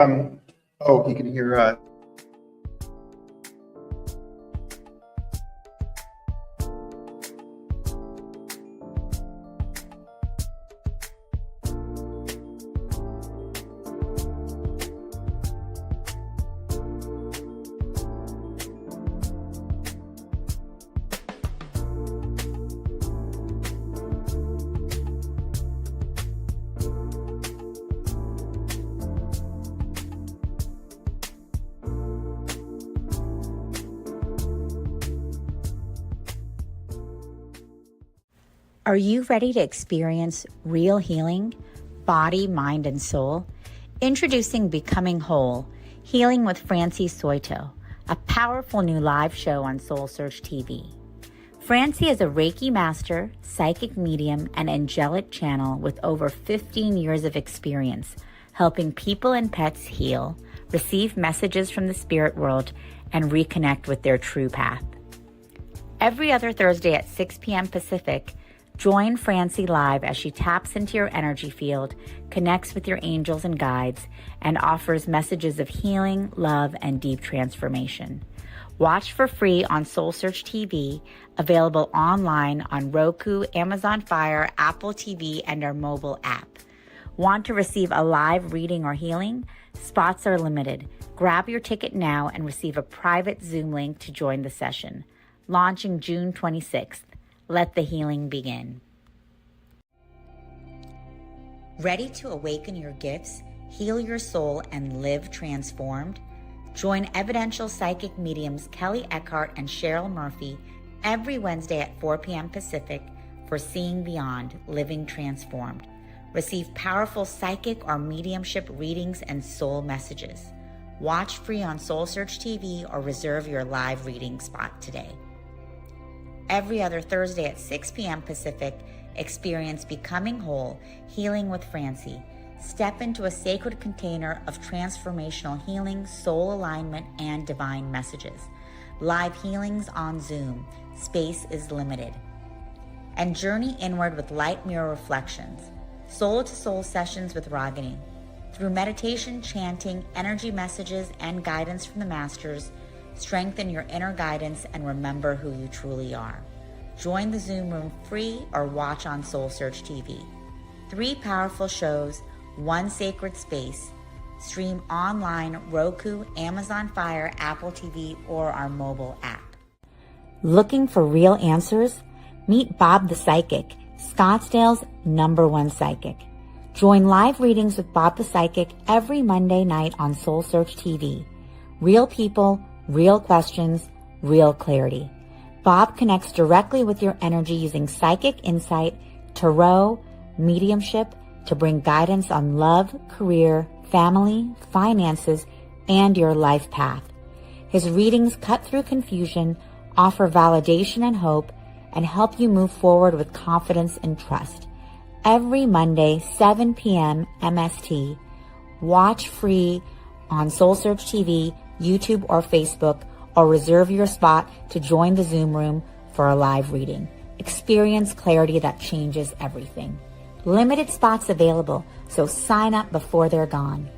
Oh, you can hear. Are you ready to experience real healing, body, mind, and soul? Introducing Becoming Whole, Healing with Francie Soito, a powerful new live show on SoulSearch TV. Francie is a Reiki master, psychic medium, and angelic channel with over 15 years of experience helping people and pets heal, receive messages from the spirit world, and reconnect with their true path. Every other Thursday at 6 p.m. Pacific, join Francie live as she taps into your energy field, connects with your angels and guides, and offers messages of healing, love, and deep transformation. Watch for free on SoulSearch TV, available online on Roku, Amazon Fire, Apple TV, and our mobile app. Want to receive a live reading or healing? Spots are limited. Grab your ticket now and receive a private Zoom link to join the session. Launching June 26th. Let the healing begin. Ready to awaken your gifts, heal your soul, and live transformed? Join evidential psychic mediums Kelly Eckhart and Cheryl Murphy every Wednesday at 4 p.m. Pacific for Seeing Beyond, Living Transformed. Receive powerful psychic or mediumship readings and soul messages. Watch free on SoulSearch TV or reserve your live reading spot today. Every other Thursday at 6 p.m. Pacific, experience Becoming Whole, Healing with Francie. Step into a sacred container of transformational healing, soul alignment, and divine messages. Live healings on Zoom. Space is limited. And journey inward with light mirror reflections. Soul-to-soul sessions with Ragini. Through meditation, chanting, energy messages, and guidance from the masters, strengthen your inner guidance and remember who you truly are. Join the Zoom room free or watch on SoulSearch TV. 3 powerful shows, 1 sacred space. Stream online, Roku, Amazon Fire, Apple TV, or our mobile app. Looking for real answers? Meet Bob the Psychic, Scottsdale's #1 psychic. Join live readings with Bob the Psychic every Monday night on SoulSearch TV. Real people, real questions, real clarity. Bob connects directly with your energy using psychic insight, tarot, mediumship to bring guidance on love, career, family, finances, and your life path. His readings cut through confusion, offer validation and hope, and help you move forward with confidence and trust. Every Monday, 7 p.m. MST. Watch free on SoulSearch TV, YouTube, or Facebook, or reserve your spot to join the Zoom room for a live reading. Experience clarity that changes everything. Limited spots available, so sign up before they're gone.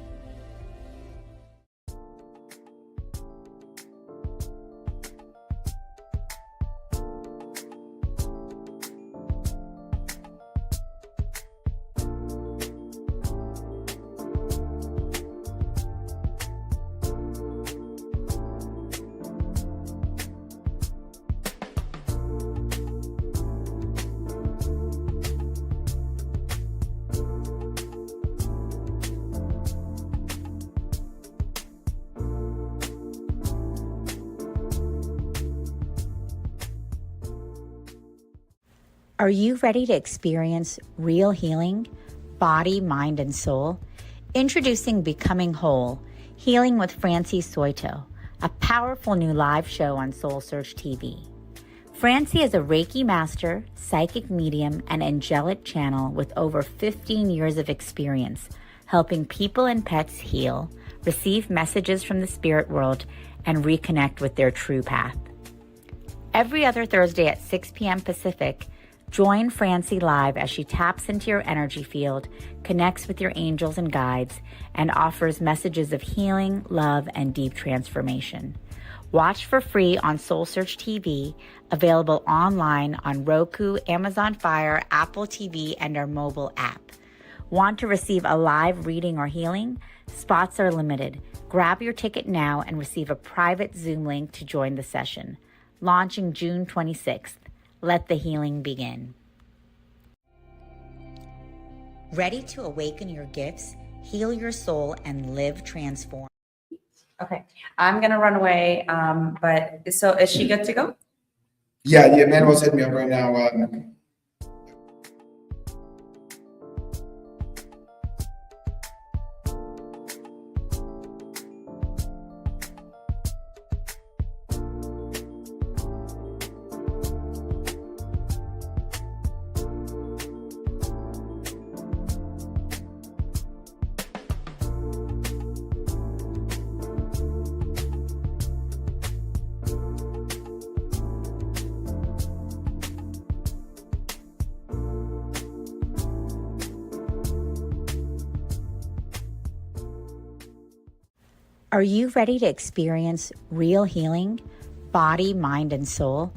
Are you ready to experience real healing, body, mind, and soul? Introducing Becoming Whole, Healing with Francie Soito, a powerful new live show on SoulSearch TV. Francie is a Reiki master, psychic medium, and angelic channel with over 15 years of experience helping people and pets heal, receive messages from the spirit world, and reconnect with their true path. Every other Thursday at 6 p.m. Pacific, Join Francie live as she taps into your energy field, connects with your angels and guides, and offers messages of healing, love, and deep transformation. Watch for free on SoulSearch TV, available online on Roku, Amazon Fire, Apple TV, and our mobile app. Want to receive a live reading or healing? Spots are limited. Grab your ticket now and receive a private Zoom link to join the session. Launching June 26th. Let the healing begin. Ready to awaken your gifts, heal your soul, and live transformed? Okay, I'm gonna run away. But so is she good to go? Yeah, Manuel's hitting me up right now. Are you ready to experience real healing, body, mind, and soul?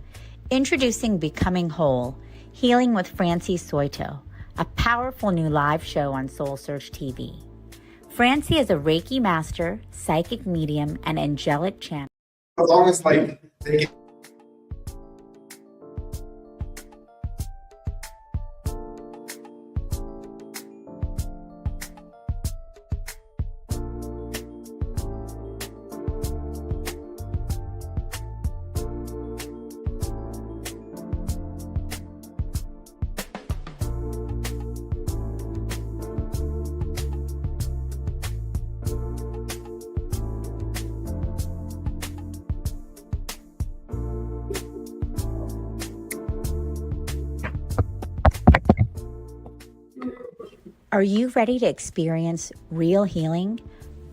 Introducing Becoming Whole, Healing with Francie Soito, a powerful new live show on SoulSearch TV. Francie is a Reiki master, psychic medium, and angelic channel. As long as they get Are you ready to experience real healing,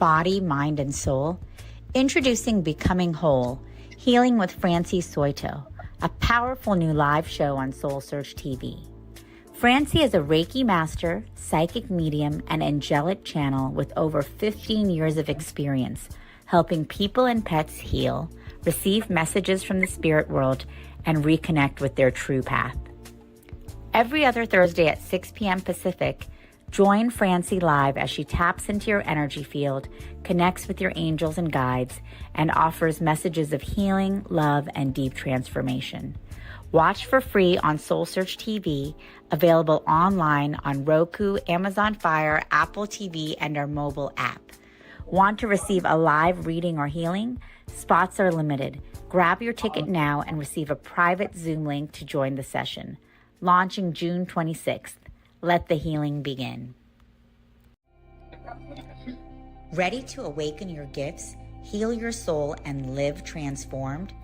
body, mind, and soul? Introducing Becoming Whole, Healing with Francie Soito, a powerful new live show on SoulSearch TV. Francie is a Reiki master, psychic medium, and angelic channel with over 15 years of experience helping people and pets heal, receive messages from the spirit world, and reconnect with their true path. Every other Thursday at 6 p.m. Pacific, join Francie live as she taps into your energy field, connects with your angels and guides, and offers messages of healing, love, and deep transformation. Watch for free on SoulSearch TV, available online on Roku, Amazon Fire, Apple TV, and our mobile app. Want to receive a live reading or healing? Spots are limited. Grab your ticket now and receive a private Zoom link to join the session. Launching June 26th. Let the healing begin. Ready to awaken your gifts, heal your soul, and live transformed?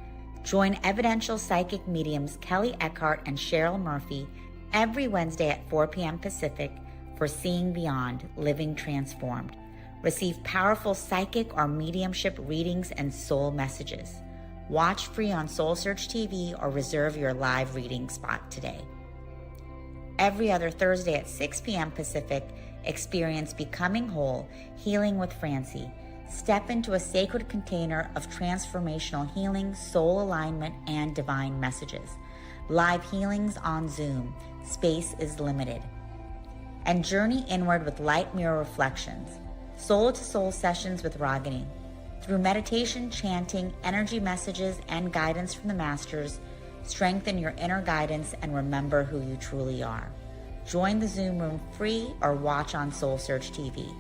Join evidential psychic mediums Kelly Eckhart and Cheryl Murphy every Wednesday at 4 p.m. Pacific for Seeing Beyond, Living Transformed. Receive powerful psychic or mediumship readings and soul messages. Watch free on SoulSearch TV or reserve your live reading spot today. Every other Thursday at 6 p.m. Pacific, experience Becoming Whole, Healing with Francie. Step into a sacred container of transformational healing, soul alignment, and divine messages. Live healings on Zoom. Space is limited. And journey inward with light mirror reflections. Soul-to-soul sessions with Ragini. Through meditation, chanting, energy messages, and guidance from the masters, strengthen your inner guidance and remember who you truly are. Join the Zoom room free or watch on SoulSearch TV.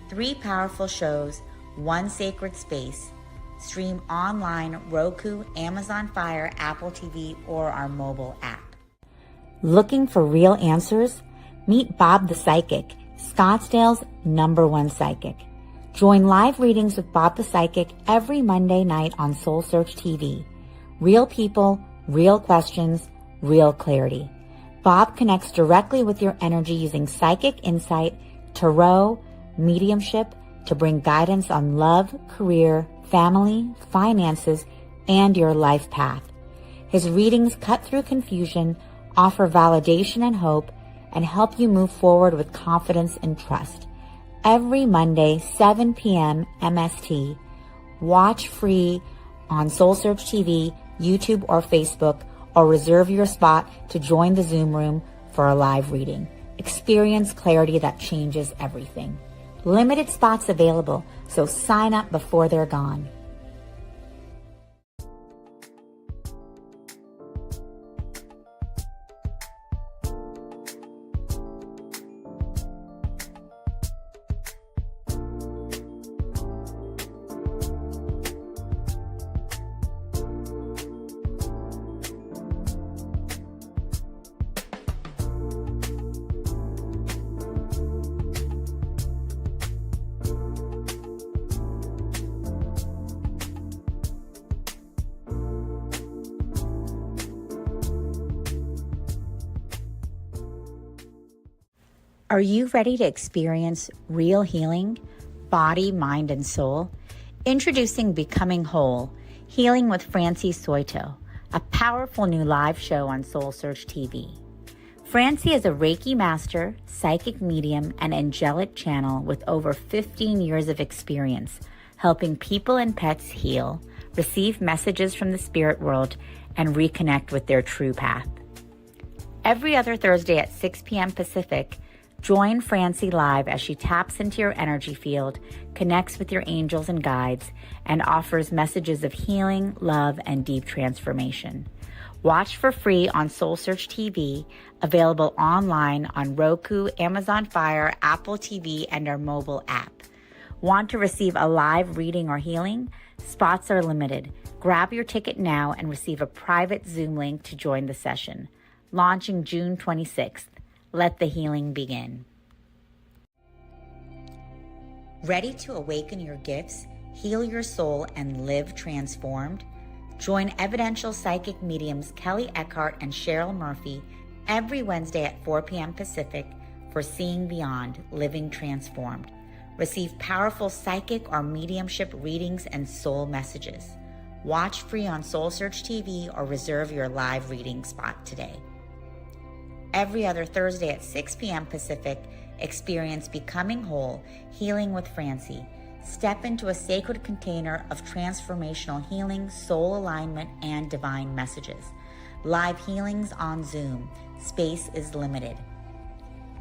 3 powerful shows, 1 sacred space. Stream online, Roku, Amazon Fire, Apple TV, or our mobile app. Looking for real answers? Meet Bob the Psychic, Scottsdale's #1 psychic. Join live readings with Bob the Psychic every Monday night on SoulSearch TV. Real people, real questions, real clarity. Bob connects directly with your energy using psychic insight, tarot, mediumship to bring guidance on love, career, family, finances, and your life path. His readings cut through confusion, offer validation and hope, and help you move forward with confidence and trust. Every Monday, 7 p.m. MST. Watch free on SoulSearch TV, YouTube, or Facebook, or reserve your spot to join the Zoom room for a live reading. Experience clarity that changes everything. Limited spots available, so sign up before they're gone. Are you ready to experience real healing, body, mind, and soul? Introducing Becoming Whole, Healing with Francie Soito, a powerful new live show on SoulSearch TV. Francie is a Reiki master, psychic medium, and angelic channel with over 15 years of experience helping people and pets heal, receive messages from the spirit world, and reconnect with their true path. Every other Thursday at 6 p.m. Pacific, join Francie live as she taps into your energy field, connects with your angels and guides, and offers messages of healing, love, and deep transformation. Watch for free on SoulSearch TV, available online on Roku, Amazon Fire, Apple TV, and our mobile app. Want to receive a live reading or healing? Spots are limited. Grab your ticket now and receive a private Zoom link to join the session. Launching June 26th. Let the healing begin. Ready to awaken your gifts, heal your soul, and live transformed? Join evidential psychic mediums Kelly Eckhart and Cheryl Murphy every Wednesday at 4 p.m. Pacific for Seeing Beyond, Living Transformed. Receive powerful psychic or mediumship readings and soul messages. Watch free on SoulSearch TV or reserve your live reading spot today. Every other Thursday at 6 p.m. Pacific, experience Becoming Whole, Healing with Francie. Step into a sacred container of transformational healing, soul alignment, and divine messages. Live healings on Zoom. Space is limited.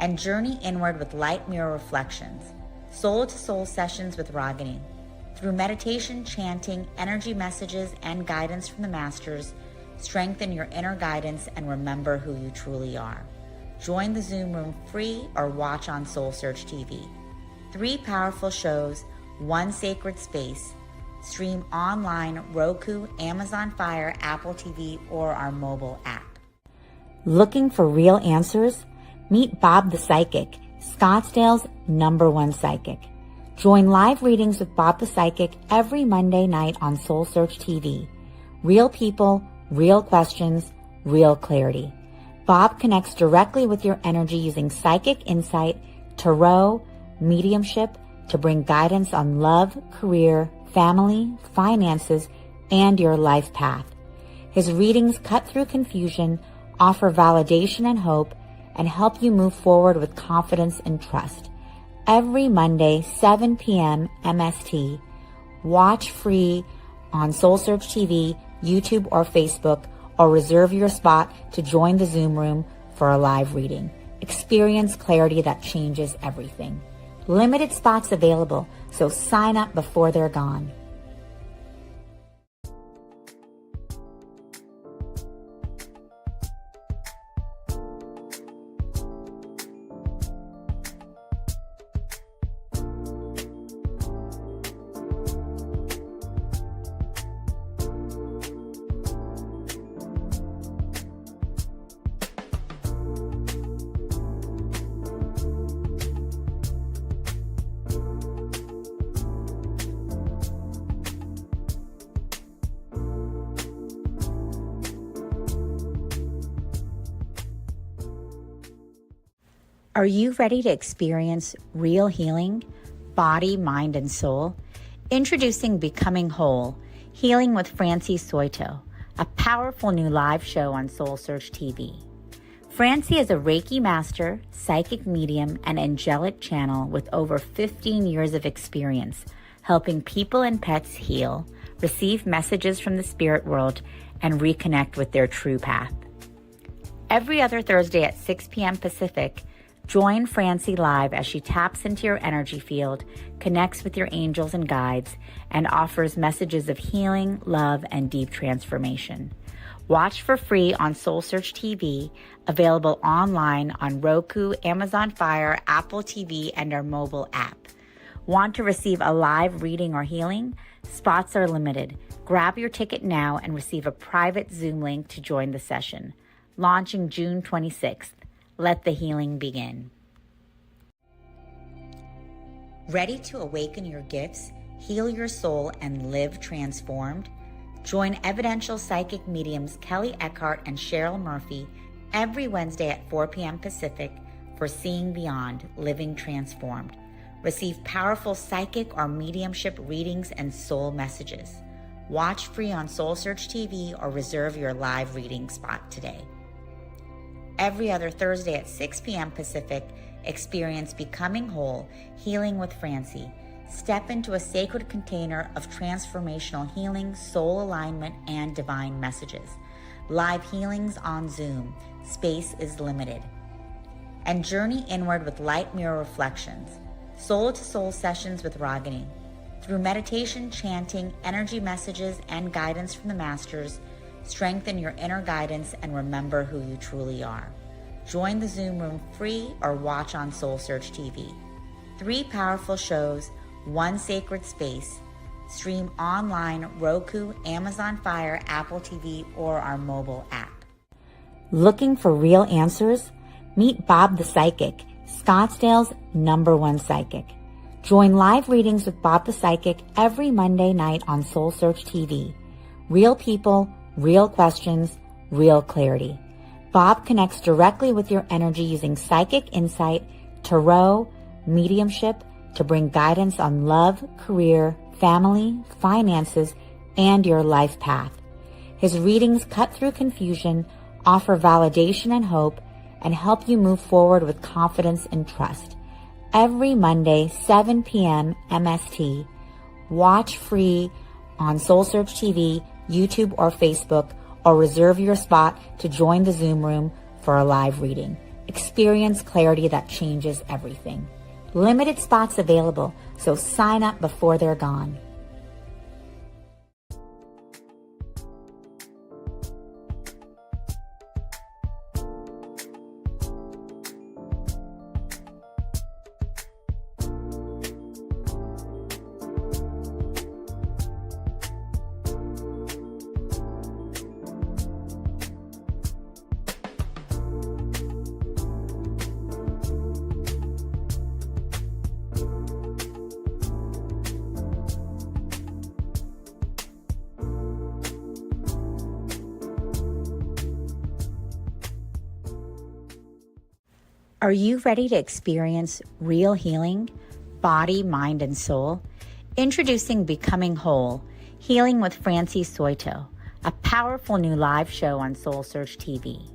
And journey inward with light mirror reflections. Soul-to-soul sessions with Ragini. Through meditation, chanting, energy messages, and guidance from the masters, strengthen your inner guidance and remember who you truly are. Join the Zoom room free or watch on SoulSearch TV. 3 powerful shows, 1 sacred space. Stream online, Roku, Amazon Fire, Apple TV, or our mobile app. Looking for real answers? Meet Bob the Psychic, Scottsdale's #1 psychic. Join live readings with Bob the Psychic every Monday night on SoulSearch TV. Real people, real questions, real clarity. Bob connects directly with your energy using psychic insight, tarot, mediumship to bring guidance on love, career, family, finances, and your life path. His readings cut through confusion, offer validation and hope, and help you move forward with confidence and trust. Every Monday, 7 p.m. MST. Watch free on SoulSearch TV, YouTube, or Facebook, or reserve your spot to join the Zoom room for a live reading. Experience clarity that changes everything. Limited spots available, so sign up before they're gone. Are you ready to experience real healing, body, mind, and soul? Introducing Becoming Whole, Healing with Francie Soito, a powerful new live show on SoulSearch TV. Francie is a Reiki master, psychic medium, and angelic channel with over 15 years of experience helping people and pets heal, receive messages from the spirit world, and reconnect with their true path. Every other Thursday at 6 p.m. Pacific, join Francie live as she taps into your energy field, connects with your angels and guides, and offers messages of healing, love, and deep transformation. Watch for free on SoulSearch TV, available online on Roku, Amazon Fire, Apple TV, and our mobile app. Want to receive a live reading or healing? Spots are limited. Grab your ticket now and receive a private Zoom link to join the session. Launching June 26th. Let the healing begin. Ready to awaken your gifts, heal your soul, and live transformed? Join evidential psychic mediums Kelly Eckhart and Cheryl Murphy every Wednesday at 4 p.m. Pacific for Seeing Beyond, Living Transformed. Receive powerful psychic or mediumship readings and soul messages. Watch free on SoulSearch TV or reserve your live reading spot today. Every other Thursday at 6 p.m. Pacific, experience Becoming Whole, Healing with Francie. Step into a sacred container of transformational healing, soul alignment, and divine messages. Live healings on Zoom. Space is limited. And journey inward with light mirror reflections. Soul-to-soul sessions with Ragini. Through meditation, chanting, energy messages, and guidance from the masters, strengthen your inner guidance and remember who you truly are. Join the Zoom room free or watch on SoulSearch TV. 3 powerful shows, 1 sacred space. Stream online, Roku, Amazon Fire, Apple TV, or our mobile app. Looking for real answers? Meet Bob the Psychic, Scottsdale's #1 psychic. Join live readings with Bob the Psychic every Monday night on SoulSearch TV. Real people, real questions, real clarity. Bob connects directly with your energy using psychic insight, tarot, mediumship to bring guidance on love, career, family, finances, and your life path. His readings cut through confusion, offer validation and hope, and help you move forward with confidence and trust. Every Monday, 7 p.m. MST. Watch free on SoulSearch TV, YouTube, or Facebook, or reserve your spot to join the Zoom room for a live reading. Experience clarity that changes everything. Limited spots available, so sign up before they're gone. Are you ready to experience real healing, body, mind, and soul? Introducing Becoming Whole, Healing with Francie Soito, a powerful new live show on SoulSearch TV.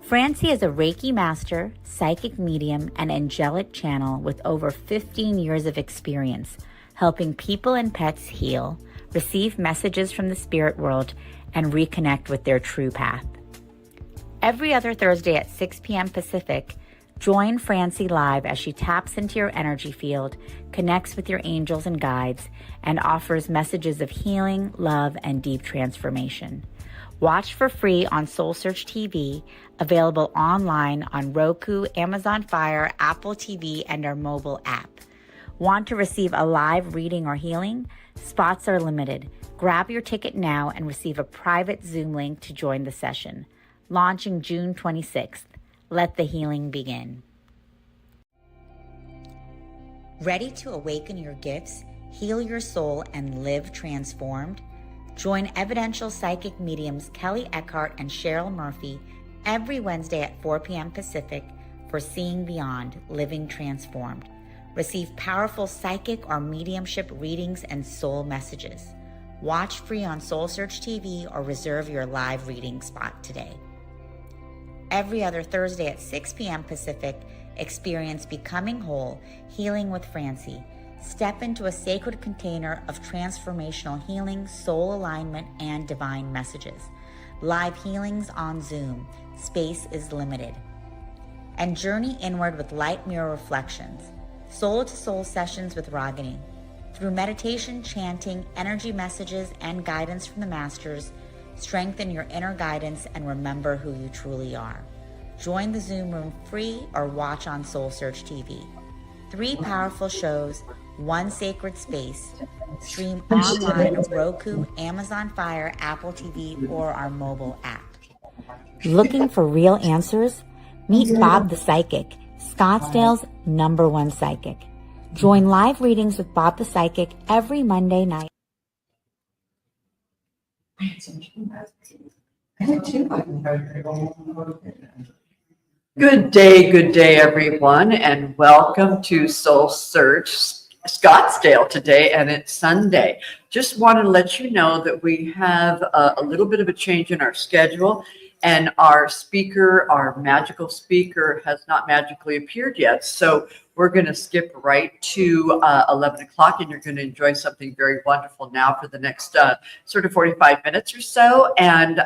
Francie is a Reiki master, psychic medium, and angelic channel with over 15 years of experience helping people and pets heal, receive messages from the spirit world, and reconnect with their true path. Every other Thursday at 6 p.m. Pacific, join Francie live as she taps into your energy field, connects with your angels and guides, and offers messages of healing, love, and deep transformation. Watch for free on SoulSearch TV, available online on Roku, Amazon Fire, Apple TV, and our mobile app. Want to receive a live reading or healing? Spots are limited. Grab your ticket now and receive a private Zoom link to join the session. Launching June 26th. Let the healing begin. Ready to awaken your gifts, heal your soul, and live transformed? Join evidential psychic mediums Kelly Eckhart and Cheryl Murphy every Wednesday at 4 p.m. Pacific for Seeing Beyond, Living Transformed. Receive powerful psychic or mediumship readings and soul messages. Watch free on SoulSearch TV or reserve your live reading spot today. Every other Thursday at 6 p.m. Pacific, experience Becoming Whole, Healing with Francie. Step into a sacred container of transformational healing, soul alignment, and divine messages. Live healings on Zoom. Space is limited. And journey inward with light mirror reflections. Soul to soul sessions with Ragini. Through meditation, chanting, energy messages, and guidance from the masters, strengthen your inner guidance and remember who you truly are. Join the Zoom room free or watch on SoulSearch TV. 3 powerful shows, 1 sacred space. Stream online, Roku, Amazon Fire, Apple TV, or our mobile app. Looking for real answers? Meet Bob the Psychic, Scottsdale's #1 psychic. Join live readings with Bob the Psychic every Monday night. Good day, everyone, and welcome to SoulSearch Scottsdale today, and it's Sunday. Just want to let you know that we have a little bit of a change in our schedule, and our speaker, our magical speaker, has not magically appeared yet. So we're going to skip right to 11 o'clock, and you're going to enjoy something very wonderful now for the next sort of 45 minutes or so, and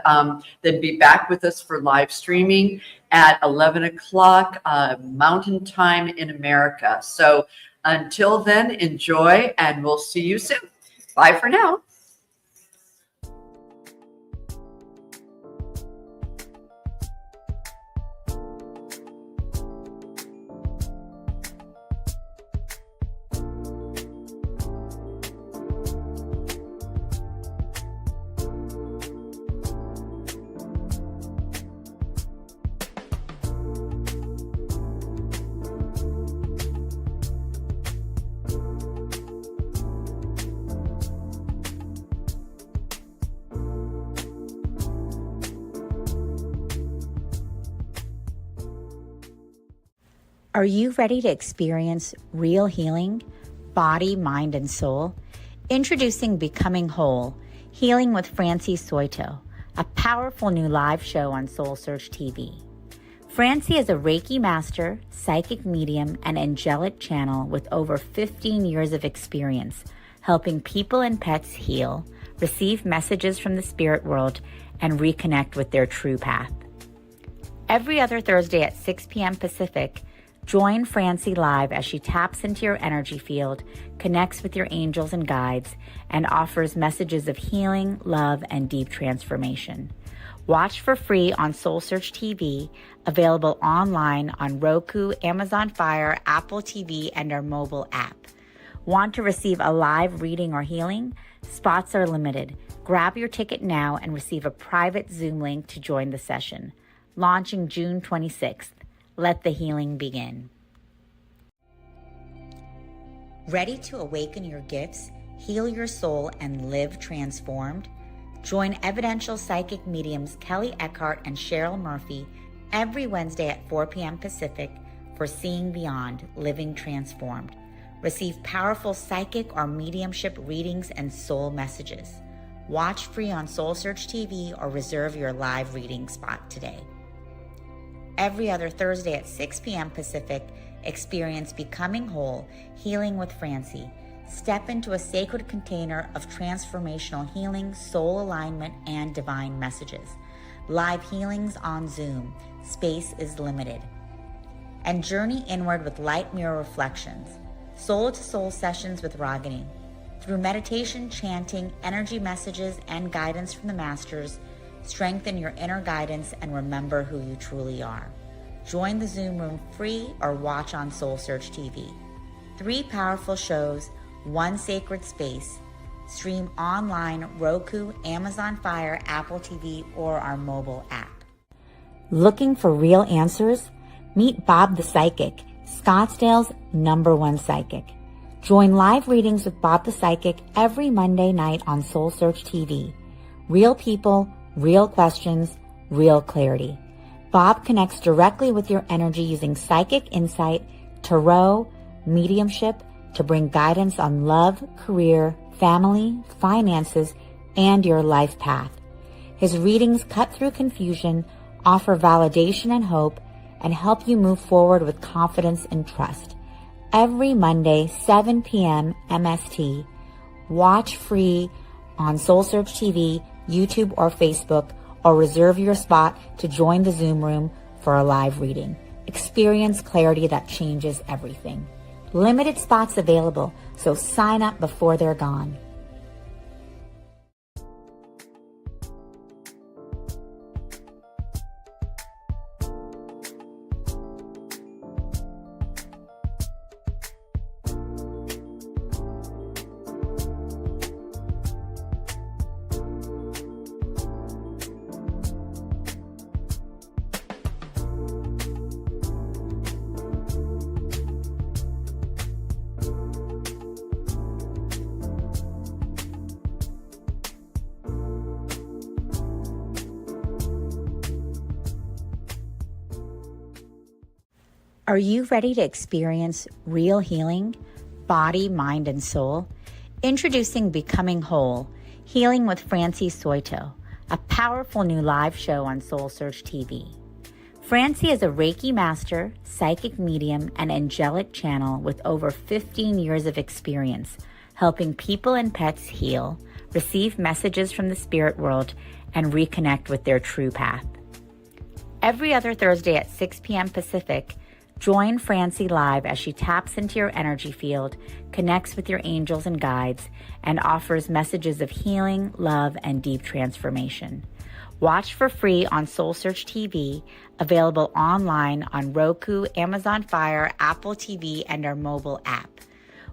then be back with us for live streaming at 11 o'clock Mountain Time in America. So until then, enjoy, and we'll see you soon. Bye for now. Are you ready to experience real healing, body, mind, and soul? Introducing Becoming Whole, Healing with Francie Soito, a powerful new live show on SoulSearch TV. Francie is a Reiki master, psychic medium, and angelic channel with over 15 years of experience helping people and pets heal, receive messages from the spirit world, and reconnect with their true path. Every other Thursday at 6 p.m. Pacific, join Francie live as she taps into your energy field, connects with your angels and guides, and offers messages of healing, love, and deep transformation. Watch for free on SoulSearch TV, available online on Roku, Amazon Fire, Apple TV, and our mobile app. Want to receive a live reading or healing? Spots are limited. Grab your ticket now and receive a private Zoom link to join the session. Launching June 26th. Let the healing begin. Ready to awaken your gifts, heal your soul, and live transformed? Join evidential psychic mediums Kelly Eckhart and Cheryl Murphy every Wednesday at 4 p.m. Pacific for Seeing Beyond, Living Transformed. Receive powerful psychic or mediumship readings and soul messages. Watch free on SoulSearch TV or reserve your live reading spot today. Every other Thursday at 6 p.m. Pacific, experience Becoming Whole, Healing with Francie. Step into a sacred container of transformational healing, soul alignment, and divine messages. Live healings on Zoom. Space is limited. And journey inward with light mirror reflections. Soul to soul sessions with Ragini. Through meditation, chanting, energy messages, and guidance from the masters, strengthen your inner guidance and remember who you truly are. Join the Zoom room free or watch on SoulSearch TV. 3 powerful shows, 1 sacred space. Stream online, Roku, Amazon Fire, Apple TV, or our mobile app. Looking for real answers? Meet Bob the Psychic, Scottsdale's #1 psychic. Join live readings with Bob the Psychic every Monday night on SoulSearch TV. Real people, real questions, real clarity. Bob connects directly with your energy using psychic insight, tarot, mediumship to bring guidance on love, career, family, finances, and your life path. His readings cut through confusion, offer validation and hope, and help you move forward with confidence and trust. Every Monday, 7 p.m. MST. Watch free on SoulSearch TV, YouTube, or Facebook, or reserve your spot to join the Zoom room for a live reading. Experience clarity that changes everything. Limited spots available, so sign up before they're gone. Are you ready to experience real healing, body, mind, and soul? Introducing Becoming Whole, Healing with Francie Soito, a powerful new live show on SoulSearch TV. Francie is a Reiki master, psychic medium, and angelic channel with over 15 years of experience helping people and pets heal, receive messages from the spirit world, and reconnect with their true path. Every other Thursday at 6 p.m. Pacific, join Francie live as she taps into your energy field, connects with your angels and guides, and offers messages of healing, love, and deep transformation. Watch for free on SoulSearch TV, available online on Roku, Amazon Fire, Apple TV, and our mobile app.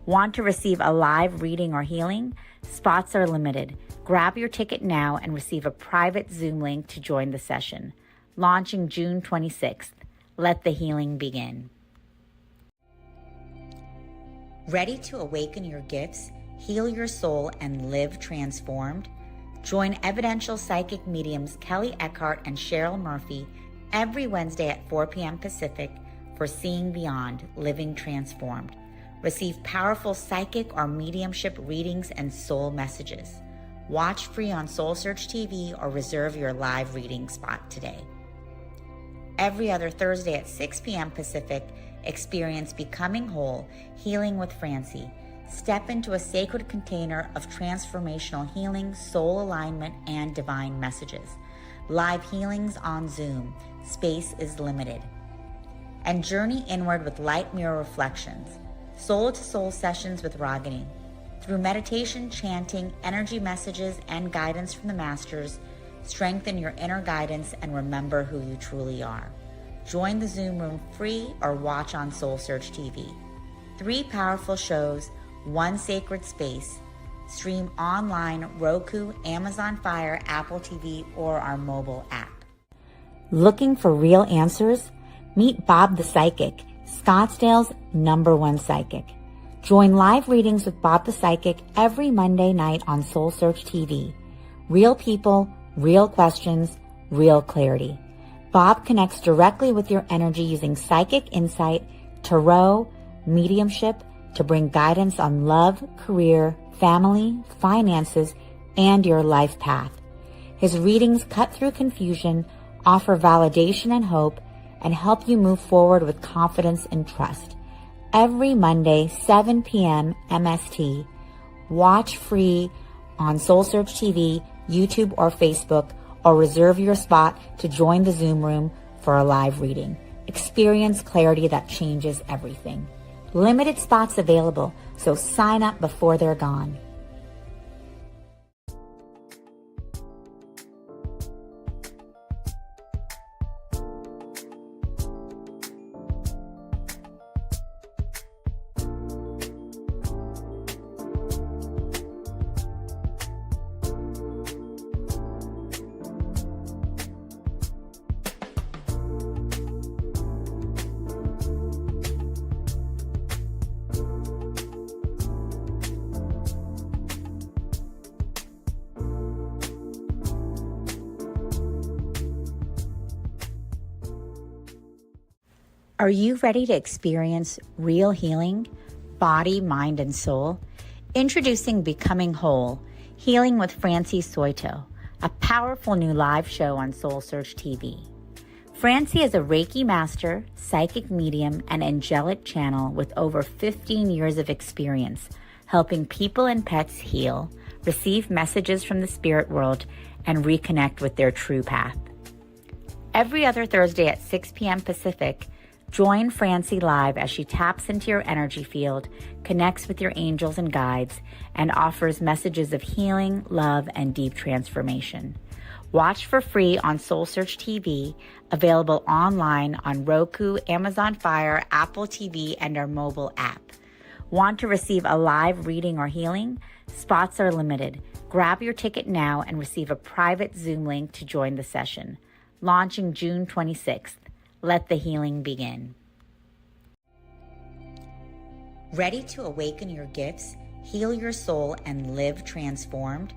Want to receive a live reading or healing? Spots are limited. Grab your ticket now and receive a private Zoom link to join the session. Launching June 26th. Let the healing begin. Ready to awaken your gifts, heal your soul, and live transformed? Join evidential psychic mediums Kelly Eckhart and Cheryl Murphy every Wednesday at 4 p.m. Pacific for Seeing Beyond, Living Transformed. Receive powerful psychic or mediumship readings and soul messages. Watch free on SoulSearch TV or reserve your live reading spot today. Every other Thursday at 6 p.m. Pacific, experience Becoming Whole, Healing with Francie. Step into a sacred container of transformational healing, soul alignment, and divine messages. Live healings on Zoom. Space is limited. And journey inward with light mirror reflections. Soul-to-soul sessions with Ragini. Through meditation, chanting, energy messages, and guidance from the masters, strengthen your inner guidance and remember who you truly are. Join the Zoom room free or watch on SoulSearch TV. 3 powerful shows, 1 sacred space. Stream online, Roku, Amazon Fire, Apple TV, or our mobile app. Looking for real answers? Meet Bob the Psychic, Scottsdale's #1 psychic. Join live readings with Bob the Psychic every Monday night on SoulSearch TV. Real people, real questions, real clarity. Bob connects directly with your energy using psychic insight, tarot, mediumship to bring guidance on love, career, family, finances, and your life path. His readings cut through confusion, offer validation and hope, and help you move forward with confidence and trust. Every Monday, 7 p.m. MST. Watch free on SoulSearch TV, YouTube, or Facebook, or reserve your spot to join the Zoom room for a live reading. Experience clarity that changes everything. Limited spots available, so sign up before they're gone. Are you ready to experience real healing, body, mind, and soul? Introducing Becoming Whole, Healing with Francie Soito, a powerful new live show on SoulSearch TV. Francie is a Reiki master, psychic medium, and angelic channel with over 15 years of experience helping people and pets heal, receive messages from the spirit world, and reconnect with their true path. Every other Thursday at 6 p.m. Pacific, join Francie live as she taps into your energy field, connects with your angels and guides, and offers messages of healing, love, and deep transformation. Watch for free on SoulSearch TV, available online on Roku, Amazon Fire, Apple TV, and our mobile app. Want to receive a live reading or healing? Spots are limited. Grab your ticket now and receive a private Zoom link to join the session. Launching June 26th. Let the healing begin. Ready to awaken your gifts, heal your soul, and live transformed?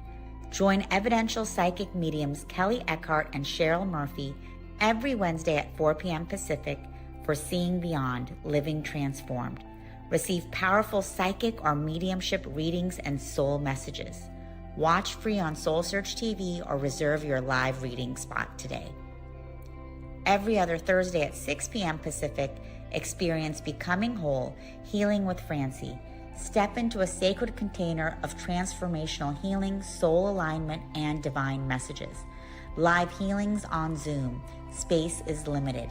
Join evidential psychic mediums Kelly Eckhart and Cheryl Murphy every Wednesday at 4 p.m. Pacific for Seeing Beyond, Living Transformed. Receive powerful psychic or mediumship readings and soul messages. Watch free on SoulSearch TV or reserve your live reading spot today. Every other Thursday at 6 p.m. Pacific, experience Becoming Whole, Healing with Francie. Step into a sacred container of transformational healing, soul alignment, and divine messages. Live healings on Zoom. Space is limited.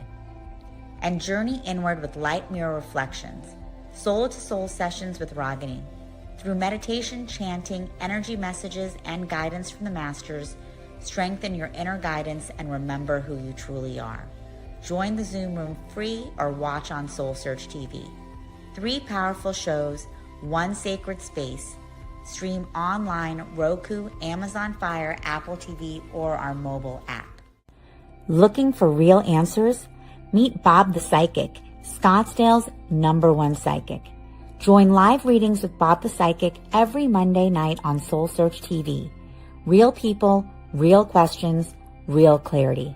And journey inward with light mirror reflections. Soul-to-soul sessions with Ragini. Through meditation, chanting, energy messages, and guidance from the masters, strengthen your inner guidance and remember who you truly are. Join the Zoom room free or watch on SoulSearch TV. 3 powerful shows, 1 sacred space. Stream online, Roku, Amazon Fire, Apple TV, or our mobile app. Looking for real answers? Meet Bob the Psychic, Scottsdale's #1 psychic. Join live readings with Bob the Psychic every Monday night on SoulSearch TV. Real people, real questions, real clarity.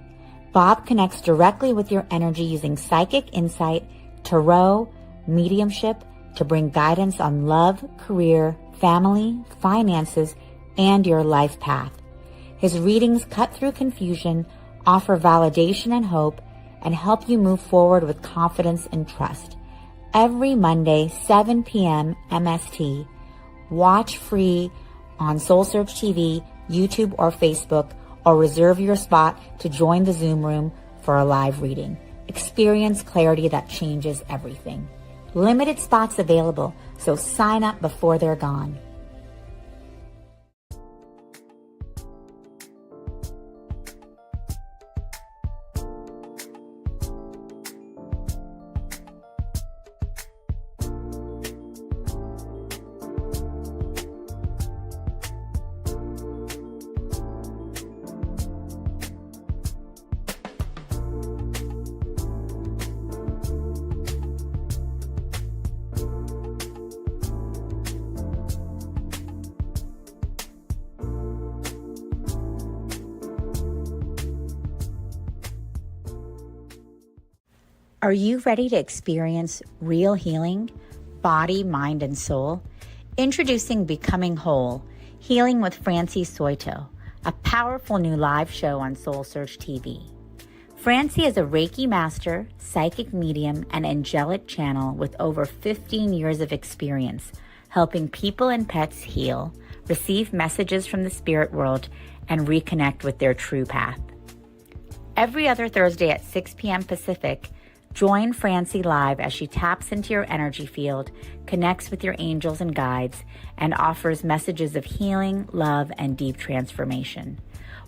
Bob connects directly with your energy using psychic insight, tarot, mediumship to bring guidance on love, career, family, finances, and your life path. His readings cut through confusion, offer validation and hope, and help you move forward with confidence and trust. Every Monday, 7 p.m. MST. Watch free on SoulSearch TV, YouTube, or Facebook, or reserve your spot to join the Zoom room for a live reading. Experience clarity that changes everything. Limited spots available, so sign up before they're gone. Are you ready to experience real healing, body, mind, and soul? Introducing Becoming Whole, Healing with Francie Soito, a powerful new live show on SoulSearch TV. Francie is a Reiki master, psychic medium, and angelic channel with over 15 years of experience helping people and pets heal, receive messages from the spirit world, and reconnect with their true path. Every other Thursday at 6 p.m. Pacific, join Francie live as she taps into your energy field, connects with your angels and guides, and offers messages of healing, love, and deep transformation.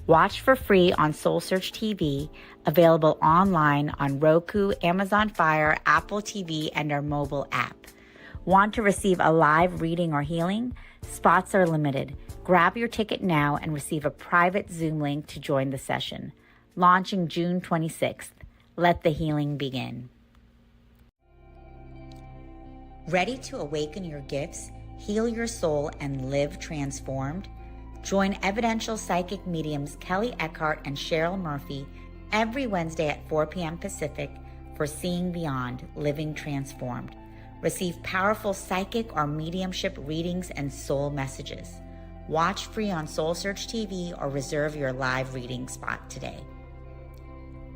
Watch for free on SoulSearch TV, available online on Roku, Amazon Fire, Apple TV, and our mobile app. Want to receive a live reading or healing? Spots are limited. Grab your ticket now and receive a private Zoom link to join the session. Launching June 26th. Let the healing begin. Ready to awaken your gifts, heal your soul, and live transformed? Join evidential psychic mediums Kelly Eckhart and Cheryl Murphy every Wednesday at 4 p.m. Pacific for Seeing Beyond, Living Transformed. Receive powerful psychic or mediumship readings and soul messages. Watch free on SoulSearch TV or reserve your live reading spot today.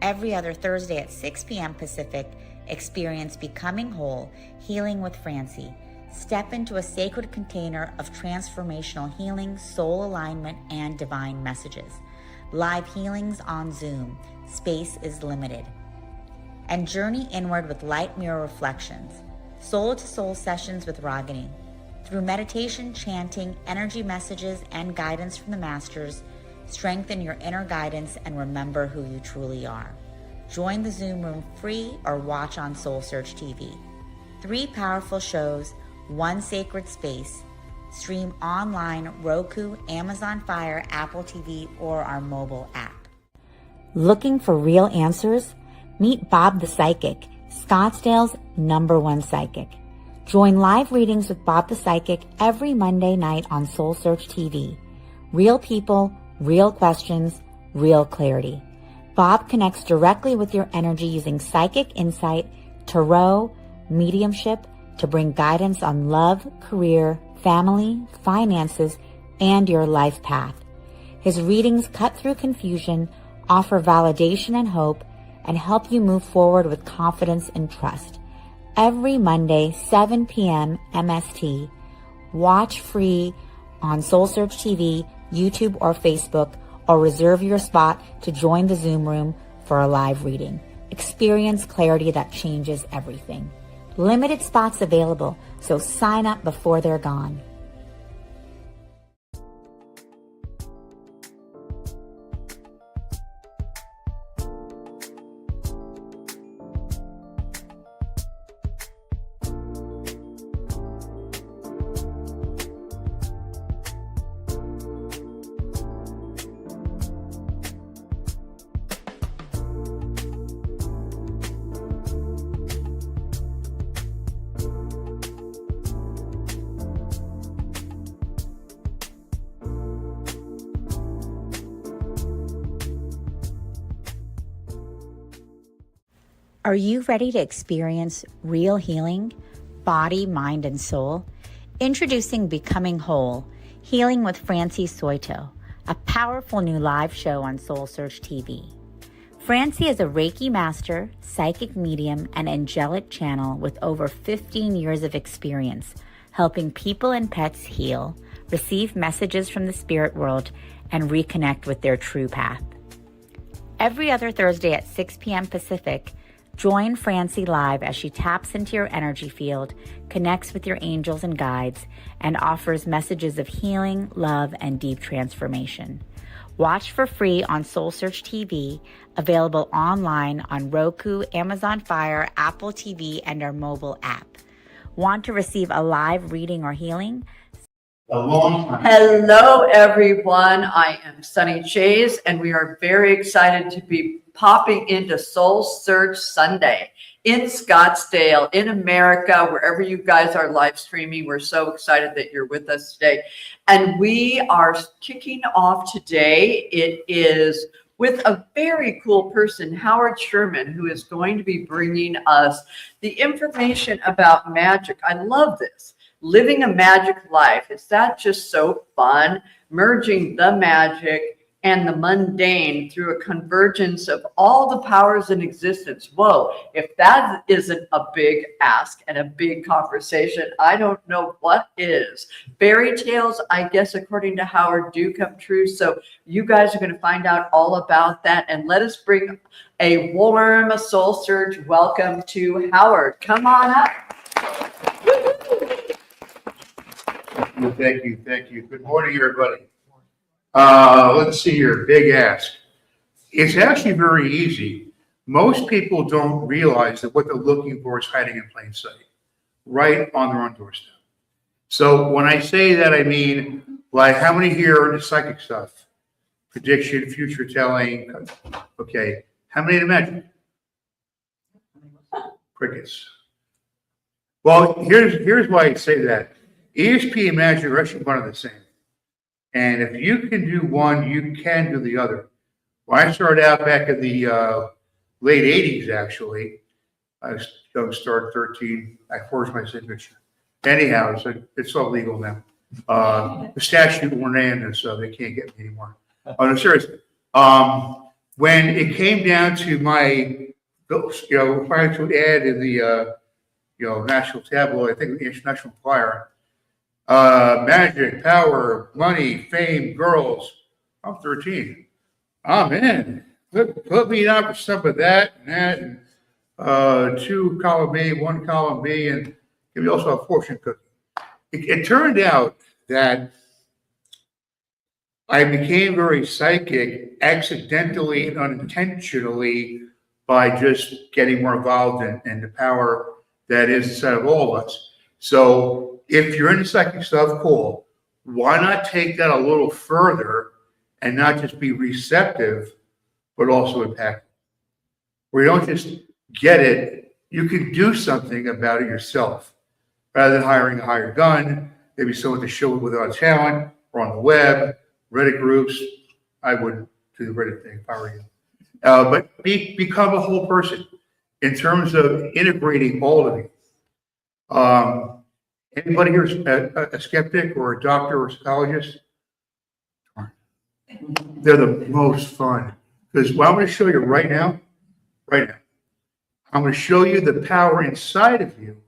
Every other Thursday at 6 p.m. Pacific, experience Becoming Whole, Healing with Francie. Step into a sacred container of transformational healing, soul alignment, and divine messages. Live healings on Zoom. Space is limited. And journey inward with light mirror reflections. Soul to soul sessions with Ragini. Through meditation, chanting, energy messages, and guidance from the masters, strengthen your inner guidance and remember who you truly are. Join the Zoom room free or watch on SoulSearch TV. 3 powerful shows, 1 sacred space. Stream online, Roku, Amazon Fire, Apple TV, or our mobile app. Looking for real answers? Meet Bob the Psychic, Scottsdale's #1 psychic. Join live readings with Bob the Psychic every Monday night on SoulSearch TV. Real people, real questions, real clarity. Bob connects directly with your energy using psychic insight, tarot, mediumship to bring guidance on love, career, family, finances, and your life path. His readings cut through confusion, offer validation and hope, and help you move forward with confidence and trust. Every Monday, 7 p.m. MST. Watch free on SoulSearch TV, YouTube, or Facebook, or reserve your spot to join the Zoom room for a live reading. Experience clarity that changes everything. Limited spots available, so sign up before they're gone. Are you ready to experience real healing, body, mind, and soul? Introducing Becoming Whole, Healing with Francie Soito, a powerful new live show on SoulSearch TV. Francie is a Reiki master, psychic medium, and angelic channel with over 15 years of experience helping people and pets heal, receive messages from the spirit world, and reconnect with their true path. Every other Thursday at 6 p.m. Pacific, join Francie live as she taps into your energy field, connects with your angels and guides, and offers messages of healing, love, and deep transformation. Watch for free on SoulSearch TV, available online on Roku, Amazon Fire, Apple TV, and our mobile app. Want to receive a live reading or healing? A long time. Hello, everyone. I am Sunny Chase, and we are very excited to be popping into Soul Search Sunday in Scottsdale, in America, wherever you guys are live streaming. We're so excited that you're with us today. And we are kicking off today. It is with a very cool person, Howard Sherman, who is going to be bringing us the information about magic. I love this. Living a magic life. Is that just so fun? Merging the magic and the mundane through a convergence of all the powers in existence. Whoa, if that isn't a big ask and a big conversation, I don't know what is. Fairy tales, I guess, according to Howard, do come true. So you guys are going to find out all about that. And let us bring a warm Soul Search welcome to Howard. Come on up. Thank you. Good morning, everybody. Let's see here, big ask. It's actually very easy. Most people don't realize that what they're looking for is hiding in plain sight, right on their own doorstep. So when I say that, I mean, like, how many here are into psychic stuff? Prediction, future telling. Okay. How many into magic? Crickets. Well, here's why I say that. ESP and magic are actually one and the same. And if you can do one, you can do the other. When I started out back in the late 80s, actually, I was young start, 13. I forged my signature. Anyhow, it's all legal now. The statute weren't in, so they can't get me anymore. Oh, no, seriously. when it came down to my, trying to add in the, national tabloid, I think the International Enquirer, magic, power, money, fame, girls. I'm 13. I'm in. Put me down for some of that and that, and 2 column A, 1 column B, and give me also a fortune cookie. It turned out that I became very psychic accidentally and unintentionally by just getting more involved in the power that is inside of all of us. So if you're into psychic stuff, cool. Why not take that a little further and not just be receptive, but also impactful? Where you don't just get it, you can do something about it yourself. Rather than hiring a hired gun, maybe someone to show it without talent, or on the web, Reddit groups. I would do the Reddit thing if I were you. But become a whole person in terms of integrating all of you. Anybody here is a skeptic or a doctor or a psychologist? They're the most fun. Because what I'm going to show you right now, I'm going to show you the power inside of you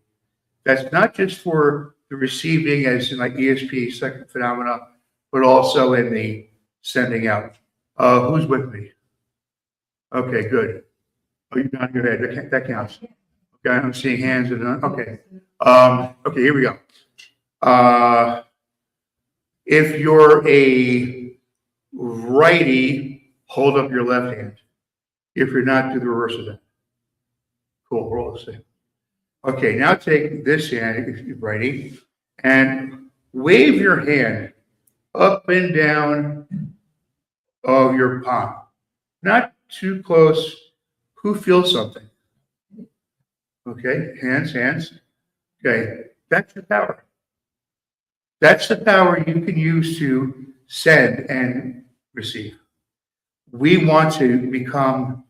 that's not just for the receiving, as in like ESP, psychic phenomena, but also in the sending out. Who's with me? Okay, good. Oh, you're nodding your head. That counts. Okay, I'm seeing hands. Okay. Okay, here we go. If you're a righty, hold up your left hand. If you're not, do the reverse of that. Cool, we're all the same. Okay, now take this hand, if you're righty, and wave your hand up and down of your palm. Not too close. Who feels something? Okay, hands. Okay, that's your power. That's the power you can use to send and receive. We want to become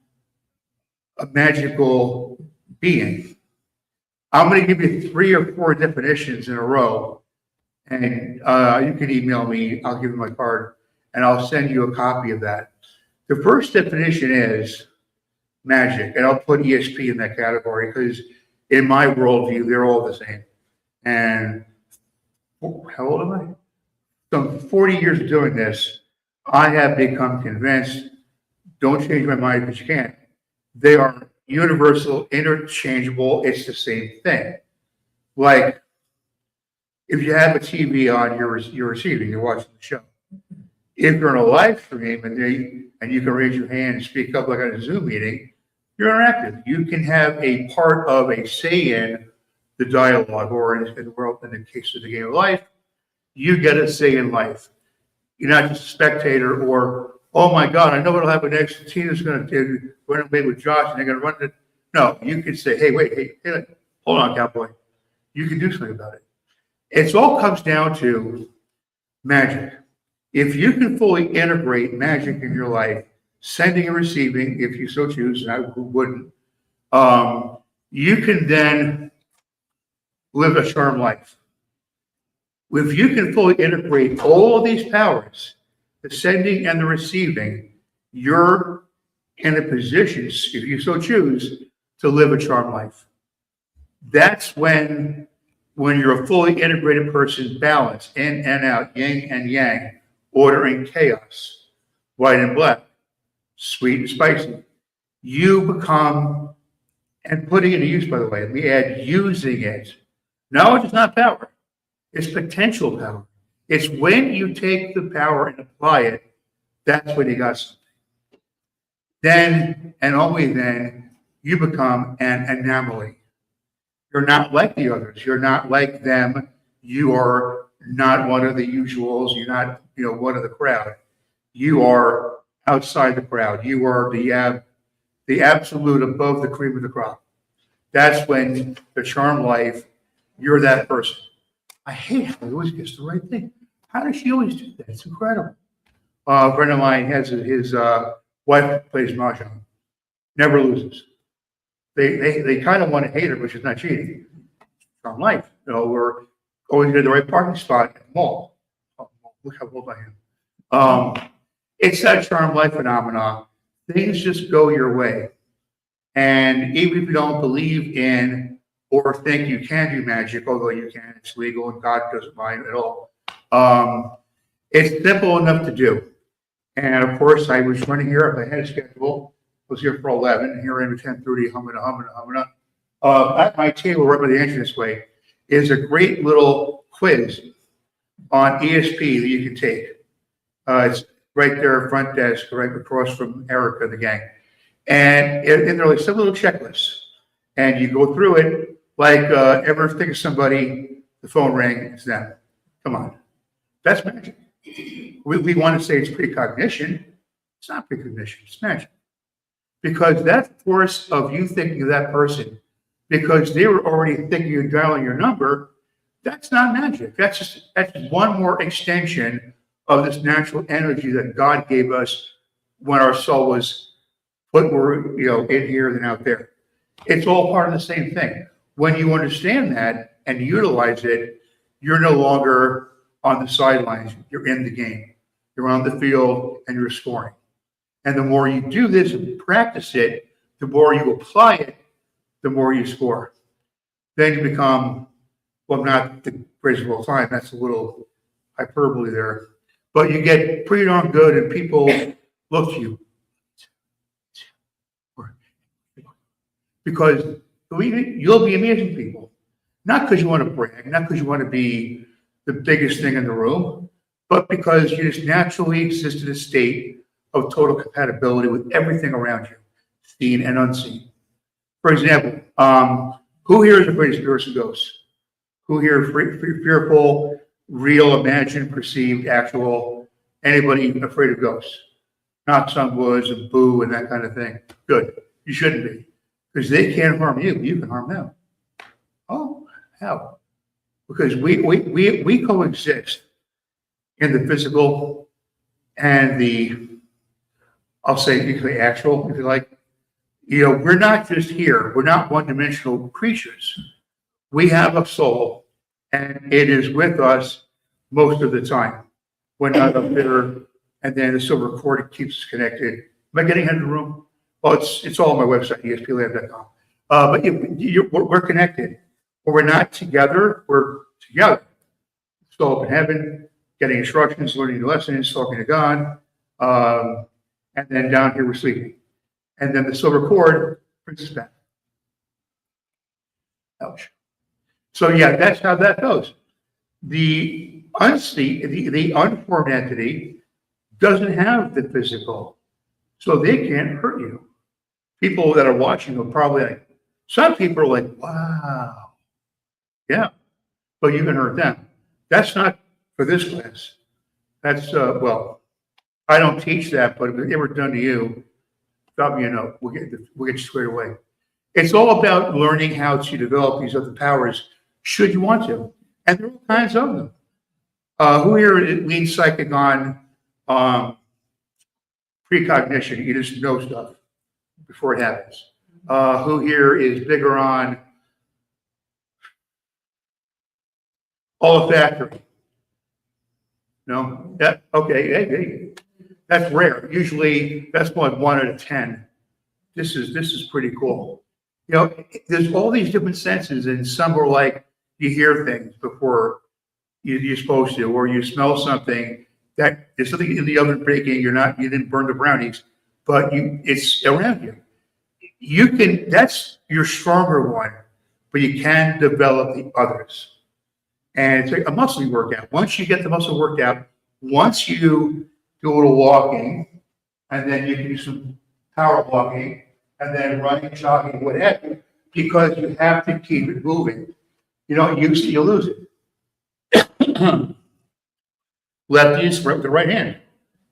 a magical being. I'm going to give you 3 or 4 definitions in a row, and you can email me. I'll give you my card, and I'll send you a copy of that. The first definition is magic, and I'll put ESP in that category because in my worldview, they're all the same. And how old am I? Some 40 years of doing this, I have become convinced, don't change my mind because you can't. They are universal, interchangeable, it's the same thing. Like, if you have a TV on, you're receiving, you're watching the show. If you're in a live stream and you can raise your hand and speak up like on a Zoom meeting, you're interactive. You can have a part of a say in the dialogue, or in the world, in the case of the game of life, you get a say in life. You're not just a spectator or, oh my God, I know what'll happen next. Tina's going to run away with Josh and they're going to run it. No, you can say, hey, wait, hey, hold on, cowboy. You can do something about it. It all comes down to magic. If you can fully integrate magic in your life, sending and receiving, if you so choose, and I wouldn't, you can then live a charmed life. If you can fully integrate all of these powers, the sending and the receiving, you're in a position, if you so choose, to live a charmed life. That's when you're a fully integrated person, balance, in and out, yin and yang, order and chaos, white and black, sweet and spicy. You become, and putting it to use, by the way, let me add using it. Knowledge is not power. It's potential power. It's when you take the power and apply it, that's when you got something. Then, and only then, you become an anomaly. You're not like the others. You're not like them. You are not one of the usuals. You're not, one of the crowd. You are outside the crowd. You are the absolute above the cream of the crop. That's when the charmed life, you're that person. I hate how he always gets the right thing. How does she always do that? It's incredible. A friend of mine has his wife plays mahjong, never loses. They kind of want to hate her, but she's not cheating. From life, we're always in the right parking spot at the mall. Oh, look how old I am. It's that charm life phenomenon things just go your way. And even if you don't believe in or think you can do magic, although you can, it's legal and God doesn't mind at all. It's simple enough to do. And of course, I was running here. If I had a schedule, I was here for 11. Here I am at 10:30, humming. At my table, right by the entranceway, is a great little quiz on ESP that you can take. It's right there, front desk, right across from Erica, the gang. And they're like some little checklists. And you go through it like ever think of somebody, the phone rang, it's them. Come on. That's magic. We want to say it's precognition. It's not precognition, it's magic. Because that force of you thinking of that person, because they were already thinking of dialing your number, that's not magic. That's one more extension of this natural energy that God gave us when our soul was put, in here than out there. It's all part of the same thing. When you understand that and utilize it, you're no longer on the sidelines. You're in the game. You're on the field and you're scoring. And the more you do this and practice it, the more you apply it, the more you score. Then you become, well, not the greatest of all time. That's a little hyperbole there. But you get pretty darn good and people look to you. Because believe me, you'll be amazing people. Not because you want to brag, not because you want to be the biggest thing in the room, but because you just naturally exist in a state of total compatibility with everything around you, seen and unseen. For example, who here is afraid of spirits and ghosts? Who here is fearful, real, imagined, perceived, actual? Anybody afraid of ghosts? Knocks on woods and boo and that kind of thing. Good. You shouldn't be. Because they can't harm you. You can harm them. Oh, how? Because we coexist in the physical and the, I'll say, the actual, if you like. We're not just here. We're not one-dimensional creatures. We have a soul, and it is with us most of the time. We're not up there, and then the silver cord keeps us connected. Am I getting into the room? Well, it's all on my website, esplab.com. But we're connected. When we're not together, we're together. Still up in heaven, getting instructions, learning lessons, talking to God. And then down here, we're sleeping. And then the silver cord brings us back. Ouch. So yeah, that's how that goes. The unformed entity doesn't have the physical, so they can't hurt you. People that are watching will probably some people are like, wow, yeah, but you can hurt them. That's not for this class. That's, well, I don't teach that, but if it ever done to you, drop me a note. We'll get you squared away. It's all about learning how to develop these other powers, should you want to. And there are all kinds of them. Who here leads psychic on precognition? You just know stuff before it happens. Who here is bigger on olfactory? No? Yeah, okay, hey, that's rare. Usually that's like 1 out of 10. This is pretty cool. There's all these different senses, and some are like you hear things before you're supposed to, or you smell something that there's something in the oven baking. You didn't burn the brownies, but it's around you. That's your stronger one, but you can develop the others. And it's like a muscle workout. Once you get the muscle worked out, once you do a little walking, and then you can do some power walking, and then running, jogging, what have you, because you have to keep it moving. You don't use it, you lose it. Lefty is the right hand.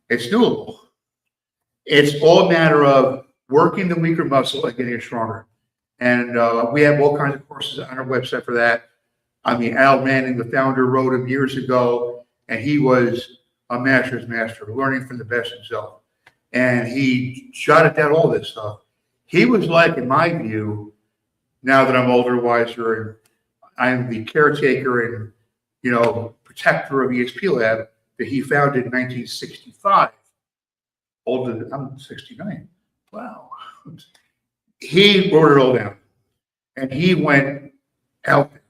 It's doable. It's all a matter of working the weaker muscle and getting it stronger. And we have all kinds of courses on our website for that. I mean, Al Manning, the founder, wrote them years ago, and he was a master's master, learning from the best himself. And he jotted down all this stuff. He was like, in my view, now that I'm older, wiser, and I'm the caretaker and, protector of ESP Lab that he founded in 1965. Older than, I'm 69. Wow. He wrote it all down. And he went out there.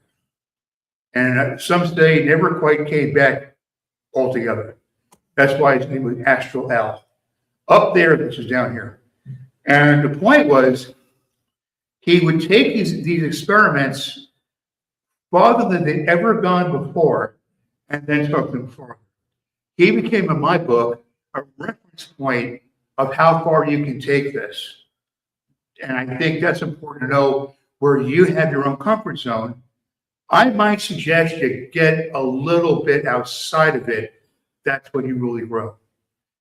And some say never quite came back altogether. That's why his name was Astral Al. Up there, this is down here. And the point was, he would take these experiments farther than they'd ever gone before, and then took them further. He became, in my book, a reference point of how far you can take this. And I think that's important to know where you have your own comfort zone. I might suggest you get a little bit outside of it. That's when you really grow.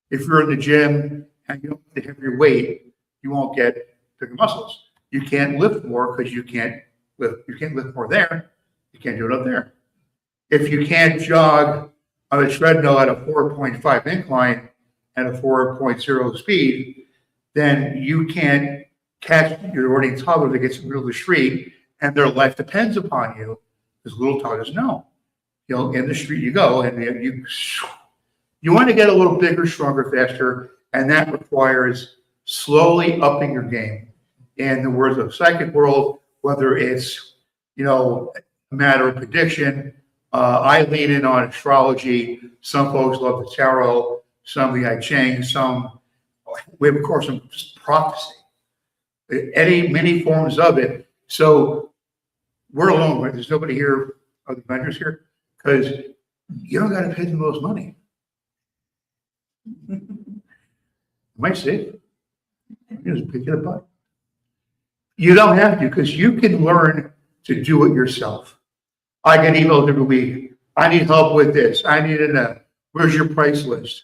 If you're in the gym and you don't have your weight, you won't get bigger muscles. You can't lift more because you can't lift more there. You can't do it up there. If you can't jog on a treadmill at a 4.5 incline and a 4.0 speed, then you can't catch your already toddler that gets in the middle of the street and their life depends upon you. Because little toddlers know. In the street you go, and you want to get a little bigger, stronger, faster, and that requires slowly upping your game. In the words of psychic world, whether it's a matter of prediction, I lean in on astrology. Some folks love the tarot, some the I Ching, some we have of course some prophecy. Many forms of it. So we're alone, right? There's nobody here, other vendors here, because you don't got to pay the most money. Might say, just pick it apart. You don't have to, because you can learn to do it yourself. I get emails every week. I need help with this. I need where's your price list?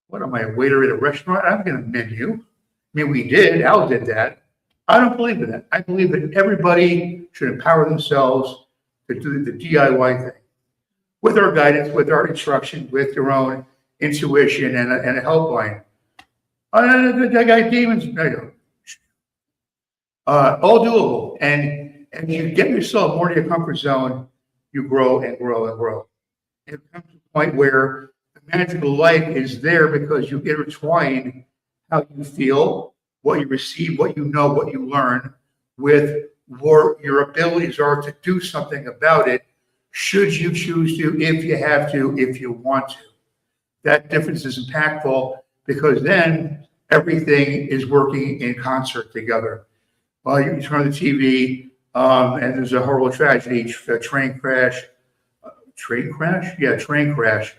What am I, a waiter at a restaurant? I'm going to menu. I mean, we did. Al did that. I don't believe in that. I believe that everybody should empower themselves to do the DIY thing with our guidance, with our instruction, with your own intuition and a helpline. I got demons. All doable. And you get yourself more to your comfort zone, you grow and grow and grow. It comes to a point where the magical life is there because you intertwine how you feel, what you receive, what you know, what you learn, with what your abilities are to do something about it, should you choose to, if you have to, if you want to. That difference is impactful because then everything is working in concert together. Well, you can turn on the TV and there's a horrible tragedy, a train crash. Train crash? Yeah, train crash.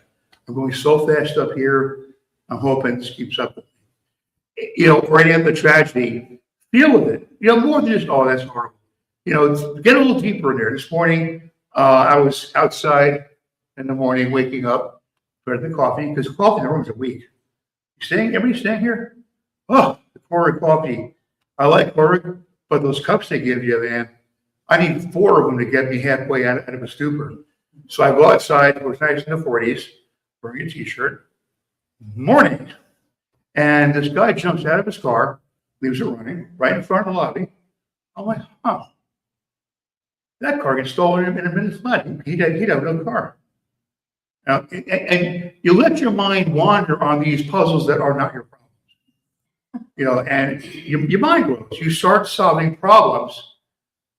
I'm going so fast up here. I'm hoping this keeps up with me. Right after the tragedy, deal with it. More than just, oh, that's horrible. Get a little deeper in there. This morning, I was outside in the morning, waking up for the coffee, because coffee in the room is a week. Everybody staying here? Oh, the Keurig coffee. I like Keurig, but those cups they give you, man, I need 4 of them to get me halfway out of a stupor. So I go outside, it was nice in the 40s, wearing a t-shirt. Morning. And this guy jumps out of his car, leaves it running right in front of the lobby. I'm like, oh, that car gets stolen in a minute flat. He'd have no car. Now, and you let your mind wander on these puzzles that are not your problems. And your mind grows. You start solving problems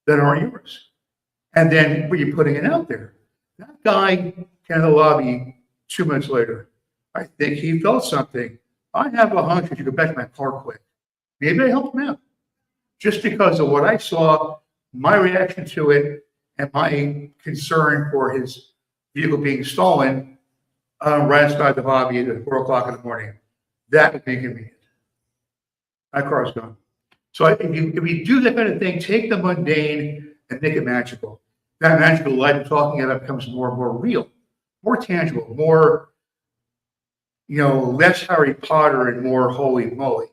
that aren't yours. And then when you're putting it out there, that guy came in the lobby 2 minutes later. I think he felt something. I have a hunch I should go back to my car quick. Maybe I helped him out. Just because of what I saw, my reaction to it, and my concern for his vehicle being stolen right outside the lobby at 4 o'clock in the morning. That would make him. That car's gone. So if you do that kind of thing, take the mundane and make it magical. That magical life I'm talking about becomes more and more real, more tangible, more, less Harry Potter and more holy moly.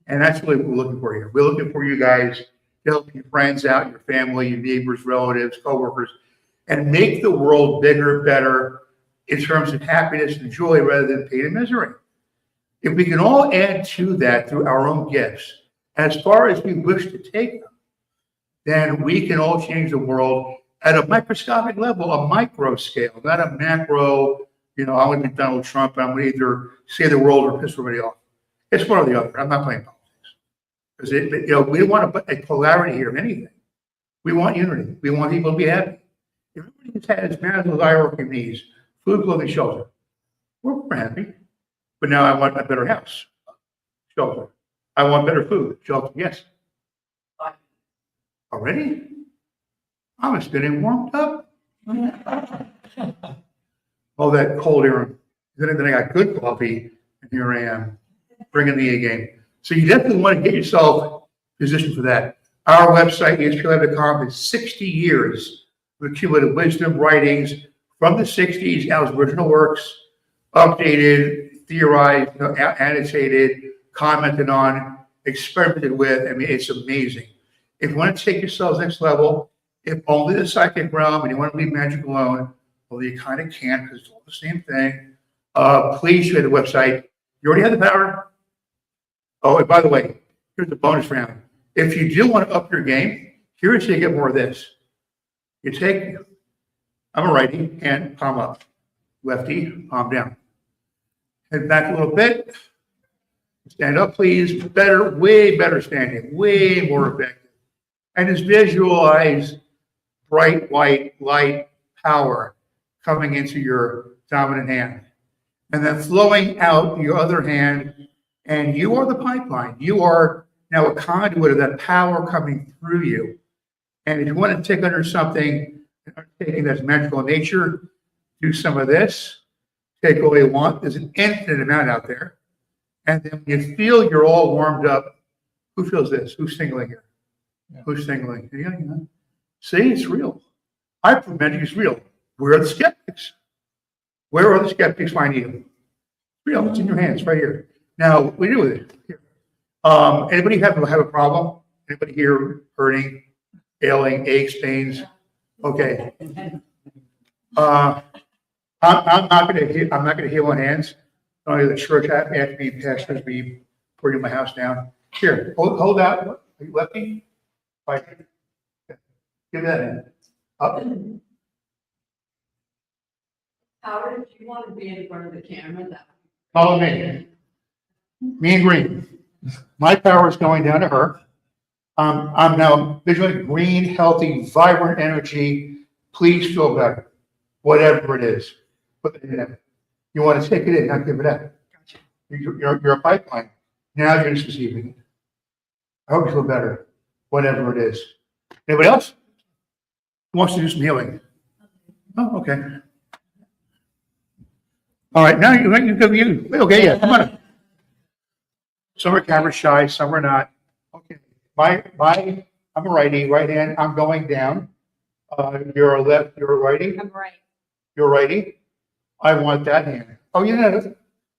And that's really what we're looking for here. We're looking for you guys to help your friends out, your family, your neighbors, relatives, coworkers, and make the world bigger, better in terms of happiness and joy rather than pain and misery. If we can all add to that through our own gifts, as far as we wish to take them, then we can all change the world at a microscopic level, a micro scale, not a macro, I'm going to be Donald Trump, I'm going to either save the world or piss everybody off. It's one or the other. I'm not playing politics. Because we don't want a polarity here of anything. We want unity. We want people to be happy. If everybody has marital hierarchy needs, food, clothing, shelter, we're happy. But now I want a better house, shelter. I want better food, shelter. Yes. Already? I'm just getting warmed up. All that cold air. Then I got good coffee, and here I am, bringing the A game. So you definitely want to get yourself positioned for that. Our website, ESPLab.com, is 60 years of accumulated wisdom, writings from the 60s, now as original works, updated, theorized, annotated, commented on, experimented with. I mean, it's amazing. If you want to take yourselves next level, if only the psychic realm and you want to leave magic alone, well, you kind of can't because it's all the same thing. Please share the website. You already have the power. Oh, and by the way, here's the bonus round. If you do want to up your game, here's how you get more of this. You take, I'm a righty, and palm up. Lefty, palm down. Head back a little bit. Stand up, please. Better, way better standing. Way more effective. And just visualize bright white light power coming into your dominant hand. And then flowing out your other hand. And you are the pipeline. You are now a conduit of that power coming through you. And if you want to take under something, taking that's magical in nature, do some of this. Take all you want. There's an infinite amount out there. And then when you feel you're all warmed up, who feels this? Who's tingling here? Yeah. Who's tingling? Yeah. See, it's real. I prove magic is real. Where are the skeptics? Where are the skeptics finding you? It's real. It's in your hands right here. Now, what do we do with it? Here. Anybody have a problem? Anybody here hurting, ailing, aches, pains? Okay. I'm not going to heal on hands. Only the church after me, pastors be bringing my house down. Here, hold out. Are you lefty? Right. Give that in. Up. Howard, if you want to be in front of the camera, that. Follow me. Me and green. My power is going down to her. I'm now visually green, healthy, vibrant energy. Please feel better, whatever it is. Put it in. You want to take it in, not give it out. You're a pipeline. Now you're just receiving it. I hope you feel better, whatever it is. Anybody else who wants to do some healing? Oh, okay. All right, now you okay, yeah, come on. Some are camera shy, some are not. Okay, I'm a righty, right hand, I'm going down. You're a left, you're a righty? I'm right. You're righty? I want that hand. Oh, yeah,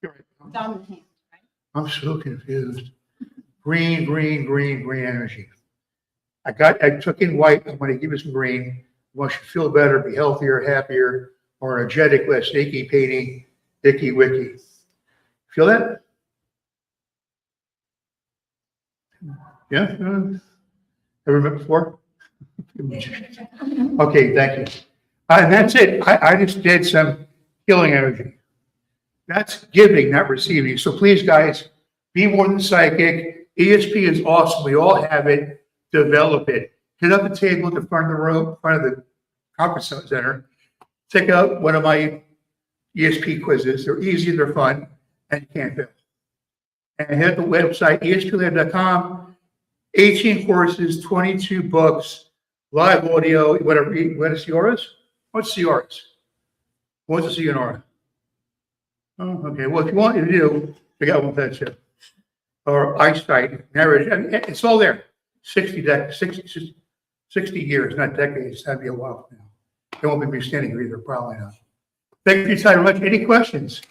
you're right. Dominant hand, right? I'm so confused. Green energy. I took in white, I'm gonna give you some green. Want you to feel better, be healthier, happier, more energetic, less achy, painy, icky, wicky. Feel that? Yeah? Ever met before? Okay, thank you. And that's it. I just did some healing energy. That's giving, not receiving. So please, guys, be more than psychic. ESP is awesome. We all have it. Develop it. Hit up the table at the front of the room, front of the conference center. Take out one of my ESP quizzes. They're easy, they're fun, and you can't fail. And hit the website, ESPLab.com. 18 courses, 22 books, live audio, whatever. You want to see auras? What's the auras? Who wants to see an aura? Oh, okay. Well, if you want to do, we got one for that too. Or eyesight, marriage, and it's all there. 60 years, not decades. That'd be a while now. They won't be standing here either, probably not. Thank you for your time very much. Any questions?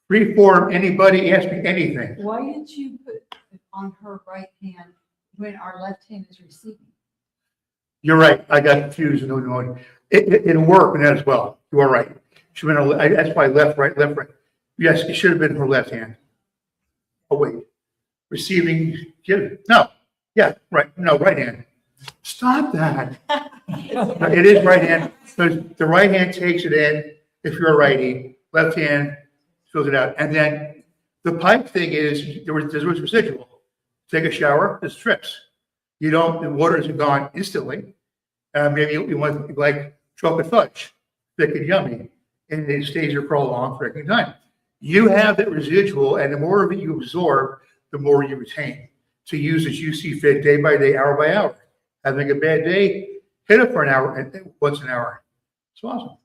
Free form, anybody ask me anything. Why did you put it on her right hand when our left hand is receiving? You're right. I got confused. It'll work with that as well. You are right. She went. That's why left, right. Yes, it should have been her left hand. Oh wait, receiving. No. Yeah, right. No, right hand. Stop that. It is right hand. So the right hand takes it in. If you're a righty, left hand fills it out, and then the pipe thing is there was residual. take a shower, there's trips. The water isn't gone instantly. Maybe you want like chocolate fudge, thick and yummy, and it stays here for a long freaking time. You have that residual, and the more of it you absorb, the more you retain. To use as you see fit, day by day, hour by hour. Having a bad day, hit it for an hour, and once an hour. It's awesome.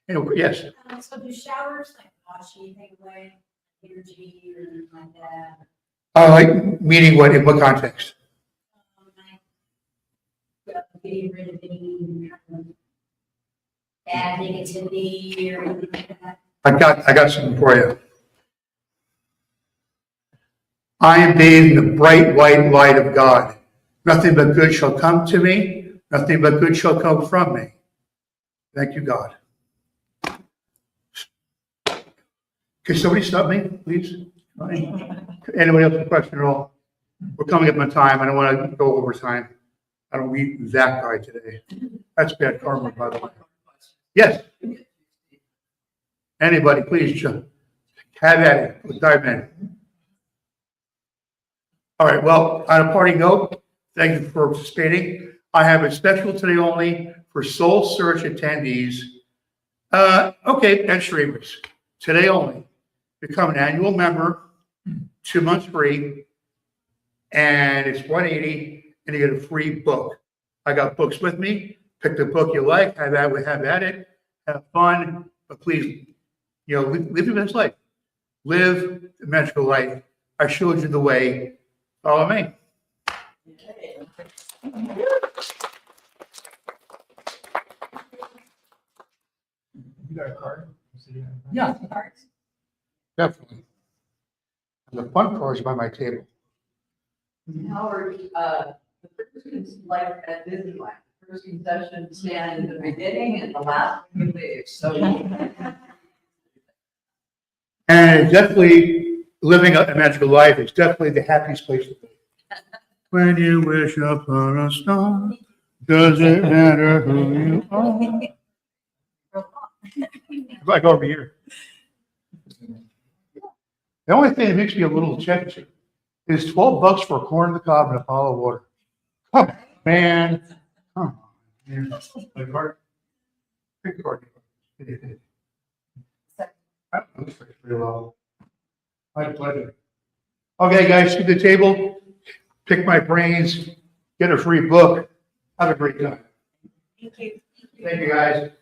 Anyway, yes. So do showers like wash anything away, energy or anything like that? Like meaning what in what context? Like getting rid of any kind of bad negativity or anything like that? I got something for you. I am bathed in the bright white light of God. Nothing but good shall come to me. Nothing but good shall come from me. Thank you, God. Can somebody stop me, please? Anybody else have a question at all? We're coming up on time. I don't want to go over time. I don't meet that guy today. That's bad karma, by the way. Yes. Anybody, please have at it. Let's dive in. All right. Well, on a parting note, thank you for participating. I have a special today only for SoulSearch attendees. Okay, and streamers. Today only. Become an annual member, 2 months free, and it's $180, and you get a free book. I got books with me. Pick the book you like. Have at it. Have fun, but please, live your best life. Live the magical life. I showed you the way. Follow me. You got a card? Yeah. Definitely. The fun cards by my table. Howard, the person's like at Disneyland. The first concession stand in the beginning and the last one you leave. So. And definitely living a magical life is definitely the happiest place to be. When you wish upon a star, does it matter who you are? Like over here. The only thing that makes me a little checky is $12 for a corn on the cob and a bottle of water. Come on, man. Come on. Like card? Pick a card. Pretty well. My pleasure. Okay, guys, to the table. Pick my brains. Get a free book. Have a great time. Thank you. Thank you, guys.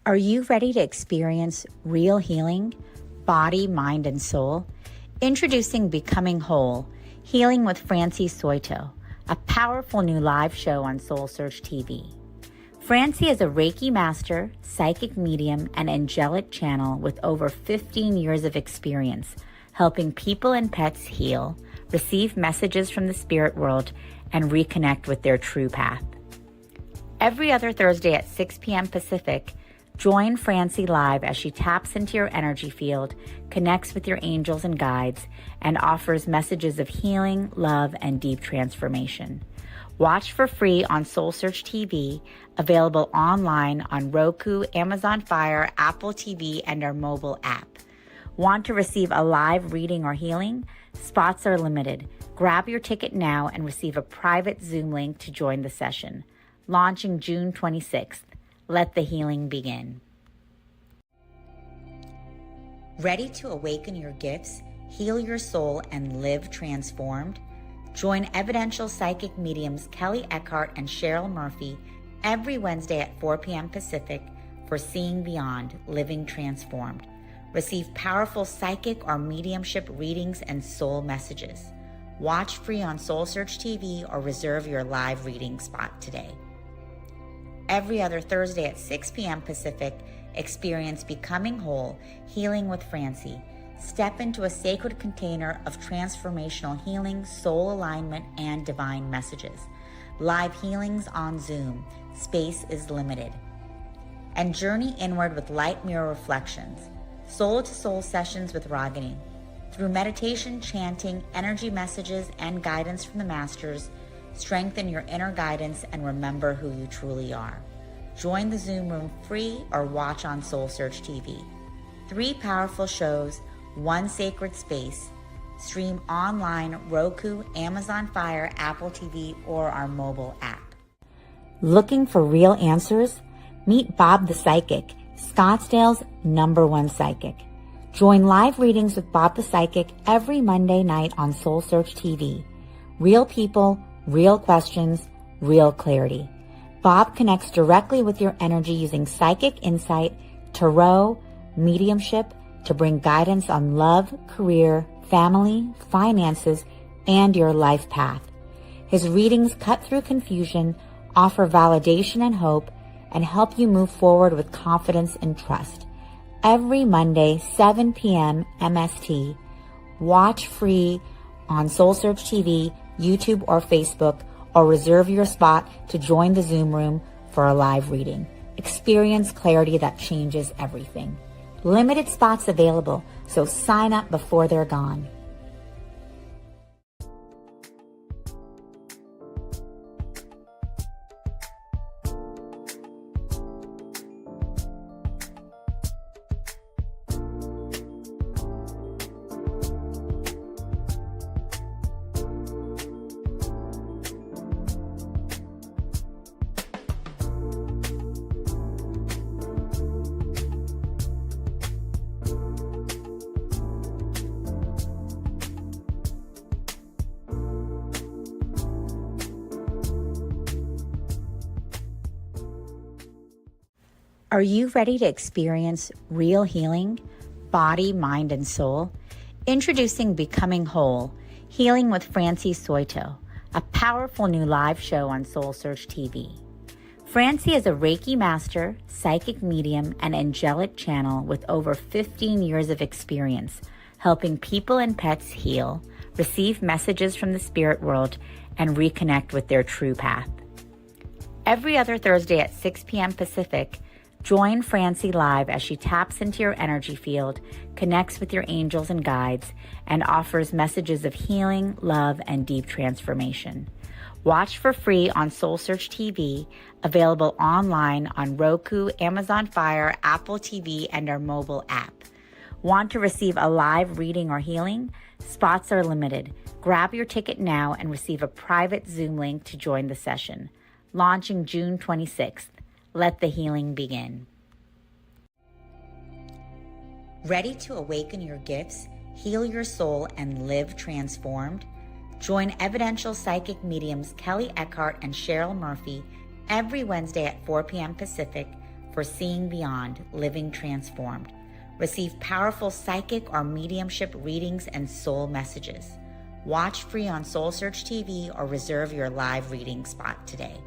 Are you ready to experience real healing, body, mind, and soul? Introducing Becoming Whole, Healing with Francie Soito, a powerful new live show on SoulSearch TV. Francie is a Reiki master, psychic medium, and angelic channel with over 15 years of experience helping people and pets heal, receive messages from the spirit world, and reconnect with their true path. Every other Thursday at 6 p.m. Pacific, join Francie live as she taps into your energy field, connects with your angels and guides, and offers messages of healing, love, and deep transformation. Watch for free on SoulSearch TV, available online on Roku, Amazon Fire, Apple TV, and our mobile app. Want to receive a live reading or healing? Spots are limited. Grab your ticket now and receive a private Zoom link to join the session. Launching June 26th. Let the healing begin. Ready to awaken your gifts, heal your soul, and live transformed? Join evidential psychic mediums Kelly Eckhart and Cheryl Murphy every Wednesday at 4 p.m. Pacific for Seeing Beyond, Living Transformed. Receive powerful psychic or mediumship readings and soul messages. Watch free on SoulSearch TV or reserve your live reading spot today. Every other Thursday at 6 p.m. Pacific, experience Becoming Whole, Healing with Francie. Step into a sacred container of transformational healing, soul alignment, and divine messages. Live healings on Zoom. Space is limited. And journey inward with light mirror reflections. Soul-to-soul sessions with Ragini. Through meditation, chanting, energy messages, and guidance from the masters, strengthen your inner guidance and remember who you truly are. Join the Zoom room free or watch on SoulSearch TV. 3 powerful shows, 1 sacred space. Stream online, Roku, Amazon Fire, Apple TV, or our mobile app. Looking for real answers? Meet Bob the Psychic, Scottsdale's #1 psychic. Join live readings with Bob the Psychic every Monday night on SoulSearch TV. Real people, real questions, real clarity. Bob connects directly with your energy using psychic insight, tarot, mediumship to bring guidance on love, career, family, finances, and your life path. His readings cut through confusion, offer validation and hope, and help you move forward with confidence and trust. Every Monday, 7 p.m. MST. Watch free on SoulSearch TV, YouTube, or Facebook, or reserve your spot to join the Zoom room for a live reading. Experience clarity that changes everything. Limited spots available, so sign up before they're gone. Are you ready to experience real healing, body, mind, and soul? Introducing Becoming Whole, Healing with Francie Soito, a powerful new live show on SoulSearch TV. Francie is a Reiki master, psychic medium, and angelic channel with over 15 years of experience helping people and pets heal, receive messages from the spirit world, and reconnect with their true path. Every other Thursday at 6 p.m. Pacific, join Francie live as she taps into your energy field, connects with your angels and guides, and offers messages of healing, love, and deep transformation. Watch for free on SoulSearch TV, available online on Roku, Amazon Fire, Apple TV, and our mobile app. Want to receive a live reading or healing? Spots are limited. Grab your ticket now and receive a private Zoom link to join the session. Launching June 26th. Let the healing begin. Ready to awaken your gifts, heal your soul, and live transformed? Join evidential psychic mediums Kelly Eckhart and Cheryl Murphy every Wednesday at 4 p.m. Pacific for Seeing Beyond, Living Transformed. Receive powerful psychic or mediumship readings and soul messages. Watch free on SoulSearch TV or reserve your live reading spot today.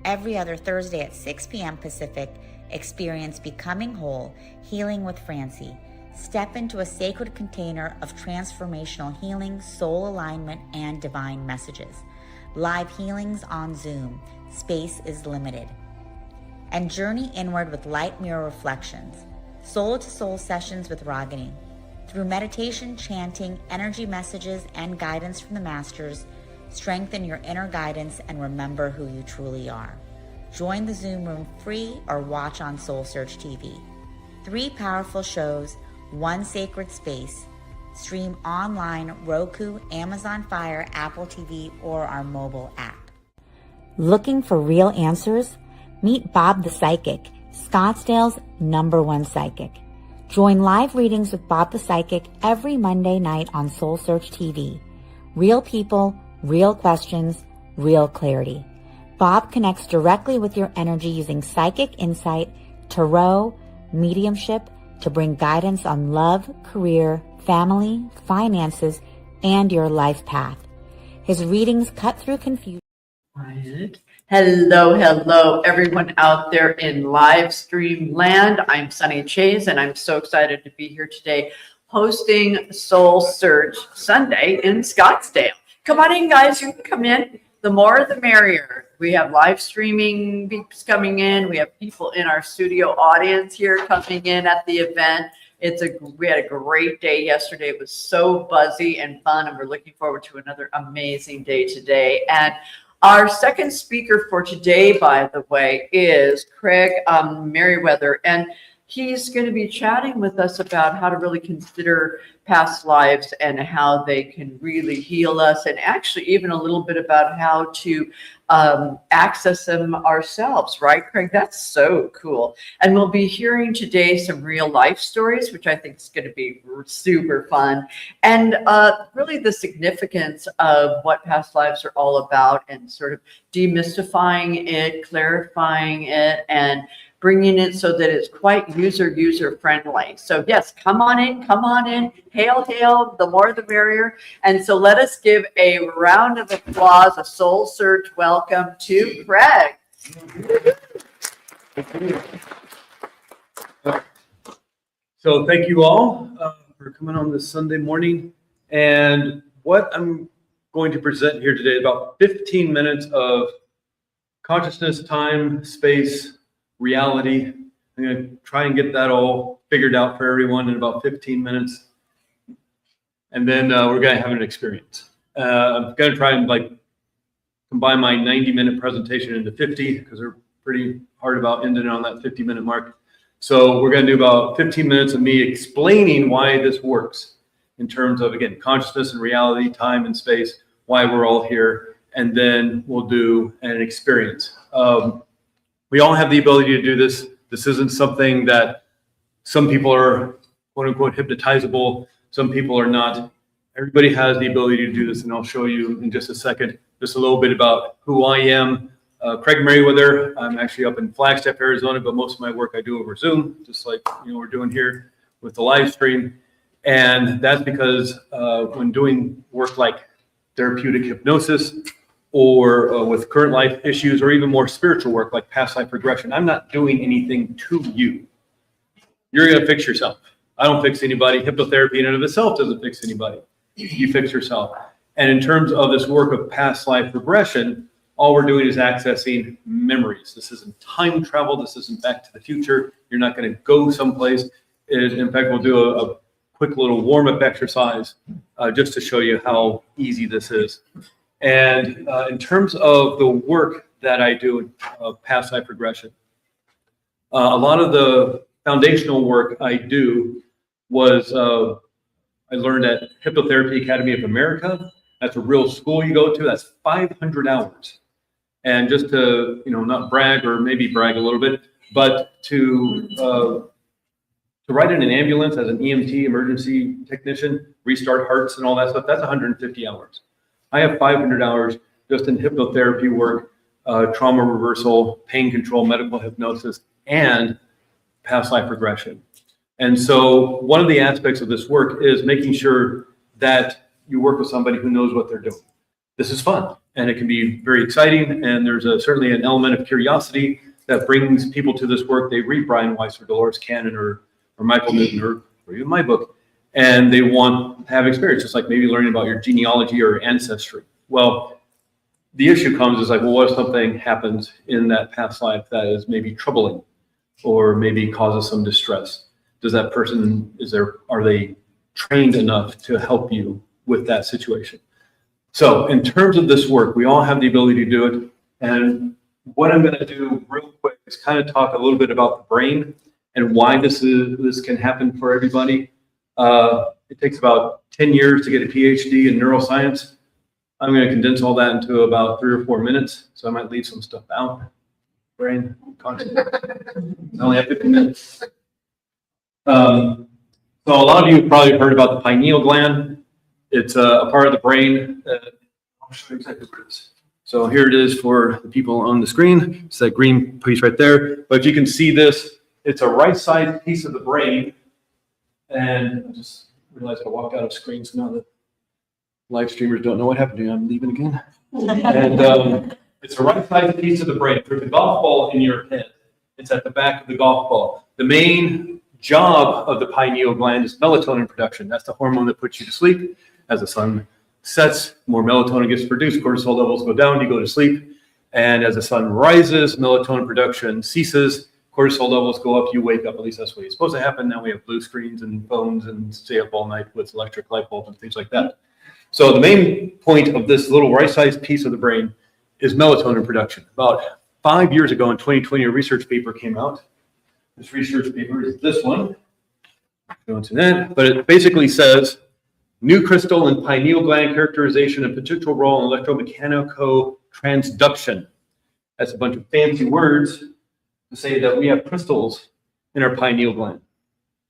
Every other Thursday at 6 p.m. Pacific, experience Becoming Whole, Healing with Francie. Step into a sacred container of transformational healing, soul alignment, and divine messages. Live healings on Zoom. Space is limited. And journey inward with light mirror reflections. Soul-to-soul sessions with Ragini. Through meditation, chanting, energy messages, and guidance from the masters, strengthen your inner guidance and remember who you truly are. Join the Zoom room free or watch on SoulSearch TV. 3 powerful shows, 1 sacred space. Stream online, Roku, Amazon Fire, Apple TV, or our mobile app. Looking for real answers? Meet Bob the Psychic, Scottsdale's #1 psychic. Join live readings with Bob the Psychic every Monday night on SoulSearch TV. Real people, real questions, real clarity. Bob connects directly with your energy using psychic insight, tarot, mediumship to bring guidance on love, career, family, finances, and your life path. His readings cut through confusion. Quiet. Hello, hello, everyone out there in live stream land. I'm Sunny Chase, and I'm so excited to be here today hosting Soul Search Sunday in Scottsdale. Come on in, guys. You can come in. The more, the merrier. We have live streaming peeps coming in. We have people in our studio audience here coming in at the event. We had a great day yesterday. It was so buzzy and fun, and we're looking forward to another amazing day today. And our second speaker for today, by the way, is Craig Merriweather, and he's going to be chatting with us about how to really consider past lives and how they can really heal us, and actually even a little bit about how to access them ourselves, right, Craig? That's so cool. And we'll be hearing today some real life stories, which I think is going to be super fun, and really the significance of what past lives are all about, and sort of demystifying it, clarifying it, and bringing it so that it's quite user friendly. So yes, come on in, hail, hail, the more the merrier. And so let us give a round of applause, a soul search welcome to Craig. So thank you all for coming on this Sunday morning. And what I'm going to present here today is about 15 minutes of consciousness, time, space, reality. I'm going to try and get that all figured out for everyone in about 15 minutes. And then we're going to have an experience. I'm going to try and combine my 90-minute presentation into 50 because they're pretty hard about ending on that 50-minute mark. So we're going to do about 15 minutes of me explaining why this works in terms of, again, consciousness and reality, time and space, why we're all here. And then we'll do an experience. We all have the ability to do this. This isn't something that some people are, quote unquote, hypnotizable. Some people are not. Everybody has the ability to do this, and I'll show you in just a second just a little bit about who I am. Craig Merriweather. I'm actually up in Flagstaff, Arizona, but most of my work I do over Zoom, just like we're doing here with the live stream. And that's because when doing work like therapeutic hypnosis, or with current life issues, or even more spiritual work like past life regression, I'm not doing anything to you. You're going to fix yourself. I don't fix anybody. Hypnotherapy in and of itself doesn't fix anybody. You fix yourself. And in terms of this work of past life regression, all we're doing is accessing memories. This isn't time travel. This isn't back to the future. You're not going to go someplace. In fact, we'll do a quick little warm-up exercise just to show you how easy this is. And in terms of the work that I do of past life regression, a lot of the foundational work I do was I learned at Hypnotherapy Academy of America. That's a real school you go to. That's 500 hours. And just to not brag, or maybe brag a little bit, but to ride in an ambulance as an EMT, emergency technician, restart hearts and all that stuff, that's 150 hours. I have 500 hours just in hypnotherapy work, trauma reversal, pain control, medical hypnosis, and past life regression. And so one of the aspects of this work is making sure that you work with somebody who knows what they're doing. This is fun, and it can be very exciting, and there's certainly an element of curiosity that brings people to this work. They read Brian Weiss or Dolores Cannon or Michael Newton or even my book, and they want to have experience, just like maybe learning about your genealogy or ancestry. Well, the issue comes is what if something happens in that past life that is maybe troubling or maybe causes some distress? Does that person, are they trained enough to help you with that situation? So in terms of this work, we all have the ability to do it. And what I'm going to do real quick is kind of talk a little bit about the brain and why this can happen for everybody. It takes about 10 years to get a PhD in neuroscience. I'm going to condense all that into about 3 or 4 minutes. So I might leave some stuff out. Brain, consciousness. I only have 15 minutes. So a lot of you have probably heard about the pineal gland. It's a part of the brain. I'll show you exactly what it is. So here it is for the people on the screen. It's that green piece right there. But if you can see this, it's a right side piece of the brain. And I just realized I walked out of screen, so now the live streamers don't know what happened to me. I'm leaving again. And It's a right-sized piece of the brain. There's a golf ball in your head. It's at the back of the golf ball. The main job of the pineal gland is melatonin production. That's the hormone that puts you to sleep. As the sun sets, more melatonin gets produced, cortisol levels go down, you go to sleep. And as the sun rises, melatonin production ceases, cortisol levels go up, you wake up. At least that's what it's supposed to happen. Now we have blue screens and phones and stay up all night with electric light bulbs and things like that. So the main point of this little right-sized piece of the brain is melatonin production. About 5 years ago in 2020, a research paper came out. This research paper is this one. Go into that, but it basically says new crystal and pineal gland characterization and potential role in electromechanical transduction. That's a bunch of fancy words to say that we have crystals in our pineal gland.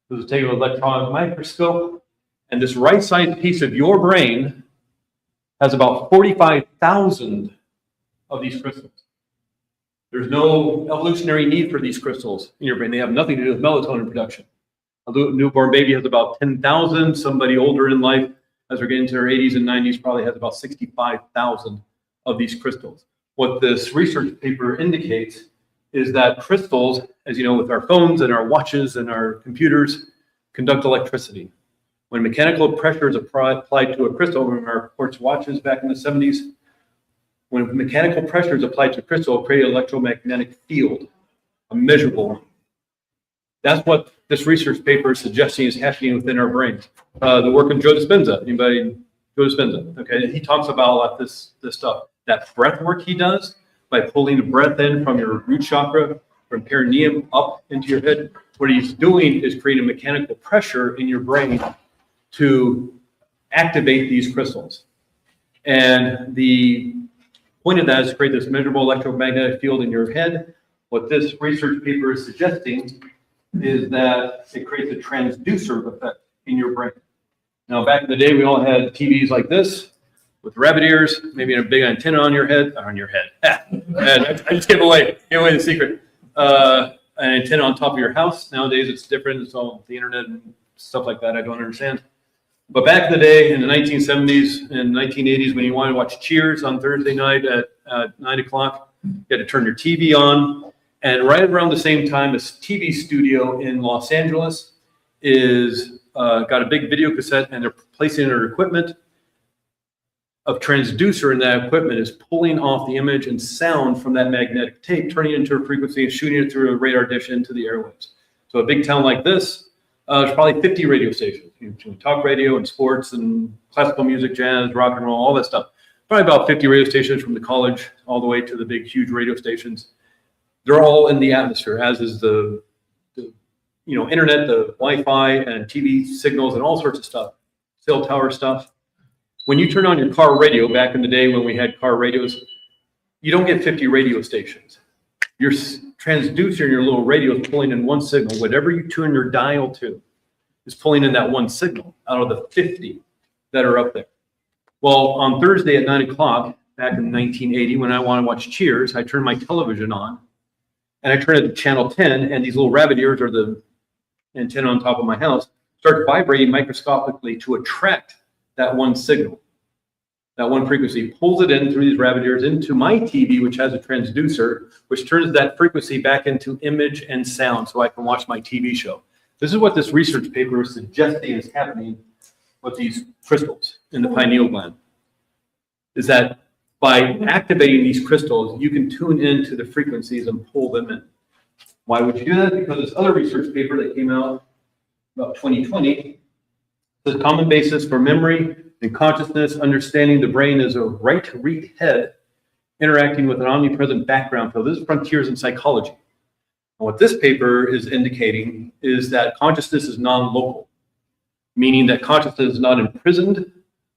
So let's take an electron microscope, and this right-side piece of your brain has about 45,000 of these crystals. There's no evolutionary need for these crystals in your brain. They have nothing to do with melatonin production. A newborn baby has about 10,000. Somebody older in life, as they're getting to their 80s and 90s, probably has about 65,000 of these crystals. What this research paper indicates is that crystals, as you know, with our phones and our watches and our computers, conduct electricity. When mechanical pressure is applied to a crystal, remember our quartz watches back in the 70s, when mechanical pressure is applied to a crystal, it creates an electromagnetic field, a measurable one. That's what this research paper is suggesting is happening within our brains. The work of Joe Dispenza, anybody? Joe Dispenza, okay? He talks about a lot of this stuff. That breath work he does by pulling the breath in from your root chakra, from perineum up into your head, what he's doing is creating mechanical pressure in your brain to activate these crystals. And the point of that is to create this measurable electromagnetic field in your head. What this research paper is suggesting is that it creates a transducer effect in your brain. Now, back in the day, we all had TVs like this with rabbit ears, maybe a big antenna on your head. I just gave away the secret. An antenna on top of your house. Nowadays, it's different. It's all the internet and stuff like that. I don't understand. But back in the day, in the 1970s and 1980s, when you wanted to watch Cheers on Thursday night at 9 o'clock, you had to turn your TV on. And right around the same time, this TV studio in Los Angeles is got a big video cassette, and they're placing their equipment. A transducer in that equipment is pulling off the image and sound from that magnetic tape, turning it into a frequency and shooting it through a radar dish into the airwaves. So a big town like this, there's probably 50 radio stations, talk radio and sports and classical music, jazz, rock and roll, all that stuff. Probably about 50 radio stations from the college all the way to the big, huge radio stations. They're all in the atmosphere, as is the internet, the Wi-Fi and TV signals and all sorts of stuff, cell tower stuff. When you turn on your car radio, back in the day when we had car radios, you don't get 50 radio stations. Your transducer in your little radio is pulling in one signal. Whatever you tune your dial to is pulling in that one signal out of the 50 that are up there. Well, on Thursday at 9 o'clock, back in 1980, when I want to watch Cheers, I turn my television on and I turn it to channel 10, and these little rabbit ears, or the antenna on top of my house, start vibrating microscopically to attract that one signal, that one frequency, pulls it in through these rabbit ears into my TV, which has a transducer, which turns that frequency back into image and sound so I can watch my TV show. This is what this research paper is suggesting is happening with these crystals in the pineal gland, is that by activating these crystals, you can tune into the frequencies and pull them in. Why would you do that? Because this other research paper that came out about 2020, the common basis for memory and consciousness, understanding the brain as a right read head interacting with an omnipresent background field. This is frontiers in psychology. And what this paper is indicating is that consciousness is non-local, meaning that consciousness is not imprisoned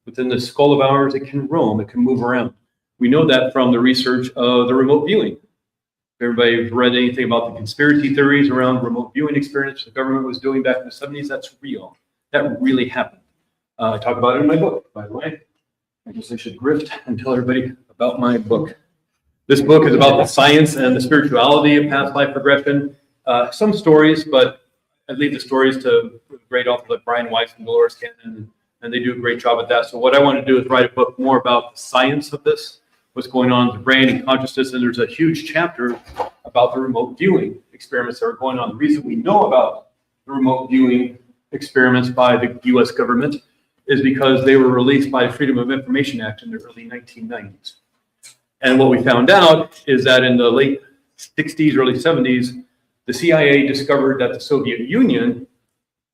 within the skull of ours. It can roam, it can move around. We know that from the research of the remote viewing. If everybody's read anything about the conspiracy theories around remote viewing experience the government was doing back in the 70s, that's real. That really happened. I talk about it in my book, by the way. I guess I should grift and tell everybody about my book. This book is about the science and the spirituality of past life regression. Some stories, but I leave the stories to great authors like Brian Weiss and Dolores Cannon, and they do a great job at that. So what I want to do is write a book more about the science of this, what's going on in the brain and consciousness. And there's a huge chapter about the remote viewing experiments that are going on. The reason we know about the remote viewing experiments by the US government is because they were released by the Freedom of Information Act in the early 1990s. And what we found out is that in the late 60s, early 70s, the CIA discovered that the Soviet Union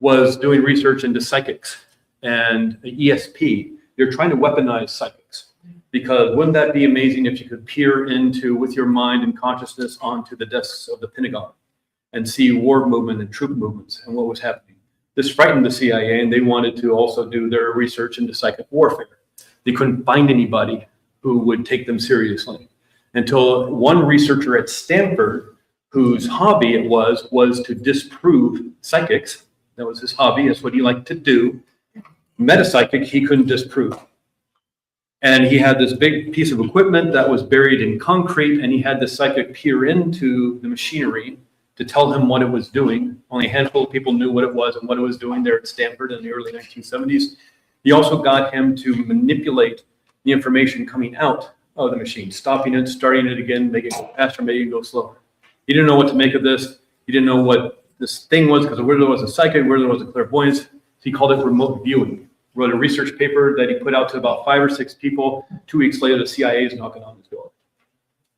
was doing research into psychics and ESP. They're trying to weaponize psychics, because wouldn't that be amazing if you could peer into, with your mind and consciousness, onto the desks of the Pentagon and see war movement and troop movements and what was happening. This frightened the CIA, and they wanted to also do their research into psychic warfare. They couldn't find anybody who would take them seriously until one researcher at Stanford, whose hobby it was to disprove psychics. That was his hobby. That's what he liked to do. Met a psychic he couldn't disprove. And he had this big piece of equipment that was buried in concrete, and he had the psychic peer into the machinery to tell him what it was doing. Only a handful of people knew what it was and what it was doing there at Stanford in the early 1970s. He also got him to manipulate the information coming out of the machine, stopping it, starting it again, making it go faster, making it go slower. He didn't know what to make of this. He didn't know what this thing was, because where there was a psychic, where there was a clairvoyance. So he called it remote viewing. Wrote a research paper that he put out to about 5 or 6 people. 2 weeks later, the CIA is knocking on his door,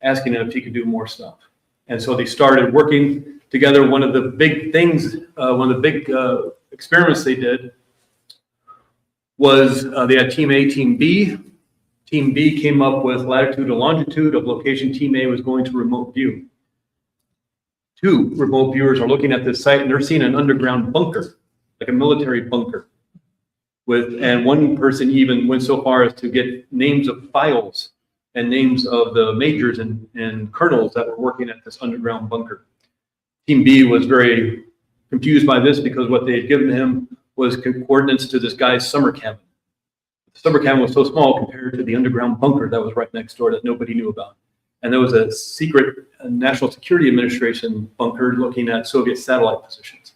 asking him if he could do more stuff. And so they started working together. One of the big things, one of the big experiments they did was they had Team A, Team B. Team B came up with latitude and longitude of location. Team A was going to remote view. 2 remote viewers are looking at this site, and they're seeing an underground bunker, like a military bunker. And one person even went so far as to get names of files and names of the majors and colonels that were working at this underground bunker. Team B was very confused by this, because what they had given him was coordinates to this guy's summer cabin. The summer cabin was so small compared to the underground bunker that was right next door that nobody knew about. And there was a secret National Security Administration bunker looking at Soviet satellite positions.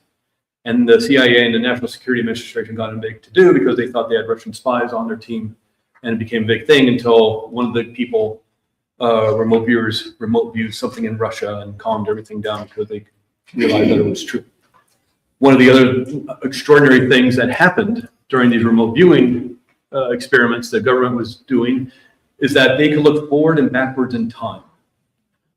And the CIA and the National Security Administration got a big to-do because they thought they had Russian spies on their team, and it became a big thing until one of the people, remote viewed something in Russia and calmed everything down because they realized that it was true. One of the other extraordinary things that happened during these remote viewing experiments the government was doing is that they could look forward and backwards in time.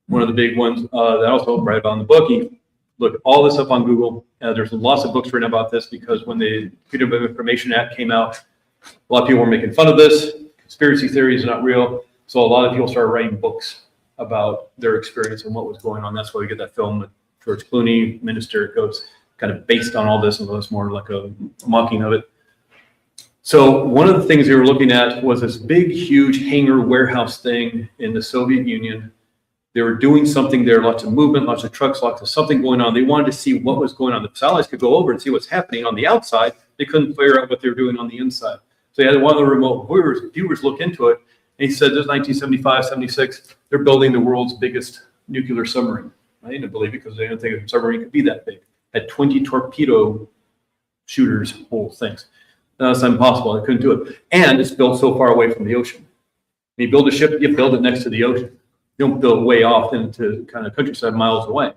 One of the big ones that I also write about in the book, you look all this up on Google. There's lots of books written about this, because when the Freedom of Information Act came out, a lot of people were making fun of this. Conspiracy theories are not real. So a lot of people started writing books about their experience and what was going on. That's why we get that film with George Clooney, Minister. It goes kind of based on all this, and it's more like a mocking of it. So one of the things they were looking at was this big, huge hangar warehouse thing in the Soviet Union. They were doing something there, lots of movement, lots of trucks, lots of something going on. They wanted to see what was going on. The satellites could go over and see what's happening on the outside. They couldn't figure out what they were doing on the inside. So they had one of the remote viewers look into it, and he said, this is 1975, 76, they're building the world's biggest nuclear submarine. I didn't believe it, because they didn't think a submarine could be that big. Had 20 torpedo shooters, whole things. That's impossible. They couldn't do it. And it's built so far away from the ocean. When you build a ship, you build it next to the ocean. You don't build way off into kind of countryside miles away.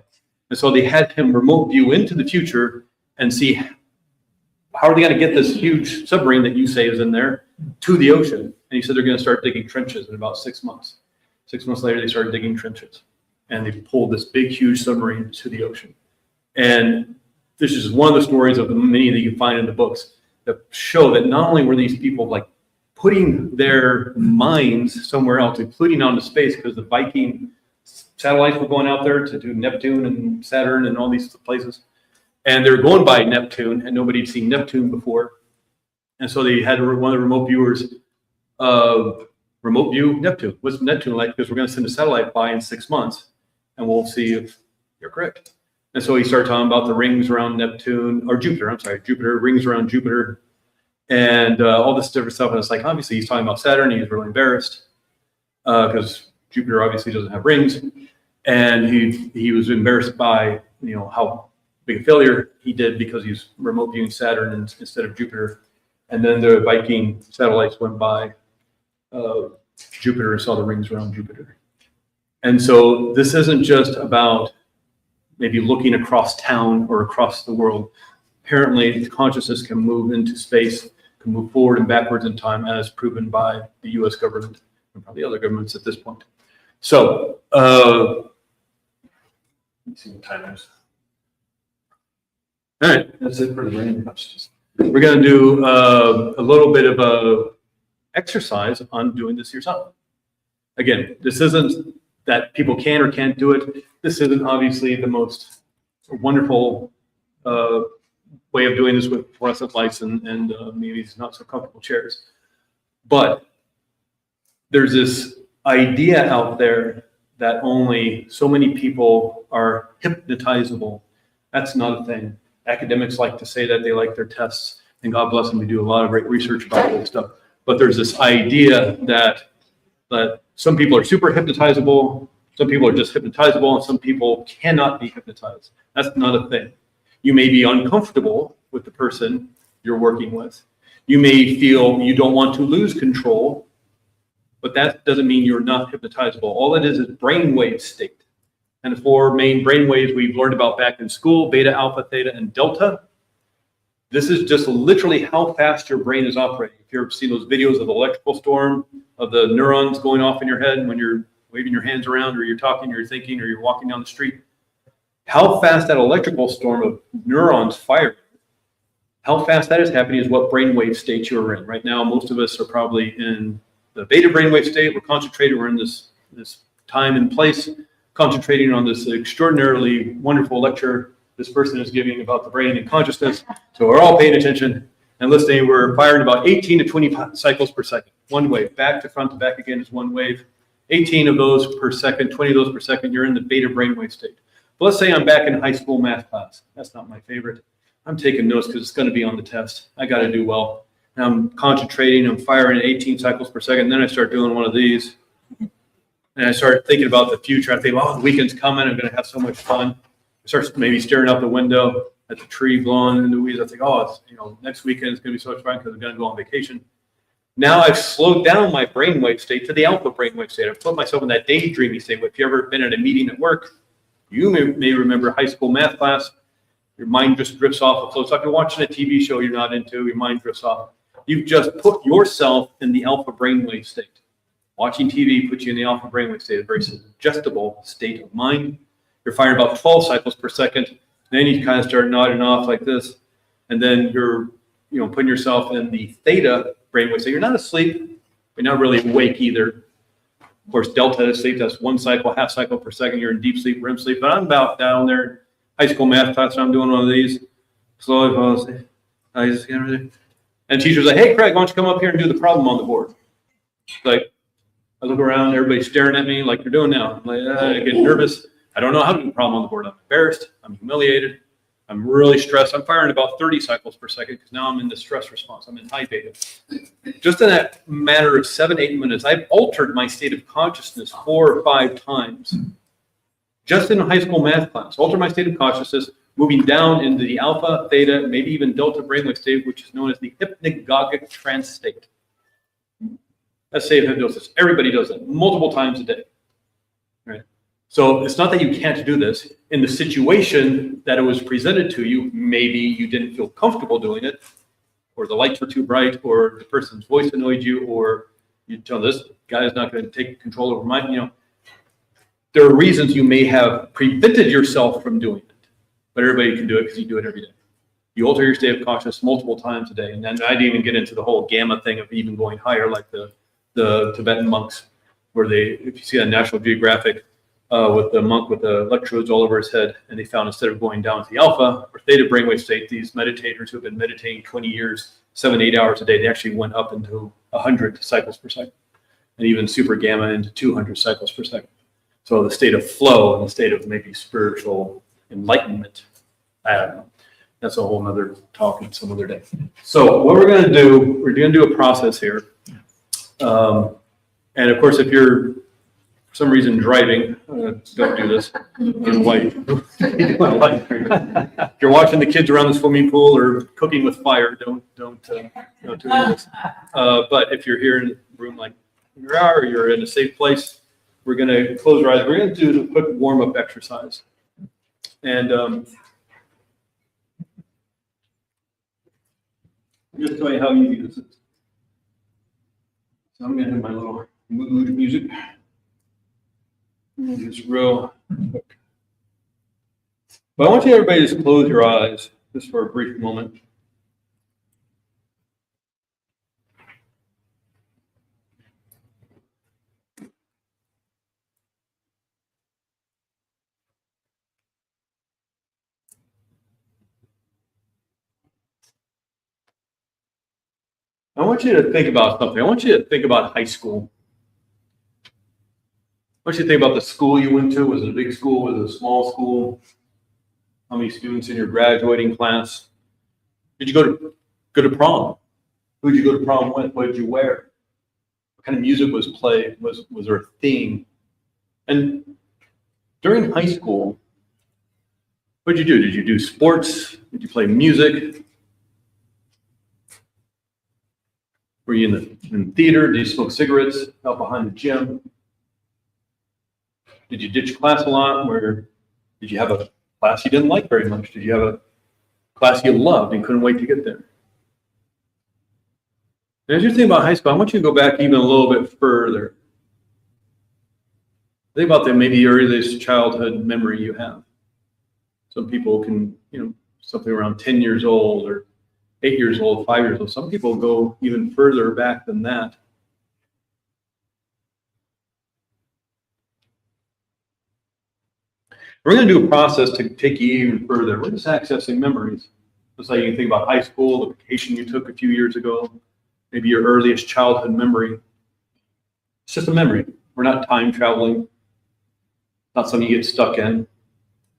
And so they had him remote view into the future and see, how are they going to get this huge submarine that you say is in there to the ocean? And he said they're going to start digging trenches in about 6 months. 6 months later, they started digging trenches, and they pulled this big, huge submarine to the ocean. And this is one of the stories of the many that you find in the books that show that not only were these people like putting their minds somewhere else, including onto space, because the Viking satellites were going out there to do Neptune and Saturn and all these places. And they were going by Neptune, and nobody had seen Neptune before. And so they had one of the remote viewers remote view Neptune. What's Neptune like? Because we're going to send a satellite by in 6 months, and we'll see if you're correct. And so he started talking about the rings around Neptune, or Jupiter, Jupiter, rings around Jupiter, and all this different stuff. And it's like, obviously he's talking about Saturn. He's really embarrassed because Jupiter obviously doesn't have rings. And he was embarrassed by, how big a failure he did, because he's remote viewing Saturn instead of Jupiter. And then the Viking satellites went by Jupiter and saw the rings around Jupiter. And so this isn't just about maybe looking across town or across the world. Apparently, consciousness can move into space, can move forward and backwards in time, as proven by the US government and probably other governments at this point. So, let me see what time it is. All right, that's it for the brain consciousness. We're going to do a little bit of a exercise on doing this yourself. Again, this isn't that people can or can't do it. This isn't obviously the most wonderful way of doing this with fluorescent lights and maybe these not so comfortable chairs. But there's this idea out there that only so many people are hypnotizable. That's not a thing. Academics like to say that, they like their tests, and God bless them, we do a lot of great research about this stuff. But there's this idea that some people are super hypnotizable, some people are just hypnotizable, and some people cannot be hypnotized. That's not a thing. You may be uncomfortable with the person you're working with. You may feel you don't want to lose control, but that doesn't mean you're not hypnotizable. All it is brainwave state. And the four main brainwaves we've learned about back in school: beta, alpha, theta, and delta. This is just literally how fast your brain is operating. If you've ever seen those videos of the electrical storm, of the neurons going off in your head when you're waving your hands around, or you're talking, or you're thinking, or you're walking down the street, how fast that electrical storm of neurons fire, how fast that is happening is what brainwave state you're in. Right now, most of us are probably in the beta brainwave state. We're concentrated. We're in this time and place, concentrating on this extraordinarily wonderful lecture this person is giving about the brain and consciousness. So we're all paying attention and listening. We're firing about 18 to 20 cycles per second. One wave, back to front to back again is one wave. 18 of those per second, 20 of those per second, you're in the beta brainwave state. But let's say I'm back in high school math class. That's not my favorite. I'm taking notes because it's going to be on the test. I got to do well. And I'm concentrating. I'm firing at 18 cycles per second. Then I start doing one of these. And I start thinking about the future. I think, oh, the weekend's coming. I'm going to have so much fun. I start maybe staring out the window at the tree blowing in the weeds. I think, oh, it's, next weekend is going to be so much fun because I'm going to go on vacation. Now I've slowed down my brainwave state to the alpha brainwave state. I've put myself in that daydreaming state. If you've ever been at a meeting at work, you may remember high school math class. Your mind just drifts off. So it's like you're watching a TV show you're not into. Your mind drifts off. You've just put yourself in the alpha brainwave state. Watching TV puts you in the alpha brainwave state, a very suggestible state of mind. You're firing about 12 cycles per second. Then you kind of start nodding off like this. And then you're putting yourself in the theta brainwave state. You're not asleep, but not really awake either. Of course, delta is sleep. That's one cycle, half cycle per second. You're in deep sleep, REM sleep. But I'm about down there, high school math class. I'm doing one of these. Slowly fall asleep. And teacher's like, hey, Craig, why don't you come up here and do the problem on the board? Like, I look around, everybody's staring at me like you're doing now. I'm like, I get nervous. I don't know how to do the problem on the board. I'm embarrassed. I'm humiliated. I'm really stressed. I'm firing about 30 cycles per second because now I'm in the stress response. I'm in high beta. Just in that matter of 7-8 minutes, I've altered my state of consciousness 4 or 5 times. Just in a high school math class, alter my state of consciousness, moving down into the alpha, theta, maybe even delta brainwave state, which is known as the hypnagogic trance state. That's state of hypnosis. Everybody does that multiple times a day. Right? So it's not that you can't do this. In the situation that it was presented to you, maybe you didn't feel comfortable doing it, or the lights were too bright, or the person's voice annoyed you, or you tell this guy is not going to take control over mine. There are reasons you may have prevented yourself from doing it, but everybody can do it because you do it every day. You alter your state of consciousness multiple times a day. And then I didn't even get into the whole gamma thing of even going higher, like the Tibetan monks, where if you see on National Geographic, with the monk with the electrodes all over his head, and they found instead of going down to the alpha or theta brainwave state, these meditators who have been meditating 20 years, 7-8 hours a day, they actually went up into 100 cycles per second, and even super gamma into 200 cycles per second. So the state of flow and the state of maybe spiritual enlightenment, I don't know. That's a whole nother talk in some other day. So what we're going to do, we're going to do a process here. And of course, if you're for some reason driving, don't do this. If you're watching the kids around the swimming pool or cooking with fire, don't do this. But if you're here in the room like you are, or you're in a safe place, we're going to close our eyes. We're going to do a quick warm-up exercise. And I'll just tell you how easy this is. So I'm going to hit my little mood music. Just real quick. But I want you everybody to just close your eyes just for a brief moment. I want you to think about something. I want you to think about high school. I want you to think about the school you went to. Was it a big school? Was it a small school? How many students in your graduating class? Did you go to prom? Who did you go to prom with? What did you wear? What kind of music was played? Was there a theme? And during high school, what did you do? Did you do sports? Did you play music? Were you in the theater? Did you smoke cigarettes out behind the gym? Did you ditch class a lot? Did you have a class you didn't like very much? Did you have a class you loved and couldn't wait to get there? And as you're thinking about high school, I want you to go back even a little bit further. Think about the maybe earliest childhood memory you have. Some people can, something around 10 years old or 8 years old, 5 years old. Some people go even further back than that. We're going to do a process to take you even further. We're just accessing memories. Just like you can think about high school, the vacation you took a few years ago, maybe your earliest childhood memory. It's just a memory. We're not time traveling. Not something you get stuck in.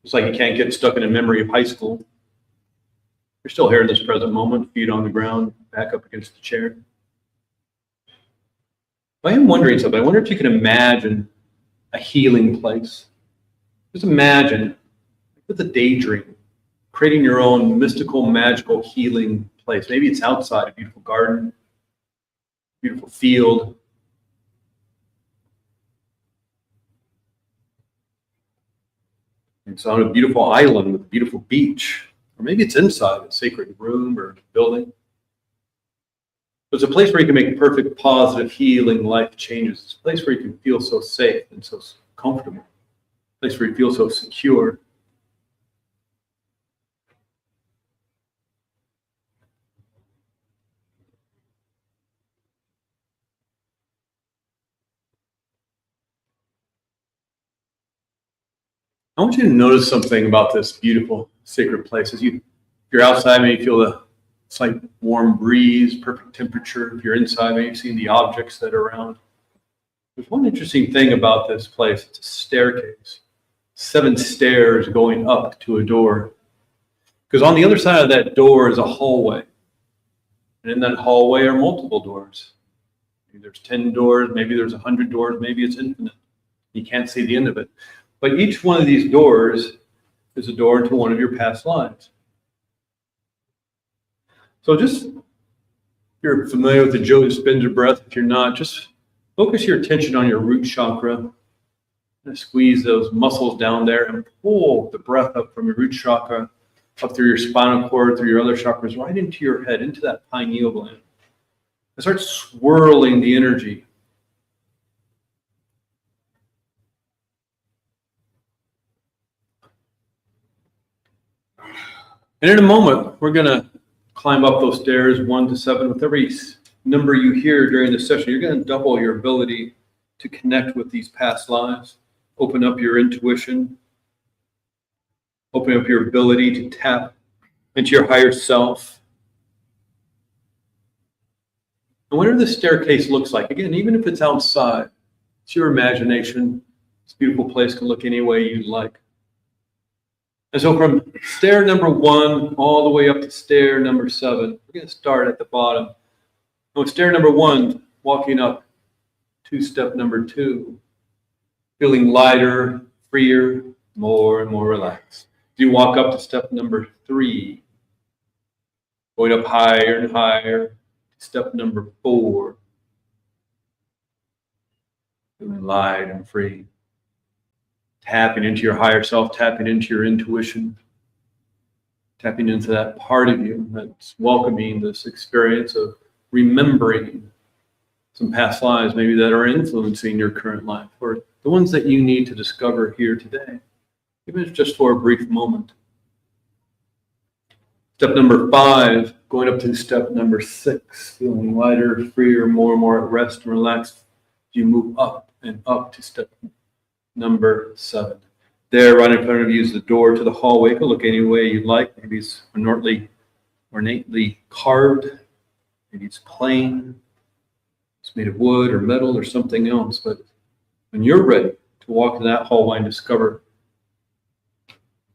It's like you can't get stuck in a memory of high school. You're still here in this present moment, feet on the ground, back up against the chair. I am wondering something. I wonder if you can imagine a healing place. Just imagine, with a daydream, creating your own mystical, magical healing place. Maybe it's outside, a beautiful garden, beautiful field. It's on a beautiful island with a beautiful beach. Or maybe it's inside a sacred room or building. It's a place where you can make perfect, positive, healing life changes. It's a place where you can feel so safe and so comfortable. A place where you feel so secure. I want you to notice something about this beautiful sacred place. If you're outside, maybe you feel the slight warm breeze, perfect temperature. If you're inside, maybe you've seen the objects that are around. There's one interesting thing about this place. It's a staircase. 7 stairs going up to a door. Because on the other side of that door is a hallway. And in that hallway are multiple doors. Maybe there's 10 doors, maybe there's 100 doors, maybe it's infinite. You can't see the end of it. But each one of these doors is a door into one of your past lives. So just, if you're familiar with the Joe Dispenza breath, if you're not, just focus your attention on your root chakra. And squeeze those muscles down there and pull the breath up from your root chakra, up through your spinal cord, through your other chakras, right into your head, into that pineal gland. And start swirling the energy. And in a moment, we're going to climb up those stairs 1 to 7. With every number you hear during this session, you're going to double your ability to connect with these past lives. Open up your intuition. Open up your ability to tap into your higher self. And whatever the staircase looks like, again, even if it's outside, it's your imagination. This beautiful place can look any way you'd like. And so from stair number 1 all the way up to stair number 7, we're going to start at the bottom. And with stair number 1, walking up to step number 2, feeling lighter, freer, more and more relaxed. You walk up to step number 3, going up higher and higher, step number 4. feeling light and free. Tapping into your higher self, tapping into your intuition, tapping into that part of you that's welcoming this experience of remembering some past lives, maybe that are influencing your current life, or the ones that you need to discover here today, even if it's just for a brief moment. Step number 5, going up to step number 6, feeling lighter, freer, more and more at rest and relaxed. You move up and up to step number 7. There, right in front of you is the door to the hallway. You can look any way you like. Maybe it's ornately carved. Maybe it's plain. It's made of wood or metal or something else. But when you're ready to walk in that hallway and discover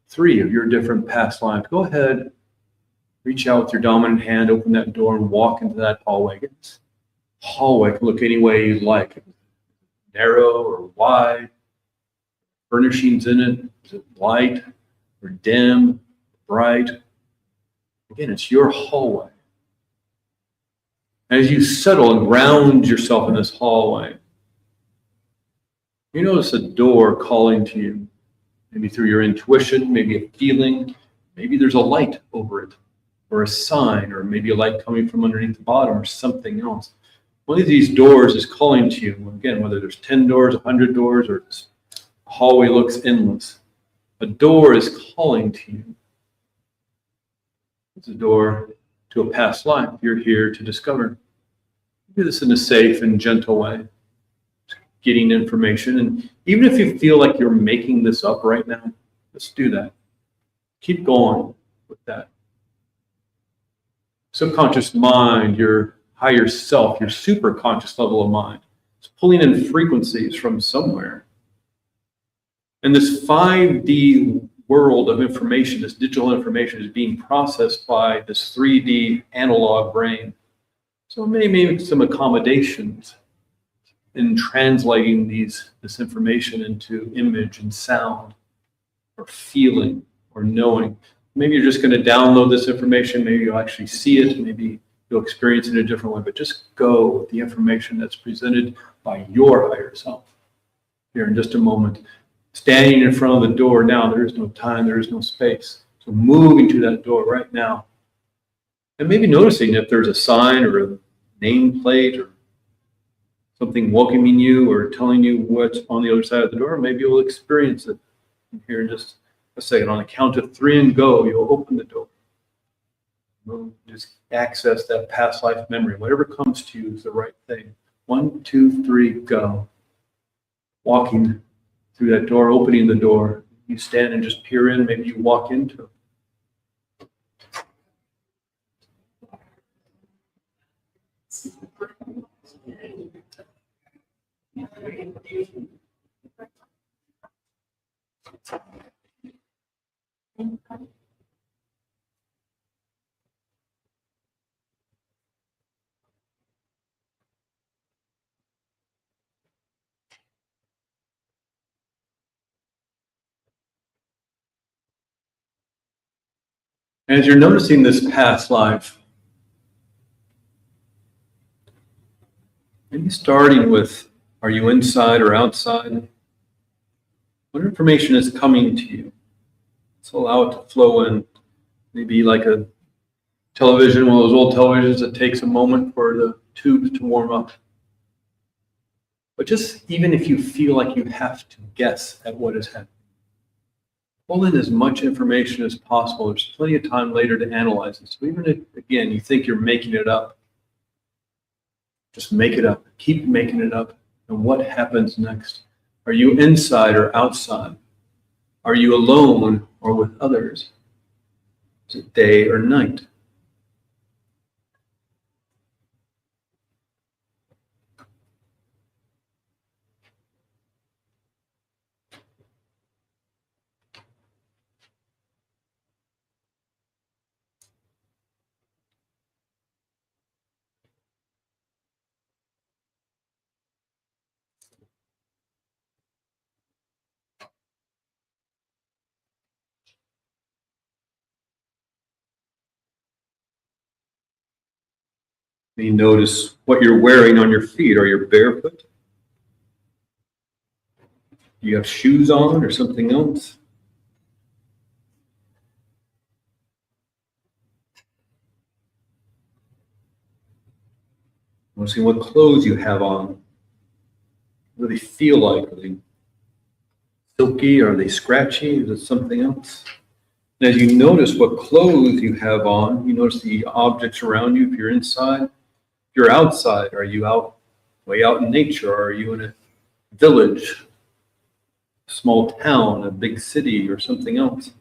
3 of your different past lives, go ahead, reach out with your dominant hand, open that door, and walk into that hallway. This hallway can look any way you like. Narrow or wide. Furnishings in it. Is it light or dim, bright? Again, it's your hallway. As you settle and ground yourself in this hallway, you notice a door calling to you, maybe through your intuition, maybe a feeling, maybe there's a light over it, or a sign, or maybe a light coming from underneath the bottom, or something else. One of these doors is calling to you. Again, whether there's 10 doors, 100 doors, or this hallway looks endless, a door is calling to you. It's a door to a past life you're here to discover. Do this in a safe and gentle way, getting information. And even if you feel like you're making this up right now, just do that. Keep going with that. Subconscious mind, your higher self, your super conscious level of mind, is pulling in frequencies from somewhere. And this 5D world of information, this digital information, is being processed by this 3D analog brain. So maybe some accommodations in translating this information into image and sound, or feeling, or knowing. Maybe you're just going to download this information. Maybe you'll actually see it. Maybe you'll experience it in a different way. But just go with the information that's presented by your higher self. Here in just a moment. Standing in front of the door now, there is no time, there is no space. So moving to that door right now. And maybe noticing if there's a sign or a nameplate or something welcoming you or telling you what's on the other side of the door. Maybe you'll experience it here in just a second. On the count of 3 and go, you'll open the door. You'll just access that past life memory. Whatever comes to you is the right thing. 1, 2, 3, go. Walking through that door, opening the door. You stand and just peer in. Maybe you walk into it. As you're noticing this past life, maybe starting with, are you inside or outside? What information is coming to you? Let's allow it to flow in. Maybe like a television, one of those old televisions that takes a moment for the tubes to warm up. But just even if you feel like you have to guess at what is happening, pull in as much information as possible. There's plenty of time later to analyze it. So even if, again, you think you're making it up, just make it up. Keep making it up. And what happens next? Are you inside or outside? Are you alone or with others? Is it day or night? You notice what you're wearing on your feet. Are you barefoot? Do you have shoes on or something else? I want to see what clothes you have on. What do they feel like? Are they silky? Are they scratchy? Is it something else? And as you notice what clothes you have on, you notice the objects around you. If you're inside, if you're outside, are you out, way out in nature? Or are you in a village, a small town, a big city, or something else?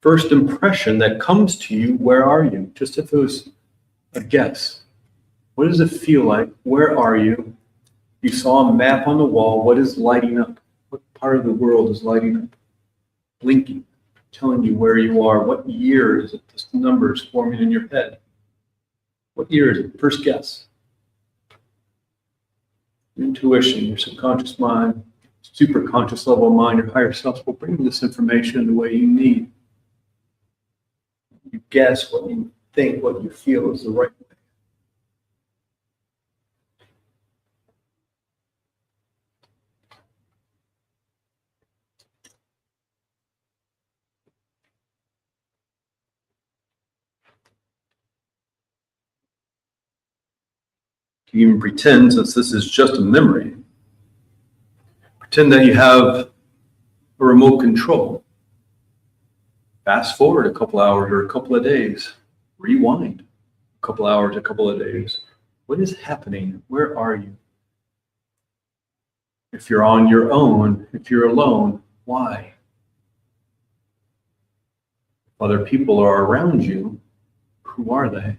First impression that comes to you, where are you? Just if it was a guess. What does it feel like? Where are you? You saw a map on the wall. What is lighting up? What part of the world is lighting up? Blinking, telling you where you are. What year is it? This number is forming in your head. What year is it? First guess. Intuition, your subconscious mind, super conscious level mind, your higher self will bring this information in the way you need. You guess what you think, what you feel is the right way. You even pretend, since this is just a memory, pretend that you have a remote control. Fast forward a couple hours or a couple of days. Rewind a couple hours, a couple of days. What is happening? Where are you? If you're on your own, if you're alone, why? If other people are around you, who are they?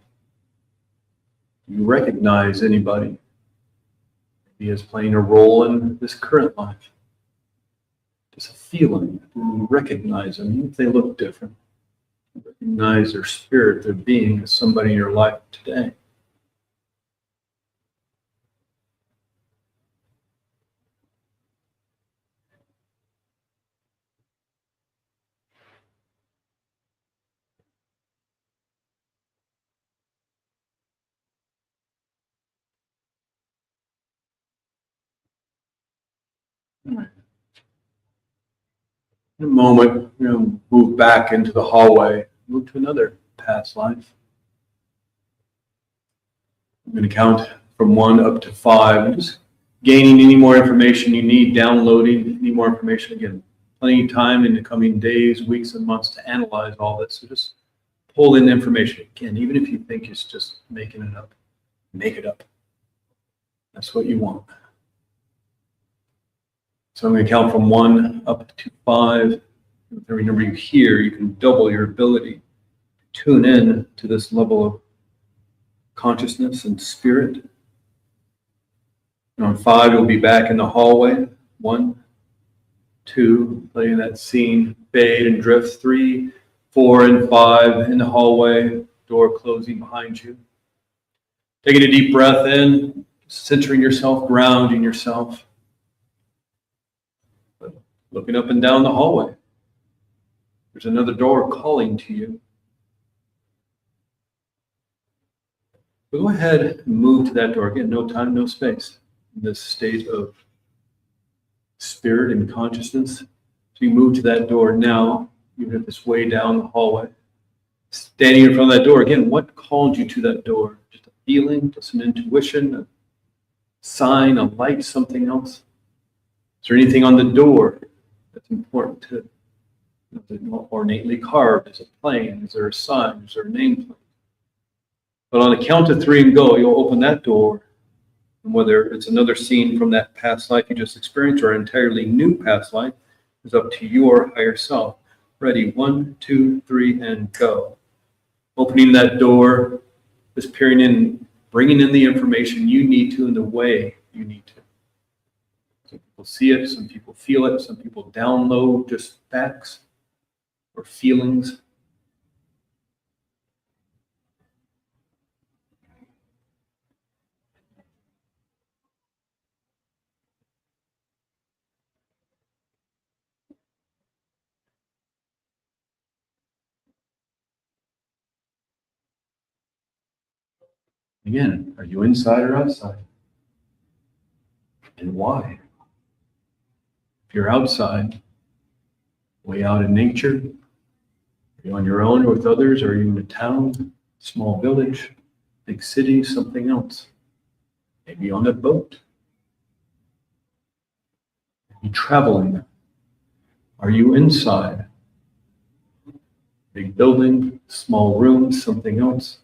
Do you recognize anybody? Maybe as playing a role in this current life. Just a feeling. Do you recognize them, even if they look different? You recognize their spirit, their being as somebody in your life today. In a moment, move back into the hallway, move to another past life. I'm going to count from 1 up to 5, and just gaining any more information you need, downloading any more information. Again, plenty of time in the coming days, weeks, and months to analyze all this. So just pull in information. Again, even if you think it's just making it up, make it up. That's what you want. So I'm going to count from 1 up to 5. Every number you hear, you can double your ability to tune in to this level of consciousness and spirit. And on 5, you'll be back in the hallway. 1, 2, letting that scene fade and drift. 3, 4, and 5 in the hallway, door closing behind you. Taking a deep breath in, centering yourself, grounding yourself. Looking up and down the hallway. There's another door calling to you. But go ahead and move to that door. Again, no time, no space. In this state of spirit and consciousness. So you move to that door now, even if it's way down the hallway. Standing in front of that door, again, what called you to that door? Just a feeling, just an intuition, a sign, a light, something else? Is there anything on the door that's important to? Is it ornately carved? Is it plain? Is there a sign? Is there a nameplate? But on the count of 3 and go, you'll open that door. And whether it's another scene from that past life you just experienced or an entirely new past life is up to your higher self. Ready? 1, 2, 3, and go. Opening that door, just peering in, bringing in the information you need to in the way you need to. Some people see it, some people feel it, some people download just facts or feelings. Again, are you inside or outside? And why? you're outside, way out in nature, are you on your own or with others? Are you in a town, small village, big city, something else? Maybe on a boat. Are you traveling? Are you inside? Big building, small room, something else?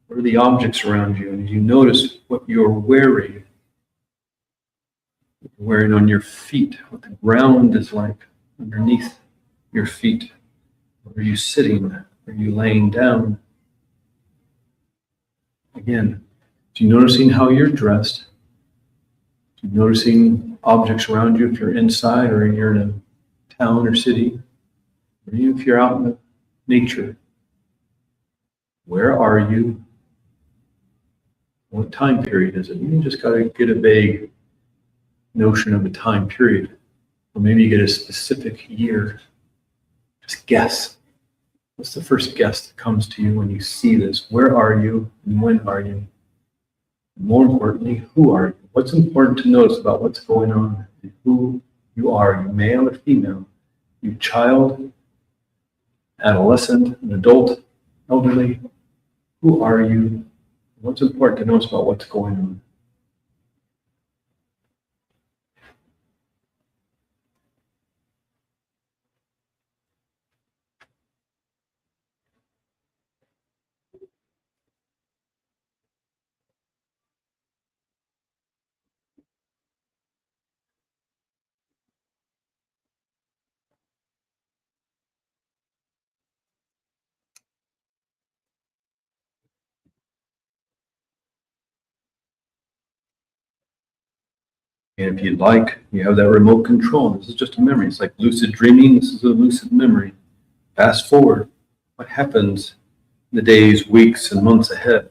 What are the objects around you? And you notice what you're wearing on your feet, what the ground is like underneath your feet. Are you sitting? Are you laying down? Again, do you noticing how you're dressed? Do you noticing objects around you if you're inside or you're in a town or city? Or even if you're out in the nature? Where are you? What time period is it? You just got to get a vague notion of a time period. Or maybe you get a specific year. Just guess. What's the first guess that comes to you when you see this? Where are you and when are you? More importantly, who are you? What's important to notice about what's going on and who you are? You male or female? You child, adolescent, an adult, elderly? Who are you? What's important to notice about what's going on? And if you'd like, you have that remote control. This is just a memory. It's like lucid dreaming. This is a lucid memory. Fast forward. What happens in the days, weeks, and months ahead?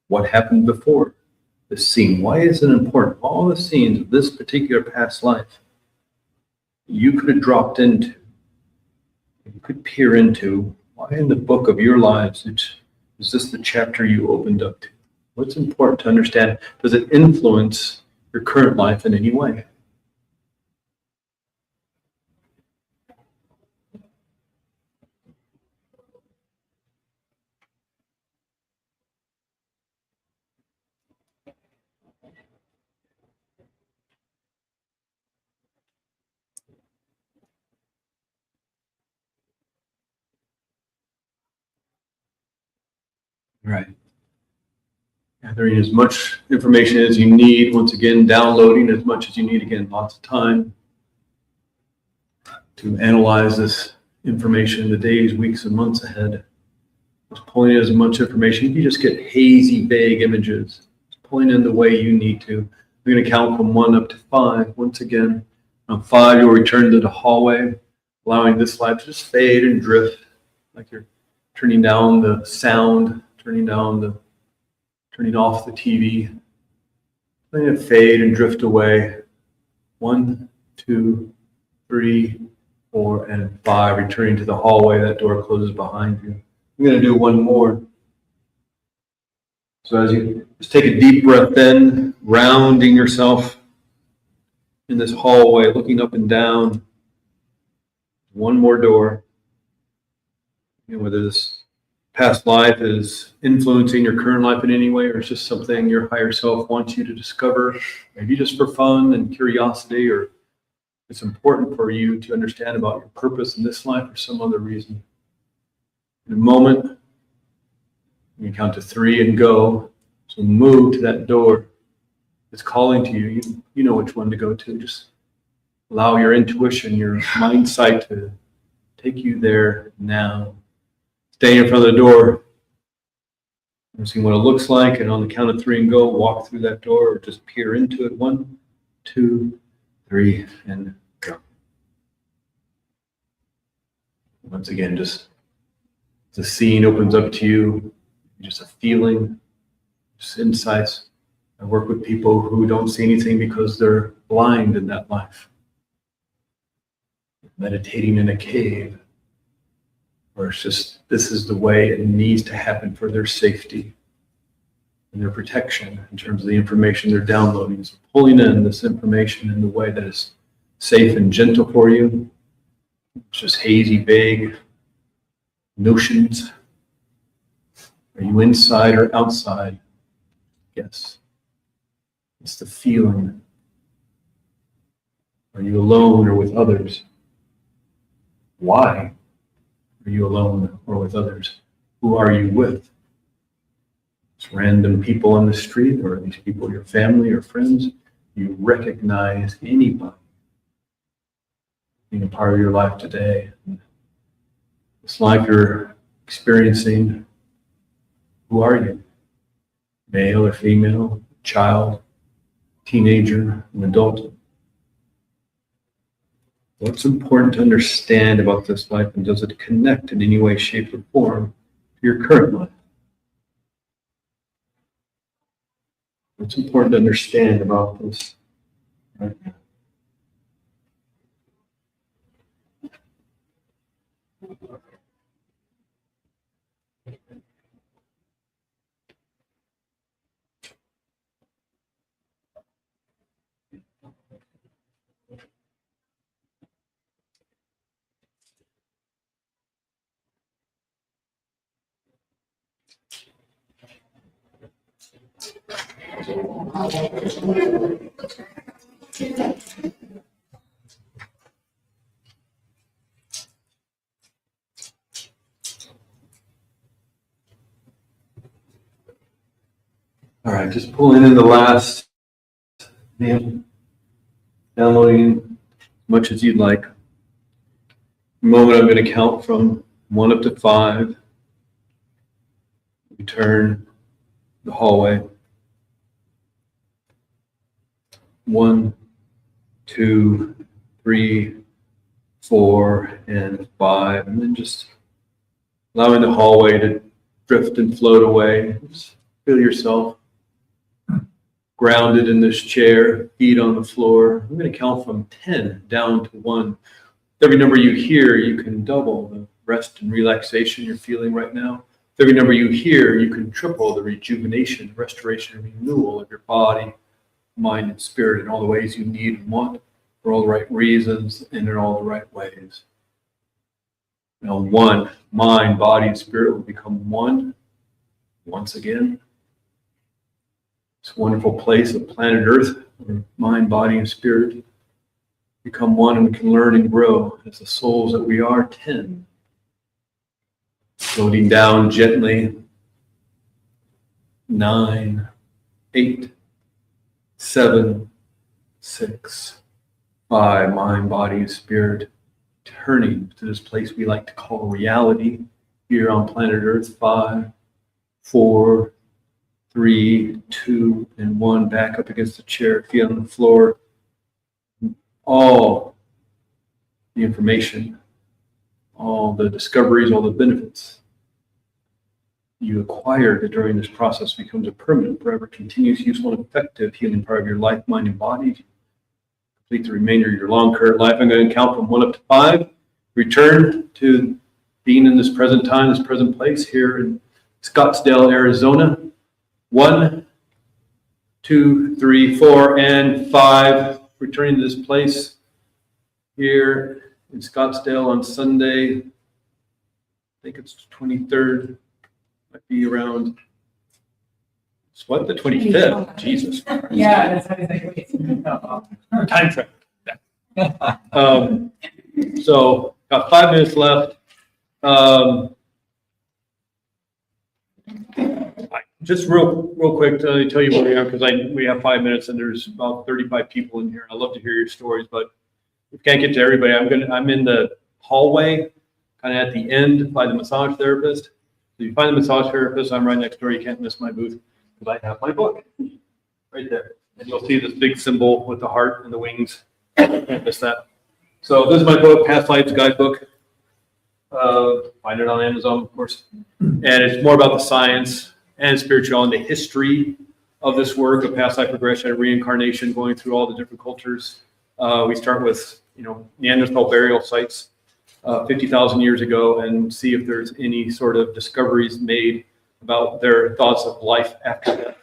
What happened before this scene? Why is it important? All the scenes of this particular past life you could have dropped into, you could peer into. Why in the book of your lives is this the chapter you opened up to? What's important to understand? Does it influence your current life in any way? Right. Gathering as much information as you need. Once again, downloading as much as you need. Again, lots of time to analyze this information in the days, weeks, and months ahead. Just pulling in as much information. You just get hazy, vague images. Just pulling in the way you need to. We're going to count from 1 up to 5. Once again, on 5, you'll return to the hallway, allowing this light to just fade and drift, like you're turning down the sound, turning off the TV, letting it fade and drift away. 1, 2, 3, 4, and 5. Returning to the hallway. That door closes behind you. I'm going to do one more. So as you just take a deep breath in, grounding yourself in this hallway, looking up and down. One more door. And whether this past life is influencing your current life in any way, or it's just something your higher self wants you to discover, maybe just for fun and curiosity, or it's important for you to understand about your purpose in this life or some other reason. In a moment, you can count to 3 and go. So move to that door. It's calling to you. You know which one to go to. Just allow your intuition, your mind sight to take you there now. Stay in front of the door. See what it looks like, and on the count of 3 and go, walk through that door or just peer into it. 1, 2, 3, and go. Once again, just the scene opens up to you, just a feeling, just insights. I work with people who don't see anything because they're blind in that life. Meditating in a cave. Or it's just, this is the way it needs to happen for their safety and their protection in terms of the information they're downloading. So pulling in this information in the way that is safe and gentle for you. Just hazy, vague notions. Are you inside or outside? Yes. It's the feeling. Are you alone or with others? Why are you alone or with others? Who are you with? It's random people on the street, or are these people your family or friends? You recognize anybody being a part of your life today. It's like you're experiencing, who are you? Male or female, child, teenager, an adult. What's important to understand about this life, and does it connect in any way, shape, or form to your current life? What's important to understand about this right now? All right, just pulling in the last name, downloading as much as you'd like. In a moment, I'm going to count from 1 up to 5. Return the hallway. 1, 2, 3, 4, and 5, and then just allowing the hallway to drift and float away. Just feel yourself grounded in this chair, feet on the floor. I'm going to count from 10 down to 1. Every number you hear, you can double the rest and relaxation you're feeling right now. Every number you hear, you can triple the rejuvenation, restoration, and renewal of your body, mind, and spirit in all the ways you need and want, for all the right reasons, and in all the right ways. Now, 1, mind, body, and spirit will become 1 once again. This wonderful place of planet Earth, where mind, body, and spirit become 1, and we can learn and grow as the souls that we are. 10. Floating down gently. 9, 8, 7, 6, 5. Mind, body, and spirit turning to this place we like to call reality here on planet Earth. 5, 4, 3, 2, and 1. Back up against the chair, feet on the floor. All the information, all the discoveries, all the benefits you acquired during this process becomes a permanent, forever, continuous, useful, and effective healing part of your life, mind, and body. Complete the remainder of your long current life. I'm going to count from 1 up to 5. Return to being in this present time, this present place here in Scottsdale, Arizona. 1, 2, 3, 4, and 5. Returning to this place here in Scottsdale on Sunday. I think it's 23rd. Might be around. It's what, the 25th? Jesus. Yeah, that's what I Time travel. So got 5 minutes left. Just real quick to tell you where we are, because we have 5 minutes and there's about 35 people in here. I'd love to hear your stories, but if we can't get to everybody, I'm in the hallway, kind of at the end by the massage therapist. So you find the massage therapist, I'm right next door. You can't miss my booth because I have my book right there. And you'll see this big symbol with the heart and the wings. Can't miss that. So this is my book, Past Lives Guidebook. Find it on Amazon, of course. And it's more about the science and spirituality, the history of this work of past life regression and reincarnation, going through all the different cultures. We start with, Neanderthal burial sites 50,000 years ago and see if there's any sort of discoveries made about their thoughts of life after death.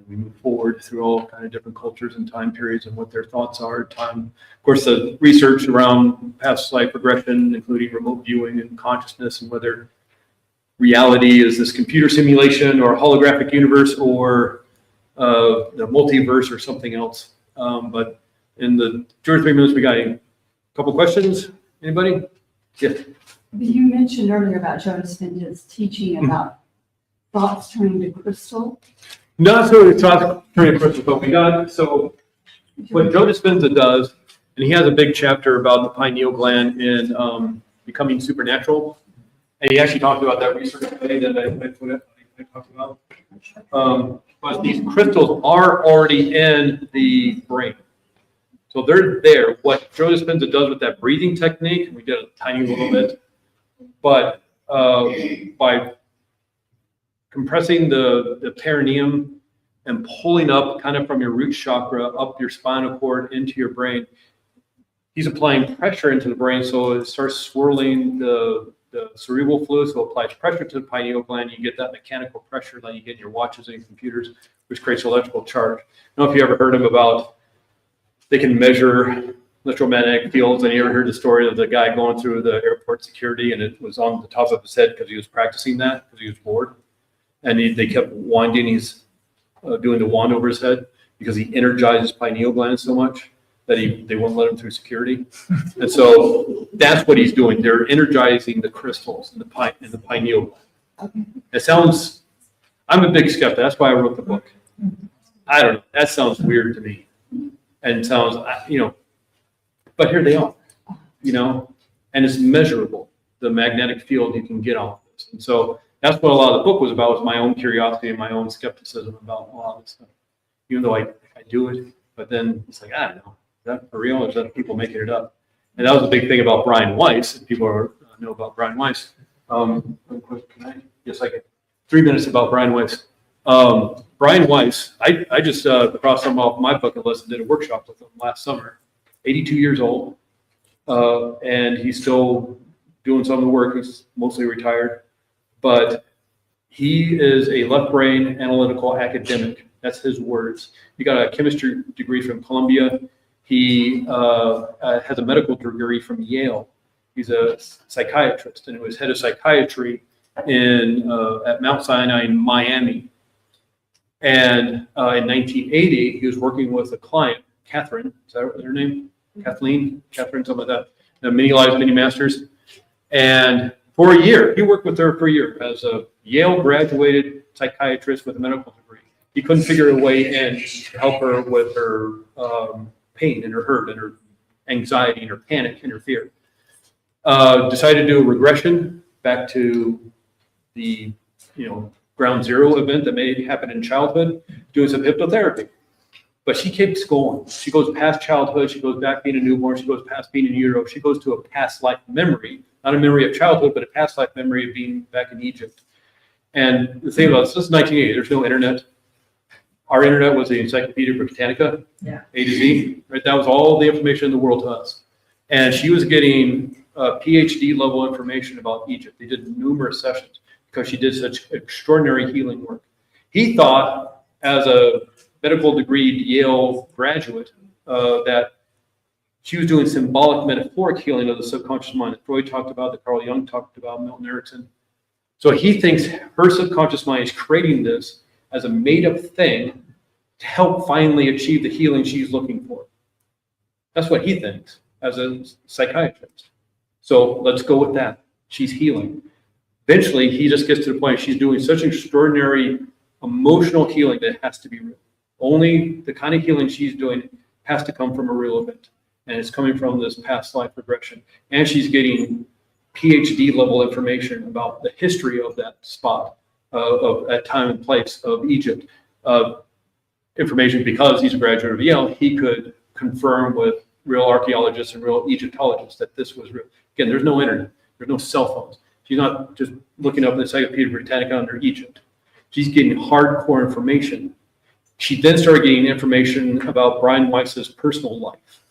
we move forward through all kind of different cultures and time periods and what their thoughts are. Of course, the research around past life regression, including remote viewing and consciousness, and whether reality is this computer simulation or holographic universe or the multiverse or something else. But in the 2 or 3 minutes we got, a couple questions. Anybody? Yeah. You mentioned earlier about Joe Dispenza's teaching about thoughts turning to crystal. Not so it's not turning crystal, but we got, so what Joe Dispenza does, and he has a big chapter about the pineal gland in becoming supernatural. And he actually talked about that research today that I talked about. But these crystals are already in the brain. So they're there. What Joe Dispenza does with that breathing technique, we did a tiny little bit, but by compressing the perineum and pulling up kind of from your root chakra, up your spinal cord into your brain, he's applying pressure into the brain so it starts swirling the cerebral fluid, so it applies pressure to the pineal gland. You get that mechanical pressure that you get in your watches and computers, which creates electrical charge. I don't know if you ever heard about they can measure electromagnetic fields, and you ever heard the story of the guy going through the airport security and it was on the top of his head because he was practicing that because he was bored, and they kept winding his doing the wand over his head because he energized his pineal gland so much that they won't let him through security. And so that's what he's doing. They're energizing the crystals in the pineal gland. It sounds, I'm a big skeptic. That's why I wrote the book. I don't know. That sounds weird to me. And it sounds, but here they are, and it's measurable, the magnetic field you can get off this. And so that's what a lot of the book was about, was my own curiosity and my own skepticism about a lot of this stuff. Even though I do it, but then it's like, I don't know. Is that for real or is that people making it up? And that was a big thing about Brian Weiss. People know about Brian Weiss. Yes, I can. 3 minutes about Brian Weiss. Brian Weiss, I just crossed him off my bucket list and did a workshop with him last summer. 82 years old, and he's still doing some of the work. He's mostly retired, but he is a left brain analytical academic. That's his words. He got a chemistry degree from Columbia. He has a medical degree from Yale. He's a psychiatrist, and he was head of psychiatry at Mount Sinai in Miami. And in 1980, he was working with a client, Catherine. Is that her name? Catherine, something like that. Many Lives, Many Masters. And for a year, he worked with her for a year as a Yale graduated psychiatrist with a medical degree. He couldn't figure a way in to help her with her pain and her hurt and her anxiety and her panic and her fear. Decided to do a regression back to the, ground zero event that may happen in childhood, doing some hypnotherapy. But she keeps going. She goes past childhood. She goes back being a newborn. She goes past being in utero. She goes to a past life memory, not a memory of childhood, but a past life memory of being back in Egypt. And the thing about this is 1980. There's no internet. Our internet was the Encyclopedia Britannica, A to Z. Right? That was all the information in the world to us. And she was getting PhD level information about Egypt. They did numerous sessions because she did such extraordinary healing work. He thought, as a medical degree Yale graduate, that she was doing symbolic metaphoric healing of the subconscious mind that Freud talked about, that Carl Jung talked about, Milton Erickson. So he thinks her subconscious mind is creating this as a made-up thing to help finally achieve the healing she's looking for. That's what he thinks as a psychiatrist. So let's go with that. She's healing. Eventually, he just gets to the point she's doing such extraordinary emotional healing that it has to be real. Only the kind of healing she's doing has to come from a real event. And it's coming from this past life regression. And she's getting PhD level information about the history of that spot, of that time and place of Egypt. Information, because he's a graduate of Yale, he could confirm with real archaeologists and real Egyptologists that this was real. Again, there's no internet. There's no cell phones. She's not just looking up the Encyclopedia Britannica under Egypt. She's getting hardcore information. She then started getting information about Brian Weiss's personal life,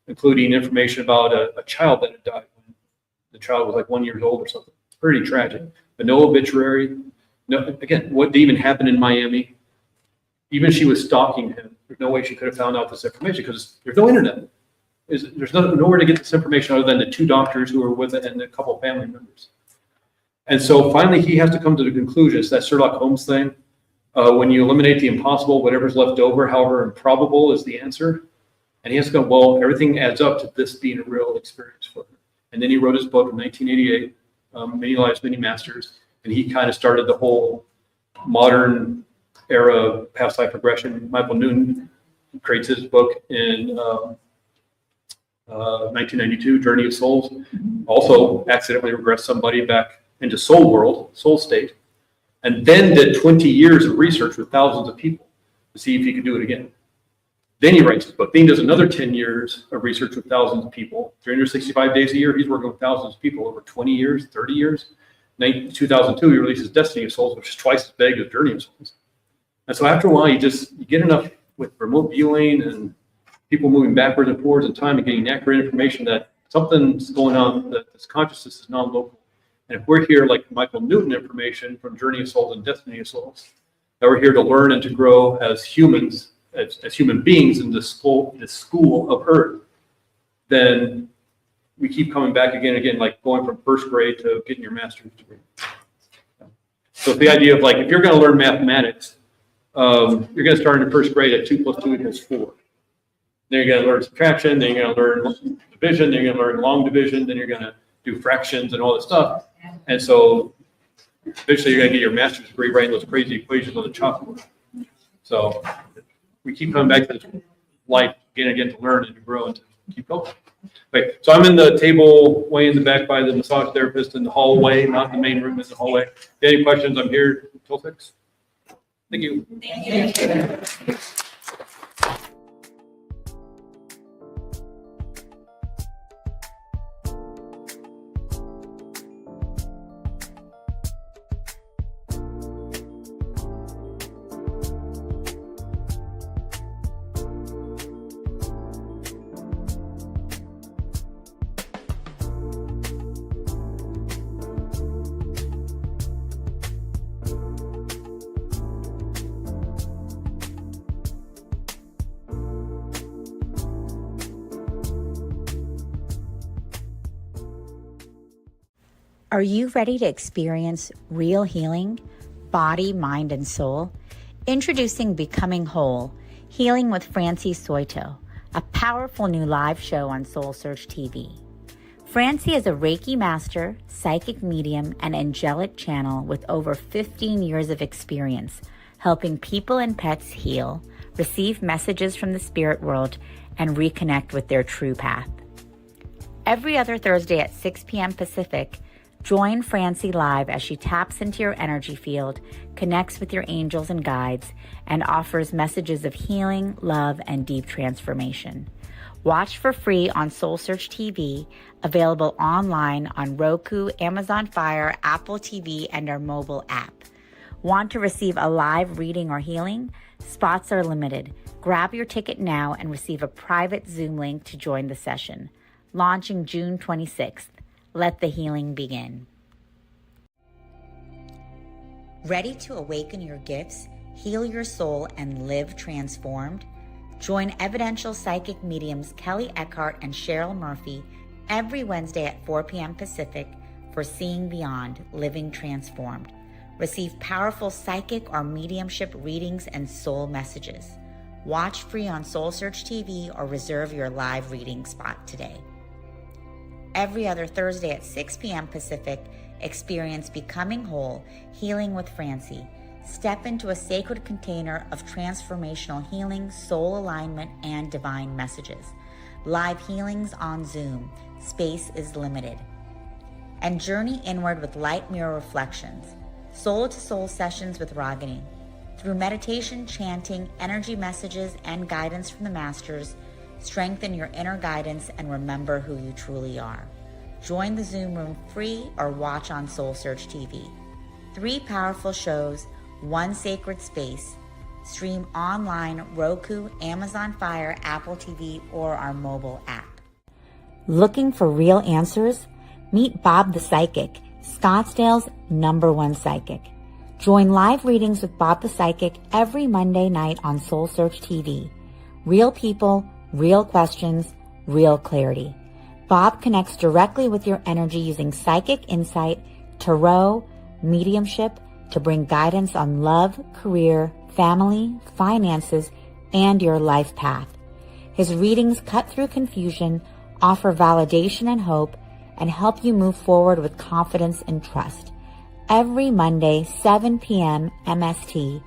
including information about a child that had died when the child was like 1 year old or something. Pretty tragic. But no obituary. No, again, what even happened in Miami? Even she was stalking him. There's no way she could have found out this information because there's no internet. There's nowhere to get this information other than the 2 doctors who were with it and a couple of family members. And so finally, he has to come to the conclusion. It's that Sherlock Holmes thing. When you eliminate the impossible, whatever's left over, however improbable, is the answer. And he has to go, well, everything adds up to this being a real experience for him. And then he wrote his book in 1988, Many Lives, Many Masters. And he kind of started the whole modern era past life regression. Michael Newton creates his book in 1992, Journey of Souls. Also accidentally regressed somebody back into soul world, soul state, and then did 20 years of research with thousands of people to see if he could do it again. Then he writes his book. Then he does another 10 years of research with thousands of people. 365 days a year, he's working with thousands of people over 20 years, 30 years. In 2002, he releases Destiny of Souls, which is twice as big as Journey of Souls. And so after a while, you get enough with remote viewing and people moving backwards and forwards in time and getting accurate information that something's going on, that this consciousness is non-local. And if we're here like Michael Newton information from Journey of Souls and Destiny of Souls, that we're here to learn and to grow as humans, as human beings in this school of Earth, then we keep coming back again and again, like going from first grade to getting your master's degree. So the idea of like, if you're going to learn mathematics, you're going to start in first grade at 2 + 2 = 4. Then you're going to learn subtraction, then you're going to learn division, then you're going to learn long division, then you're going to do fractions and all this stuff. And so eventually you're going to get your master's degree writing those crazy equations on the chalkboard. So we keep coming back to this life again and again to learn and to grow and to keep going. Okay, so I'm in the table way in the back by the massage therapist in the hallway, not the main room, in the hallway. If you have any questions, I'm here until 6. Thank you. Thank you. Are you ready to experience real healing, body, mind, and soul? Introducing Becoming Whole, Healing with Francie Soito, a powerful new live show on SoulSearch TV. Francie is a Reiki master, psychic medium, and angelic channel with over 15 years of experience helping people and pets heal, receive messages from the spirit world, and reconnect with their true path. Every other Thursday at 6 p.m. Pacific, join Francie live as she taps into your energy field, connects with your angels and guides, and offers messages of healing, love, and deep transformation. Watch for free on SoulSearch TV, available online on Roku, Amazon Fire, Apple TV, and our mobile app. Want to receive a live reading or healing? Spots are limited. Grab your ticket now and receive a private Zoom link to join the session. Launching June 26th. Let the healing begin. Ready to awaken your gifts, heal your soul, and live transformed? Join evidential psychic mediums Kelly Eckhart and Cheryl Murphy every Wednesday at 4 p.m. Pacific for Seeing Beyond, Living Transformed. Receive powerful psychic or mediumship readings and soul messages. Watch free on SoulSearch TV or reserve your live reading spot today. Every other Thursday at 6 p.m. Pacific, experience Becoming Whole, Healing with Francie. Step into a sacred container of transformational healing, soul alignment, and divine messages. Live healings on Zoom. Space is limited. And journey inward with light mirror reflections. Soul-to-soul sessions with Ragini. Through meditation, chanting, energy messages, and guidance from the masters, strengthen your inner guidance and remember who you truly are. Join the Zoom room free or watch on SoulSearch TV. 3 powerful shows, 1 sacred space. Stream online, Roku, Amazon Fire, Apple TV, or our mobile app. Looking for real answers? Meet Bob the Psychic, Scottsdale's #1 psychic. Join live readings with Bob the Psychic every Monday night on SoulSearch TV. Real people, real questions, real clarity. Bob connects directly with your energy using psychic insight, tarot, mediumship to bring guidance on love, career, family, finances, and your life path. His readings cut through confusion, offer validation and hope, and help you move forward with confidence and trust. Every Monday, 7 p.m. MST.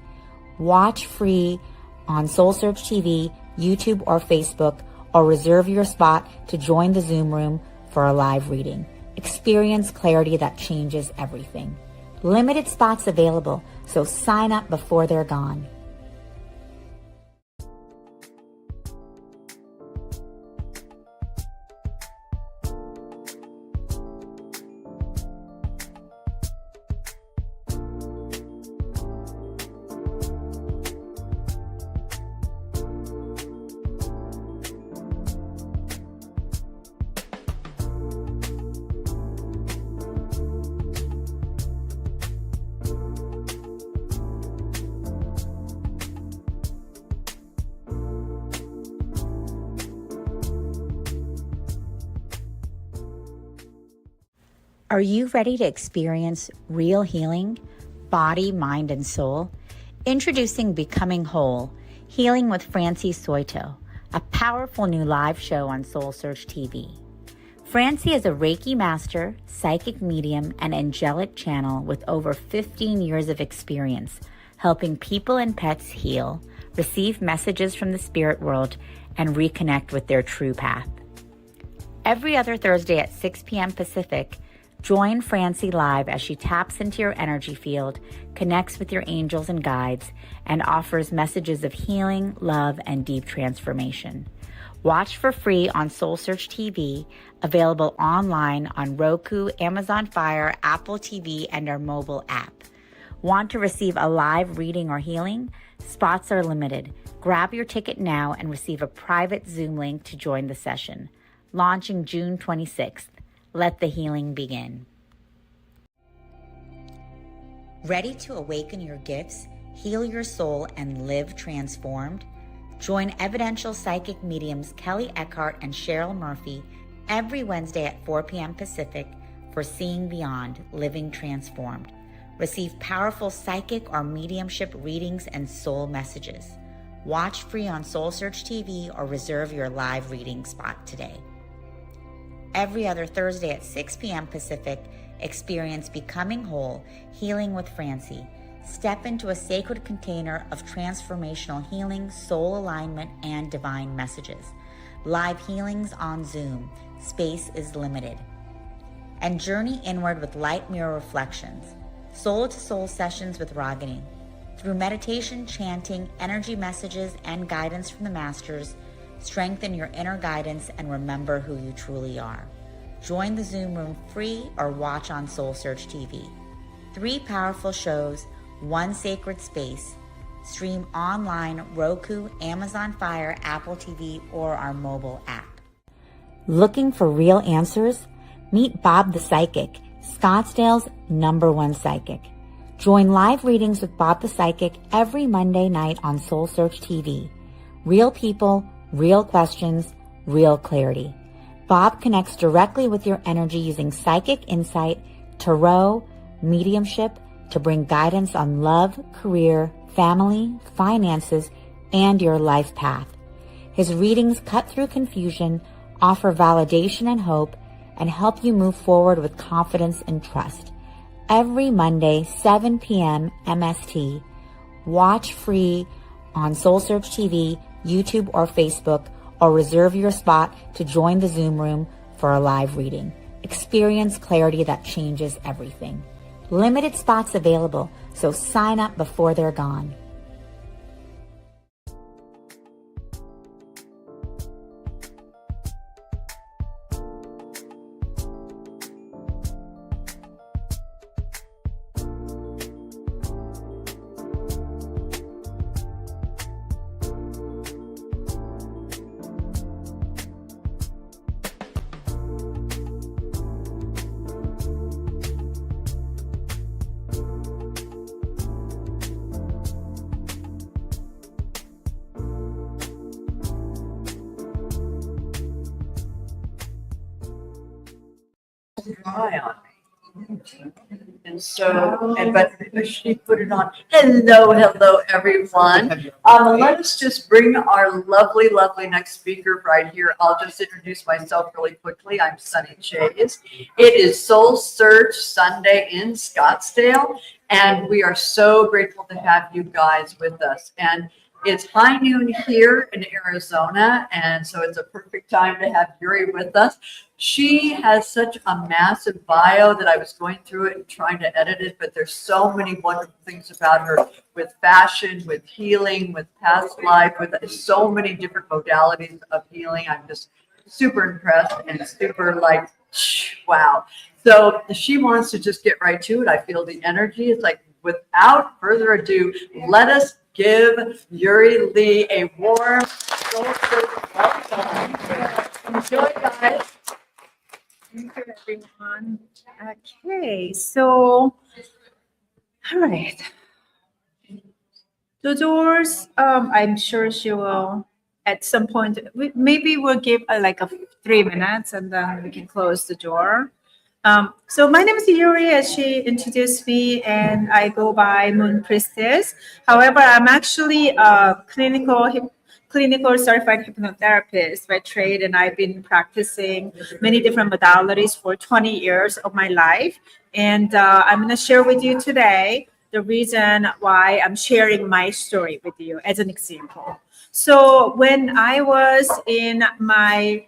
Watch free on SoulSearch TV, YouTube, or Facebook, or reserve your spot to join the Zoom room for a live reading. Experience clarity that changes everything. Limited spots available, so sign up before they're gone. Are you ready to experience real healing, body, mind, and soul? Introducing Becoming Whole, Healing with Francie Soito, a powerful new live show on SoulSearch TV. Francie is a Reiki master, psychic medium, and angelic channel with over 15 years of experience helping people and pets heal, receive messages from the spirit world, and reconnect with their true path. Every other Thursday at 6 p.m. Pacific, join Francie live as she taps into your energy field, connects with your angels and guides, and offers messages of healing, love, and deep transformation. Watch for free on SoulSearch TV, available online on Roku, Amazon Fire, Apple TV, and our mobile app. Want to receive a live reading or healing? Spots are limited. Grab your ticket now and receive a private Zoom link to join the session. Launching June 26th. Let the healing begin. Ready to awaken your gifts, heal your soul, and live transformed? Join evidential psychic mediums Kelly Eckhart and Cheryl Murphy every Wednesday at 4 p.m. Pacific for Seeing Beyond, Living Transformed. Receive powerful psychic or mediumship readings and soul messages. Watch free on SoulSearch TV or reserve your live reading spot today. Every other Thursday at 6 p.m. Pacific, experience Becoming Whole, Healing with Francie. Step into a sacred container of transformational healing, soul alignment, and divine messages. Live healings on Zoom. Space is limited. And journey inward with light mirror reflections. Soul-to-soul sessions with Ragini. Through meditation, chanting, energy messages, and guidance from the masters, strengthen your inner guidance and remember who you truly are. Join the Zoom room free or watch on SoulSearch TV. 3 powerful shows, 1 sacred space. Stream online, Roku, Amazon Fire, Apple TV, or our mobile app. Looking for real answers? Meet Bob the Psychic, Scottsdale's #1 psychic. Join live readings with Bob the Psychic every Monday night on SoulSearch TV. Real people, real questions, real clarity. Bob connects directly with your energy using psychic insight, tarot, mediumship to bring guidance on love, career, family, finances, and your life path. His readings cut through confusion, offer validation and hope, and help you move forward with confidence and trust. Every Monday, 7 p.m. MST. Watch free on SoulSearch TV, YouTube, or Facebook, or reserve your spot to join the Zoom room for a live reading. Experience clarity that changes everything. Limited spots available, so sign up before they're gone. dry on me. And so, but she put it on. Hello, everyone. Let us just bring our lovely, lovely next speaker right here. I'll just introduce myself really quickly. I'm Sunny Chase. It is Soul Search Sunday in Scottsdale, and we are so grateful to have you guys with us. And it's high noon here in Arizona, and so it's a perfect time to have Yuri with us. She has such a massive bio that I was going through it and trying to edit it, but there's so many wonderful things about her with fashion, with healing, with past life, with so many different modalities of healing. I'm just super impressed and super like, wow. So she wants to just get right to it. I feel the energy. It's like, without further ado, let us give Yuri Lee a warm welcome. Enjoy, guys. Thank you, everyone. Okay, so, all right. The doors, I'm sure she will, at some point, maybe we'll give like a 3 minutes and then we can close the door. So my name is Yuri, as she introduced me, and I go by Moon Priestess. However, I'm actually a clinical certified hypnotherapist by trade, and I've been practicing many different modalities for 20 years of my life. And I'm going to share with you today the reason why I'm sharing my story with you as an example. So when I was in my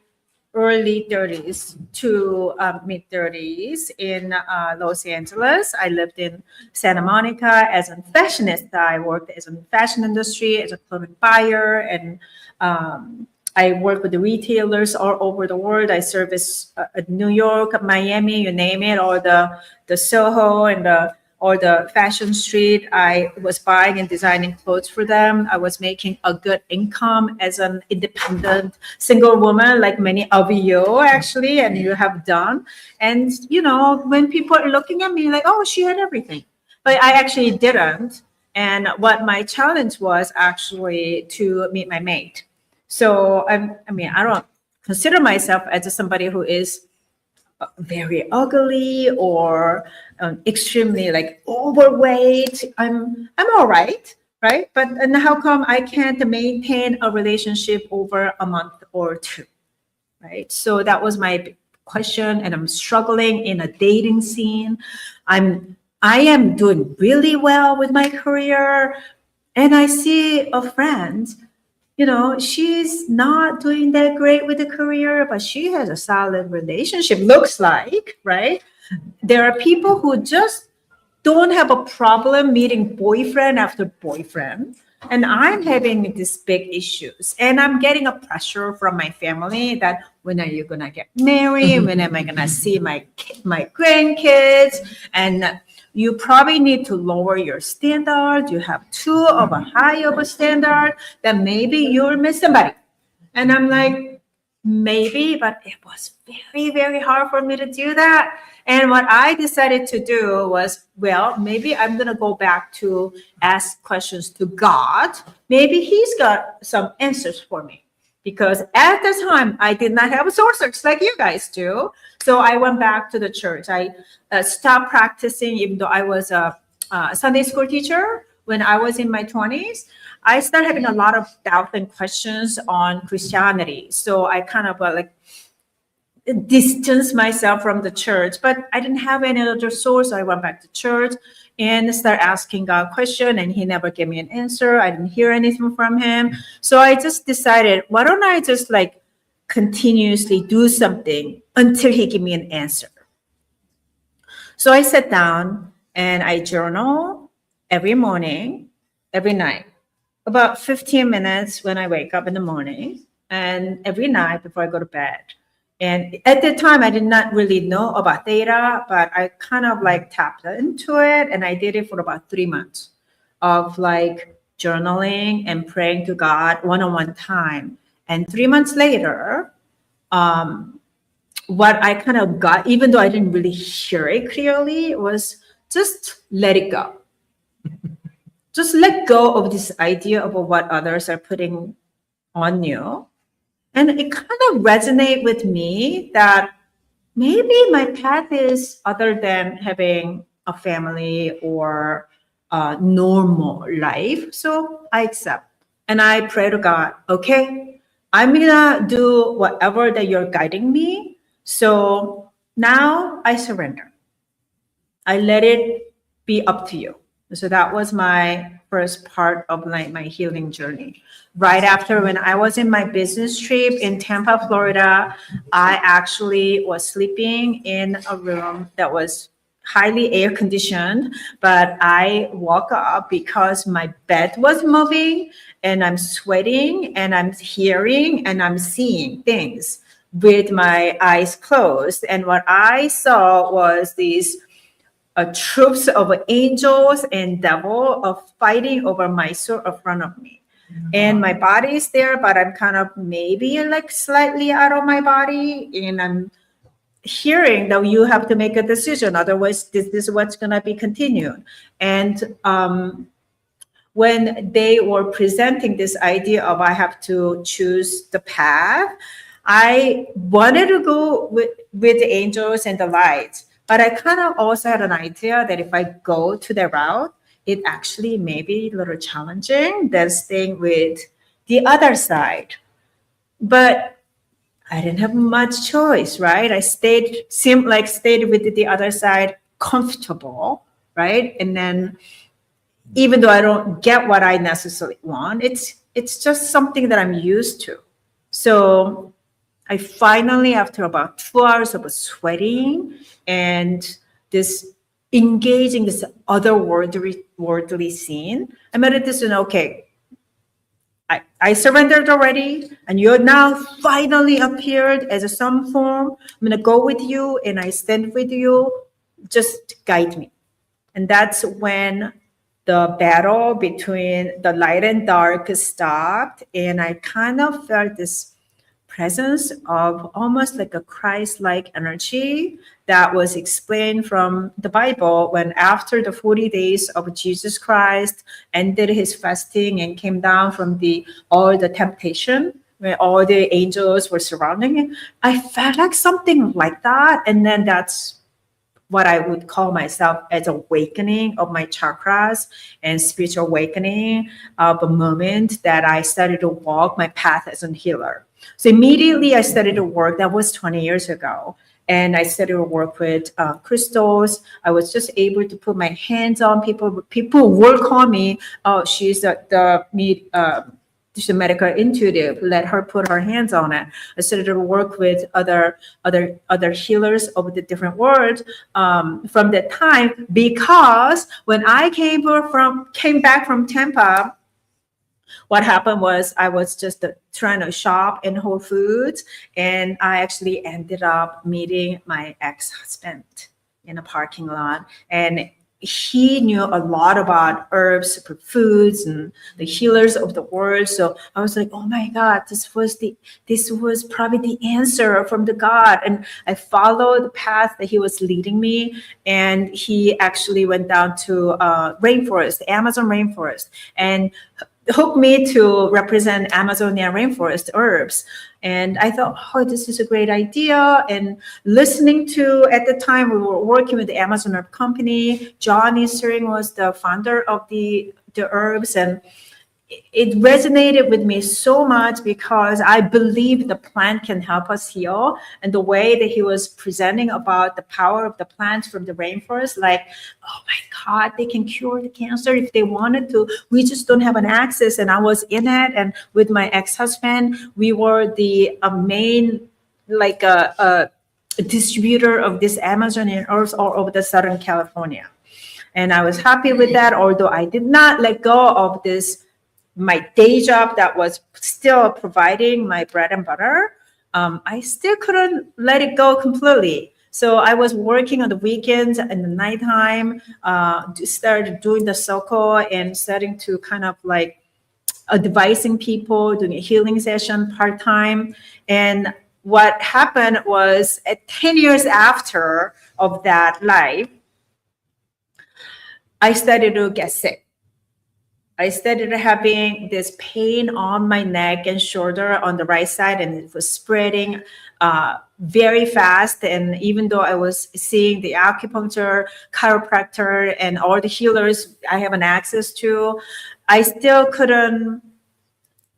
early 30s to mid 30s in Los Angeles. I lived in Santa Monica as a fashionista. I worked as a fashion industry, as a clothing buyer, and I worked with the retailers all over the world. I service New York, Miami, you name it, or the Soho and or the fashion street. I was buying and designing clothes for them. I was making a good income as an independent single woman, like many of you actually, and you have done. And, you know, when people are looking at me like, oh, she had everything, but I actually didn't. And what my challenge was actually to meet my mate. So, I mean, I don't consider myself as somebody who is very ugly or extremely like overweight. I'm all right, right? But and how come I can't maintain a relationship over a month or two, right? So that was my question, and I'm struggling in a dating scene. I am doing really well with my career, and I see a friend, you know, she's not doing that great with the career, but she has a solid relationship, looks like, right? There are people who just don't have a problem meeting boyfriend after boyfriend. And I'm having these big issues. And I'm getting a pressure from my family that when are you going to get married? When am I going to see my grandkids? And you probably need to lower your standard. You have too of a high of a standard that maybe you'll miss somebody. And I'm like, maybe, but it was very, very hard for me to do that. And what I decided to do was, well, maybe I'm going to go back to ask questions to God. Maybe he's got some answers for me. Because at the time, I did not have a SoulSearch like you guys do. So I went back to the church. I stopped practicing, even though I was a Sunday school teacher when I was in my 20s. I started having a lot of doubt and questions on Christianity. So I kind of distanced myself from the church, but I didn't have any other source. So I went back to church and started asking God questions, and he never gave me an answer. I didn't hear anything from him. So I just decided, why don't I just like continuously do something until he give me an answer? So I sat down and I journal every morning, every night, about 15 minutes when I wake up in the morning, and every night before I go to bed. And at the time, I did not really know about theta, but I kind of like tapped into it. And I did it for about 3 months of like journaling and praying to God one-on-one time. And 3 months later, what I kind of got, even though I didn't really hear it clearly, was just let it go. Just let go of this idea of what others are putting on you. And it kind of resonated with me that maybe my path is other than having a family or a normal life. So I accept and I pray to God, okay, I'm gonna do whatever that you're guiding me. So now I surrender. I let it be up to you. So that was my first part of like my healing journey. Right after, when I was in my business trip in Tampa, Florida, I actually was sleeping in a room that was highly air conditioned, but I woke up because my bed was moving and I'm sweating and I'm hearing and I'm seeing things with my eyes closed. And what I saw was these troops of angels and devil of fighting over my soul in front of me. And my body is there, but I'm kind of maybe like slightly out of my body. And I'm hearing that you have to make a decision. Otherwise, this is what's going to be continued. And when they were presenting this idea of I have to choose the path, I wanted to go with the angels and the lights. But I kind of also had an idea that if I go to the route, it actually may be a little challenging than staying with the other side. But I didn't have much choice, right? I seemed like stayed with the other side comfortable, right? And then even though I don't get what I necessarily want, it's just something that I'm used to. So I finally, after about 2 hours of sweating and this engaging this otherworldly scene, I made a decision, okay, I surrendered already, and you now finally appeared as some form. I'm going to go with you, and I stand with you. Just guide me. And that's when the battle between the light and dark stopped, and I kind of felt this presence of almost like a Christ-like energy that was explained from the Bible when after the 40 days of Jesus Christ ended his fasting and came down from all the temptation, where all the angels were surrounding him. I felt like something like that. And then that's what I would call myself as awakening of my chakras and spiritual awakening of a moment that I started to walk my path as a healer. So immediately I started to work. That was 20 years ago. And I started to work with crystals. I was just able to put my hands on people. People will call me, oh, she's she's a medical intuitive. Let her put her hands on it. I started to work with other healers of the different worlds from that time, because when I came back from Tampa, what happened was I was just trying to shop in Whole Foods, and I actually ended up meeting my ex-husband in a parking lot. And he knew a lot about herbs, superfoods, and the healers of the world. So I was like, oh my God, this was probably the answer from the God. And I followed the path that he was leading me. And he actually went down to rainforest, Amazon rainforest, and hooked me to represent Amazonian rainforest herbs. And I thought, oh, this is a great idea. And listening to, at the time, we were working with the Amazon Herb Company. John Eastering was the founder of the herbs. And it resonated with me so much because I believe the plant can help us heal. And the way that he was presenting about the power of the plants from the rainforest, like, oh my God, they can cure the cancer if they wanted to. We just don't have an access. And I was in it. And with my ex-husband, we were the main, like a distributor of this Amazonian herbs all over the Southern California. And I was happy with that, although I did not let go of my day job that was still providing my bread and butter. I still couldn't let it go completely. So I was working on the weekends and the nighttime, started doing the circle and starting to kind of like advising people, doing a healing session part-time. And what happened was at 10 years after of that life, I started to get sick. I started having this pain on my neck and shoulder on the right side, and it was spreading very fast. And even though I was seeing the acupuncture, chiropractor, and all the healers I have an access to, I still couldn't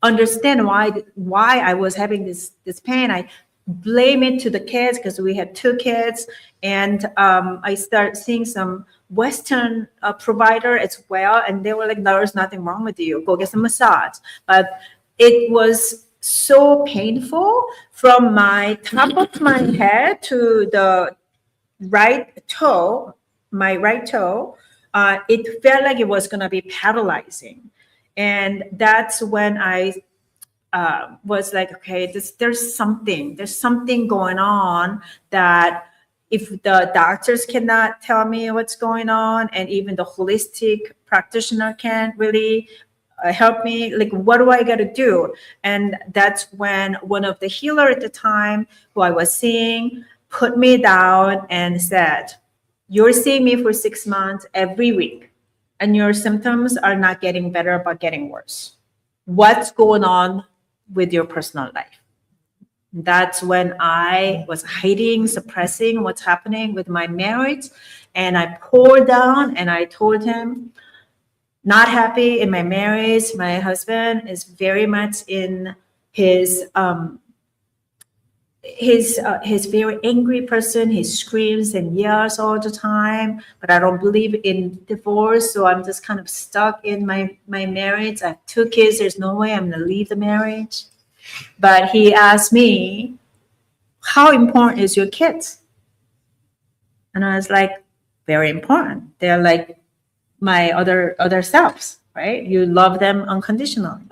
understand why I was having this pain. I blame it to the kids because we had 2 kids, and I start seeing some Western provider as well, and they were like, "There's nothing wrong with you. Go get some massage." But it was so painful from my top of my head to the right toe, my right toe. It felt like it was gonna be paralyzing, and that's when I was like, okay, there's something going on that if the doctors cannot tell me what's going on, and even the holistic practitioner can't really help me, like, what do I got to do? And that's when one of the healer at the time who I was seeing put me down and said, "You're seeing me for 6 months every week, and your symptoms are not getting better, but getting worse. What's going on with your personal life?" That's when I was hiding, suppressing what's happening with my marriage. And I poured down and I told him, not happy in my marriage. My husband is very much in his very angry person. He screams and yells all the time, but I don't believe in divorce. So I'm just kind of stuck in my marriage. I have 2 kids. There's no way I'm going to leave the marriage. But he asked me, "How important is your kids?" And I was like, "Very important. They're like my other selves, right? You love them unconditionally.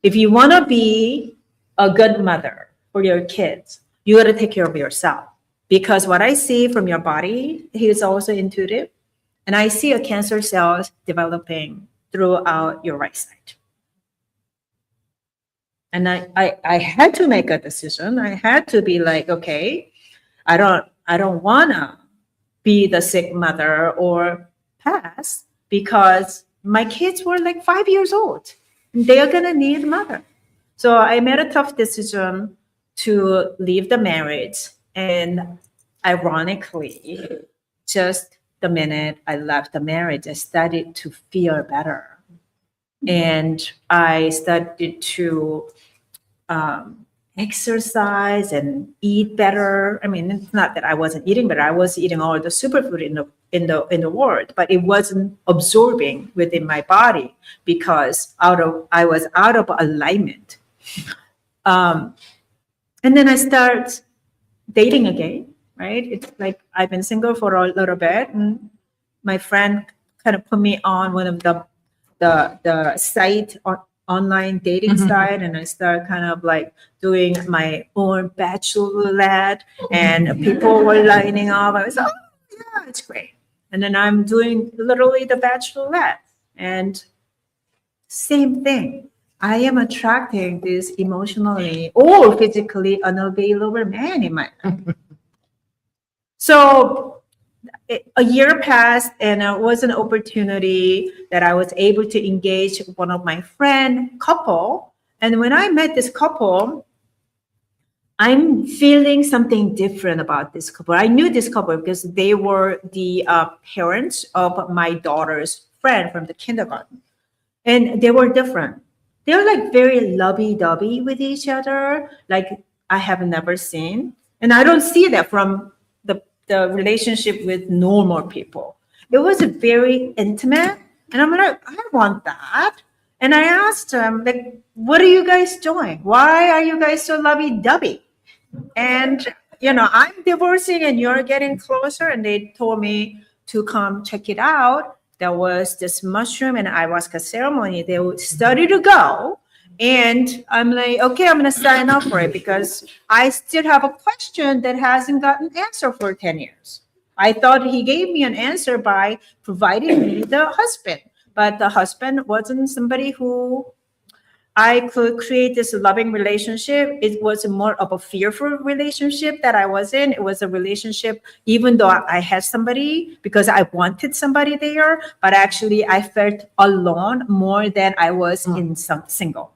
If you want to be a good mother for your kids, you got to take care of yourself. Because what I see from your body, he is also intuitive, and I see a cancer cells developing throughout your right side." And I had to make a decision. I had to be like, okay, I don't wanna be the sick mother or pass, because my kids were like 5 years old. They are gonna need a mother. So I made a tough decision to leave the marriage. And ironically, just the minute I left the marriage, I started to feel better. And I started to exercise and eat better. I mean, it's not that I wasn't eating better. I was eating all the superfood in the world, but it wasn't absorbing within my body because I was out of alignment. And then I start dating again, right? It's like I've been single for a little bit, and my friend kind of put me on one of the site online dating site, and I start kind of like doing my own bachelorette, and people were lining up. I was like, "Oh yeah, it's great." And then I'm doing literally the bachelorette, and same thing. I am attracting this emotionally or physically unavailable man in my life. So a year passed, and it was an opportunity that I was able to engage one of my friend couple. And when I met this couple, I'm feeling something different about this couple. I knew this couple because they were the parents of my daughter's friend from the kindergarten. And they were different. They were like very lovey-dovey with each other, like I have never seen. And I don't see that from the relationship with normal people. It was very intimate. And I'm like, I want that. And I asked them, like, what are you guys doing? Why are you guys so lovey-dovey? And, I'm divorcing and you're getting closer. And they told me to come check it out. There was this mushroom and ayahuasca ceremony. They started to go. And I'm like, okay, I'm going to sign up for it because I still have a question that hasn't gotten answered for 10 years. I thought he gave me an answer by providing me the husband, but the husband wasn't somebody who I could create this loving relationship. It was more of a fearful relationship that I was in. It was a relationship, even though I had somebody, because I wanted somebody there, but actually I felt alone more than I was in some single.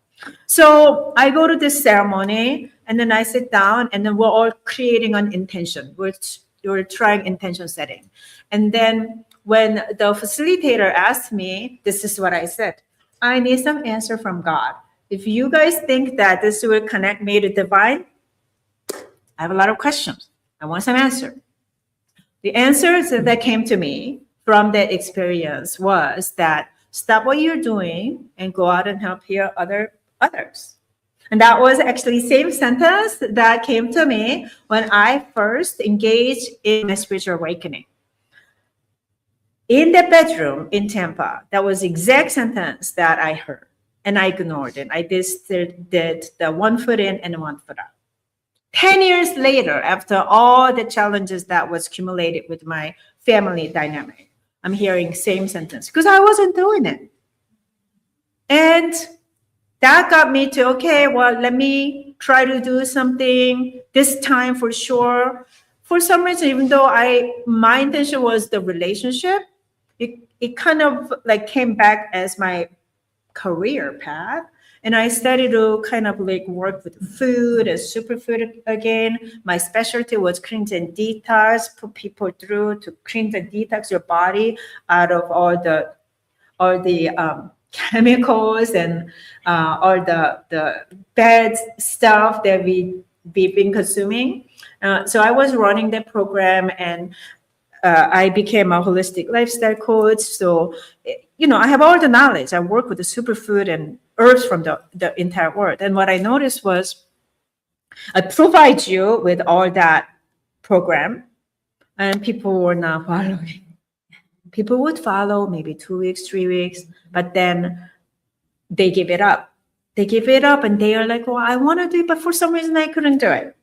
So I go to this ceremony and then I sit down and then we're all creating an intention. We're trying intention setting. And then when the facilitator asked me, this is what I said. I need some answer from God. If you guys think that this will connect me to divine, I have a lot of questions. I want some answer. The answers that came to me from that experience was that stop what you're doing and go out and help heal others. And that was actually same sentence that came to me when I first engaged in my spiritual awakening. In the bedroom in Tampa, that was the exact sentence that I heard. And I ignored it. I did the 1 foot in and 1 foot out. 10 years later, after all the challenges that was accumulated with my family dynamic, I'm hearing same sentence because I wasn't doing it. And that got me to, okay, well, let me try to do something this time for sure. For some reason, even though my intention was the relationship, it kind of like came back as my career path. And I started to kind of like work with food and superfood again. My specialty was cleanse and detox, put people through to cleanse and detox your body out of all the chemicals and all the bad stuff that we've been consuming. So I was running the program and I became a holistic lifestyle coach. So, I have all the knowledge. I work with the superfood and herbs from the entire world. And what I noticed was I provide you with all that program and people were not following. People would follow maybe 2 weeks, 3 weeks, but then they give it up. They give it up and they are like, well, I want to do it, but for some reason I couldn't do it.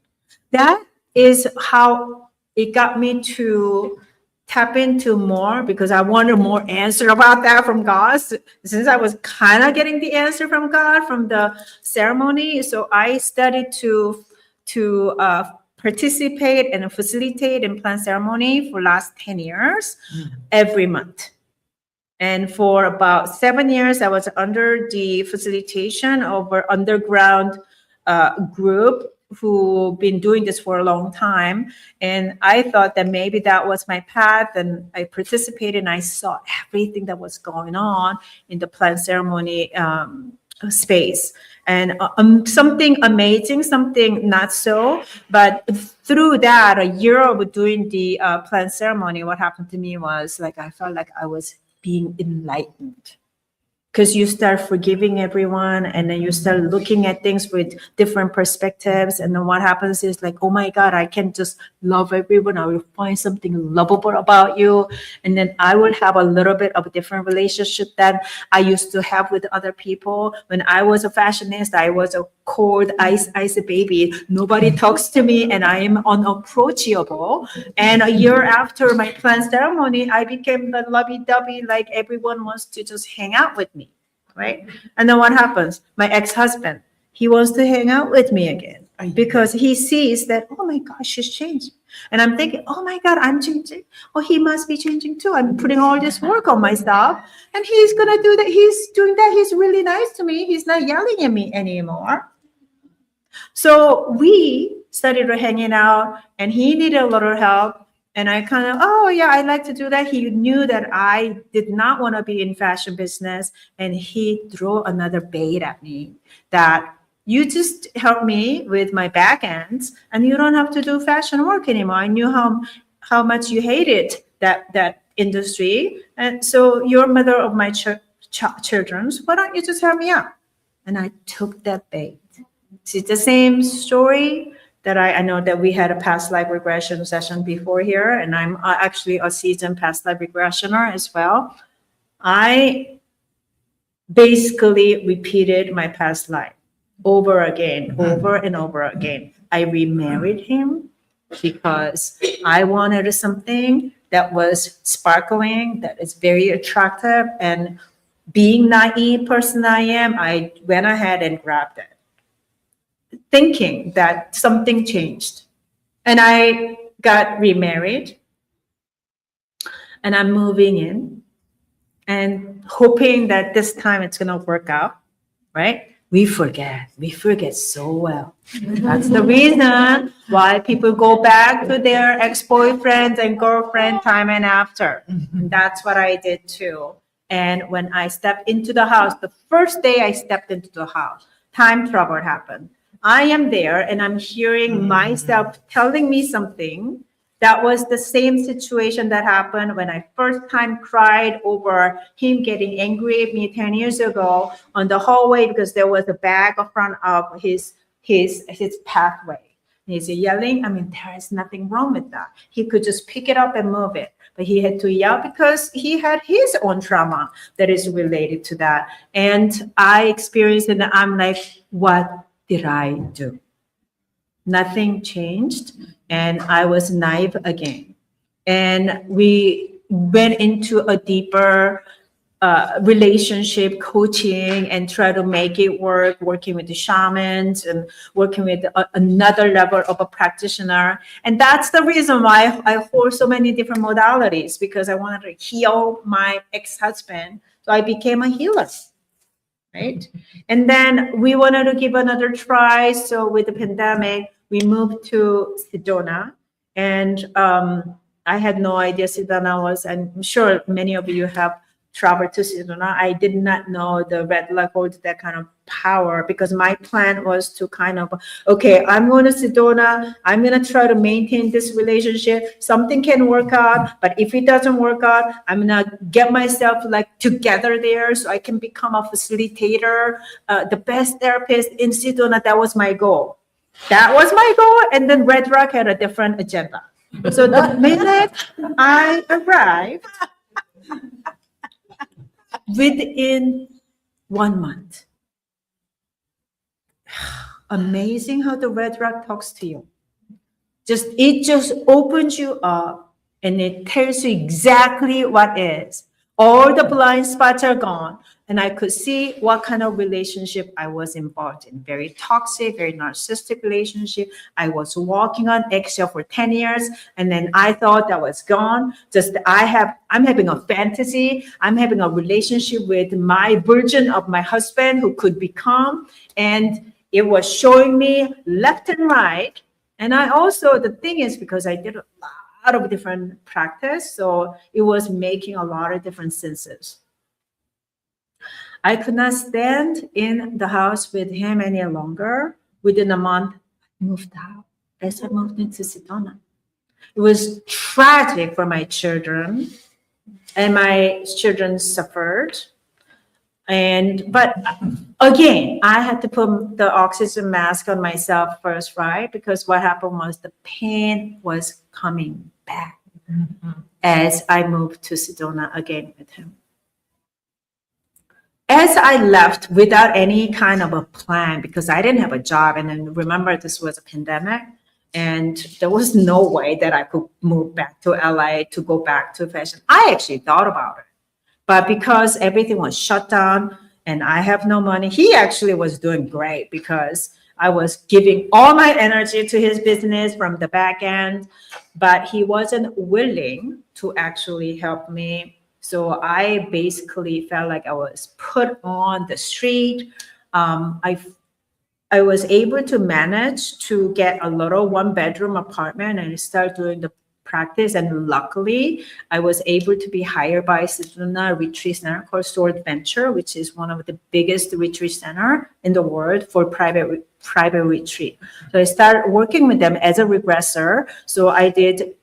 That is how it got me to tap into more because I wanted more answer about that from God. Since I was kind of getting the answer from God from the ceremony, so I started to participate and facilitate in plant ceremony for last 10 years, every month. And for about 7 years, I was under the facilitation of an underground group who been doing this for a long time. And I thought that maybe that was my path. And I participated and I saw everything that was going on in the plant ceremony space. And something amazing, something not so. But through that, a year of doing the plant ceremony, what happened to me was like, I felt like I was being enlightened. Because you start forgiving everyone and then you start looking at things with different perspectives. And then what happens is like, oh my God, I can just love everyone. I will find something lovable about you. And then I will have a little bit of a different relationship that I used to have with other people. When I was a fashionista, I was a cold ice baby. Nobody talks to me and I am unapproachable. And a year after my plant ceremony, I became the lovey-dovey, like everyone wants to just hang out with me. Right. And then what happens? My ex-husband, he wants to hang out with me again because he sees that, oh my gosh, she's changed. And I'm thinking, oh my God, I'm changing. Oh, he must be changing too. I'm putting all this work on myself and he's going to do that. He's doing that. He's really nice to me. He's not yelling at me anymore. So we started hanging out and he needed a little help. And I kind of, oh yeah, I like to do that. He knew that I did not want to be in fashion business. And he threw another bait at me that you just help me with my back ends and you don't have to do fashion work anymore. I knew how much you hated that industry. And so you're mother of my children. So why don't you just help me out? And I took that bait. It's the same story that I know that we had a past life regression session before here, and I'm actually a seasoned past life regressioner as well. I basically repeated my past life over and over again. I remarried him because I wanted something that was sparkling, that is very attractive, and being naive person I am, I went ahead and grabbed it, thinking that something changed. And I got remarried, and I'm moving in and hoping that this time it's going to work out, right? We forget so well. That's the reason why people go back to their ex-boyfriends and girlfriend time and after. And that's what I did too. And when I stepped into the house, the first day I stepped into the house, time travel happened. I am there and I'm hearing myself telling me something. That was the same situation that happened when I first time cried over him getting angry at me 10 years ago on the hallway because there was a bag in front of his pathway. And he's yelling. I mean, there is nothing wrong with that. He could just pick it up and move it. But he had to yell because he had his own trauma that is related to that. And I experienced it and I'm like, what did I do? Nothing changed. And I was naive again. And we went into a deeper relationship coaching and try to make it work, working with the shamans and working with another level of a practitioner. And that's the reason why I hold so many different modalities, because I wanted to heal my ex-husband. So I became a healer. Right. And then we wanted to give another try. So with the pandemic, we moved to Sedona, and I had no idea Sedona was, I'm sure many of you have traveled to Sedona. I did not know the red light holds that kind of power, because my plan was to kind of, okay, I'm going to Sedona. I'm going to try to maintain this relationship. Something can work out, but if it doesn't work out, I'm going to get myself like together there so I can become a facilitator, the best therapist in Sedona. That was my goal. That was my goal. And then Red Rock had a different agenda. So the minute I arrived, within 1 month, amazing how the Red Rock talks to you. It just opens you up and it tells you exactly what is. All the blind spots are gone. And I could see what kind of relationship I was involved in. Very toxic, very narcissistic relationship. I was walking on eggshell for 10 years. And then I thought that was gone. I'm having a fantasy. I'm having a relationship with my version of my husband who could become. And it was showing me left and right. And I also, the thing is, because I did a lot of different practice, so it was making a lot of different senses. I could not stand in the house with him any longer. Within a month, I moved out. As I moved into Sedona. It was tragic for my children, and my children suffered. But again, I had to put the oxygen mask on myself first, right? Because what happened was the pain was coming back as I moved to Sedona again with him. As I left without any kind of a plan, because I didn't have a job, and then remember this was a pandemic, and there was no way that I could move back to LA to go back to fashion. I actually thought about it, but because everything was shut down and I have no money, he actually was doing great because I was giving all my energy to his business from the back end, but he wasn't willing to actually help me. So I basically felt like I was put on the street. I was able to manage to get a little 1-bedroom apartment and start doing the practice. And luckily, I was able to be hired by Sedona retreat center called Soul Adventure, which is one of the biggest retreat center in the world for private retreat. So I started working with them as a regressor. So I did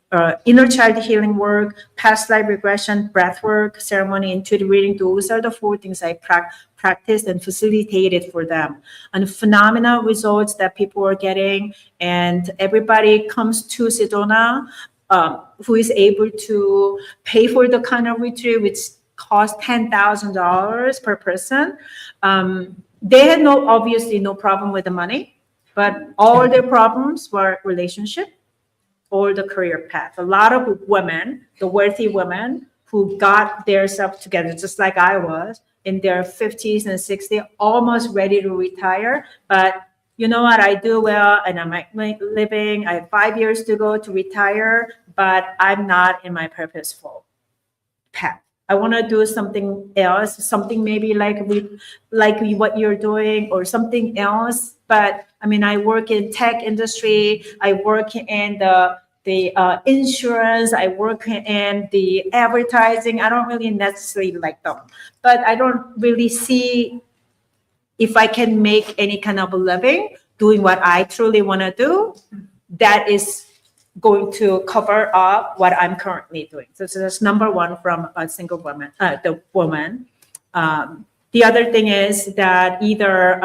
inner child healing work, past life regression, breath work, ceremony, intuitive reading. Those are the 4 things I practiced and facilitated for them. And phenomenal results that people are getting. And everybody comes to Sedona who is able to pay for the kind of retreat, which costs $10,000 per person. They had obviously no problem with the money, but all their problems were relationship or the career path. A lot of women, the wealthy women who got their stuff together, just like I was, in their 50s and 60s, almost ready to retire. But you know what? I do well and I make living. I have 5 years to go to retire, but I'm not in my purposeful path. I want to do something else, something maybe like what you're doing or something else. But I mean, I work in tech industry. I work in the insurance. I work in the advertising. I don't really necessarily like them, but I don't really see if I can make any kind of a living doing what I truly want to do. That is going to cover up what I'm currently doing. So that's number one from a single woman, the woman. The other thing is that either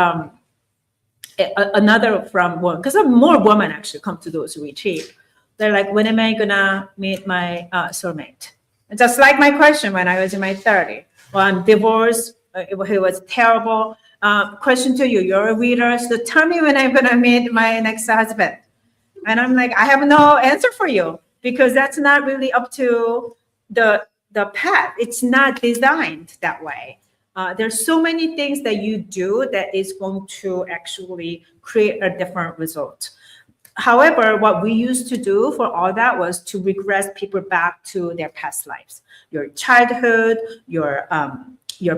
another from one, because more women actually come to those retreats. They're like, when am I gonna meet my soulmate? Just like my question when I was in my 30s. Well, I'm divorced. It was terrible. Question to you, you're a reader, so tell me when I'm gonna meet my next husband. And I'm like, I have no answer for you because that's not really up to the path. It's not designed that way. There's so many things that you do that is going to actually create a different result. However, what we used to do for all that was to regress people back to their past lives, your childhood, your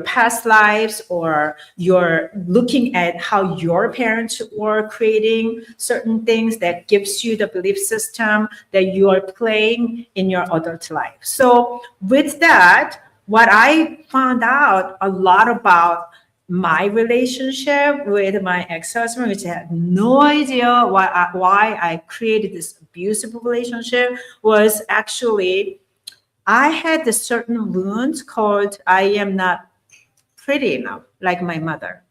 past lives, or you're looking at how your parents were creating certain things that gives you the belief system that you are playing in your adult life. So with that, what I found out a lot about my relationship with my ex-husband, which I had no idea why I created this abusive relationship, was actually I had a certain wound called I am not pretty enough, like my mother.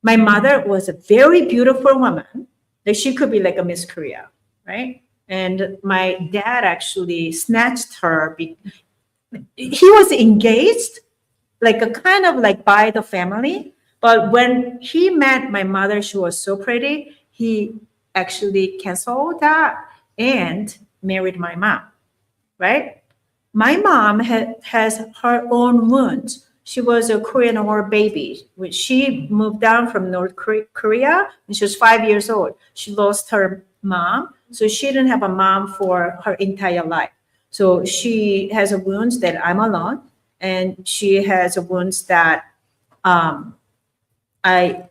My mother was a very beautiful woman. Like she could be like a Miss Korea, right? And my dad actually snatched her. He was engaged, like a kind of like by the family. But when he met my mother, she was so pretty, he actually canceled that and married my mom, right? My mom has her own wounds. She was a Korean War baby. When she moved down from North Korea when she was 5 years old, she lost her mom. So she didn't have a mom for her entire life. So she has a wounds that I'm alone. And she has a wounds that I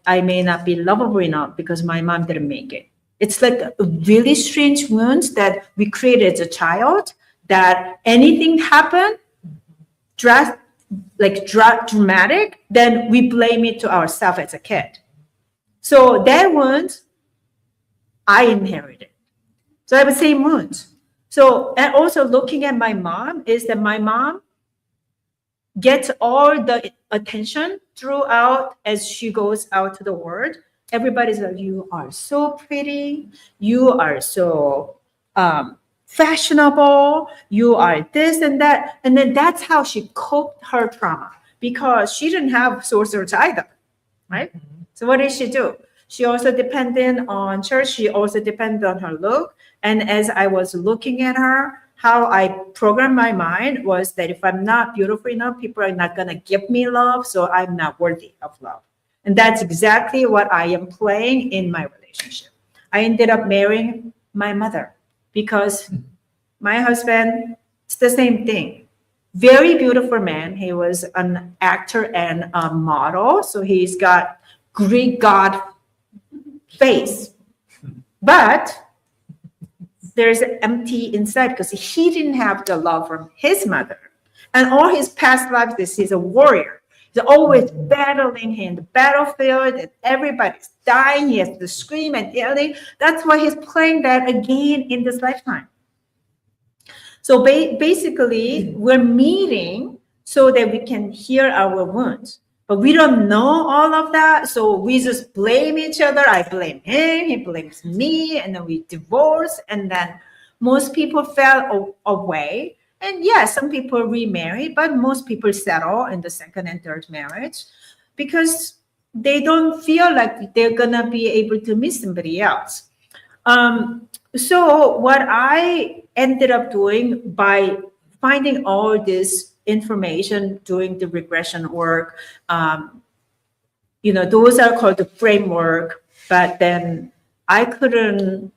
may not be lovable enough because my mom didn't make it. It's like a really strange wounds that we created as a child, that anything happened, dramatic, then we blame it to ourselves as a kid. So that wound, I inherited. So I have the same wounds. So, and also looking at my mom is that my mom gets all the attention throughout as she goes out to the world. Everybody's like, you are so pretty. You are so fashionable. You are this and that. And then that's how she coped her trauma because she didn't have SoulSearch either, right? Mm-hmm. So what did she do? She also depended on church. She also depended on her look. And as I was looking at her, how I programmed my mind was that if I'm not beautiful enough, people are not going to give me love, so I'm not worthy of love. And that's exactly what I am playing in my relationship. I ended up marrying my mother because my husband, it's the same thing. Very beautiful man. He was an actor and a model, so he's got Greek god face. But there's empty inside because he didn't have the love from his mother. And all his past lives, he's a warrior. He's always battling in the battlefield and everybody's dying. He has to scream and yelling. That's why he's playing that again in this lifetime. So basically, we're meeting so that we can heal our wounds. But we don't know all of that, so we just blame each other. I blame him, he blames me, and then we divorce, and then most people fell away. And yes, some people remarry, but most people settle in the second and third marriage because they don't feel like they're gonna be able to meet somebody else. So what I ended up doing by finding all these information doing the regression work. Those are called the framework, but then I couldn't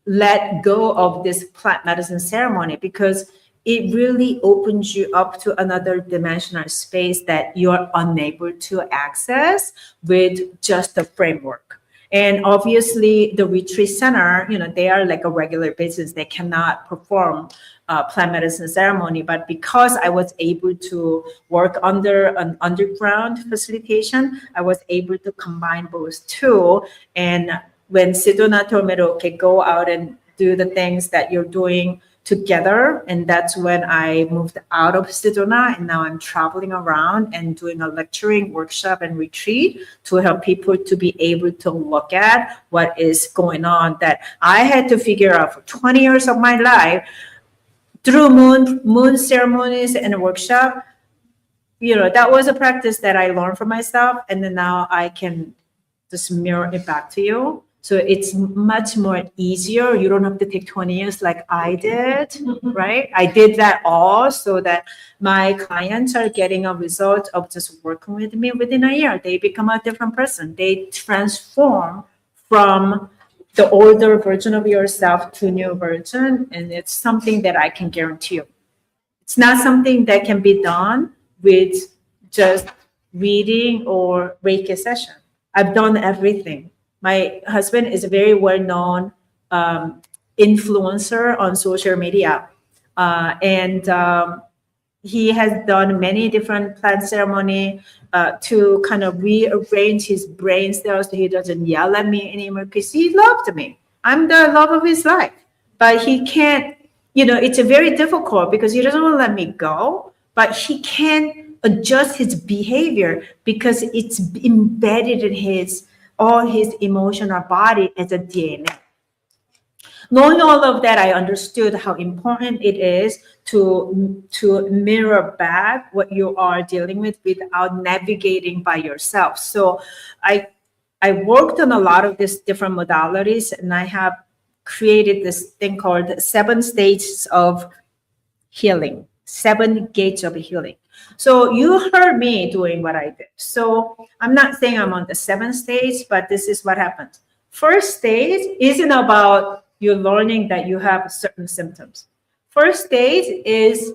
let go of this plant medicine ceremony because it really opens you up to another dimensional space that you're unable to access with just the framework. And obviously the retreat center, they are like a regular business. They cannot perform plant medicine ceremony, but because I was able to work under an underground facilitation, I was able to combine both two. And when Sedona told me to, okay, go out and do the things that you're doing together, and that's when I moved out of Sedona, and now I'm traveling around and doing a lecturing workshop and retreat to help people to be able to look at what is going on that I had to figure out for 20 years of my life through moon ceremonies and a workshop. That was a practice that I learned for myself, and then now I can just mirror it back to you. So it's much more easier. You don't have to take 20 years like I did, right? I did that all so that my clients are getting a result of just working with me within a year. They become a different person. They transform from the older version of yourself to new version. And it's something that I can guarantee you. It's not something that can be done with just reading or Reiki session. I've done everything. My husband is a very well-known influencer on social media. And he has done many different plant ceremony to kind of rearrange his brain cells so he doesn't yell at me anymore because he loved me. I'm the love of his life. But he can't, it's very difficult because he doesn't want to let me go, but he can't adjust his behavior because it's embedded in all his emotional body as a DNA. Knowing all of that, I understood how important it is to mirror back what you are dealing with without navigating by yourself. So I worked on a lot of these different modalities, and I have created this thing called 7 stages of healing, 7 gates of healing. So you heard me doing what I did. So I'm not saying I'm on the 7th stage, but this is what happens. First stage isn't about you learning that you have certain symptoms. First stage is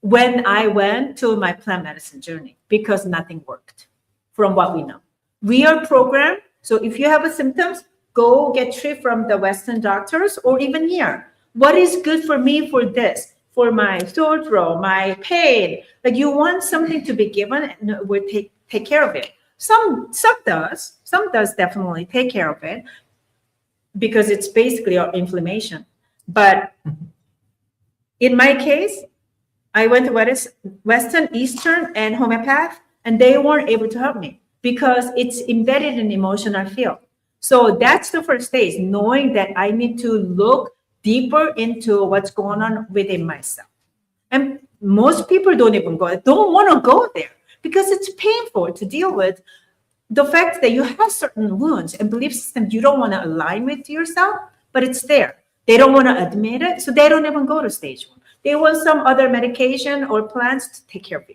when I went to my plant medicine journey because nothing worked from what we know. We are programmed. So if you have symptoms, go get treated from the Western doctors or even here. What is good for me for this? For my sore throat, my pain. Like you want something to be given and we'll take care of it. Some does definitely take care of it because it's basically our inflammation. But in my case, I went to Western, Eastern, and homeopath, and they weren't able to help me because it's embedded in emotional field. So that's the first stage, knowing that I need to look deeper into what's going on within myself. And most people don't want to go there because it's painful to deal with the fact that you have certain wounds and belief systems you don't want to align with yourself, but it's there. They don't want to admit it, so they don't even go to stage 1. They want some other medication or plans to take care of you.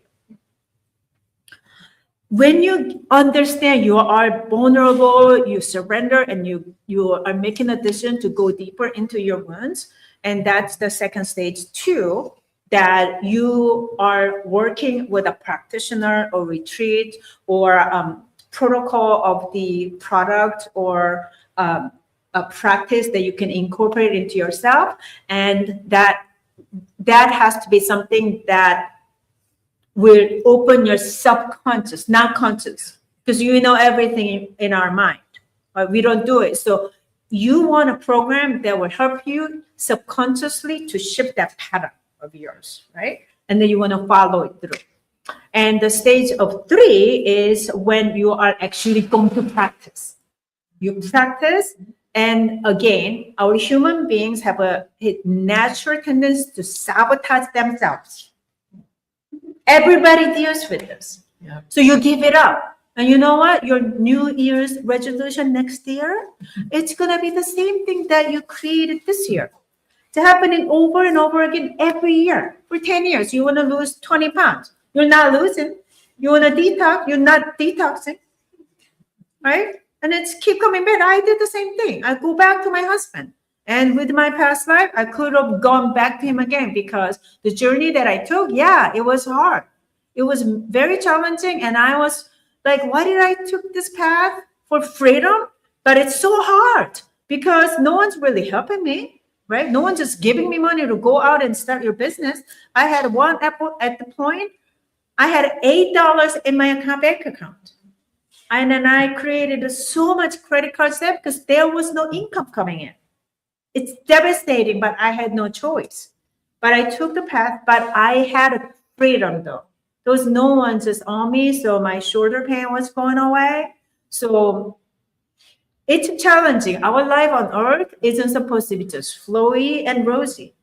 When you understand you are vulnerable, you surrender, and you are making a decision to go deeper into your wounds, and that's the second stage 2, that you are working with a practitioner or retreat or protocol of the product or a practice that you can incorporate into yourself, and that has to be something that will open your subconscious, not conscious, because you know everything in our mind, but we don't do it. So you want a program that will help you subconsciously to shift that pattern of yours, right? And then you want to follow it through. And the stage of 3 is when you are actually going to practice. You practice, and again, our human beings have a natural tendency to sabotage themselves. Everybody deals with this. Yeah. So you give it up. And you know what? Your New Year's resolution next year, it's going to be the same thing that you created this year. happening over and over again every year. For 10 years, you want to lose 20 pounds. You're not losing. You want to detox, you're not detoxing, right? And it's keep coming back. I did the same thing. I go back to my husband. And with my past life, I could have gone back to him again because the journey that I took, yeah, it was hard. It was very challenging. And I was like, why did I took this path for freedom? But it's so hard because no one's really helping me, right? No one's just giving me money to go out and start your business. I had one at the point, I had $8 in my bank account. And then I created so much credit card debt because there was no income coming in. It's devastating, but I had no choice. But I took the path, but I had a freedom though. There was no one just on me, so my shoulder pain was going away. So it's challenging. Our life on earth isn't supposed to be just flowy and rosy,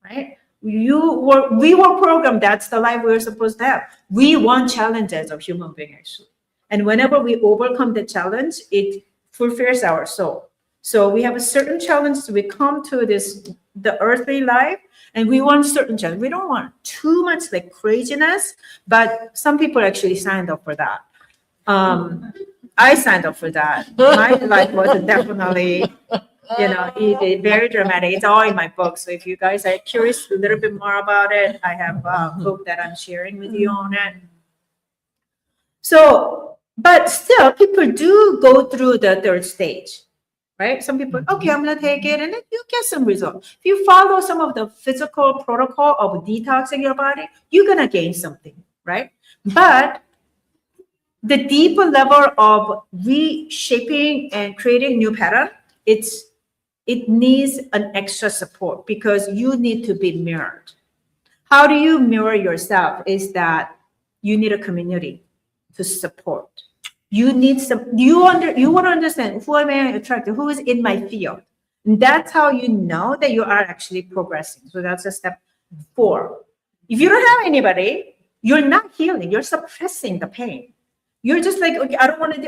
right? We were programmed, that's the life we're supposed to have. We want challenges of human being actually. And whenever we overcome the challenge, it fulfills our soul. So we have a certain challenge. We come to the earthly life, and we want certain challenge. We don't want too much like craziness, but some people actually signed up for that. I signed up for that. My life was definitely, very dramatic. It's all in my book. So if you guys are curious a little bit more about it, I have a book that I'm sharing with you on it. So, but still, people do go through the third stage. Right? Some people, okay, I'm going to take it, and then you get some results. If you follow some of the physical protocol of detoxing your body, you're going to gain something, right? But the deeper level of reshaping and creating new pattern, it needs an extra support because you need to be mirrored. How do you mirror yourself? Is that you need a community to support. You need you want to understand who am I attracted, who is in my field. And that's how you know that you are actually progressing. So that's a step 4. If you don't have anybody, you're not healing. You're suppressing the pain. You're just like, okay, I don't want to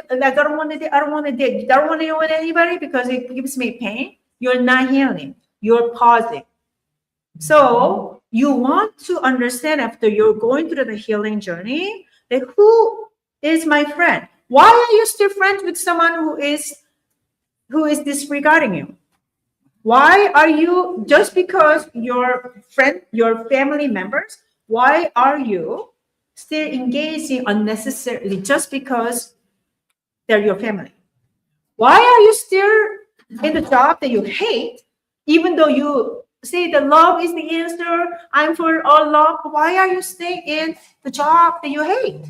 deal with anybody because it gives me pain. You're not healing. You're pausing. So you want to understand after you're going through the healing journey, that who is my friend? Why are you still friends with someone who is disregarding you? Why are you, just because your family members, why are you still engaging unnecessarily just because they're your family? Why are you still in the job that you hate, even though you say the love is the answer, I'm for all love? Why are you staying in the job that you hate,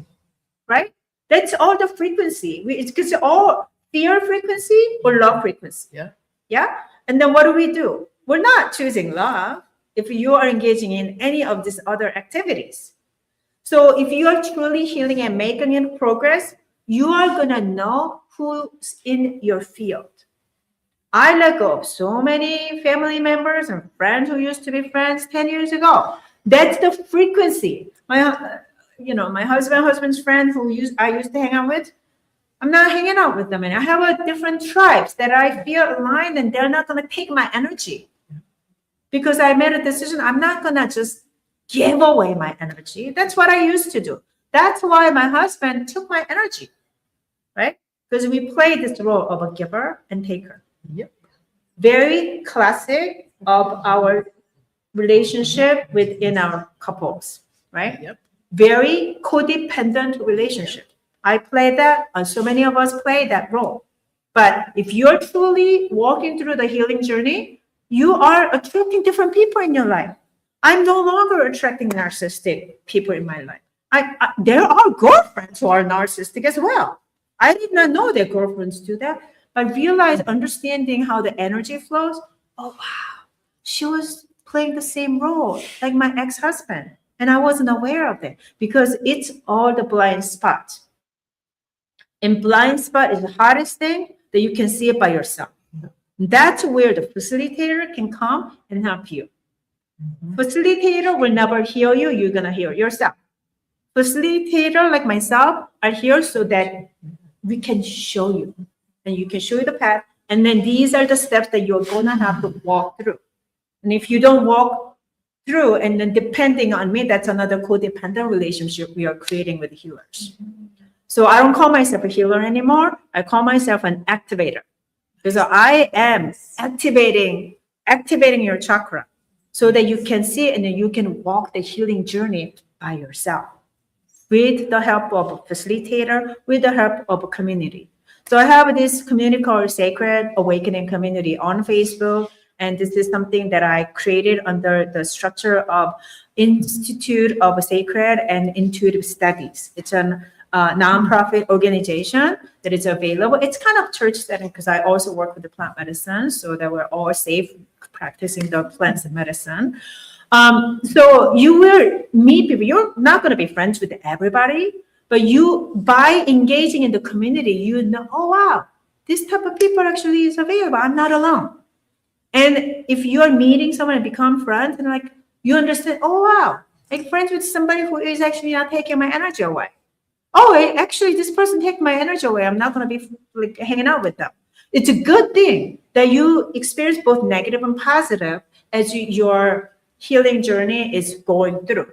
right? That's all the frequency. It's all fear frequency or love frequency. Yeah. And then what do? We're not choosing love if you are engaging in any of these other activities. So if you are truly healing and making progress, you are going to know who's in your field. I let go of so many family members and friends who used to be friends 10 years ago. That's the frequency. My husband's friend I used to hang out with, I'm not hanging out with them. And I have a different tribes that I feel aligned, and they're not going to take my energy because I made a decision. I'm not going to just give away my energy. That's what I used to do. That's why my husband took my energy, right? Because we play this role of a giver and taker. Yep. Very classic of our relationship within our couples, right? Yep. Very codependent relationship. I play that, and so many of us play that role. But if you're truly walking through the healing journey, you are attracting different people in your life. I'm no longer attracting narcissistic people in my life. There are girlfriends who are narcissistic as well. I did not know that girlfriends do that, but realize understanding how the energy flows. Oh, wow. She was playing the same role like my ex-husband. And I wasn't aware of it because it's all the blind spot. And blind spot is the hardest thing that you can see it by yourself. That's where the facilitator can come and help you. Facilitator will never heal you. You're going to heal yourself. Facilitator like myself are here so that we can show you. And you can show you the path. And then these are the steps that you're going to have to walk through. And if you don't walk through, and then depending on me, that's another codependent relationship we are creating with healers. So I don't call myself a healer anymore. I call myself an activator, because I am activating your chakra so that you can see and then you can walk the healing journey by yourself with the help of a facilitator, with the help of a community. So I have this community called Sacred Awakening Community on Facebook. And this is something that I created under the structure of Institute of Sacred and Intuitive Studies. It's a nonprofit organization that is available. It's kind of church setting because I also work with the plant medicine, so that we're all safe practicing the plants and medicine. So you will meet people. You're not going to be friends with everybody, but you, by engaging in the community, you know, oh wow, this type of people actually is available. I'm not alone. And if you're meeting someone and become friends, and like you understand, oh wow, like friends with somebody who is actually not taking my energy away. Oh, actually, this person take my energy away. I'm not going to be like hanging out with them. It's a good thing that you experience both negative and positive as your healing journey is going through.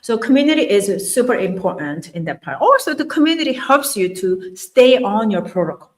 So community is super important in that part. Also, the community helps you to stay on your protocol.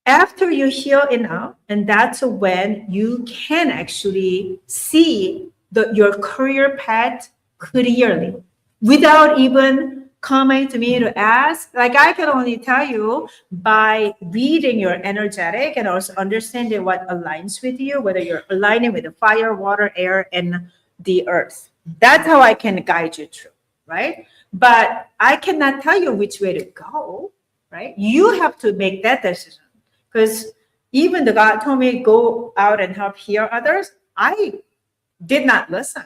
After you heal enough, and that's when you can actually see your career path clearly without even coming to me to ask. Like I can only tell you by reading your energetic and also understanding what aligns with you, whether you're aligning with the fire, water, air, and the earth. That's how I can guide you through, right? But I cannot tell you which way to go, right? You have to make that decision. Because even the God told me go out and help heal others, I did not listen.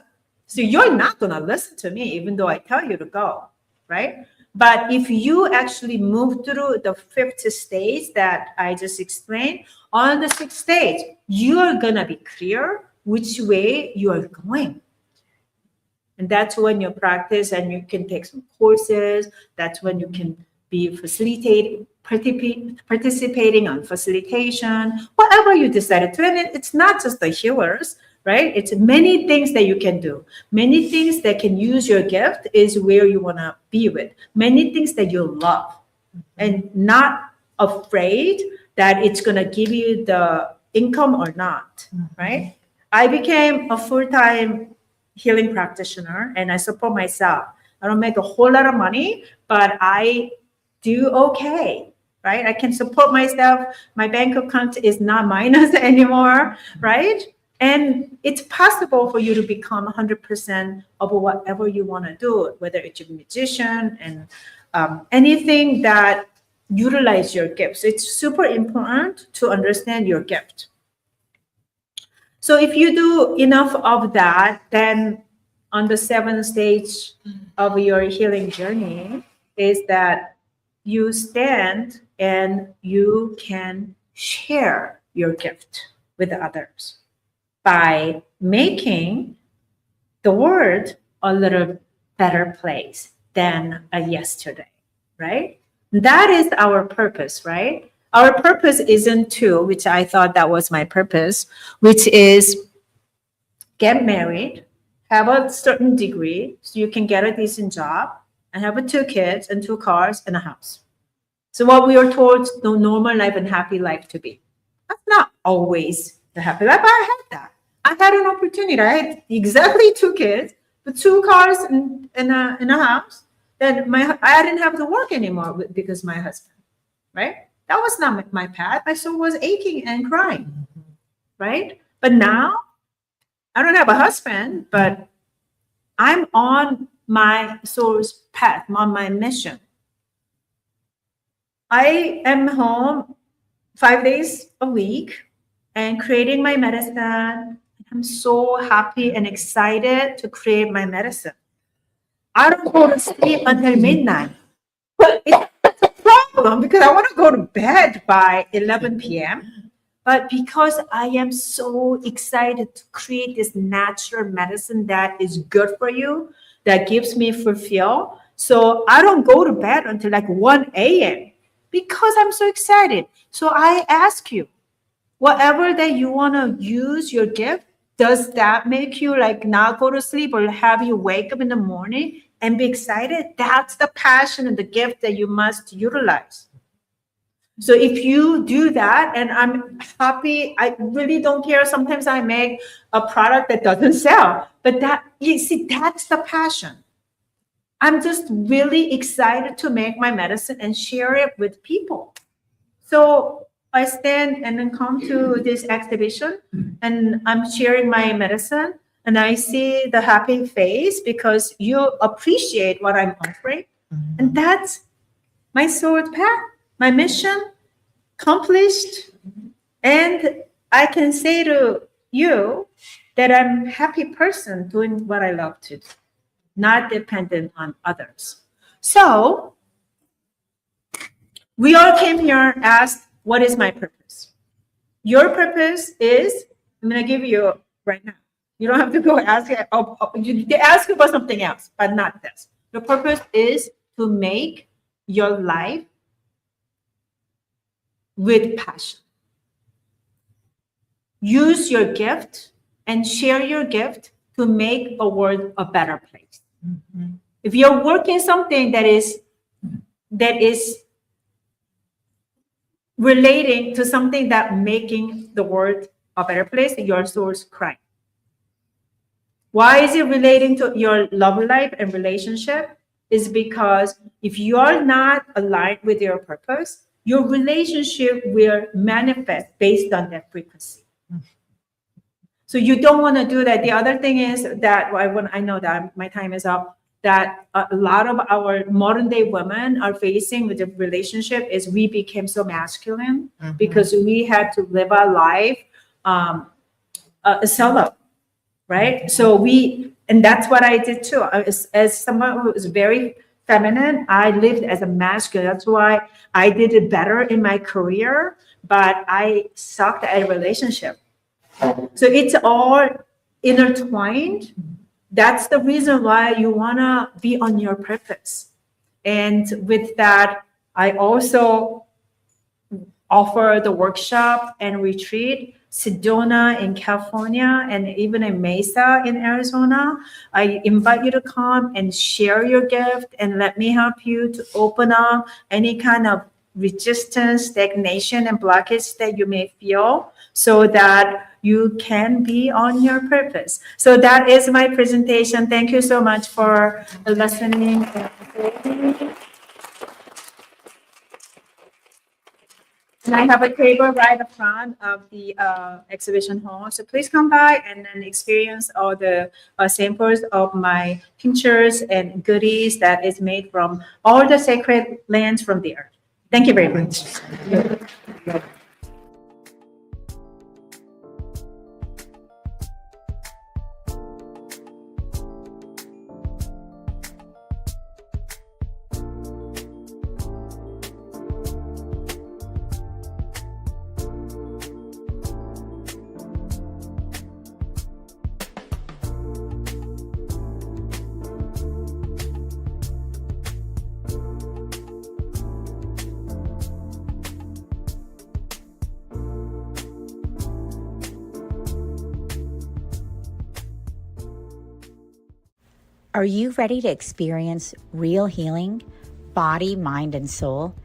So you're not going to listen to me, even though I tell you to go, right? But if you actually move through the 5th stage that I just explained, on the 6th stage, you are going to be clear which way you are going. And that's when you practice and you can take some courses. That's when you can be participating on facilitation, whatever you decided to. And it's not just the healers, right? It's many things that you can do. Many things that can use your gift is where you want to be with. Many things that you love and not afraid that it's going to give you the income or not, right? I became a full-time healing practitioner and I support myself. I don't make a whole lot of money, but I do okay, right? I can support myself. My bank account is not minus anymore, right? And it's possible for you to become 100% of whatever you want to do, whether it's a musician and anything that utilize your gifts. It's super important to understand your gift. So if you do enough of that, then on the 7th stage of your healing journey is that you stand and you can share your gift with others by making the world a little better place than yesterday, right? That is our purpose, right? Our purpose isn't to, which I thought that was my purpose, which is get married, have a certain degree so you can get a decent job, and have 2 kids and 2 cars and a house. So what we are told the normal life and happy life to be. That's not always the happy life. I had that. I had an opportunity. I had exactly 2 kids, with 2 cars and a house. Then I didn't have to work anymore because my husband, right? That was not my path. My soul was aching and crying, right? But now I don't have a husband, but I'm on my soul's path, on my mission. I am home 5 days a week and creating my medicine. I'm so happy and excited to create my medicine. I don't go to sleep until midnight. But it's a problem because I want to go to bed by 11 p.m. But because I am so excited to create this natural medicine that is good for you, that gives me fulfill. So I don't go to bed until like 1 a.m. because I'm so excited. So I ask you, whatever that you want to use your gift, does that make you like not go to sleep or have you wake up in the morning and be excited? That's the passion and the gift that you must utilize. So if you do that, and I'm happy, I really don't care. Sometimes I make a product that doesn't sell, but that, you see, that's the passion. I'm just really excited to make my medicine and share it with people. So I stand and then come to this exhibition and I'm sharing my medicine and I see the happy face because you appreciate what I'm offering. And that's my soul path, my mission accomplished. And I can say to you that I'm a happy person doing what I love to do, not dependent on others. So we all came here asked, what is my purpose? Your purpose is, I'm going to give you right now. You don't have to go ask it. They ask you about something else, but not this. Your purpose is to make your life with passion. Use your gift and share your gift to make a world a better place. Mm-hmm. If you're working something that is relating to something that making the world a better place, your soul's crying. Why is it relating to your love life and relationship? Is because if you are not aligned with your purpose, your relationship will manifest based on that frequency. So you don't want to do that. The other thing is that I know that my time is up, that a lot of our modern day women are facing with the relationship is we became so masculine because we had to live our life solo, right? So and that's what I did too. As someone who is very feminine, I lived as a masculine. That's why I did it better in my career, but I sucked at a relationship. So it's all intertwined. That's the reason why you want to be on your purpose. And with that, I also offer the workshop and retreat, Sedona in California, and even in Mesa in Arizona. I invite you to come and share your gift and let me help you to open up any kind of resistance, stagnation, and blockage that you may feel so that you can be on your purpose. So that is my presentation. Thank you so much for listening. And I have a table right in front of the exhibition hall. So please come by and then experience all the samples of my tinctures and goodies that is made from all the sacred lands from the earth. Thank you very much. Are you ready to experience real healing, body, mind, and soul?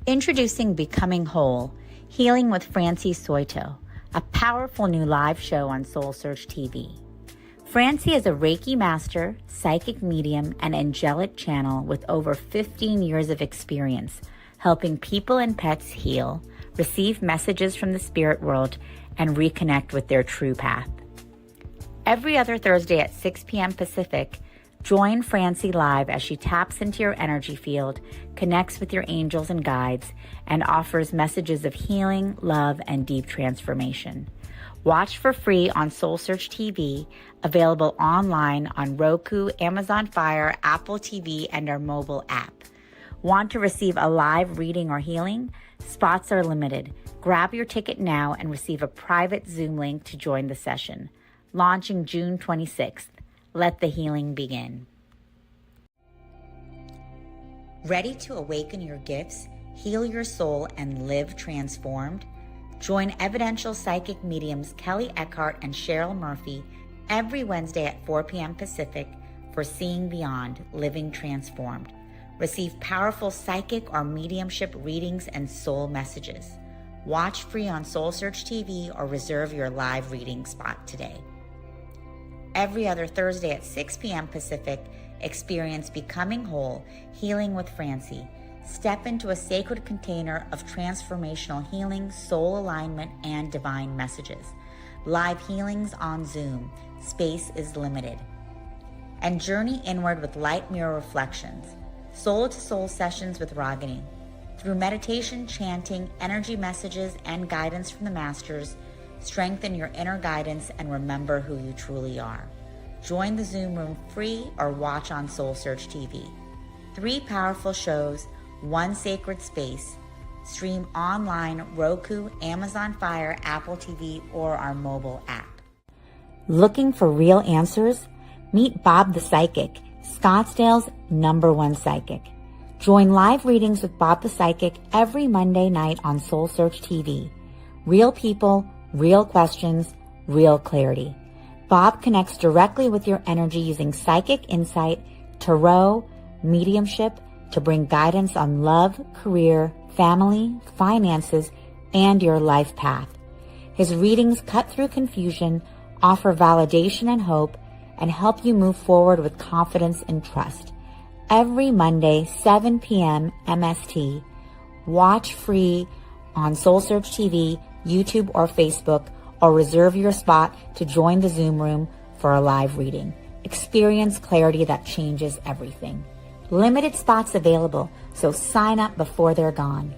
Introducing Becoming Whole, Healing with Francie Soito, a powerful new live show on SoulSearch TV. Francie is a Reiki master, psychic medium, and angelic channel with over 15 years of experience helping people and pets heal, receive messages from the spirit world, and reconnect with their true path. Every other Thursday at 6 p.m. Pacific, join Francie live as she taps into your energy field, connects with your angels and guides, and offers messages of healing, love, and deep transformation. Watch for free on SoulSearch TV, available online on Roku, Amazon Fire, Apple TV, and our mobile app. Want to receive a live reading or healing? Spots are limited. Grab your ticket now and receive a private Zoom link to join the session. Launching June 26th. Let the healing begin. Ready to awaken your gifts, heal your soul, and live transformed? Join evidential psychic mediums Kelly Eckhart and Cheryl Murphy every Wednesday at 4 p.m. Pacific for Seeing Beyond, Living Transformed. Receive powerful psychic or mediumship readings and soul messages. Watch free on SoulSearch TV or reserve your live reading spot today. Every other Thursday at 6 p.m. Pacific, experience Becoming Whole, Healing with Francie. Step into a sacred container of transformational healing, soul alignment, and divine messages. Live healings on Zoom. Space is limited. And journey inward with light mirror reflections. Soul to soul sessions with Ragini. Through meditation, chanting, energy messages, and guidance from the masters, strengthen your inner guidance and remember who you truly are. Join the Zoom room free or watch on SoulSearch TV. 3 powerful shows, 1 sacred space. Stream online, Roku, Amazon Fire, Apple TV, or our mobile app. Looking for real answers? Meet Bob the Psychic, Scottsdale's #1 psychic. Join live readings with Bob the Psychic every Monday night on SoulSearch TV. Real people, real questions, real clarity. Bob connects directly with your energy using psychic insight, tarot, mediumship to bring guidance on love, career, family, finances, and your life path. His readings cut through confusion, offer validation and hope, and help you move forward with confidence and trust. Every Monday, 7 p.m. MST. Watch free on SoulSearch TV, YouTube, or Facebook, or reserve your spot to join the Zoom room for a live reading. Experience clarity that changes everything. Limited spots available, so sign up before they're gone.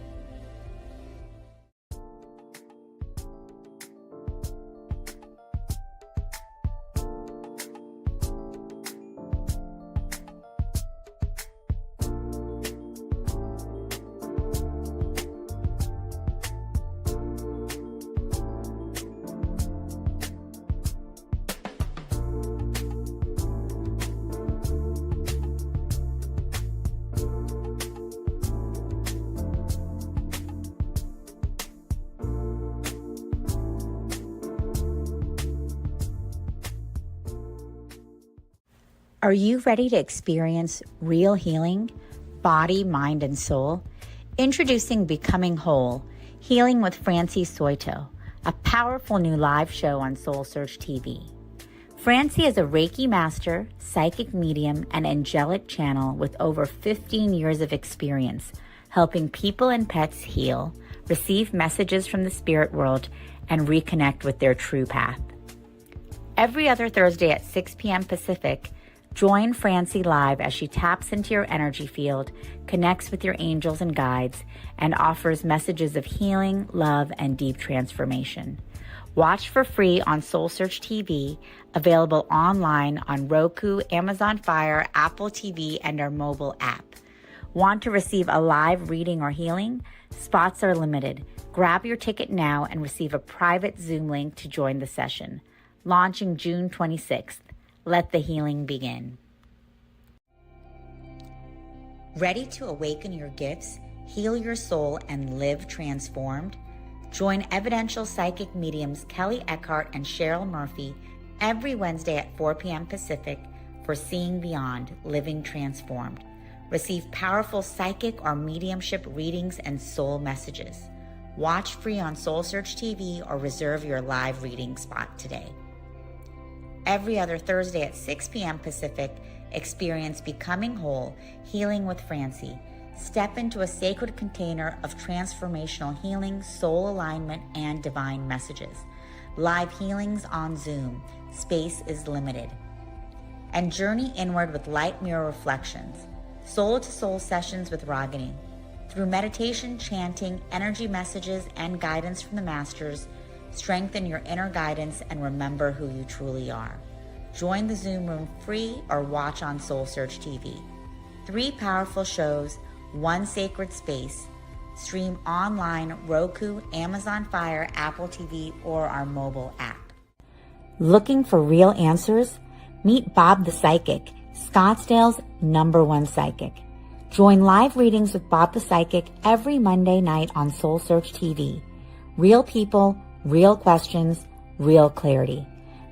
Are you ready to experience real healing, body, mind, and soul? Introducing Becoming Whole, Healing with Francie Soito, a powerful new live show on SoulSearch TV. Francie is a Reiki master, psychic medium, and angelic channel with over 15 years of experience helping people and pets heal, receive messages from the spirit world, and reconnect with their true path. Every other Thursday at 6 p.m. Pacific, join Francie live as she taps into your energy field, connects with your angels and guides, and offers messages of healing, love, and deep transformation. Watch for free on SoulSearch TV, available online on Roku, Amazon Fire, Apple TV, and our mobile app. Want to receive a live reading or healing? Spots are limited. Grab your ticket now and receive a private Zoom link to join the session. Launching June 26th. Let the healing begin. Ready to awaken your gifts, heal your soul, and live transformed? Join evidential psychic mediums Kelly Eckhart and Cheryl Murphy every Wednesday at 4 p.m. Pacific for Seeing Beyond, Living Transformed. Receive powerful psychic or mediumship readings and soul messages. Watch free on SoulSearch TV or reserve your live reading spot today. Every other Thursday at 6 p.m. Pacific, experience Becoming Whole, Healing with Francie. Step into a sacred container of transformational healing, soul alignment, and divine messages. Live healings on Zoom. Space is limited. And journey inward with light mirror reflections. Soul to soul sessions with Ragini. Through meditation, chanting, energy messages, and guidance from the masters, strengthen your inner guidance and remember who you truly are. Join the Zoom room free or watch on SoulSearch TV. 3 powerful shows, 1 sacred space. Stream online, Roku, Amazon Fire, Apple TV, or our mobile app. Looking for real answers? Meet Bob the Psychic, Scottsdale's #1 psychic. Join live readings with Bob the Psychic every Monday night on SoulSearch TV. Real people, real questions, real clarity.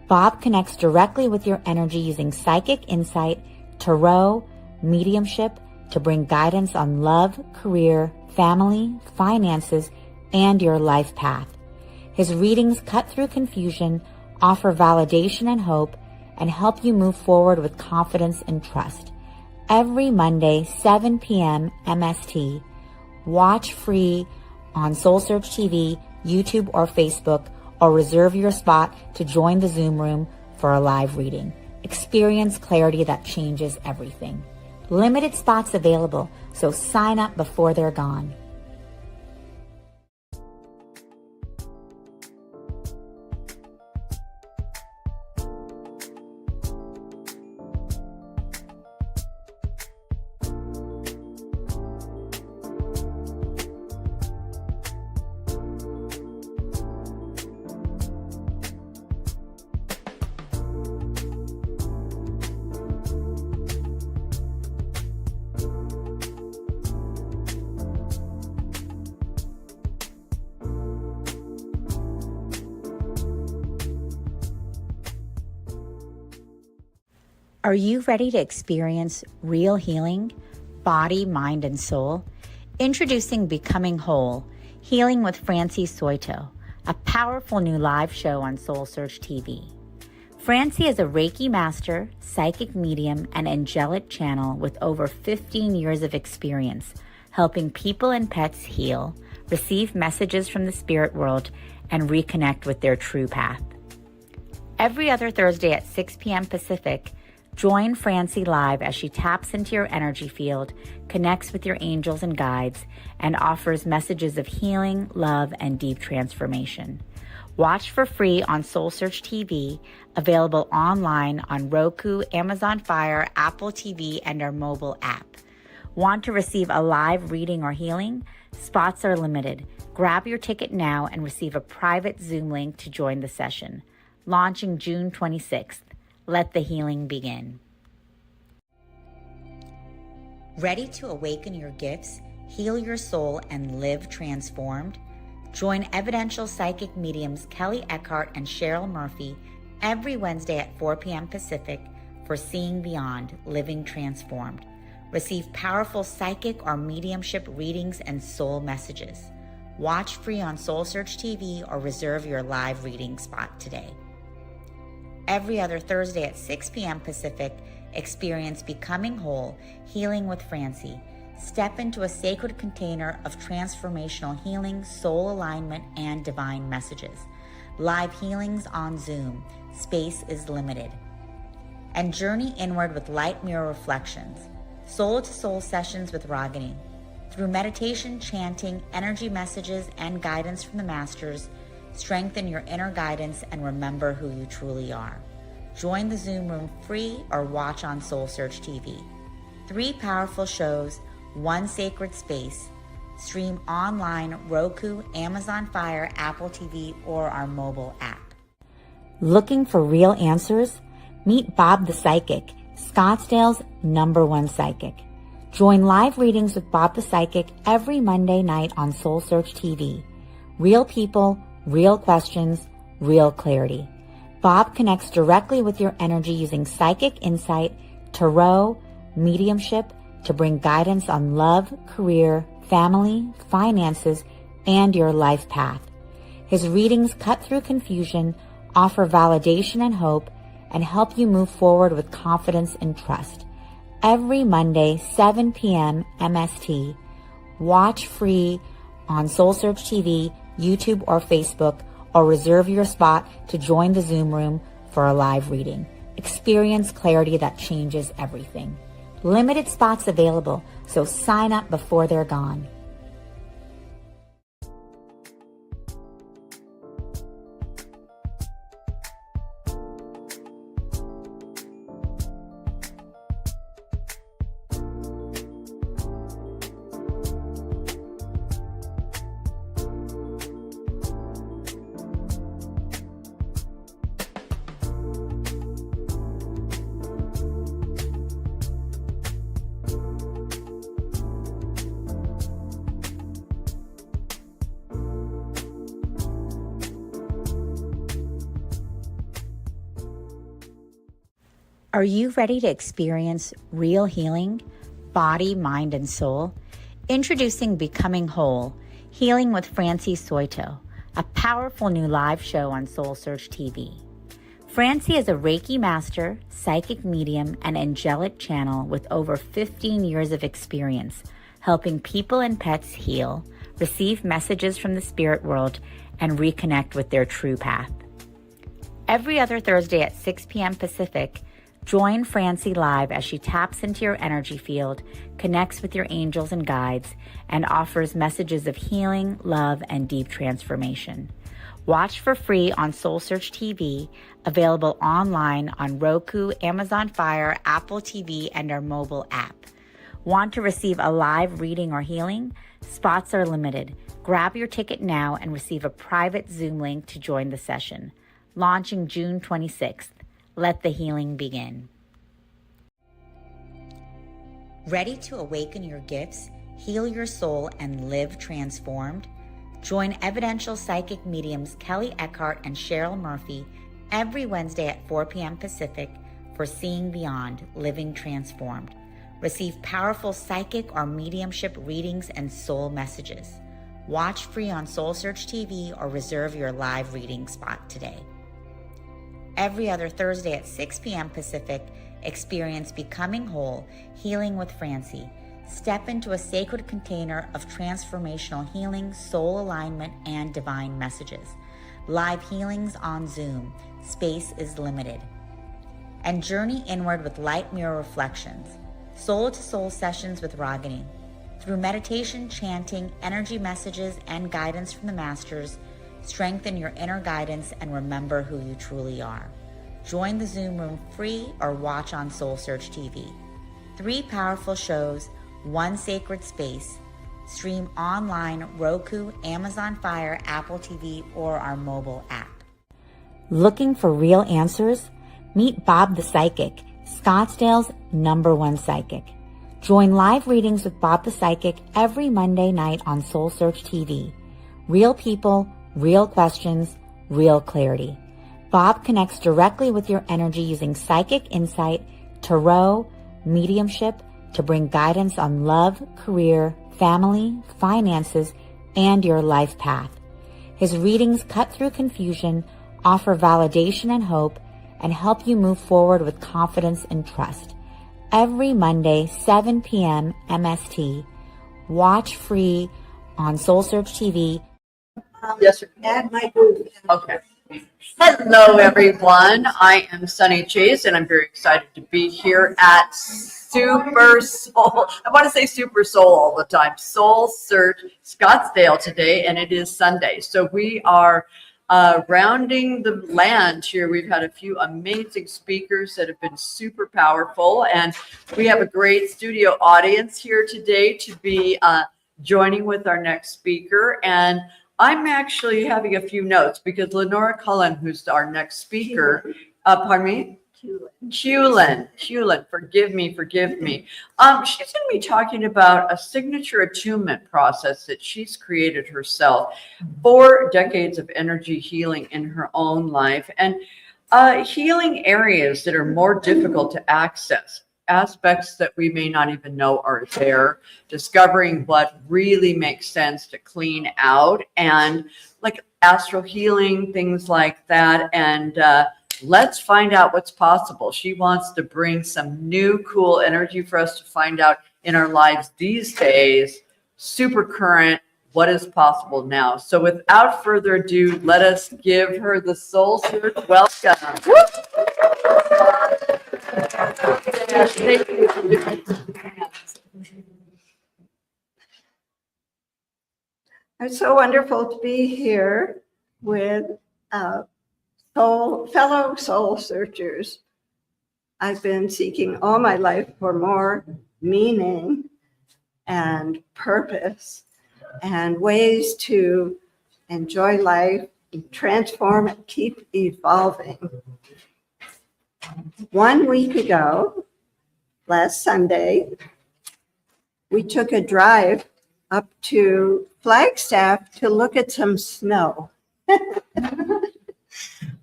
Bob connects directly with your energy using psychic insight, tarot, mediumship to bring guidance on love, career, family, finances, and your life path. His readings cut through confusion, offer validation and hope, and help you move forward with confidence and trust. Every Monday, 7 p.m. MST. Watch free on SoulSearch TV, YouTube, or Facebook, or reserve your spot to join the Zoom room for a live reading. Experience clarity that changes everything. Limited spots available, so sign up before they're gone. Are you ready to experience real healing, body, mind, and soul? Introducing Becoming Whole, Healing with Francie Soito, a powerful new live show on SoulSearch TV. Francie is a Reiki master, psychic medium, and angelic channel with over 15 years of experience helping people and pets heal, receive messages from the spirit world, and reconnect with their true path. Every other Thursday at 6 p.m. Pacific, join Francie live as she taps into your energy field, connects with your angels and guides, and offers messages of healing, love, and deep transformation. Watch for free on SoulSearch TV, available online on Roku, Amazon Fire, Apple TV, and our mobile app. Want to receive a live reading or healing? Spots are limited. Grab your ticket now and receive a private Zoom link to join the session. Launching June 26th. Let the healing begin. Ready to awaken your gifts, heal your soul, and live transformed? Join evidential psychic mediums Kelly Eckhart and Cheryl Murphy every Wednesday at 4 p.m. Pacific for Seeing Beyond, Living Transformed. Receive powerful psychic or mediumship readings and soul messages. Watch free on SoulSearch TV or reserve your live reading spot today. Every other Thursday at 6 p.m. Pacific, experience Becoming Whole, Healing with Francie. Step into a sacred container of transformational healing, soul alignment, and divine messages. Live healings on Zoom. Space is limited. And journey inward with light mirror reflections. Soul-to-soul sessions with Ragini. Through meditation, chanting, energy messages, and guidance from the masters, strengthen your inner guidance and remember who you truly are. Join the Zoom room free or watch on SoulSearch TV. 3 powerful shows, 1 sacred space. Stream online, Roku, Amazon Fire, Apple TV, or our mobile app. Looking for real answers? Meet Bob the Psychic, Scottsdale's #1 psychic. Join live readings with Bob the Psychic every Monday night on SoulSearch TV. Real people, real questions, real clarity. Bob connects directly with your energy using psychic insight, tarot, mediumship to bring guidance on love, career, family, finances, and your life path. His readings cut through confusion, offer validation and hope, and help you move forward with confidence and trust. Every Monday, 7 p.m. MST. Watch free on SoulSearch TV, YouTube, or Facebook, or reserve your spot to join the Zoom room for a live reading. Experience clarity that changes everything. Limited spots available, so sign up before they're gone. Are you ready to experience real healing, body, mind, and soul? Introducing Becoming Whole, Healing with Francie Soito, a powerful new live show on SoulSearch TV. Francie is a Reiki master, psychic medium, and angelic channel with over 15 years of experience helping people and pets heal, receive messages from the spirit world, and reconnect with their true path. Every other Thursday at 6 p.m. Pacific, join Francie live as she taps into your energy field, connects with your angels and guides, and offers messages of healing, love, and deep transformation. Watch for free on SoulSearch TV, available online on Roku, Amazon Fire, Apple TV, and our mobile app. Want to receive a live reading or healing? Spots are limited. Grab your ticket now and receive a private Zoom link to join the session. Launching June 26th. Let the healing begin. Ready to awaken your gifts, heal your soul, and live transformed? Join evidential psychic mediums Kelly Eckhart and Cheryl Murphy every Wednesday at 4 p.m. Pacific for Seeing Beyond, Living Transformed. Receive powerful psychic or mediumship readings and soul messages. Watch free on SoulSearch TV or reserve your live reading spot today. Every other Thursday at 6 p.m. Pacific, experience Becoming Whole, Healing with Francie. Step into a sacred container of transformational healing, soul alignment, and divine messages. Live healings on Zoom. Space is limited. And journey inward with light mirror reflections. Soul-to-soul sessions with Ragini. Through meditation, chanting, energy messages, and guidance from the masters, strengthen your inner guidance and remember who you truly are. Join the Zoom room free or watch on SoulSearch TV. 3 powerful shows, 1 sacred space. Stream online, Roku, Amazon Fire, Apple TV, or our mobile app. Looking for real answers? Meet Bob the Psychic, Scottsdale's #1 psychic. Join live readings with Bob the Psychic every Monday night on SoulSearch TV. Real people, real questions, real clarity. Bob connects directly with your energy using psychic insight, tarot, mediumship to bring guidance on love, career, family, finances, and your life path. His readings cut through confusion, offer validation and hope, and help you move forward with confidence and trust. Every Monday, 7 p.m. MST. Watch free on SoulSearch TV. Yes, sir. Add my booth. Okay. Hello, everyone. I am Sunny Chase, and I'm very excited to be here at Super Soul. I want to say Super Soul all the time. SoulSearch Scottsdale today, and it is Sunday. So we are rounding the land here. We've had a few amazing speakers that have been super powerful, and we have a great studio audience here today to be joining with our next speaker. And I'm actually having a few notes because Lenora Cullen, who's our next speaker, pardon me? Cullen, forgive me. She's going to be talking about a signature attunement process that she's created herself, 4 decades of energy healing in her own life, and healing areas that are more difficult to access, aspects that we may not even know are there, discovering what really makes sense to clean out, and like astral healing, things like that. And let's find out what's possible. She wants to bring some new cool energy for us to find out in our lives these days, super current, what is possible now. So without further ado, let us give her the Soul Search welcome. It's so wonderful to be here with fellow soul searchers. I've been seeking all my life for more meaning and purpose and ways to enjoy life, transform, and keep evolving. 1 week ago, last Sunday, we took a drive up to Flagstaff to look at some snow.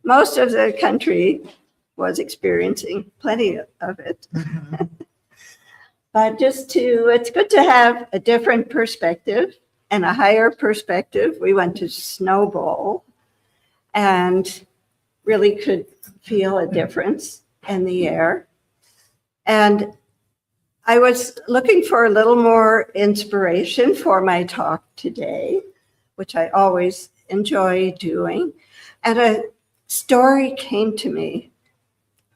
Most of the country was experiencing plenty of it. But it's good to have a different perspective and a higher perspective. We went to Snow Bowl and really could feel a difference in the air. And I was looking for a little more inspiration for my talk today, which I always enjoy doing. And a story came to me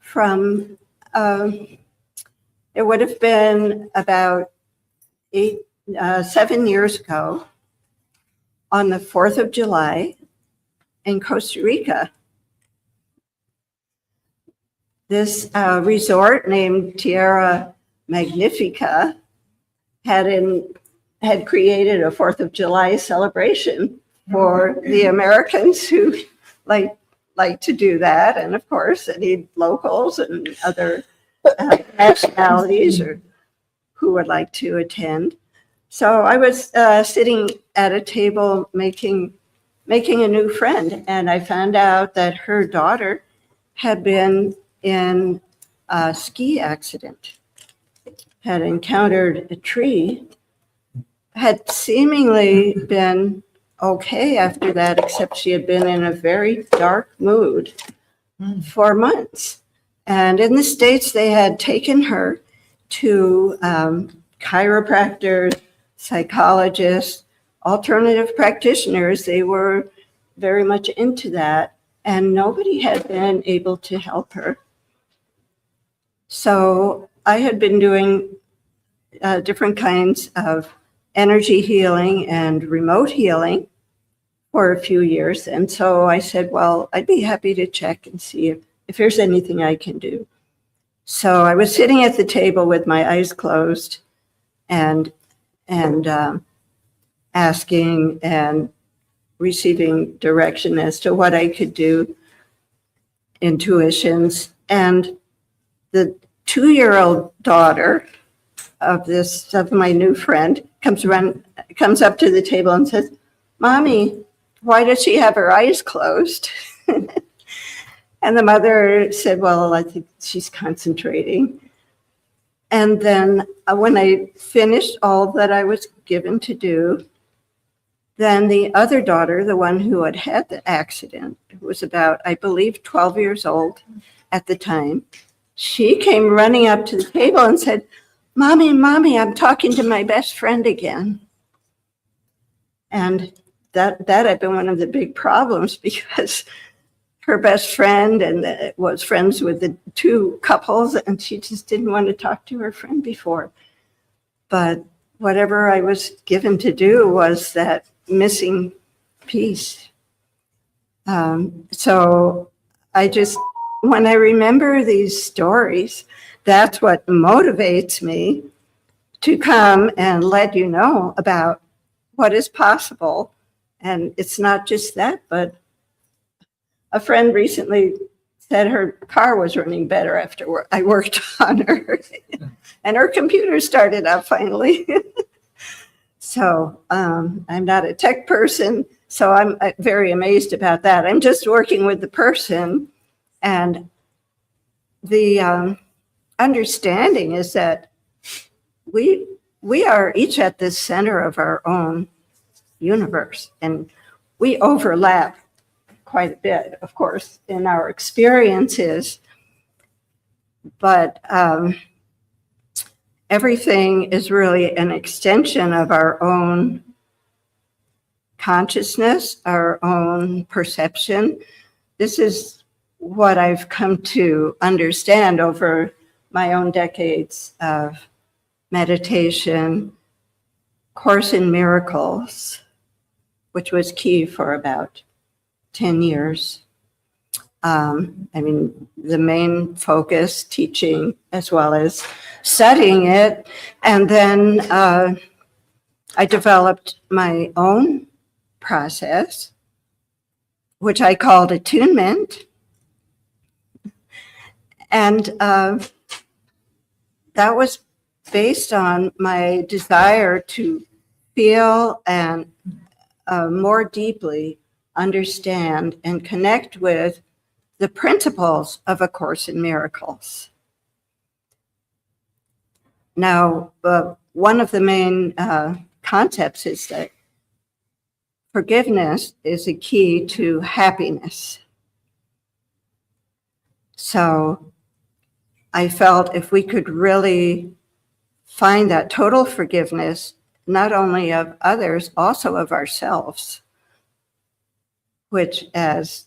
from, it would have been about 7 years ago on the 4th of July in Costa Rica. This resort named Tierra Magnifica had created a 4th of July celebration for the Americans who like to do that. And of course, any locals and other nationalities or who would like to attend. So I was sitting at a table making a new friend, and I found out that her daughter had been in a ski accident, had encountered a tree, had seemingly been okay after that, except she had been in a very dark mood for months. And in the States, they had taken her to chiropractors, psychologists, alternative practitioners. They were very much into that, and nobody had been able to help her. So I had been doing different kinds of energy healing and remote healing for a few years. And so I said, well, I'd be happy to check and see if there's anything I can do. So I was sitting at the table with my eyes closed and asking and receiving direction as to what I could do, intuitions. And the 2-year-old daughter of my new friend comes up to the table and says, "Mommy, why does she have her eyes closed?" And the mother said, "Well, I think she's concentrating." And then when I finished all that I was given to do, then the other daughter, the one who had had the accident, who was about, I believe, 12 years old at the time, she came running up to the table and said, Mommy, I'm talking to my best friend again." And that had been one of the big problems, because her best friend was friends with the two couples, and she just didn't want to talk to her friend before. But whatever I was given to do was that missing piece. So when I remember these stories, that's what motivates me to come and let you know about what is possible. And it's not just that, but a friend recently said her car was running better after I worked on her, and her computer started up finally. So I'm not a tech person, so I'm very amazed about that. I'm just working with the person, and the understanding is that we are each at the center of our own universe, and we overlap quite a bit, of course, in our experiences, but everything is really an extension of our own consciousness, our own perception. This is what I've come to understand over my own decades of meditation, Course in Miracles, which was key for about 10 years. The main focus, teaching as well as studying it. And then I developed my own process, which I called attunement. And that was based on my desire to feel and more deeply understand and connect with the principles of A Course in Miracles. Now, one of the main concepts is that forgiveness is a key to happiness. So I felt if we could really find that total forgiveness, not only of others, also of ourselves, which as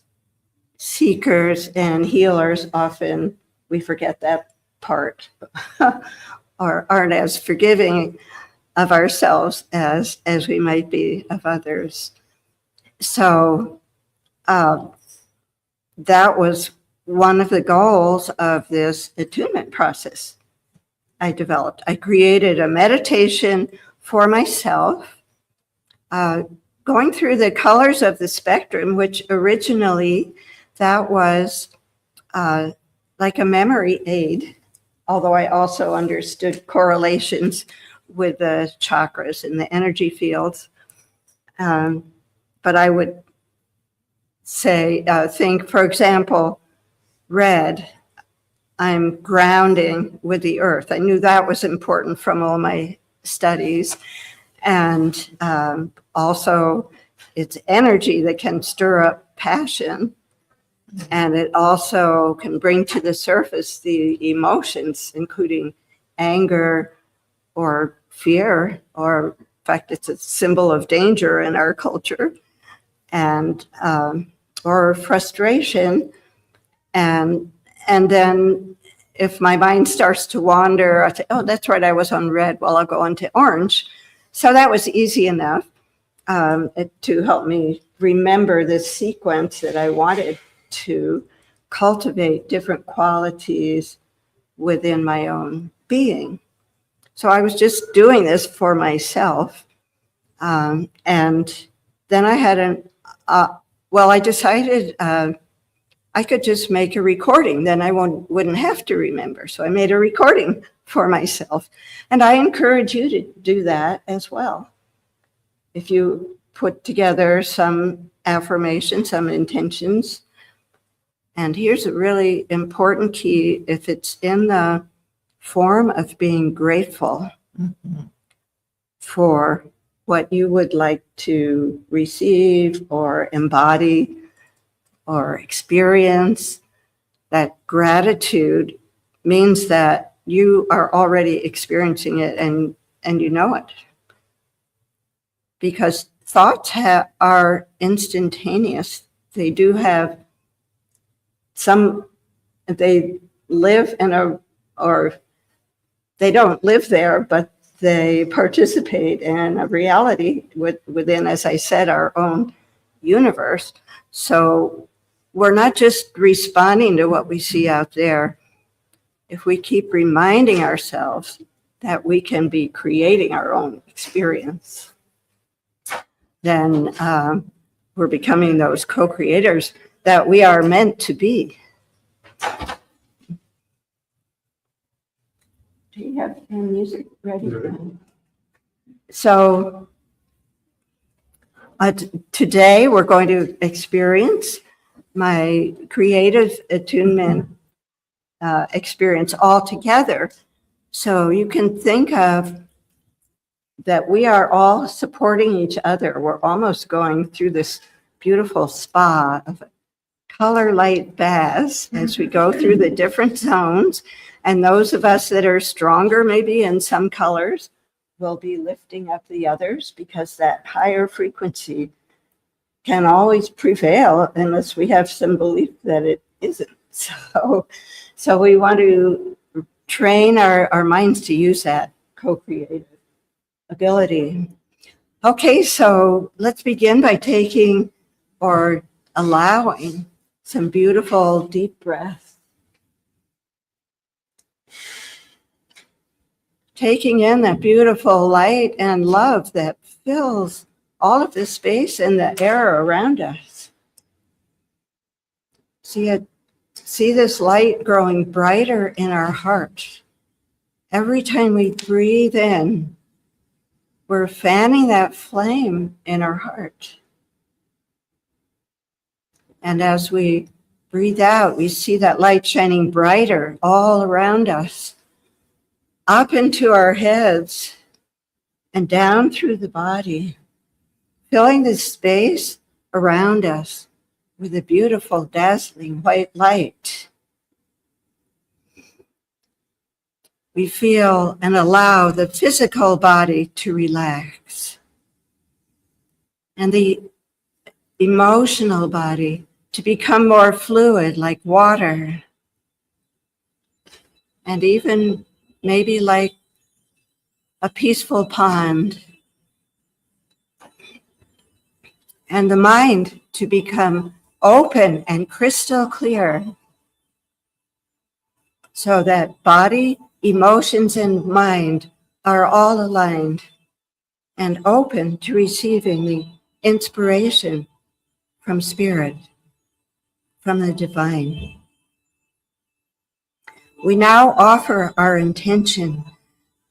seekers and healers, often we forget that part or aren't as forgiving of ourselves as we might be of others. So that was one of the goals of this attunement process I developed. I created a meditation for myself, going through the colors of the spectrum, which originally that was like a memory aid, although I also understood correlations with the chakras and the energy fields. But I would say, think, for example, red, I'm grounding with the earth. I knew that was important from all my studies. And also it's energy that can stir up passion. And it also can bring to the surface the emotions, including anger or fear, or in fact, it's a symbol of danger in our culture, and or frustration. And then if my mind starts to wander, I say, oh, that's right, I was on red. Well, I'll go on to orange. So that was easy enough to help me remember this sequence that I wanted to cultivate different qualities within my own being. So I was just doing this for myself. And then I had I decided I could just make a recording. Then I wouldn't have to remember. So I made a recording for myself. And I encourage you to do that as well. If you put together some affirmations, some intentions. And here's a really important key. If it's in the form of being grateful for what you would like to receive or embody or experience, that gratitude means that you are already experiencing it and you know it. Because thoughts are instantaneous. They do have they live or they don't live there, but they participate in a reality within, as I said, our own universe. So we're not just responding to what we see out there. If we keep reminding ourselves that we can be creating our own experience, then we're becoming those co-creators that we are meant to be. Do you have any music ready? So today we're going to experience my creative attunement experience all together. So you can think of that we are all supporting each other. We're almost going through this beautiful spa of color light baths as we go through the different zones. And those of us that are stronger maybe in some colors will be lifting up the others, because that higher frequency can always prevail unless we have some belief that it isn't. So we want to train our minds to use that co-creative ability. Okay, so let's begin by taking or allowing some beautiful deep breaths. Taking in that beautiful light and love that fills all of the space and the air around us. See this light growing brighter in our heart. Every time we breathe in, we're fanning that flame in our heart. And as we breathe out, we see that light shining brighter all around us, up into our heads and down through the body, filling the space around us with a beautiful, dazzling white light. We feel and allow the physical body to relax and the emotional body to become more fluid like water, and even maybe like a peaceful pond, and the mind to become open and crystal clear so that body, emotions, and mind are all aligned and open to receiving the inspiration from spirit, from the divine. We now offer our intention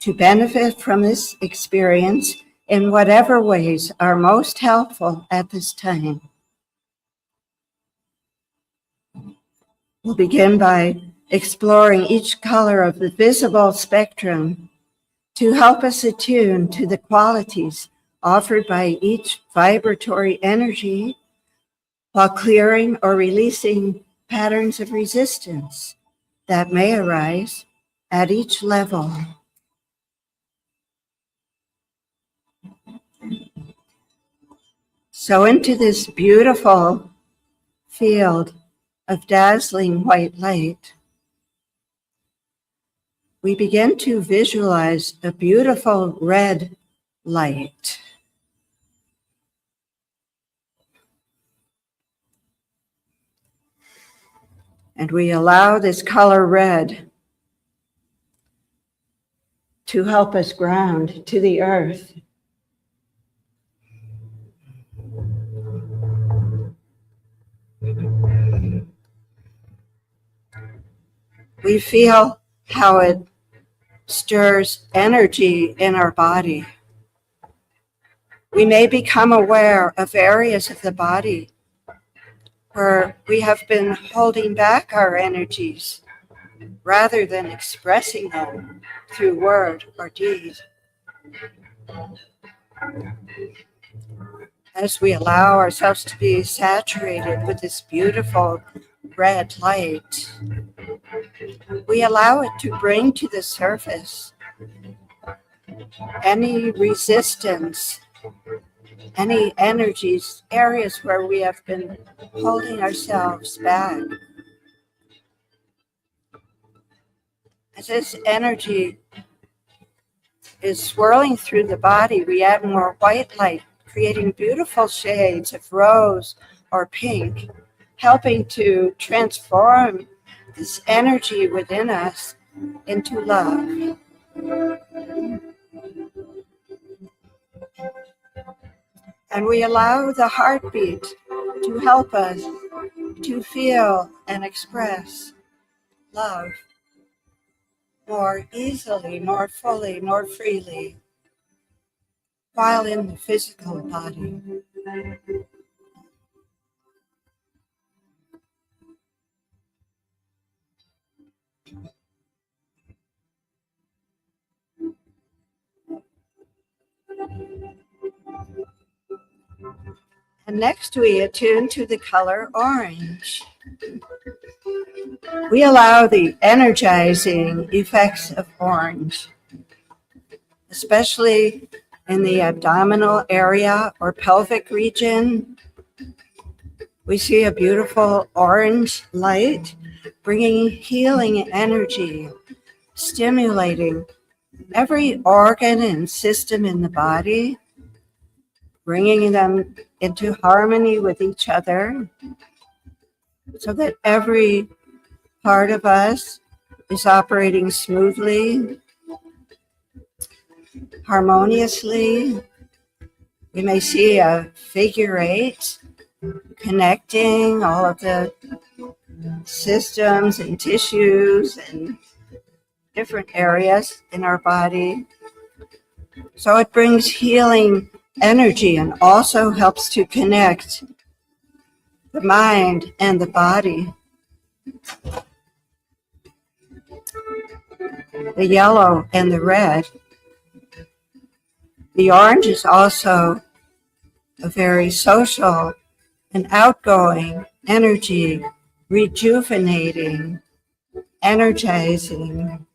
to benefit from this experience in whatever ways are most helpful at this time. We'll begin by exploring each color of the visible spectrum to help us attune to the qualities offered by each vibratory energy while clearing or releasing patterns of resistance that may arise at each level. So into this beautiful field of dazzling white light, we begin to visualize a beautiful red light. And we allow this color red to help us ground to the earth. We feel how it stirs energy in our body. We may become aware of areas of the body where we have been holding back our energies rather than expressing them through word or deed. As we allow ourselves to be saturated with this beautiful red light, we allow it to bring to the surface any resistance, any energies, areas where we have been holding ourselves back. As this energy is swirling through the body, we add more white light, creating beautiful shades of rose or pink, helping to transform this energy within us into love. And we allow the heartbeat to help us to feel and express love more easily, more fully, more freely, while in the physical body. And next we attune to the color orange. We allow the energizing effects of orange, especially in the abdominal area or pelvic region. We see a beautiful orange light bringing healing energy, stimulating every organ and system in the body, bringing them into harmony with each other so that every part of us is operating smoothly, harmoniously. We may see a figure 8 connecting all of the systems and tissues and different areas in our body. So it brings healing energy and also helps to connect the mind and the body the yellow and the red. The orange is also a very social and outgoing energy, rejuvenating, energizing.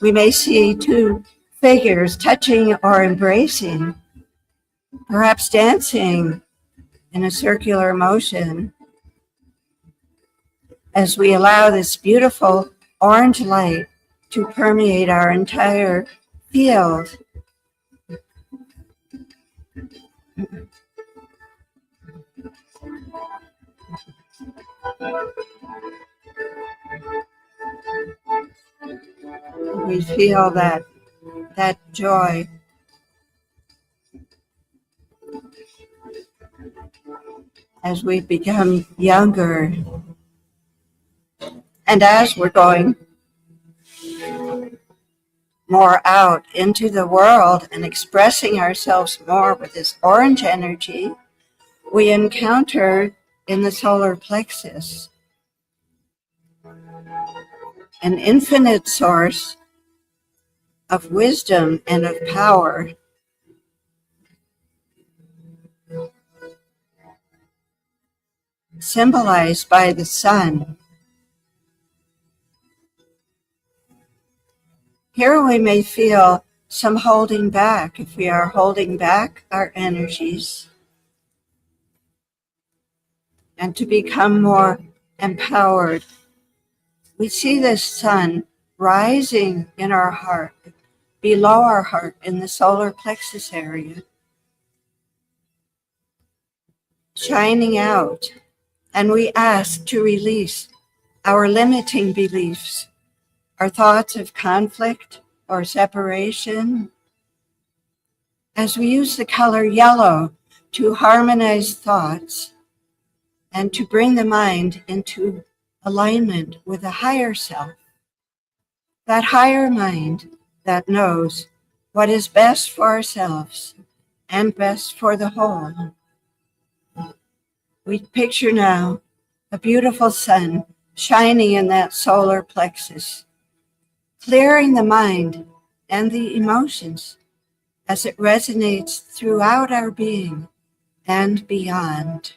We may see two figures touching or embracing, perhaps dancing in a circular motion, as we allow this beautiful orange light to permeate our entire field. We feel that joy. As we become younger, and as we're going more out into the world and expressing ourselves more with this orange energy, we encounter in the solar plexus an infinite source of wisdom and of power. Symbolized by the sun. Here we may feel some holding back, if we are holding back our energies, and to become more empowered. We see the sun rising in our heart, below our heart in the solar plexus area, shining out, and we ask to release our limiting beliefs, our thoughts of conflict or separation, as we use the color yellow to harmonize thoughts and to bring the mind into alignment with a higher self, that higher mind that knows what is best for ourselves and best for the whole. We picture now a beautiful sun shining in that solar plexus, clearing the mind and the emotions as it resonates throughout our being and beyond.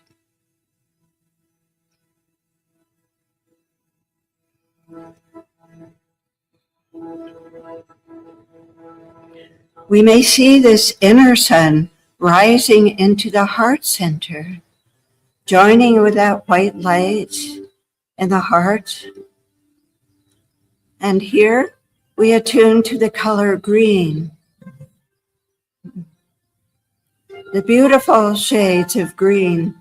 We may see this inner sun rising into the heart center, joining with that white light in the heart. And here we attune to the color green, the beautiful shades of green,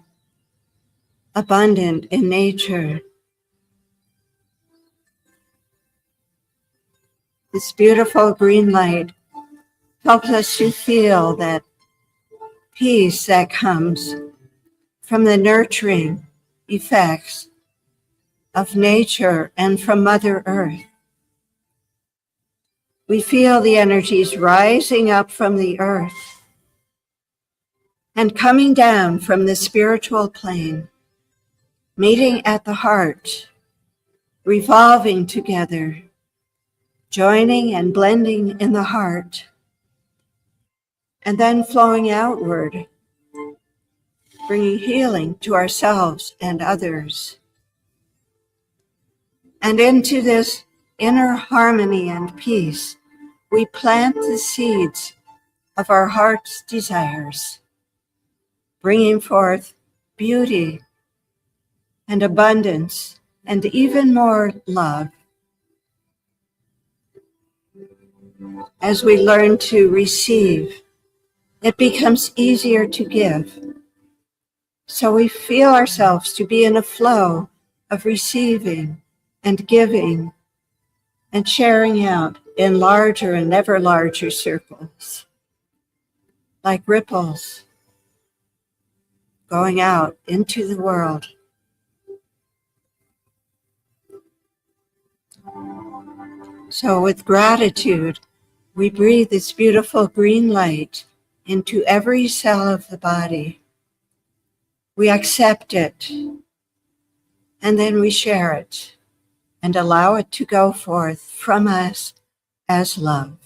abundant in nature. This beautiful green light helps us to feel that peace that comes from the nurturing effects of nature and from Mother Earth. We feel the energies rising up from the earth and coming down from the spiritual plane, meeting at the heart, revolving together, joining and blending in the heart, and then flowing outward, bringing healing to ourselves and others. And into this inner harmony and peace, we plant the seeds of our heart's desires, bringing forth beauty and abundance and even more love. As we learn to receive, it becomes easier to give. So we feel ourselves to be in a flow of receiving and giving and sharing out in larger and ever larger circles, like ripples going out into the world. So with gratitude, we breathe this beautiful green light into every cell of the body. We accept it. and then we share it and allow it to go forth from us as love.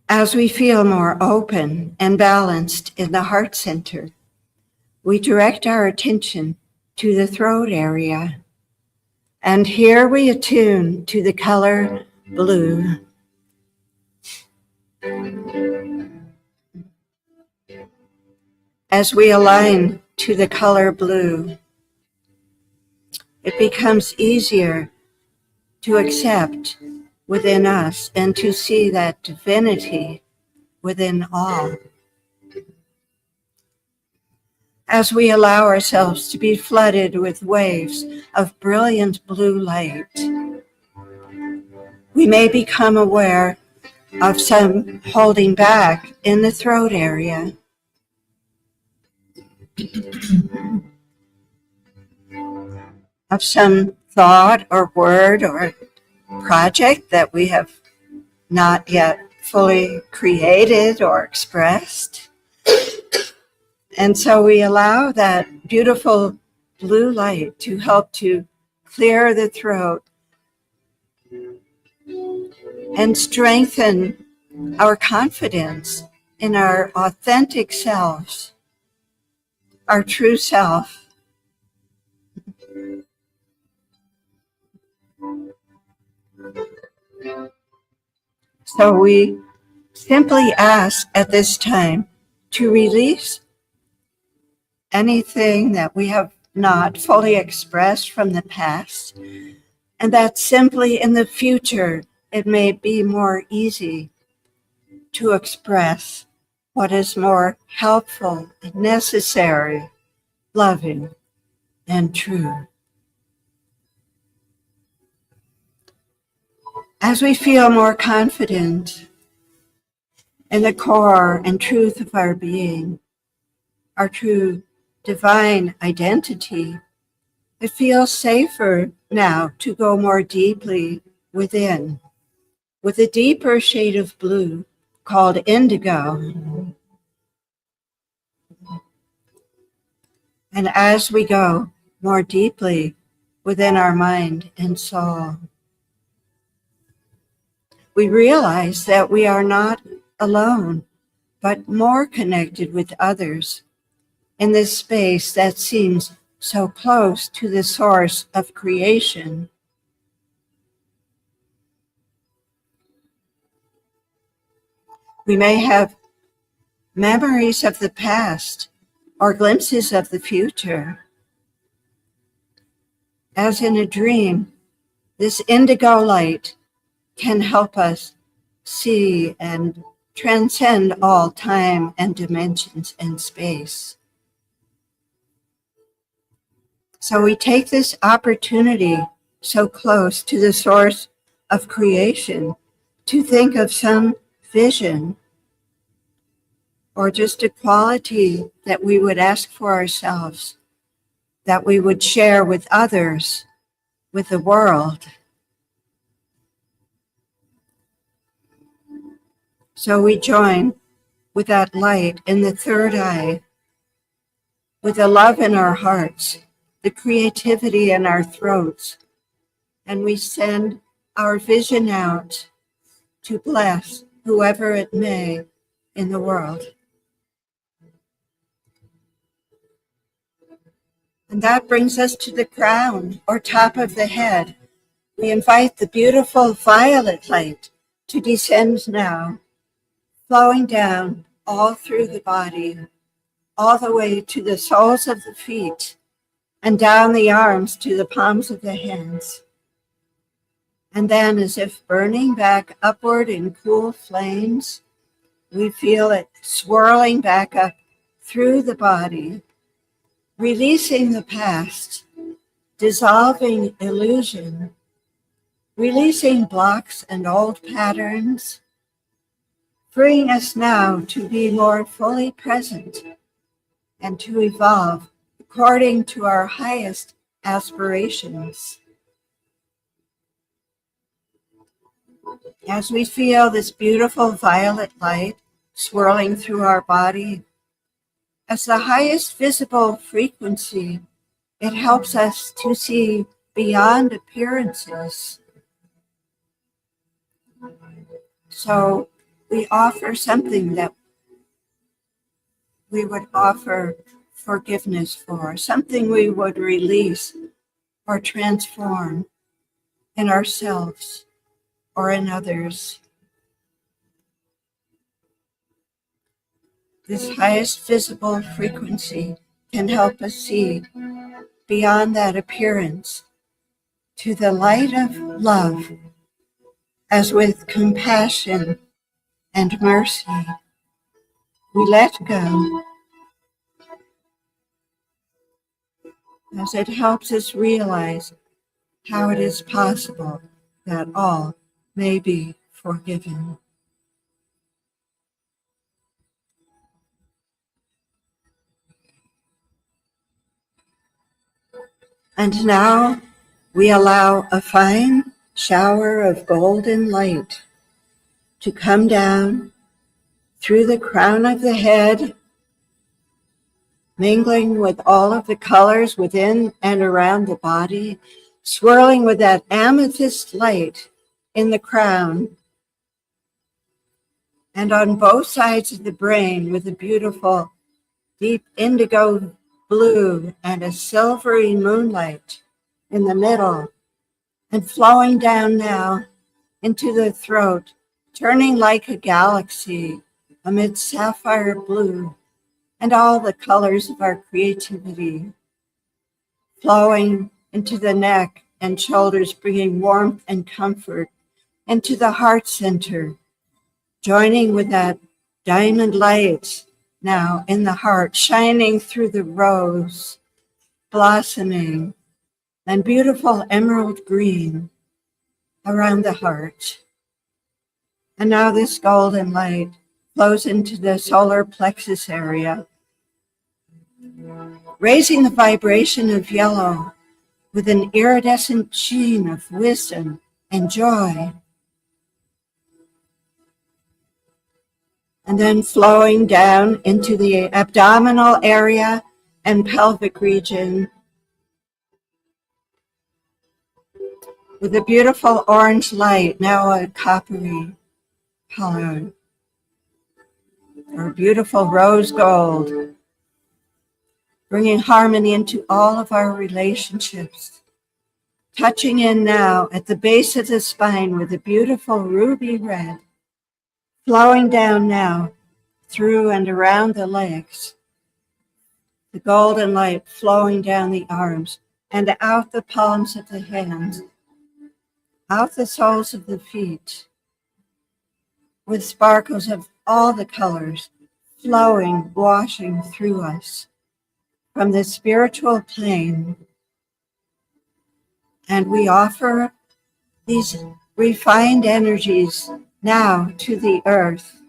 As we feel more open and balanced in the heart center, we direct our attention to the throat area. And here we attune to the color blue. As we align to the color blue, it becomes easier to accept within us and to see that divinity within all. As we allow ourselves to be flooded with waves of brilliant blue light, we may become aware of some holding back in the throat area. Of some thought or word or project that we have not yet fully created or expressed. And so we allow that beautiful blue light to help to clear the throat and strengthen our confidence in our authentic selves, our true self. So we simply ask at this time to release anything that we have not fully expressed from the past, and that simply in the future it may be more easy to express what is more helpful, necessary, loving, and true. As we feel more confident in the core and truth of our being, our true divine identity, it feels safer now to go more deeply within, with a deeper shade of blue called indigo. And as we go more deeply within our mind and soul, we realize that we are not alone, but more connected with others in this space that seems so close to the source of creation. We may have memories of the past or glimpses of the future. As in a dream, this indigo light can help us see and transcend all time and dimensions and space. So we take this opportunity so close to the source of creation to think of some vision or just a quality that we would ask for ourselves, that we would share with others, with the world. So we join with that light in the third eye, with the love in our hearts, the creativity in our throats, and we send our vision out to bless whoever it may in the world. And that brings us to the crown or top of the head. We invite the beautiful violet light to descend now, flowing down all through the body, all the way to the soles of the feet, and down the arms to the palms of the hands. And then, as if burning back upward in cool flames, we feel it swirling back up through the body, releasing the past, dissolving illusion, releasing blocks and old patterns, freeing us now to be more fully present and to evolve according to our highest aspirations. As we feel this beautiful violet light swirling through our body. As the highest visible frequency, it helps us to see beyond appearances. So we offer something that we would offer forgiveness for, something we would release or transform in ourselves or in others. This highest visible frequency can help us see beyond that appearance to the light of love, as with compassion and mercy, we let go, as it helps us realize how it is possible that all may be forgiven. And now we allow a fine shower of golden light to come down through the crown of the head, mingling with all of the colors within and around the body, swirling with that amethyst light in the crown, and on both sides of the brain with a beautiful deep indigo blue and a silvery moonlight in the middle, and flowing down now into the throat, turning like a galaxy amid sapphire blue and all the colors of our creativity, flowing into the neck and shoulders, bringing warmth and comfort into the heart center, joining with that diamond light now in the heart, shining through the rose, blossoming, and beautiful emerald green around the heart. And now this golden light flows into the solar plexus area, raising the vibration of yellow with an iridescent sheen of wisdom and joy. And then flowing down into the abdominal area and pelvic region with a beautiful orange light, now a coppery color, or beautiful rose gold, bringing harmony into all of our relationships. Touching in now at the base of the spine with a beautiful ruby red, flowing down now through and around the legs, the golden light flowing down the arms and out the palms of the hands, out the soles of the feet, with sparkles of all the colors flowing, washing through us from the spiritual plane. And we offer these refined energies now to the earth.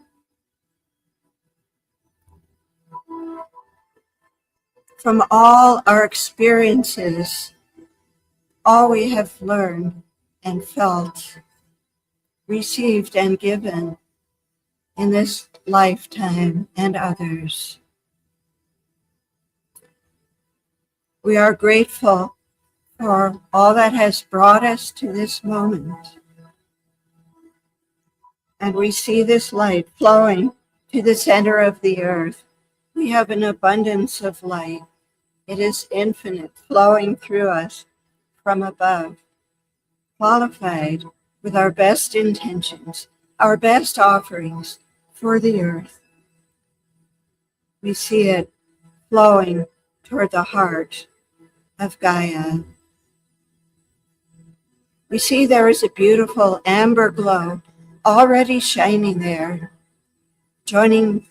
From all our experiences, all we have learned and felt, received and given in this lifetime and others. We are grateful for all that has brought us to this moment. And we see this light flowing to the center of the earth. We have an abundance of light. It is infinite, flowing through us from above, qualified with our best intentions, our best offerings for the earth. We see it flowing toward the heart of Gaia. We see there is a beautiful amber glow already shining there, joining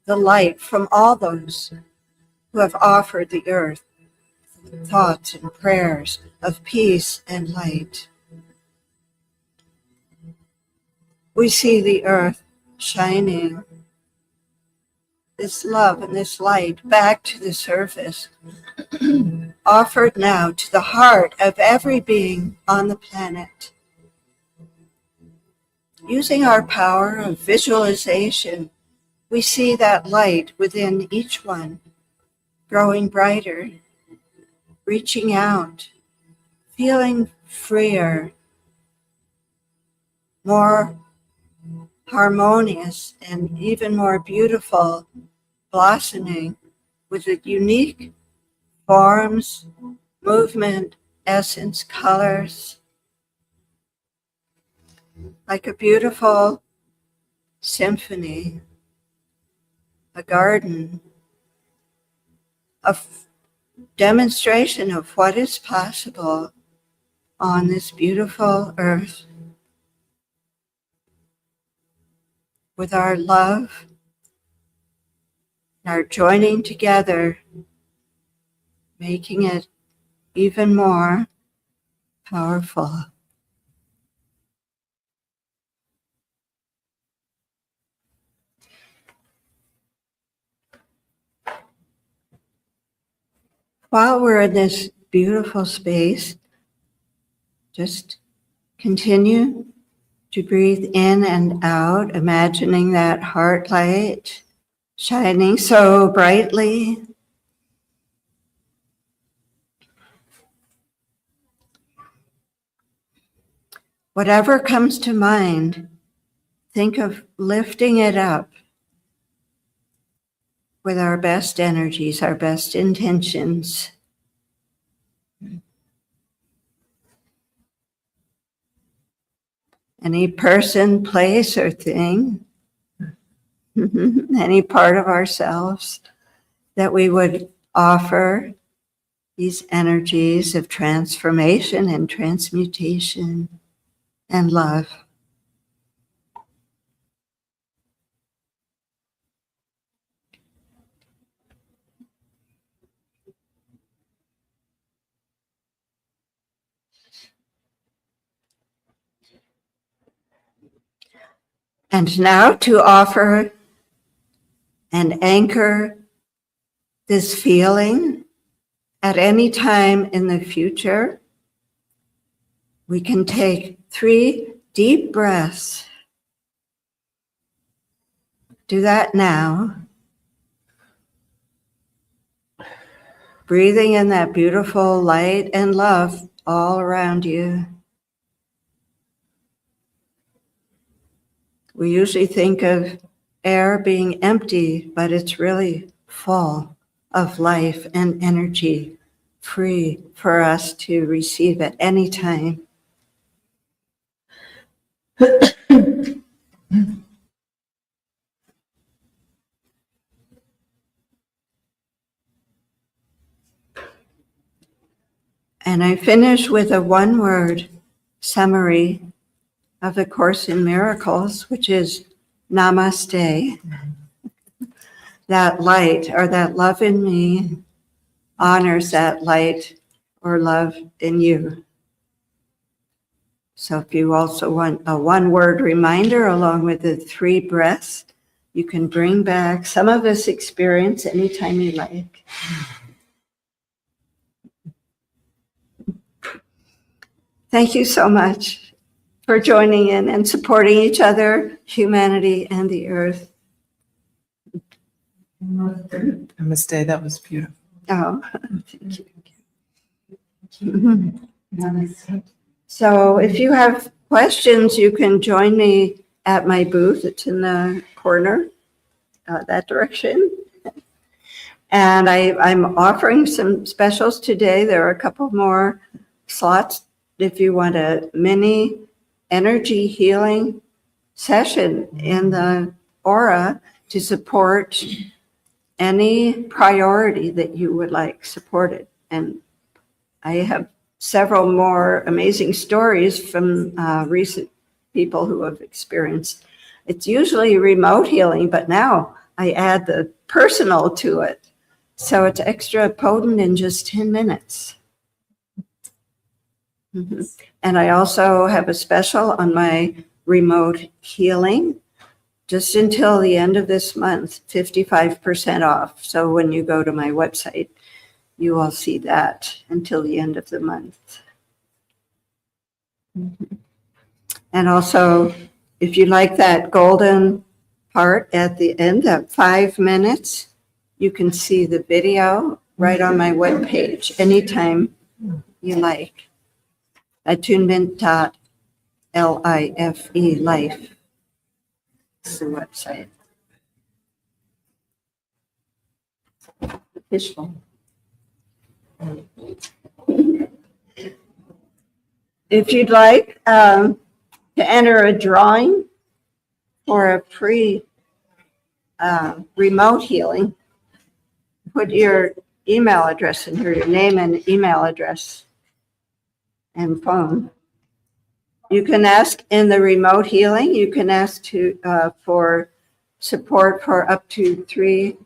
the light from all those who have offered the earth thoughts and prayers of peace and light. We see the earth shining this love and this light back to the surface, offered now to the heart of every being on the planet. using our power of visualization, we see that light within each one growing brighter, reaching out, feeling freer, more harmonious, and even more beautiful, blossoming with the unique forms, movement, essence, colors, like a beautiful symphony, a garden, a demonstration of what is possible on this beautiful earth with our love, our joining together, making it even more powerful. While we're in this beautiful space, just continue to breathe in and out, imagining that heart light shining so brightly. Whatever comes to mind, think of lifting it up with our best energies, our best intentions. Any person, place, or thing, any part of ourselves that we would offer these energies of transformation and transmutation and love. And now to offer and anchor this feeling at any time in the future, we can take 3 deep breaths. Do that now. Breathing in that beautiful light and love all around you. We usually think of air being empty, but it's really full of life and energy, free for us to receive at any time. And I finish with a one-word summary of the Course in Miracles, which is Namaste. That light or that love in me honors that light or love in you. So if you also want a one-word reminder along with the 3 breaths, you can bring back some of this experience anytime you like. Thank you so much for joining in and supporting each other, humanity, and the earth. Namaste, that was beautiful. Oh, thank you. So if you have questions, you can join me at my booth. It's in the corner, that direction. And I'm offering some specials today. There are a couple more slots if you want a mini energy healing session in the aura to support any priority that you would like supported. And I have several more amazing stories from recent people who have experienced. It's usually remote healing, but now I add the personal to it. So it's extra potent in just 10 minutes. And I also have a special on my remote healing just until the end of this month, 55% off. So when you go to my website, you will see that until the end of the month. And also, if you like that golden part at the end, that 5 minutes, you can see the video right on my webpage anytime you like. Attunement.life, life is the website. Fishbowl. If you'd like to enter a drawing for a remote healing, put your email address in here, your name and email address and phone. You can ask in the remote healing, you can ask for support for up to 3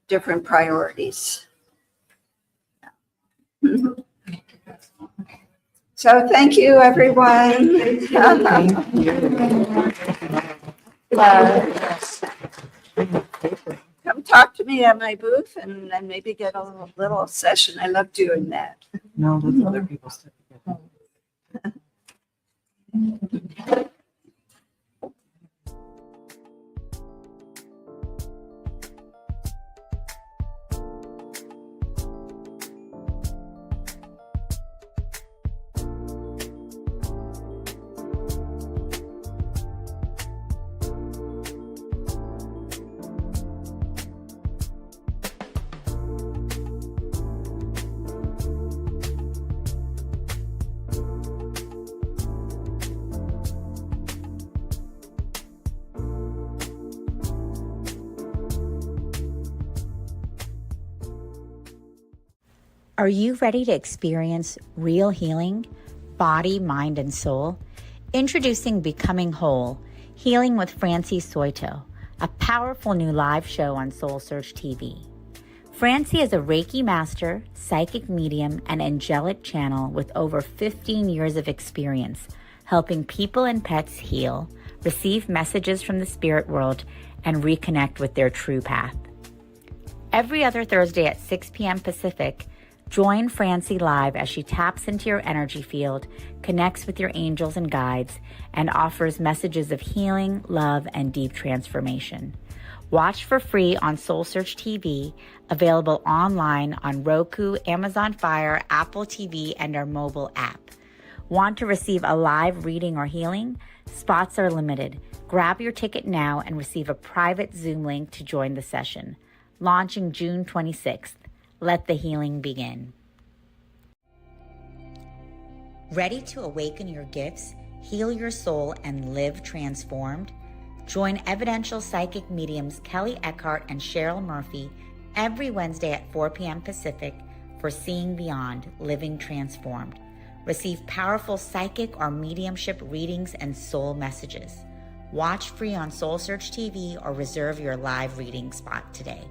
different priorities. So thank you, everyone. Come talk to me at my booth and then maybe get a little session. I love doing that. No, that's other people's stuff. Are you ready to experience real healing, body, mind, and soul? Introducing Becoming Whole, Healing with Francie Soito, a powerful new live show on SoulSearch TV. Francie is a Reiki master, psychic medium, and angelic channel with over 15 years of experience helping people and pets heal, receive messages from the spirit world, and reconnect with their true path. Every other Thursday at 6 p.m. Pacific, join Francie live as she taps into your energy field, connects with your angels and guides, and offers messages of healing, love, and deep transformation. Watch for free on SoulSearch TV, available online on Roku, Amazon Fire, Apple TV, and our mobile app. Want to receive a live reading or healing? Spots are limited. Grab your ticket now and receive a private Zoom link to join the session. Launching June 26th. Let the healing begin. Ready to awaken your gifts, heal your soul, and live transformed? Join evidential psychic mediums Kelly Eckhart and Cheryl Murphy every Wednesday at 4 p.m. Pacific for Seeing Beyond, Living Transformed. Receive powerful psychic or mediumship readings and soul messages. Watch free on SoulSearch TV or reserve your live reading spot today.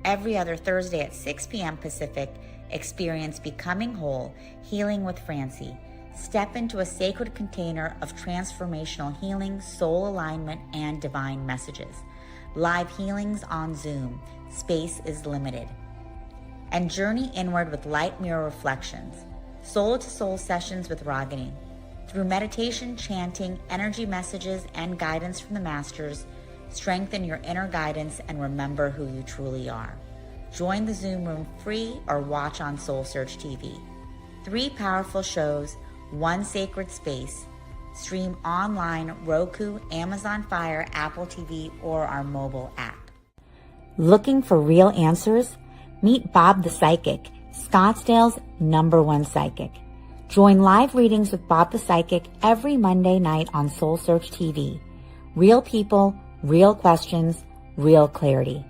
Every other Thursday at 6 p.m. Pacific, experience Becoming Whole, Healing with Francie. Step into a sacred container of transformational healing, soul alignment, and divine messages. Live healings on Zoom. Space is limited. And journey inward with light mirror reflections. Soul-to-soul sessions with Ragini. Through meditation, chanting, energy messages, and guidance from the masters, strengthen your inner guidance and remember who you truly are. Join the Zoom room free or watch on SoulSearch TV. 3 powerful shows, 1 sacred space. Stream online, Roku, Amazon Fire, Apple TV, or our mobile app. Looking for real answers? Meet Bob the Psychic, Scottsdale's #1 psychic. Join live readings with Bob the Psychic every Monday night on SoulSearch TV. Real people, real questions, real clarity.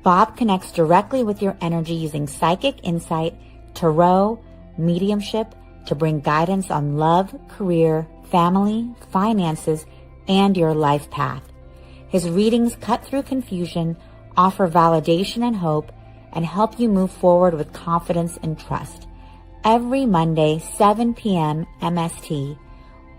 Bob connects directly with your energy using psychic insight, tarot, mediumship to bring guidance on love, career, family, finances, and your life path. His readings cut through confusion, offer validation and hope, and help you move forward with confidence and trust. Every Monday, 7 p.m. MST.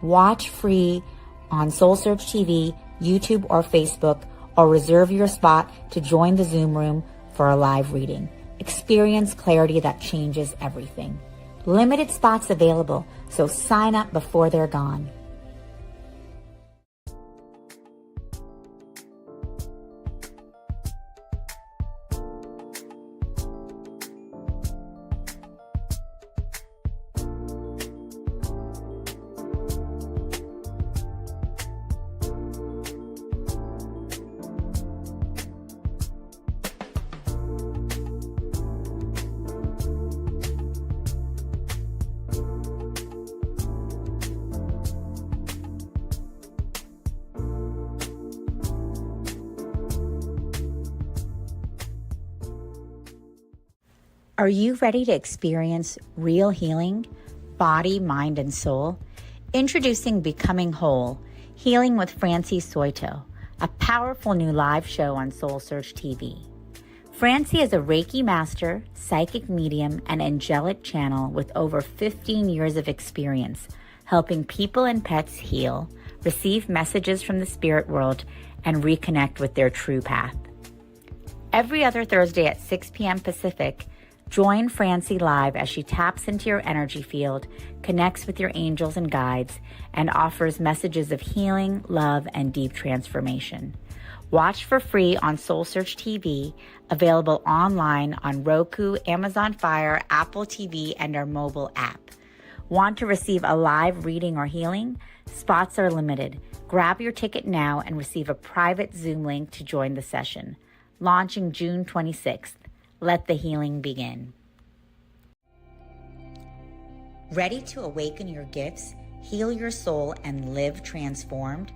Watch free on SoulSearch TV, YouTube, or Facebook, or reserve your spot to join the Zoom room for a live reading. Experience clarity that changes everything. Limited spots available, so sign up before they're gone. Are you ready to experience real healing, body, mind, and soul? Introducing Becoming Whole, Healing with Francie Soito, a powerful new live show on SoulSearch TV. Francie is a Reiki master, psychic medium, and angelic channel with over 15 years of experience helping people and pets heal, receive messages from the spirit world, and reconnect with their true path. Every other Thursday at 6 p.m. Pacific, join Francie live as she taps into your energy field, connects with your angels and guides, and offers messages of healing, love, and deep transformation. Watch for free on SoulSearch TV, available online on Roku, Amazon Fire, Apple TV, and our mobile app. Want to receive a live reading or healing? Spots are limited. Grab your ticket now and receive a private Zoom link to join the session. Launching June 26th. Let the healing begin. Ready to awaken your gifts, heal your soul, and live transformed?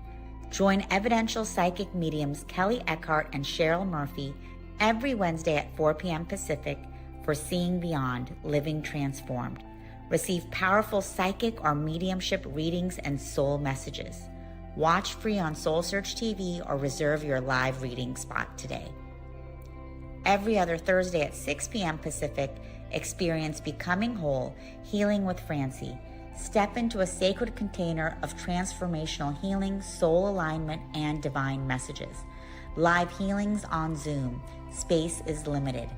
Join evidential psychic mediums Kelly Eckhart and Cheryl Murphy every Wednesday at 4 p.m. Pacific for Seeing Beyond, Living Transformed. Receive powerful psychic or mediumship readings and soul messages. Watch free on SoulSearch TV or reserve your live reading spot today. Every other Thursday at 6 p.m. Pacific, experience Becoming Whole, Healing with Francie. Step into a sacred container of transformational healing, soul alignment, and divine messages. Live healings on Zoom. Space is limited.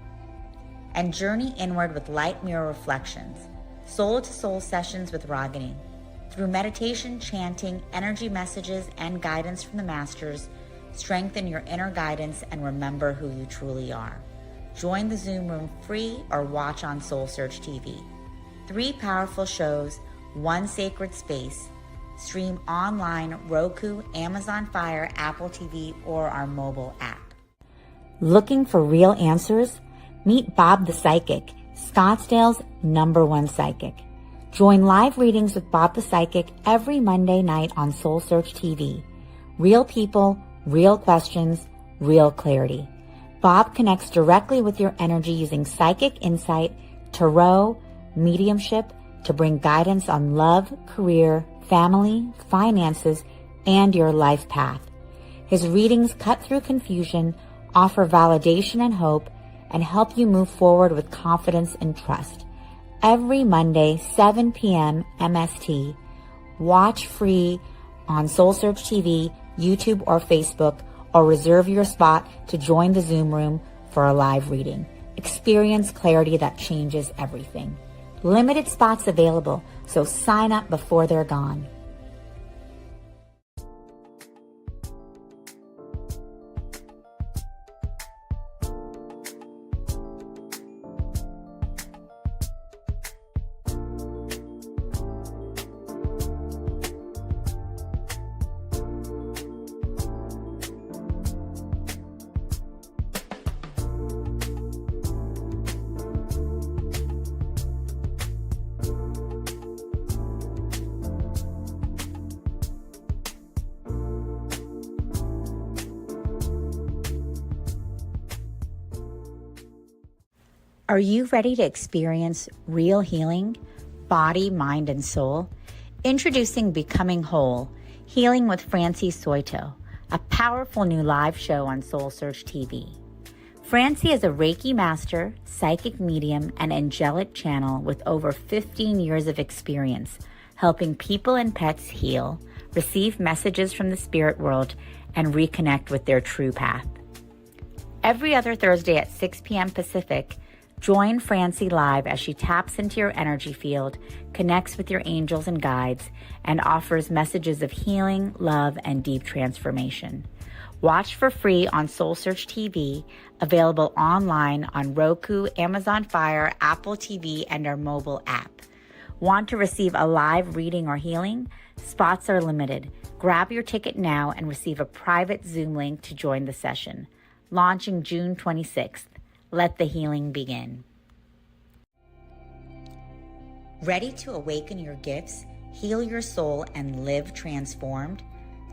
And journey inward with light mirror reflections. Soul-to-soul sessions with Ragini. Through meditation, chanting, energy messages, and guidance from the masters, strengthen your inner guidance and remember who you truly are. Join the Zoom room free or watch on SoulSearch TV. 3 powerful shows, 1 sacred space. Stream online, Roku, Amazon Fire, Apple TV, or our mobile app. Looking for real answers? Meet Bob the Psychic, Scottsdale's #1 psychic. Join live readings with Bob the Psychic every Monday night on SoulSearch TV. Real people, real questions, real clarity. Bob connects directly with your energy using psychic insight, tarot, mediumship to bring guidance on love, career, family, finances, and your life path. His readings cut through confusion, offer validation and hope, and help you move forward with confidence and trust. Every Monday, 7 p.m. MST. Watch free on SoulSearch TV, YouTube, or Facebook, or reserve your spot to join the Zoom room for a live reading. Experience clarity that changes everything. Limited spots available, so sign up before they're gone. Are you ready to experience real healing, body, mind, and soul? Introducing Becoming Whole, Healing with Francie Soito, a powerful new live show on SoulSearch TV. Francie is a Reiki master, psychic medium, and angelic channel with over 15 years of experience helping people and pets heal, receive messages from the spirit world, and reconnect with their true path. Every other Thursday at 6 p.m. Pacific, join Francie live as she taps into your energy field, connects with your angels and guides, and offers messages of healing, love, and deep transformation. Watch for free on SoulSearch TV, available online on Roku, Amazon Fire, Apple TV, and our mobile app. Want to receive a live reading or healing? Spots are limited. Grab your ticket now and receive a private Zoom link to join the session. Launching June 26th. Let the healing begin. Ready to awaken your gifts, heal your soul, and live transformed?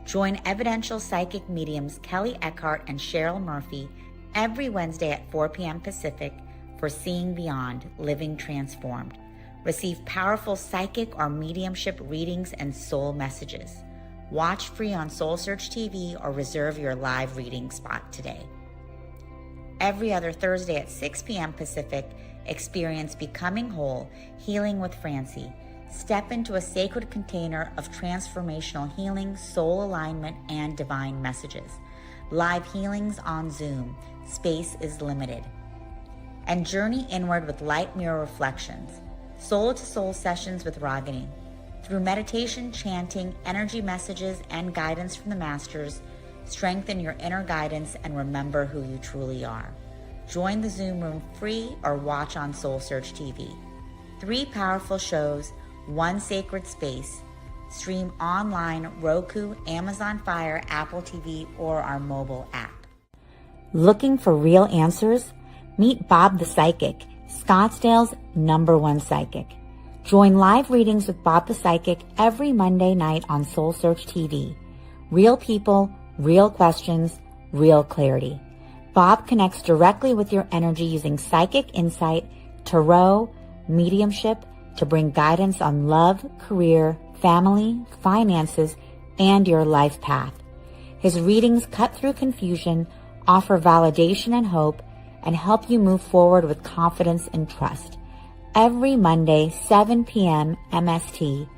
Join evidential psychic mediums Kelly Eckhart and Cheryl Murphy every Wednesday at 4 p.m. Pacific for seeing beyond, living transformed. Receive powerful psychic or mediumship readings and soul messages. Watch free on SoulSearch TV or reserve your live reading spot today. Every other Thursday at 6 p.m. Pacific, experience Becoming Whole, Healing with Francie. Step into a sacred container of transformational healing, soul alignment, and divine messages. Live healings on Zoom. Space is limited. And journey inward with light mirror reflections. Soul-to-soul sessions with Ragini. Through meditation, chanting, energy messages, and guidance from the masters, strengthen your inner guidance and remember who you truly are. Join the Zoom room free or watch on SoulSearch TV. 3 powerful shows, 1 sacred space. Stream online, Roku, Amazon Fire, Apple TV, or our mobile app. Looking for real answers? Meet Bob the Psychic, Scottsdale's #1 psychic. Join live readings with Bob the Psychic every Monday night on SoulSearch TV. Real people, real questions, real clarity. Bob connects directly with your energy using psychic insight, tarot, mediumship to bring guidance on love, career, family, finances, and your life path. His readings cut through confusion, offer validation and hope, and help you move forward with confidence and trust. Every Monday, 7 p.m. MST.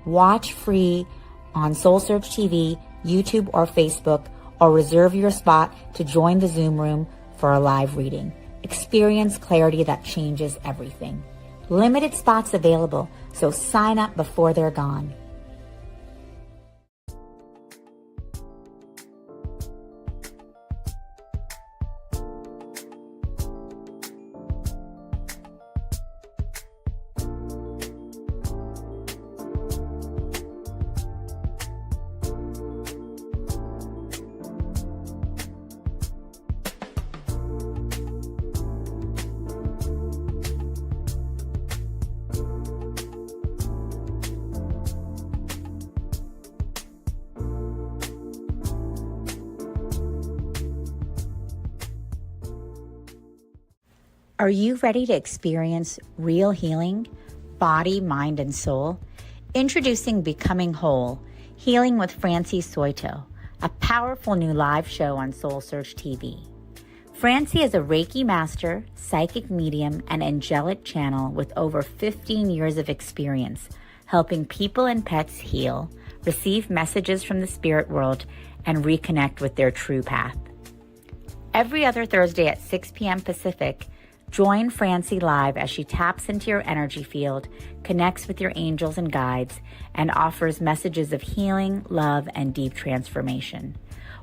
Watch free on SoulSearch TV, YouTube, or Facebook, or reserve your spot to join the Zoom room for a live reading. Experience clarity that changes everything. Limited spots available, so sign up before they're gone. Are you ready to experience real healing, body, mind, and soul? Introducing Becoming Whole, Healing with Francie Soito, a powerful new live show on SoulSearch TV. Francie is a Reiki master, psychic medium, and angelic channel with over 15 years of experience, helping people and pets heal, receive messages from the spirit world, and reconnect with their true path. Every other Thursday at 6 p.m. Pacific, join Francie live as she taps into your energy field, connects with your angels and guides, and offers messages of healing, love, and deep transformation.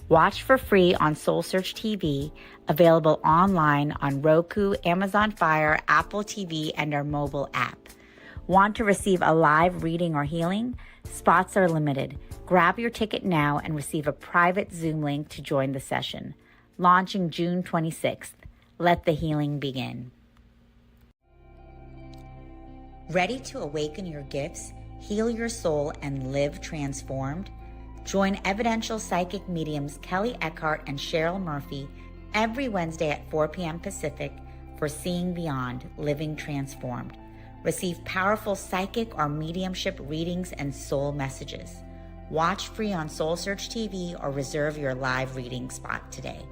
Watch for free on SoulSearch TV, available online on Roku, Amazon Fire, Apple TV, and our mobile app. Want to receive a live reading or healing? Spots are limited. Grab your ticket now and receive a private Zoom link to join the session. Launching June 26th. Let the healing begin. Ready to awaken your gifts, heal your soul, and live transformed? Join evidential psychic mediums Kelly Eckhart and Cheryl Murphy every Wednesday at 4 p.m. Pacific for Seeing Beyond, Living Transformed. Receive powerful psychic or mediumship readings and soul messages. Watch free on SoulSearch TV or reserve your live reading spot today.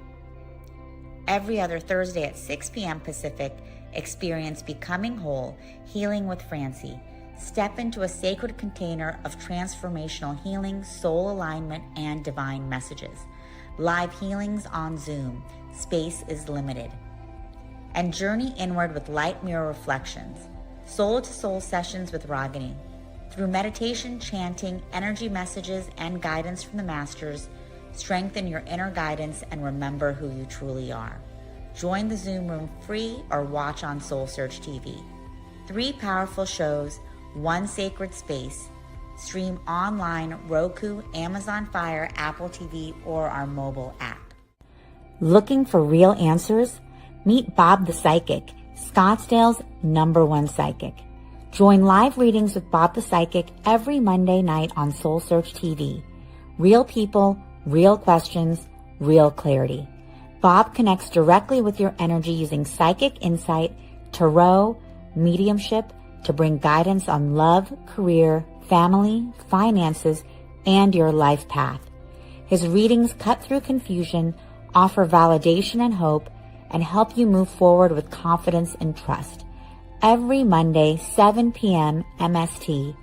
Every other Thursday at 6 p.m. Pacific, experience Becoming Whole, Healing with Francie. Step into a sacred container of transformational healing, soul alignment, and divine messages. Live healings on Zoom. Space is limited. And journey inward with light mirror reflections. Soul-to-soul sessions with Ragini. Through meditation, chanting, energy messages, and guidance from the masters, strengthen your inner guidance and remember who you truly are. Join the Zoom room free or watch on SoulSearch TV. 3 powerful shows, 1 sacred space. Stream online, Roku, Amazon Fire, Apple TV, or our mobile app. Looking for real answers? Meet Bob the Psychic, Scottsdale's #1 psychic. Join live readings with Bob the Psychic every Monday night on SoulSearch TV. Real people, real questions, real clarity. Bob connects directly with your energy using psychic insight, tarot, mediumship to bring guidance on love, career, family, finances, and your life path. His readings cut through confusion, offer validation and hope, and help you move forward with confidence and trust. Every Monday, 7 p.m. MST.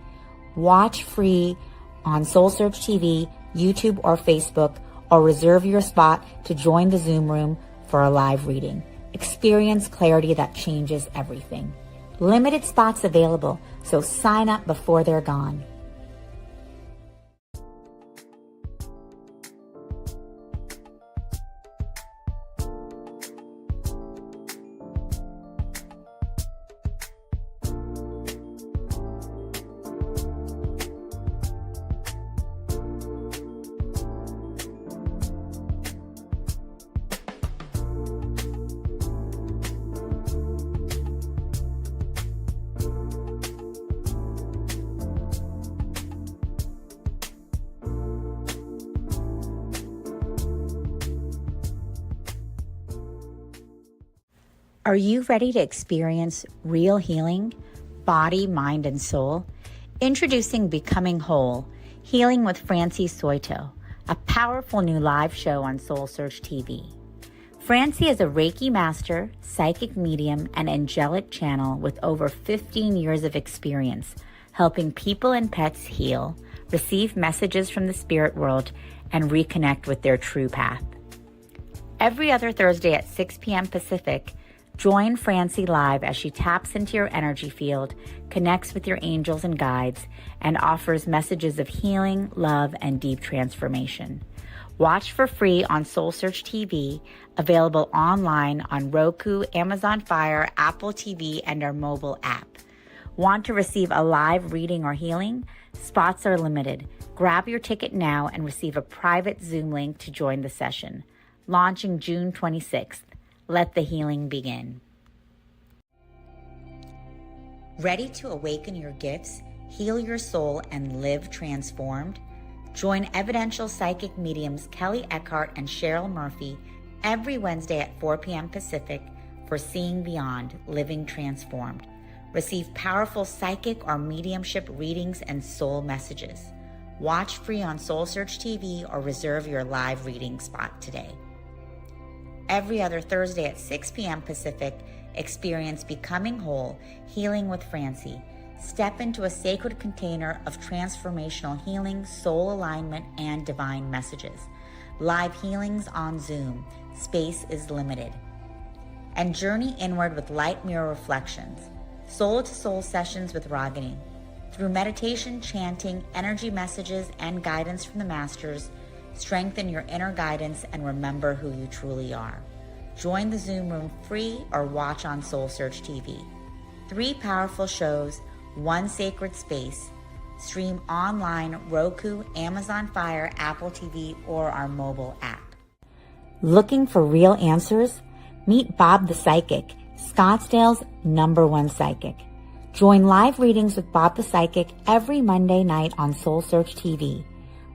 Watch free on SoulSearch TV, YouTube, or Facebook, or reserve your spot to join the Zoom room for a live reading. Experience clarity that changes everything. Limited spots available, so sign up before they're gone. Are you ready to experience real healing, body, mind, and soul? Introducing Becoming Whole, Healing with Francie Soito, a powerful new live show on SoulSearch TV. Francie is a Reiki master, psychic medium, and angelic channel with over 15 years of experience helping people and pets heal, receive messages from the spirit world, and reconnect with their true path. Every other Thursday at 6 p.m. Pacific, join Francie live as she taps into your energy field, connects with your angels and guides, and offers messages of healing, love, and deep transformation. Watch for free on SoulSearch TV, available online on Roku, Amazon Fire, Apple TV, and our mobile app. Want to receive a live reading or healing? Spots are limited. Grab your ticket now and receive a private Zoom link to join the session. Launching June 26th. Let the healing begin. Ready to awaken your gifts, heal your soul, and live transformed? Join evidential psychic mediums Kelly Eckhart and Cheryl Murphy every Wednesday at 4 p.m. Pacific for Seeing Beyond, Living Transformed. Receive powerful psychic or mediumship readings and soul messages. Watch free on SoulSearch TV or reserve your live reading spot today. Every other Thursday at 6 p.m. Pacific, experience Becoming Whole, Healing with Francie. Step into a sacred container of transformational healing, soul alignment, and divine messages. Live healings on Zoom. Space is limited. And journey inward with light mirror reflections. Soul-to-soul sessions with Ragini. Through meditation, chanting, energy messages, and guidance from the masters, strengthen your inner guidance and remember who you truly are. Join the Zoom room free or watch on SoulSearch TV. 3 powerful shows, 1 sacred space. Stream online, Roku, Amazon Fire, Apple TV, or our mobile app. Looking for real answers? Meet Bob the Psychic, Scottsdale's #1 psychic. Join live readings with Bob the Psychic every Monday night on SoulSearch TV.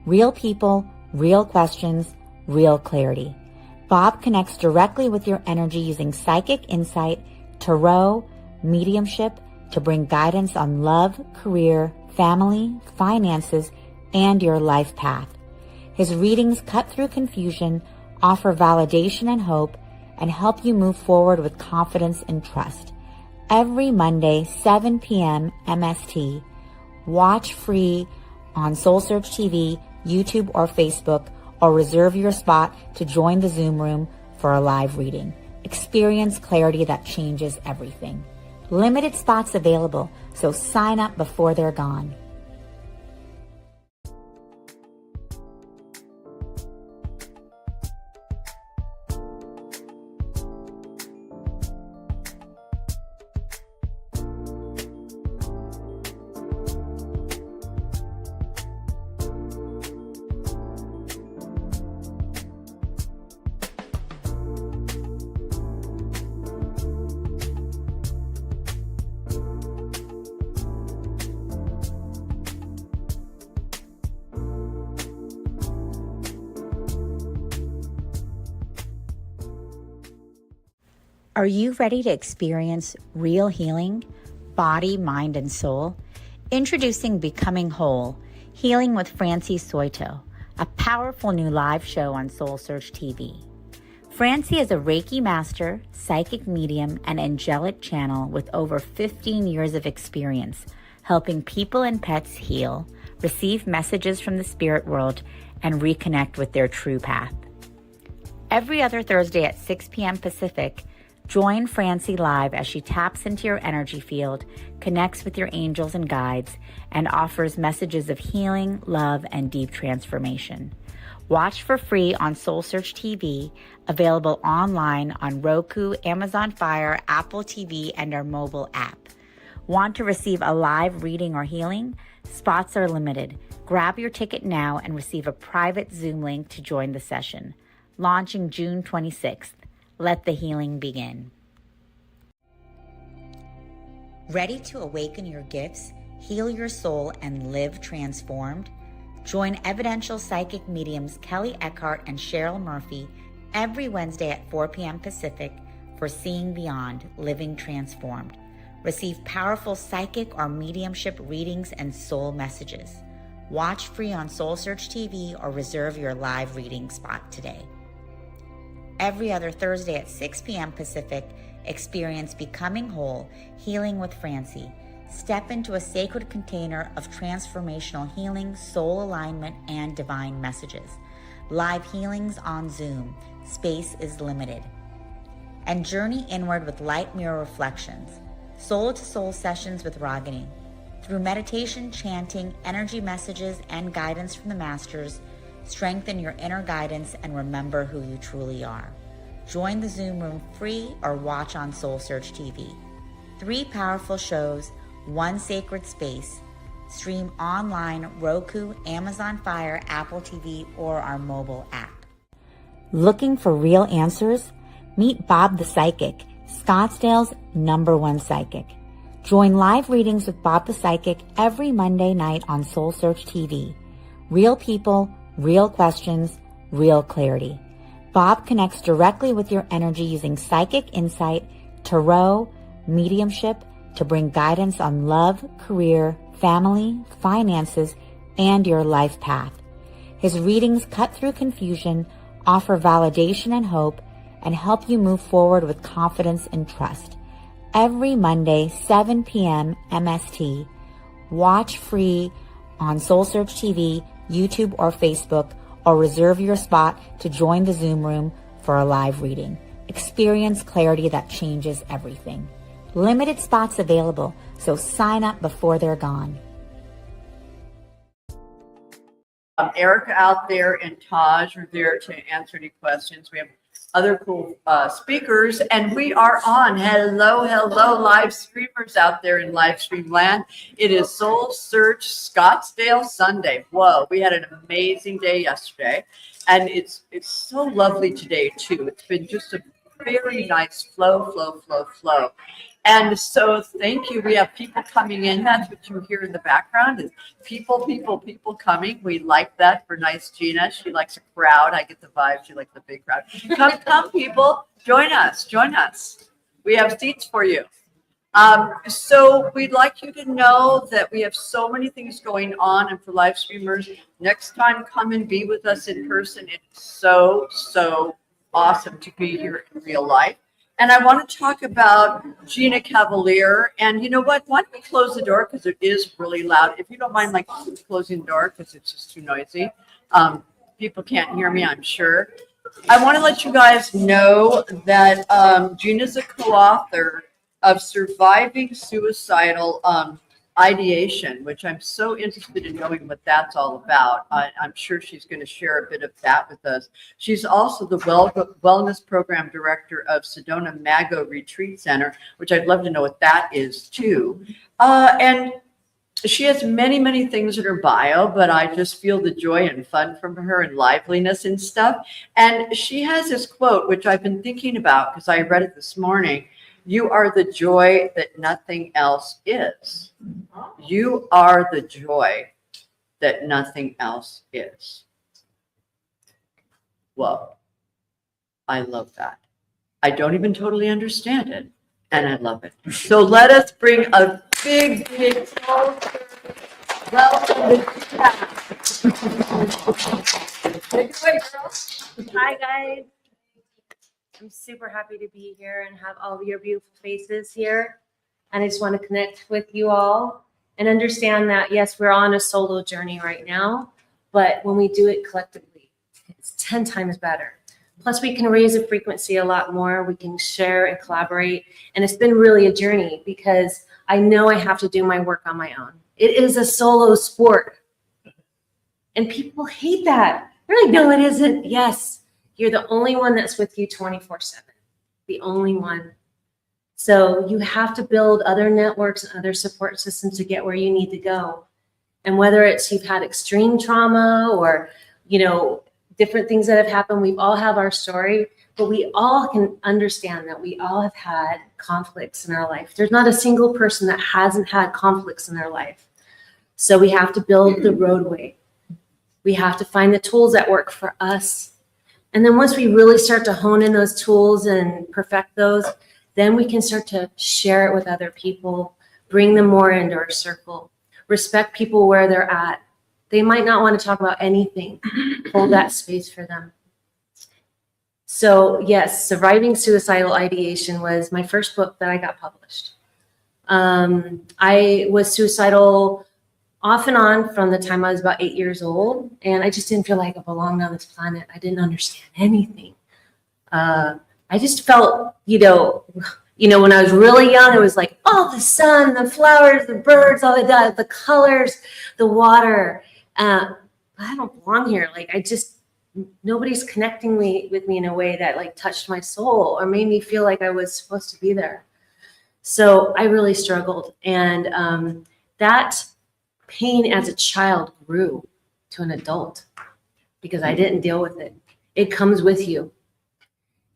Real people, real questions, real clarity. Bob connects directly with your energy using psychic insight, tarot, mediumship to bring guidance on love, career, family, finances, and your life path. His readings cut through confusion, offer validation and hope, and help you move forward with confidence and trust. Every Monday, 7 p.m. MST. Watch free on SoulSearch TV, YouTube, or Facebook, or reserve your spot to join the Zoom room for a live reading. Experience clarity that changes everything. Limited spots available, so sign up before they're gone. Are you ready to experience real healing, body, mind, and soul? Introducing Becoming Whole, Healing with Francie Soito, a powerful new live show on SoulSearch TV. Francie is a Reiki master, psychic medium, and angelic channel with over 15 years of experience helping people and pets heal, receive messages from the spirit world, and reconnect with their true path. Every other Thursday at 6 p.m. Pacific, join Francie live as she taps into your energy field, connects with your angels and guides, and offers messages of healing, love, and deep transformation. Watch for free on SoulSearch TV, available online on Roku, Amazon Fire, Apple TV, and our mobile app. Want to receive a live reading or healing? Spots are limited. Grab your ticket now and receive a private Zoom link to join the session. Launching June 26th. Let the healing begin. Ready to awaken your gifts, heal your soul, and live transformed? Join evidential psychic mediums Kelly Eckhart and Cheryl Murphy every Wednesday at 4 p.m. Pacific for Seeing Beyond, Living Transformed. Receive powerful psychic or mediumship readings and soul messages. Watch free on SoulSearch TV or reserve your live reading spot today. Every other Thursday at 6 p.m. Pacific, experience Becoming Whole, Healing with Francie. Step into a sacred container of transformational healing, soul alignment, and divine messages. Live healings on Zoom. Space is limited. And journey inward with light mirror reflections. Soul to soul sessions with Ragini. Through meditation, chanting, energy messages, and guidance from the masters, strengthen your inner guidance and remember who you truly are. Join the Zoom room free or watch on SoulSearch TV. 3 powerful shows, 1 sacred space. Stream online, Roku, Amazon Fire, Apple TV, or our mobile app. Looking for real answers? Meet Bob the Psychic, Scottsdale's #1 psychic. Join live readings with Bob the Psychic every Monday night on SoulSearch TV. Real people, real questions, real clarity. Bob connects directly with your energy using psychic insight, tarot, mediumship to bring guidance on love, career, family, finances, and your life path. His readings cut through confusion, offer validation and hope, and help you move forward with confidence and trust. Every Monday, 7 p.m. MST. Watch free on SoulSearch TV, YouTube, or Facebook, or reserve your spot to join the Zoom room for a live reading. Experience clarity that changes everything. Limited spots available, so sign up before they're gone. Erica out there and Taj are there to answer any questions. We have other cool speakers, and we are on. Hello, live streamers out there in live stream land. It is SoulSearch Scottsdale Sunday. Whoa, we had an amazing day yesterday, and it's so lovely today too. It's been just a very nice flow. And so thank you. We have people coming in. That's what you hear in the background is people coming. We like that for nice Gina. She likes a crowd. I get the vibe. She likes the big crowd. Come people. Join us. We have seats for you. So we'd like you to know that we have so many things going on. And for live streamers, next time come and be with us in person. It's so awesome to be here in real life. And I want to talk about Gina Cavalier. And you know what? Why don't we close the door because it is really loud. If you don't mind, like closing the door because it's just too noisy. People can't hear me, I'm sure. I want to let you guys know that Gina's a co-author of Surviving Suicidal Ideation, which I'm so interested in knowing what that's all about. I'm sure she's going to share a bit of that with us. She's also the Wellness Program Director of Sedona Mago Retreat Center, which I'd love to know what that is too. And she has many things in her bio, but I just feel the joy and fun from her and liveliness and stuff. And she has this quote, which I've been thinking about because I read it this morning. You are the joy that nothing else is. You are the joy that nothing else is. Whoa. I love that. I don't even totally understand it, and I love it. So let us bring a big, big welcome to chat. Take it away, girl. Hi, guys. I'm super happy to be here and have all of your beautiful faces here. And I just want to connect with you all and understand that, yes, we're on a solo journey right now, but when we do it collectively, it's 10 times better. Plus, we can raise the frequency a lot more. We can share and collaborate. And it's been really a journey because I know I have to do my work on my own. It is a solo sport. And people hate that. They're like, no, it isn't. Yes, you're the only one that's with you 24/7. The only one. So you have to build other networks and other support systems to get where you need to go. And whether it's you've had extreme trauma or, different things that have happened, we all have our story, but we all can understand that we all have had conflicts in our life. There's not a single person that hasn't had conflicts in their life. So we have to build the roadway. We have to find the tools that work for us. And then once we really start to hone in those tools and perfect those, then we can start to share it with other people, bring them more into our circle, respect people where they're at. They might not want to talk about anything. Hold that space for them. So yes, Surviving Suicidal Ideation was my first book that I got published. I was suicidal off and on from the time I was about 8 years old, and I just didn't feel like I belonged on this planet. I didn't understand anything. I just felt, when I was really young, it was like, oh, the sun, the flowers, the birds, all the colors, the water. I don't belong here. Nobody's connecting with me in a way that touched my soul or made me feel like I was supposed to be there. So I really struggled. And that pain as a child grew to an adult because I didn't deal with it. It comes with you.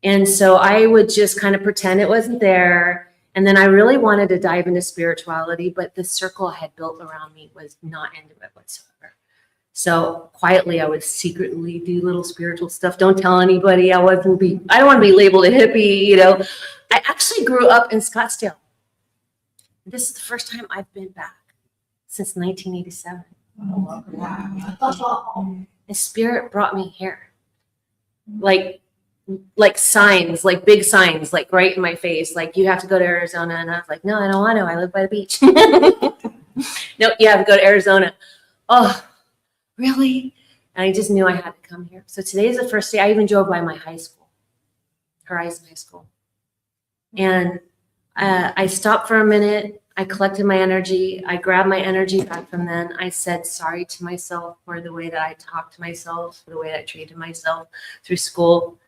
And so I would just kind of pretend it wasn't there. And then I really wanted to dive into spirituality, but the circle I had built around me was not into it whatsoever. So quietly, I would secretly do little spiritual stuff. Don't tell anybody. I don't want to be labeled a hippie, I actually grew up in Scottsdale. This is the first time I've been back since 1987. And spirit brought me here. Like signs, big signs, right in my face. You have to go to Arizona. And I was like, no, I don't want to. I live by the beach. No, you have to go to Arizona. Oh, really? And I just knew I had to come here. So today is the first day. I even drove by my high school, Horizon High School. And I stopped for a minute. I collected my energy. I grabbed my energy back from then. I said sorry to myself for the way that I talked to myself, for the way that I treated myself through school.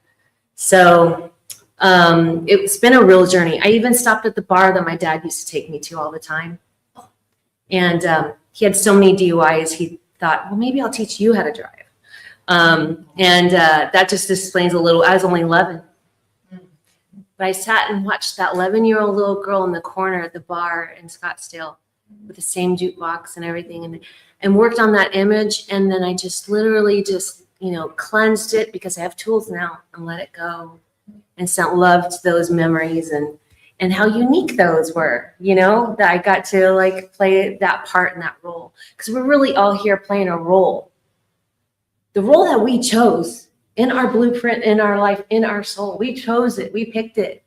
So it's been a real journey. I even stopped at the bar that my dad used to take me to all the time. And he had so many DUIs, he thought, well, maybe I'll teach you how to drive. That just explains a little. I was only 11. But I sat and watched that 11-year-old little girl in the corner at the bar in Scottsdale with the same jukebox and everything and worked on that image. And then I just literally cleansed it because I have tools now and let it go and sent love to those memories and how unique those were, that I got to play that part in that role. Because we're really all here playing a role. The role that we chose in our blueprint, in our life, in our soul. We chose it. We picked it.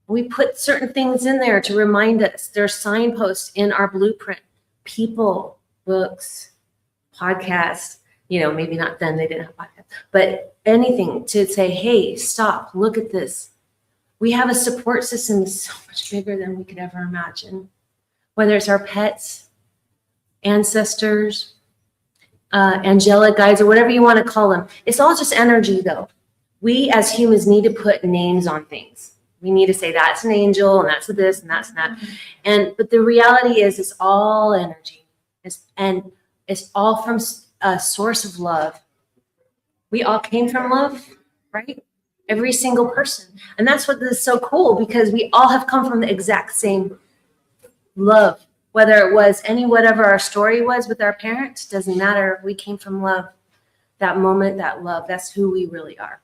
We put certain things in there to remind us. There's signposts in our blueprint. People, books, podcasts, maybe not then, they didn't have podcasts, but anything to say, hey, stop, look at this. We have a support system that's so much bigger than we could ever imagine. Whether it's our pets, ancestors, angelic guides, or whatever you want to call them. It's all just energy, though. We as humans need to put names on things. We need to say that's an angel, and that's a this, and that's that. But the reality is, it's all energy, and it's all from a source of love. We all came from love, right? Every single person, and that's what is so cool because we all have come from the exact same love. Whether it was whatever our story was with our parents, doesn't matter. We came from love. That moment, that love, that's who we really are.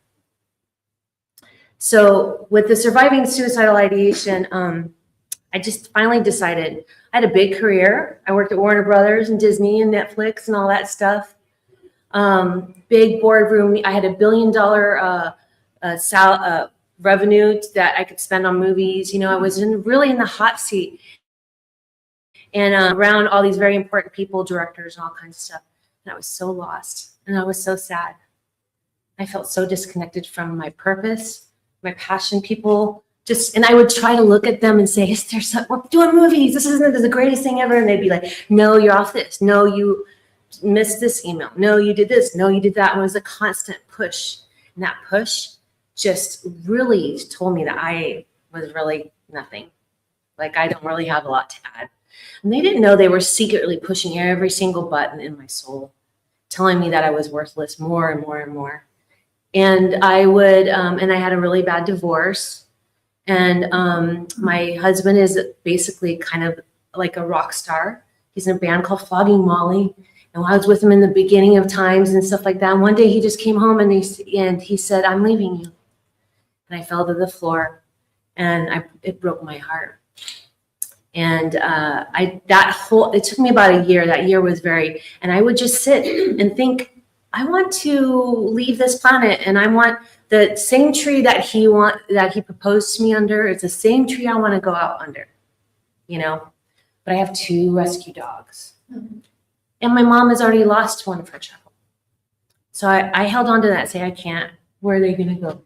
So with the surviving suicidal ideation, I just finally decided. I had a big career. I worked at Warner Brothers and Disney and Netflix and all that stuff. Big boardroom. I had $1 billion revenue that I could spend on movies. You know, I was really in the hot seat and around all these very important people, directors, and all kinds of stuff. And I was so lost and I was so sad. I felt so disconnected from my purpose, my passion. People just, and I would try to look at them and say, is there some, we're doing movies. This isn't the greatest thing ever. And they'd be like, no, you're off this. No, you missed this email. No, you did this. No, you did that. And it was a constant push. And that push just really told me that I was really nothing. Like, I don't really have a lot to add. And they didn't know they were secretly pushing every single button in my soul, telling me that I was worthless more and more and more. And I would, and I had a really bad divorce. And my husband is basically kind of like a rock star. He's in a band called Flogging Molly. And I was with him in the beginning of times and stuff like that. And one day he just came home and he said, I'm leaving you. And I fell to the floor and it broke my heart. And it took me about a year. That year was and I would just sit and think, I want to leave this planet, and I want the same tree that he proposed to me under. It's the same tree I want to go out under, you know. But I have 2 rescue dogs, and my mom has already lost one of her children. So I held on to that. Say I can't. Where are they going to go?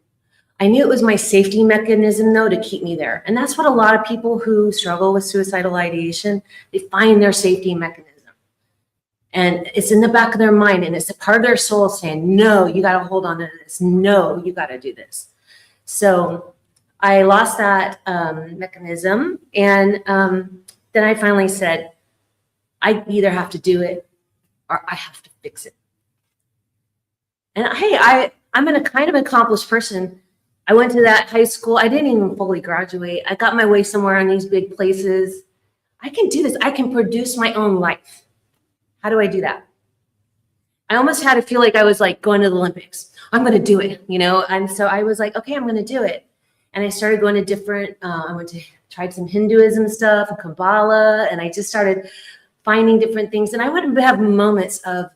I knew it was my safety mechanism, though, to keep me there. And that's what a lot of people who struggle with suicidal ideation, they find their safety mechanism. And it's in the back of their mind, and it's a part of their soul saying, no, you got to hold on to this. No, you got to do this. So I lost that mechanism. And then I finally said, I either have to do it or I have to fix it. And hey, I'm a kind of accomplished person. I went to that high school. I didn't even fully graduate. I got my way somewhere in these big places. I can do this. I can produce my own life. How do I do that? I almost had to feel like I was like going to the Olympics. I'm going to do it, you know? And so I was like, okay, I'm going to do it. And I started going to different, tried some Hinduism stuff, Kabbalah, and I just started finding different things. And I would have moments of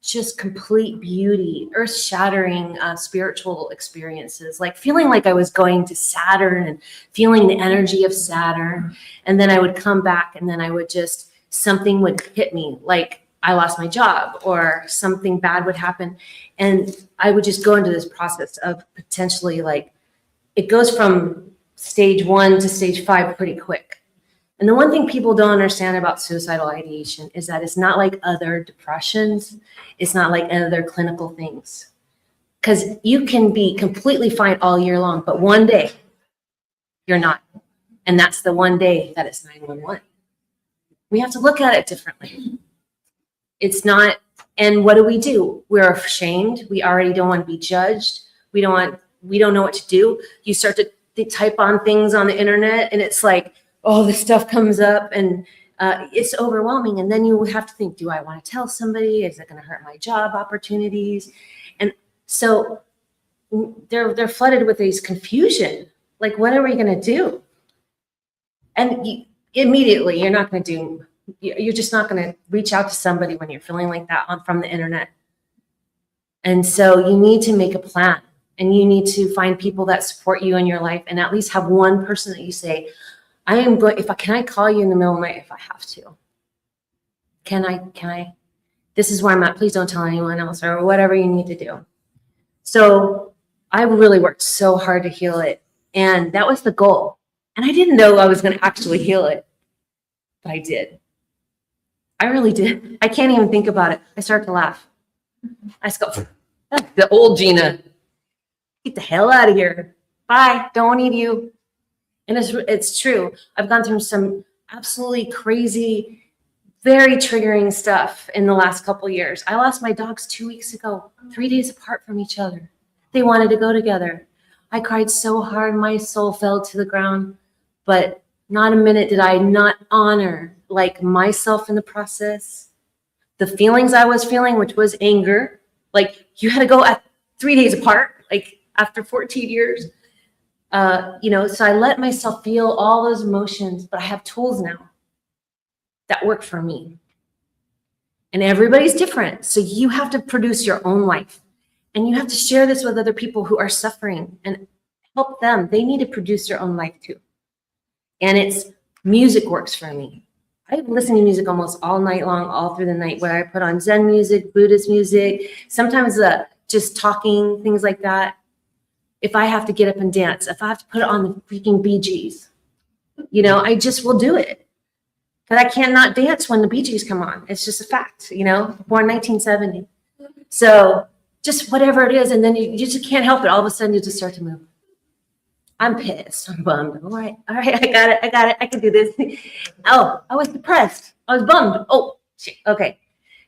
just complete beauty, earth-shattering spiritual experiences, like feeling like I was going to Saturn and feeling the energy of Saturn. And then I would come back and then I would just, something would hit me, like I lost my job or something bad would happen. And I would just go into this process of potentially like, it goes from stage 1 to stage 5 pretty quick. And the one thing people don't understand about suicidal ideation is that it's not like other depressions. It's not like other clinical things. Because you can be completely fine all year long, but one day you're not. And that's the one day that it's 911. We have to look at it differently. It's not, and what do? We're ashamed. We already don't want to be judged. We don't know what to do. You start to type on things on the internet and it's like, oh, this stuff comes up and it's overwhelming. And then you have to think, do I want to tell somebody? Is it going to hurt my job opportunities? And so they're flooded with these confusion. Like, what are we going to do? And immediately you're not going to do, you're just not going to reach out to somebody when you're feeling like that from the internet. And so you need to make a plan and you need to find people that support you in your life and at least have one person that you say, can I call you in the middle of the night if I have to? Can I, this is where I'm at. Please don't tell anyone else or whatever you need to do. So I really worked so hard to heal it. And that was the goal. And I didn't know I was going to actually heal it, but I did. I really did. I can't even think about it. I start to laugh. I just go, the old Gina, get the hell out of here. Bye. Don't need you. And it's true. I've gone through some absolutely crazy, very triggering stuff in the last couple of years. I lost my dogs 2 weeks ago, 3 days apart from each other. They wanted to go together. I cried so hard, my soul fell to the ground, but not a minute did I not honor like myself in the process. The feelings I was feeling, which was anger, like you had to go at 3 days apart, like after 14 years. So I let myself feel all those emotions, but I have tools now that work for me. And everybody's different. So you have to produce your own life. And you have to share this with other people who are suffering and help them. They need to produce their own life too. And music works for me. I listen to music almost all night long, all through the night, where I put on Zen music, Buddhist music, sometimes just talking, things like that. If I have to get up and dance, if I have to put on the freaking Bee Gees, I just will do it. But I cannot dance when the Bee Gees come on. It's just a fact, born 1970. So just whatever it is, and then you just can't help it. All of a sudden you just start to move. I'm pissed. I'm bummed. All right. I got it. I can do this. Oh, I was depressed. I was bummed. Oh, shit. Okay.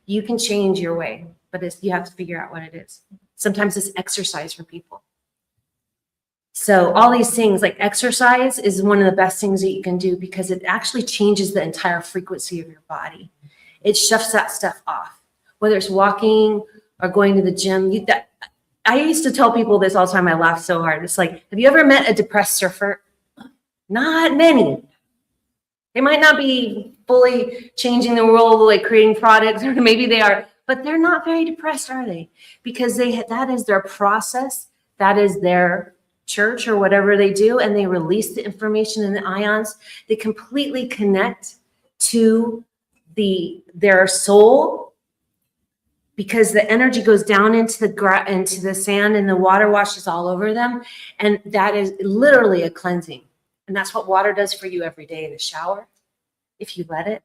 You can change your way, but you have to figure out what it is. Sometimes it's exercise for people. So all these things, like exercise is one of the best things that you can do, because it actually changes the entire frequency of your body. It shuts that stuff off, whether it's walking or going to the gym. I used to tell people this all the time. I laugh so hard. It's like, have you ever met a depressed surfer? Not many. They might not be fully changing the world, like creating products, or maybe they are, but they're not very depressed, are they? Because that is their process. That is their church or whatever they do. And they release the information in the ions. They completely connect to their soul, because the energy goes down into the sand, and the water washes all over them. And that is literally a cleansing. And that's what water does for you every day in the shower, if you let it.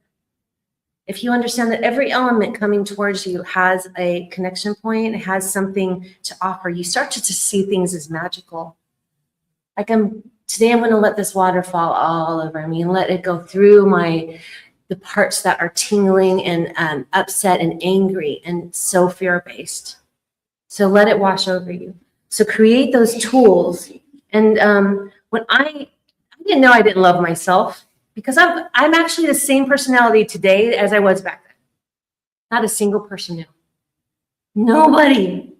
If you understand that every element coming towards you has a connection point, it has something to offer, you start to see things as magical. Like today I'm going to let this water fall all over me and let it go through the parts that are tingling and upset and angry and so fear-based. So let it wash over you. So create those tools. And when I didn't know I didn't love myself, because I'm actually the same personality today as I was back then. Not a single person knew. Nobody.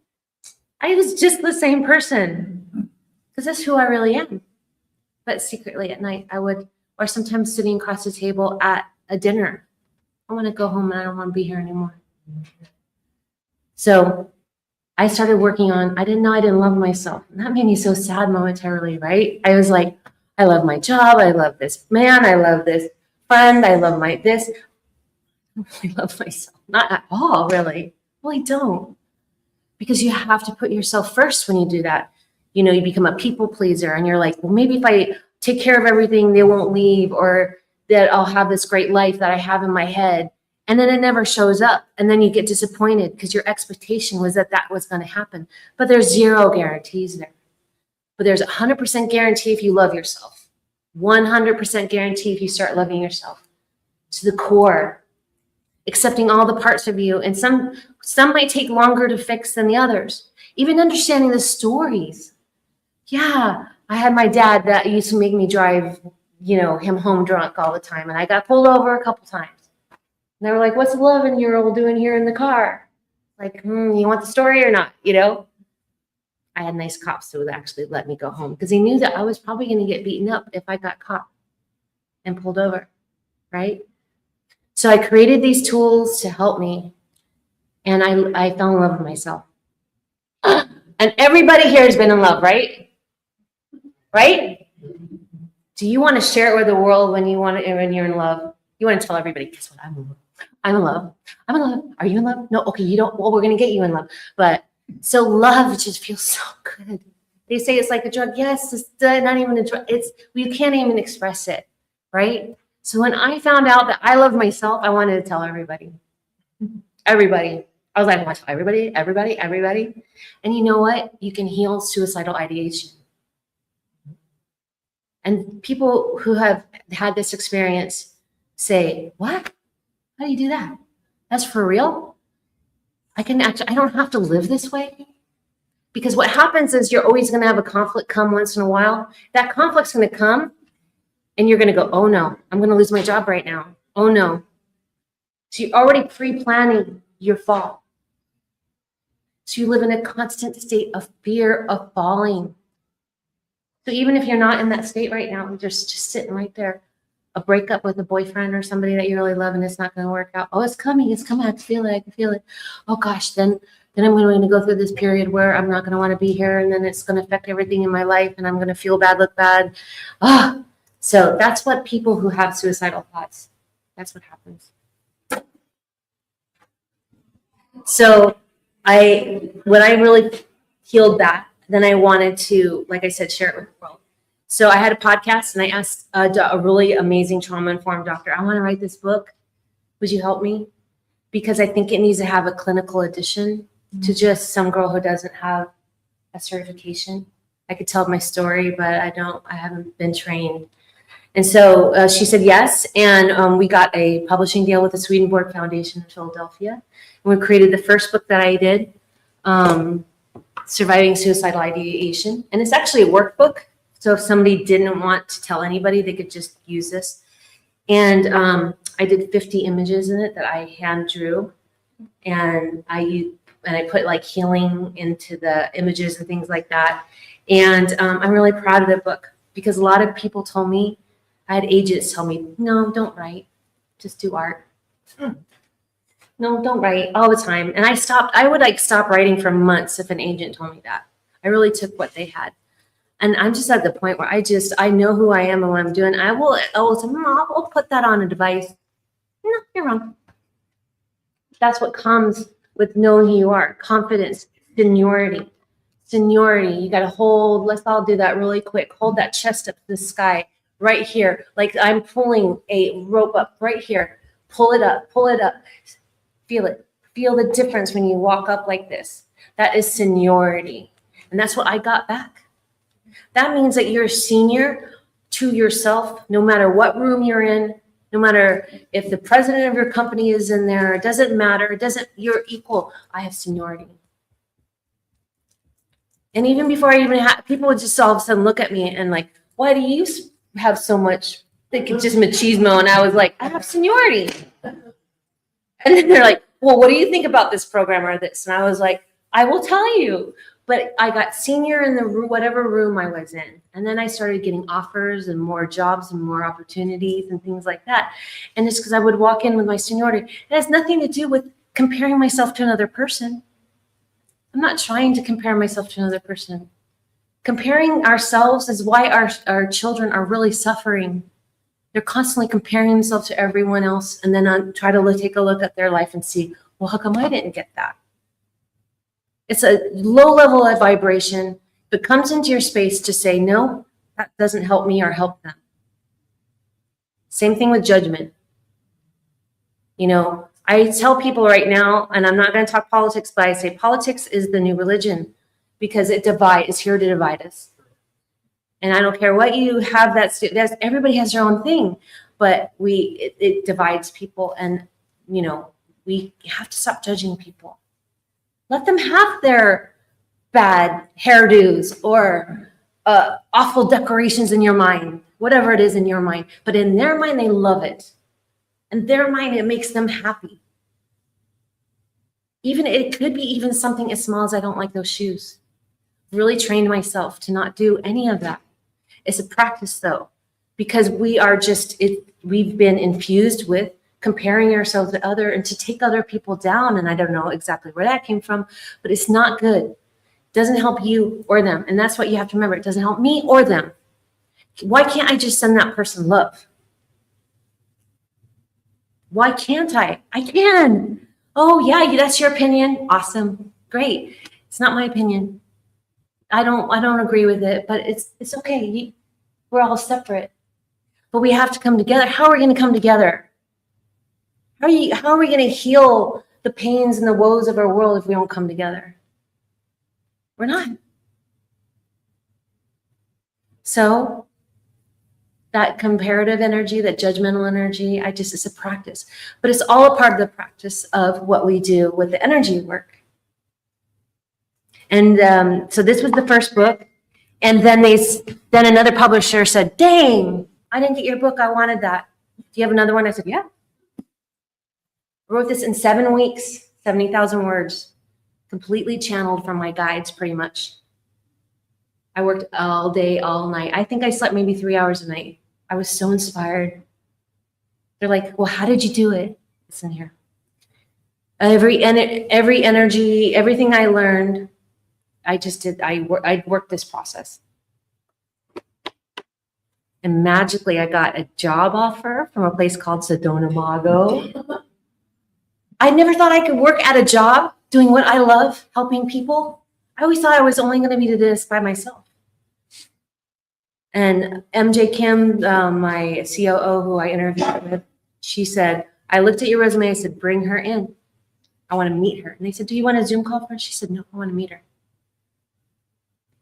I was just the same person, because that's who I really am. But secretly at night or sometimes sitting across the table at a dinner, I want to go home and I don't want to be here anymore. So I started working on, I didn't know I didn't love myself. And that made me so sad momentarily, right? I was like, I love my job. I love this man. I love this friend. I love this. I don't really love myself. Not at all, really. Well, I don't. Because you have to put yourself first when you do that. You become a people pleaser, and you're like, well, maybe if I take care of everything, they won't leave, or that I'll have this great life that I have in my head. And then it never shows up. And then you get disappointed because your expectation was that was going to happen. But there's zero guarantees there. But there's 100% guarantee if you love yourself. 100% guarantee if you start loving yourself to the core, accepting all the parts of you. And some might take longer to fix than the others. Even understanding the stories. Yeah, I had my dad that used to make me drive him home drunk all the time. And I got pulled over a couple times. And they were like, what's the 11-year-old doing here in the car? Like, you want the story or not? I had nice cops who would actually let me go home, because he knew that I was probably going to get beaten up if I got caught and pulled over, right? So I created these tools to help me. And I fell in love with myself. And everybody here has been in love, right? Right? Do you want to share it with the world when you're in love? You want to tell everybody, guess what? I'm in love. I'm in love. I'm in love. Are you in love? No. Okay, you don't. Well, we're going to get you in love. But so love just feels so good. They say it's like a drug. Yes, it's not even a drug. You can't even express it, right? So when I found out that I love myself, I wanted to tell everybody. Everybody. I was like, I want to tell everybody. And you know what? You can heal suicidal ideation. And people who have had this experience say, what? How do you do that? That's for real? I don't have to live this way. Because what happens is you're always going to have a conflict come once in a while. That conflict's going to come and you're going to go, oh no, I'm going to lose my job right now. Oh no. So you're already pre-planning your fall. So you live in a constant state of fear of falling. So even if you're not in that state right now, you're just sitting right there, a breakup with a boyfriend or somebody that you really love and it's not going to work out. Oh, it's coming. I can feel it. I can feel it. Oh gosh, then I'm going to go through this period where I'm not going to want to be here, and then it's going to affect everything in my life, and I'm going to feel bad, look bad. So that's what people who have suicidal thoughts, that's what happens. So when I really healed that, then I wanted to, like I said, share it with the world. So I had a podcast and I asked a really amazing trauma-informed doctor, I want to write this book. Would you help me? Because I think it needs to have a clinical addition to just some girl who doesn't have a certification. I could tell my story, but I haven't been trained. And so she said yes. And we got a publishing deal with the Swedenborg Foundation in Philadelphia. And we created the first book that I did, Surviving Suicidal Ideation. And it's actually a workbook. So if somebody didn't want to tell anybody, they could just use this. And I did 50 images in it that I hand drew. And I put like healing into the images and things like that. And I'm really proud of the book because a lot of people told me, I had agents tell me, no, don't write, just do art. No, don't write all the time. And I would stop writing for months if an agent told me that. I really took what they had. And I'm just at the point where I know who I am and what I'm doing. I will say, Mom, I'll put that on a device. No, you're wrong. That's what comes with knowing who you are. Confidence, seniority. Seniority, you got to hold, let's all do that really quick. Hold that chest up to the sky right here. Like I'm pulling a rope up right here. Pull it up, pull it up. Feel it. Feel the difference when you walk up like this. That is seniority. And that's what I got back. That means that you're a senior to yourself, no matter what room you're in, no matter if the president of your company is in there, it doesn't matter. You're equal. I have seniority. And even before I even people would just all of a sudden look at me and like, why do you have so much, think it's just machismo? And I was like, I have seniority. And then they're like, well, what do you think about this program or this? And I was like, I will tell you. But I got senior in the room, whatever room I was in. And then I started getting offers and more jobs and more opportunities and things like that. And it's because I would walk in with my seniority. It has nothing to do with comparing myself to another person. I'm not trying to compare myself to another person. Comparing ourselves is why our children are really suffering. They're constantly comparing themselves to everyone else and then try to take a look at their life and see, well, how come I didn't get that? It's a low level of vibration that comes into your space to say, no, that doesn't help me or help them. Same thing with judgment. You know, I tell people right now, and I'm not going to talk politics, but I say politics is the new religion because it's here to divide us. And I don't care what you have, everybody has their own thing, but it divides people. And, you know, we have to stop judging people. Let them have their bad hairdos or awful decorations in your mind, whatever it is in your mind. But in their mind, they love it. In their mind, it makes them happy. It could be even something as small as I don't like those shoes. Really trained myself to not do any of that. It's a practice though, because we've been infused with comparing ourselves to and to take other people down. And I don't know exactly where that came from, but it's not good. It doesn't help you or them. And that's what you have to remember. It doesn't help me or them. Why can't I just send that person love? Why can't I? I can. Oh yeah, that's your opinion. Awesome. Great. It's not my opinion. I don't agree with it, but it's okay. We're all separate, but we have to come together. How are we going to come together? How are we going to heal the pains and the woes of our world if we don't come together? We're not. So that comparative energy, that judgmental energy, it's a practice, but it's all a part of the practice of what we do with the energy work. And so this was the first book. And then another publisher said, dang, I didn't get your book. I wanted that. Do you have another one? I said, yeah. I wrote this in 7 weeks, 70,000 words, completely channeled from my guides pretty much. I worked all day, all night. I think I slept maybe 3 hours a night. I was so inspired. They're like, well, how did you do it? It's in here. Every energy, everything I learned, I just did. I worked this process. And magically, I got a job offer from a place called Sedona Mago. I never thought I could work at a job doing what I love, helping people. I always thought I was only going to be do this by myself. And MJ Kim, my COO who I interviewed with, she said, I looked at your resume. I said, bring her in. I want to meet her. And they said, do you want a Zoom call for her? She said, no, I want to meet her.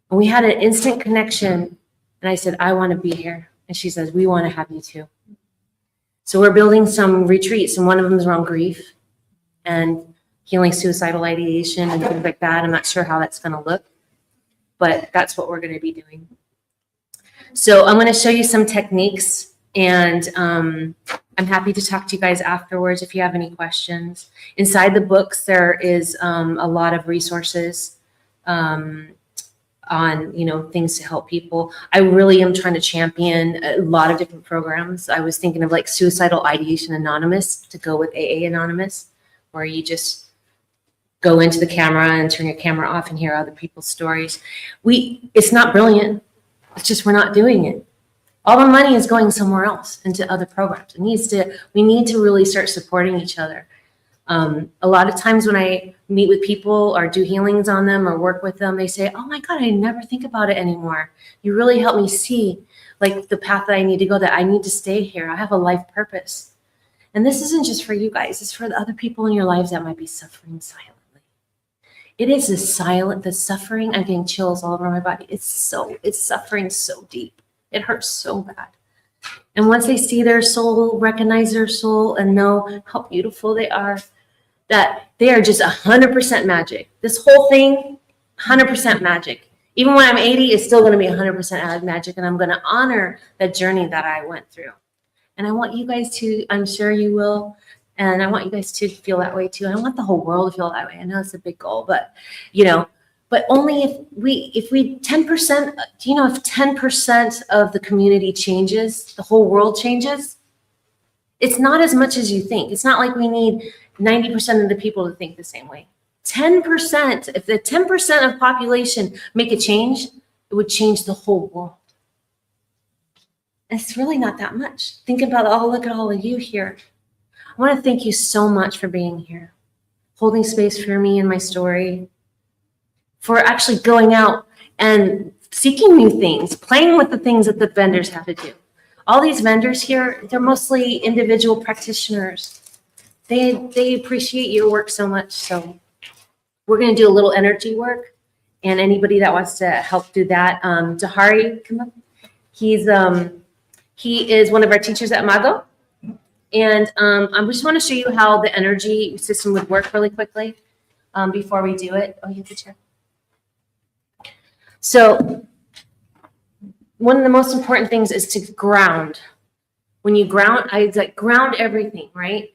And we had an instant connection. And I said, I want to be here. And she says, we want to have you too. So we're building some retreats, and one of them is around grief and healing suicidal ideation and things like that. I'm not sure how that's going to look, but that's what we're going to be doing. So I'm going to show you some techniques, and I'm happy to talk to you guys afterwards if you have any questions. Inside the books, there is a lot of resources on, you know, things to help people. I really am trying to champion a lot of different programs. I was thinking of like Suicidal Ideation Anonymous to go with AA Anonymous, where you just go into the camera and turn your camera off and hear other people's stories. It's not brilliant. It's just we're not doing it. All the money is going somewhere else into other programs. We need to really start supporting each other. A lot of times when I meet with people or do healings on them or work with them, they say, oh my God, I never think about it anymore. You really help me see like the path that I need to go, that I need to stay here. I have a life purpose. And this isn't just for you guys. It's for the other people in your lives that might be suffering silently. It is the suffering. I'm getting chills all over my body. It's suffering so deep. It hurts so bad. And once they see their soul, recognize their soul, and know how beautiful they are, that they are just 100% magic. This whole thing, 100% magic. Even when I'm 80, it's still going to be 100% magic, and I'm going to honor the journey that I went through. And I want you guys to, I'm sure you will, and I want you guys to feel that way too. And I want the whole world to feel that way. I know it's a big goal, but you know, but only if we 10%, do you know, if 10% of the community changes, the whole world changes, it's not as much as you think. It's not like we need 90% of the people to think the same way. 10%, if the 10% of population make a change, it would change the whole world. And it's really not that much. Think about, oh, look at all of you here. I want to thank you so much for being here, holding space for me and my story, for actually going out and seeking new things, playing with the things that the vendors have to do. All these vendors here, they're mostly individual practitioners. They appreciate your work so much. So we're going to do a little energy work, and anybody that wants to help do that, Dahari, come up. He is one of our teachers at Mago. And I just want to show you how the energy system would work really quickly before we do it. Oh, you have the chair. So one of the most important things is to ground. When you ground, I like ground everything, right?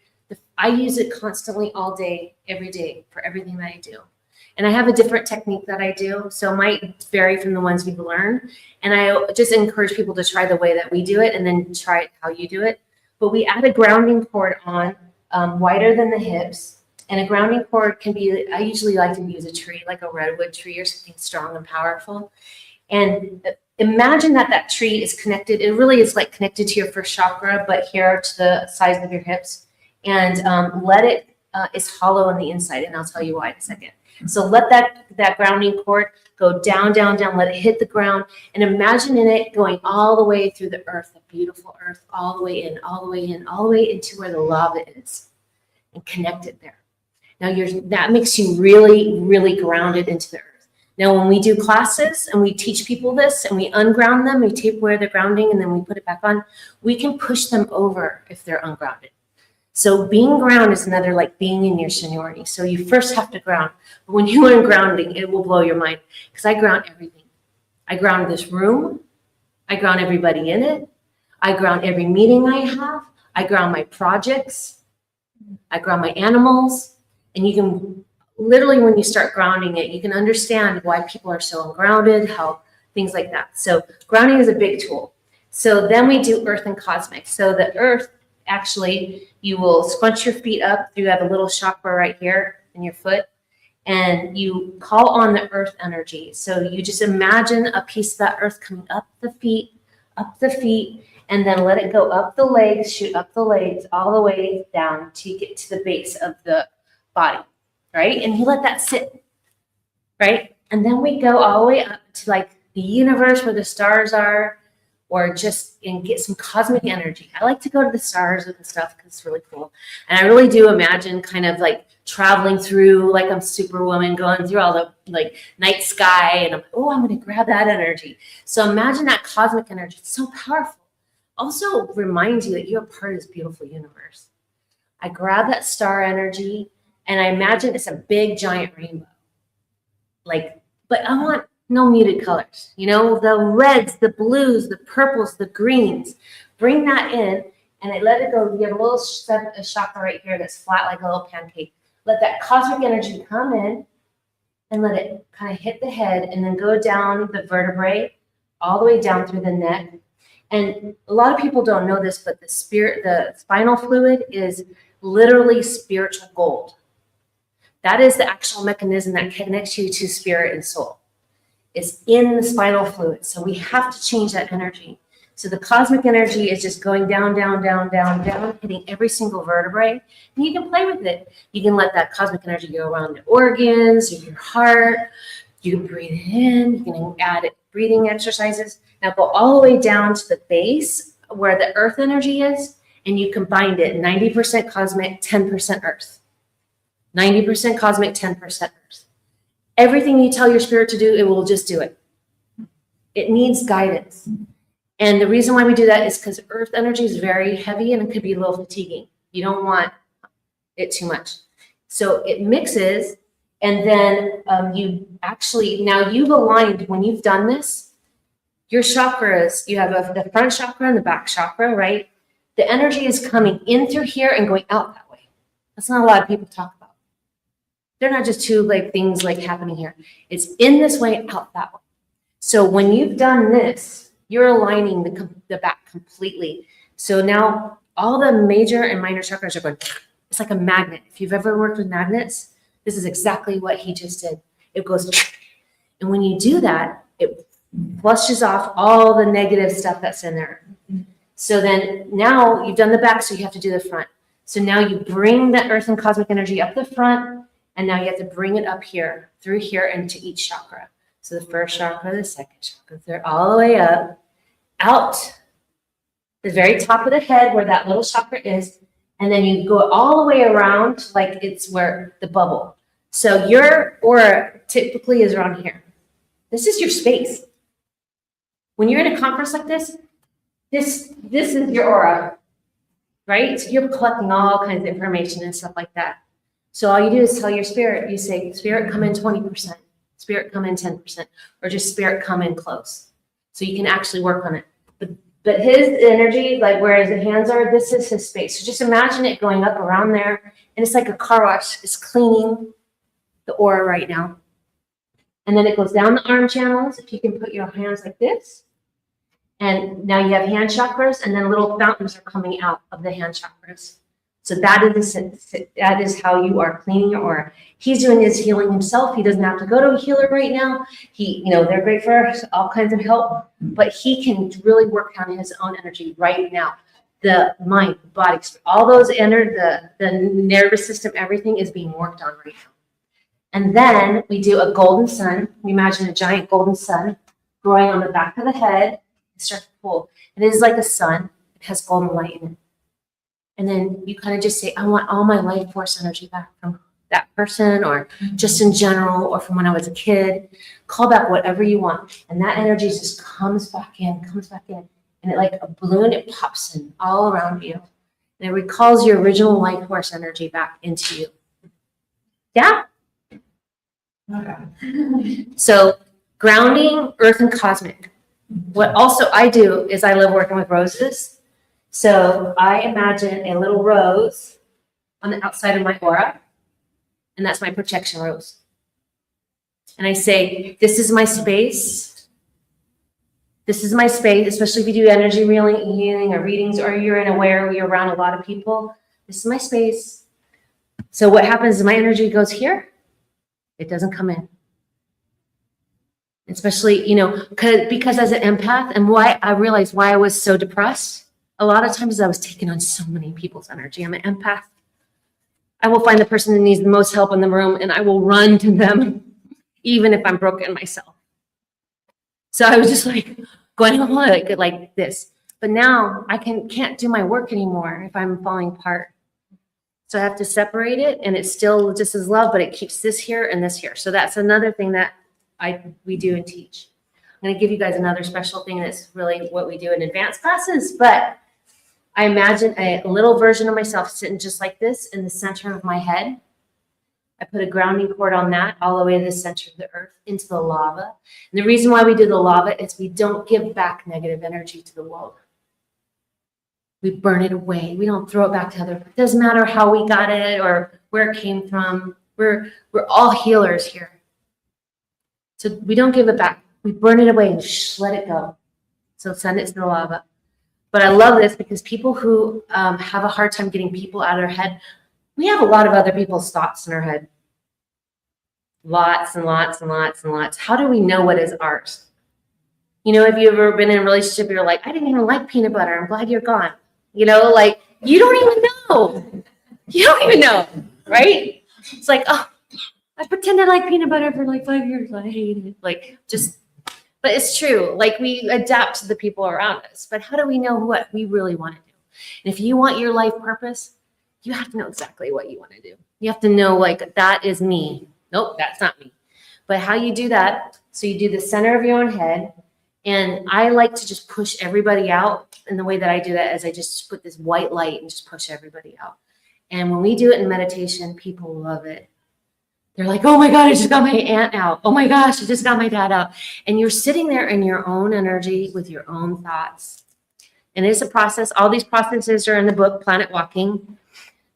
I use it constantly all day, every day for everything that I do. And I have a different technique that I do, so it might vary from the ones you've learned. And I just encourage people to try the way that we do it and then try it how you do it. But we add a grounding cord on wider than the hips. And a grounding cord can be, I usually like to use a tree, like a redwood tree or something strong and powerful. And imagine that that tree is connected. It really is like connected to your first chakra, but here to the sides of your hips. And let it, is hollow on the inside. And I'll tell you why in a second. So let that grounding cord go down, down, down, let it hit the ground, and imagine in it going all the way through the earth, the beautiful earth, all the way in, all the way in, all the way into where the lava is, and connect it there. Now that makes you really, really grounded into the earth. Now, when we do classes and we teach people this and we unground them, we tape where they're grounding and then we put it back on, we can push them over if they're ungrounded. So being grounded is another like being in your seniority. So you first have to ground. But when you are grounding, it will blow your mind because I ground everything. I ground this room. I ground everybody in it. I ground every meeting I have. I ground my projects. I ground my animals. And you can literally, when you start grounding it, you can understand why people are so ungrounded, how things like that. So grounding is a big tool. So then we do earth and cosmic. So the earth, actually, you will scrunch your feet up. You have a little chakra right here in your foot, and you call on the earth energy. So you just imagine a piece of that earth coming up the feet, and then let it go up the legs, shoot up the legs all the way down till you get to the base of the body, right? And you let that sit, right? And then we go all the way up to like the universe where the stars are, or just and get some cosmic energy. I like to go to the stars and stuff because it's really cool. And I really do imagine kind of like traveling through, like I'm Superwoman, going through all the like night sky, and I'm going to grab that energy. So imagine that cosmic energy. It's so powerful. Also reminds you that you're a part of this beautiful universe. I grab that star energy and I imagine it's a big giant rainbow. But I want no muted colors, the reds, the blues, the purples, the greens. Bring that in and I let it go. You have a little chakra right here that's flat like a little pancake. Let that cosmic energy come in and let it kind of hit the head and then go down the vertebrae all the way down through the neck. And a lot of people don't know this, but the spinal fluid is literally spiritual gold. That is the actual mechanism that connects you to spirit and soul. It's in the spinal fluid. So we have to change that energy. So the cosmic energy is just going down, down, down, down, down, hitting every single vertebrae. And you can play with it. You can let that cosmic energy go around the organs, your heart. You can breathe it in. You can add breathing exercises. Now go all the way down to the base where the earth energy is, and you combined it 90% cosmic, 10% earth. 90% cosmic, 10% earth. Everything you tell your spirit to do, it will just do it. It needs guidance. And the reason why we do that is because earth energy is very heavy and it could be a little fatiguing. You don't want it too much. So it mixes, and then now you've aligned, when you've done this, your chakras, you have the front chakra and the back chakra, right? The energy is coming in through here and going out that way. That's not a lot of people talk about. They're not just two things happening here. It's in this way, out that way. So when you've done this, you're aligning the back completely. So now all the major and minor chakras are going, it's like a magnet. If you've ever worked with magnets, this is exactly what he just did. It goes, and when you do that, it flushes off all the negative stuff that's in there. So then now you've done the back, so you have to do the front. So now you bring the earth and cosmic energy up the front, and now you have to bring it up here, through here, into each chakra. So the first chakra, the second chakra, they're all the way up, out the very top of the head where that little chakra is, and then you go all the way around like it's where the bubble. So your aura typically is around here. This is your space. When you're in a conference like this is your aura, right? So you're collecting all kinds of information and stuff like that. So all you do is tell your spirit, you say, spirit, come in 20%, spirit, come in 10%, or just spirit, come in close. So you can actually work on it. But his energy, where his hands are, this is his space. So just imagine it going up around there, and it's like a car wash. It's cleaning the aura right now. And then it goes down the arm channels. If you can put your hands like this. And now you have hand chakras, and then little fountains are coming out of the hand chakras. So that is how you are cleaning your aura. He's doing his healing himself. He doesn't have to go to a healer right now. They're great for all kinds of help, but he can really work on his own energy right now. The mind, the body, all those the nervous system, everything is being worked on right now. And then we do a golden sun. We imagine a giant golden sun growing on the back of the head. Start to pull. And it is like a sun. It has golden light in it. And then you kind of just say, I want all my life force energy back from that person, or just in general, or from when I was a kid. Call back whatever you want. And that energy just comes back in. And it, like a balloon, it pops in all around you. And it recalls your original life force energy back into you. Yeah? Okay. So grounding, earth, and cosmic. What also I do is I love working with roses. So I imagine a little rose on the outside of my aura, and that's my protection rose. And I say, this is my space. This is my space, especially if you do energy healing or readings, or you're you're around a lot of people. This is my space. So what happens is my energy goes here. It doesn't come in. Especially, because as an empath, and why I realized why I was so depressed, a lot of times I was taking on so many people's energy. I'm an empath. I will find the person that needs the most help in the room and I will run to them, even if I'm broken myself. So I was just like going on like this. But now I can't do my work anymore if I'm falling apart. So I have to separate it, and it's still just as love, but it keeps this here and this here. So that's another thing that we do and teach. I'm going to give you guys another special thing that's really what we do in advanced classes, but I imagine a little version of myself sitting just like this in the center of my head. I put a grounding cord on that all the way to the center of the earth into the lava. And the reason why we do the lava is we don't give back negative energy to the world. We burn it away. We don't throw it back to others. It doesn't matter how we got it or where it came from. We're all healers here. So we don't give it back. We burn it away and let it go. So send it to the lava. But I love this because people who have a hard time getting people out of their head, we have a lot of other people's thoughts in our head. Lots and lots and lots and lots. How do we know what is ours? Have you ever been in a relationship, you're like, I didn't even like peanut butter. I'm glad you're gone. You don't even know. You don't even know, right? It's like, oh, I pretended I like peanut butter for like 5 years. I hate it. But it's true. We adapt to the people around us. But how do we know what we really want to do? And if you want your life purpose, you have to know exactly what you want to do. You have to know, that is me. Nope, that's not me. But how you do that, so you do the center of your own head. And I like to just push everybody out. And the way that I do that is I just put this white light and just push everybody out. And when we do it in meditation, people love it. They're like, oh my God, I just got my aunt out. Oh my gosh, I just got my dad out. And you're sitting there in your own energy with your own thoughts. And it's a process. All these processes are in the book, Planet Walking.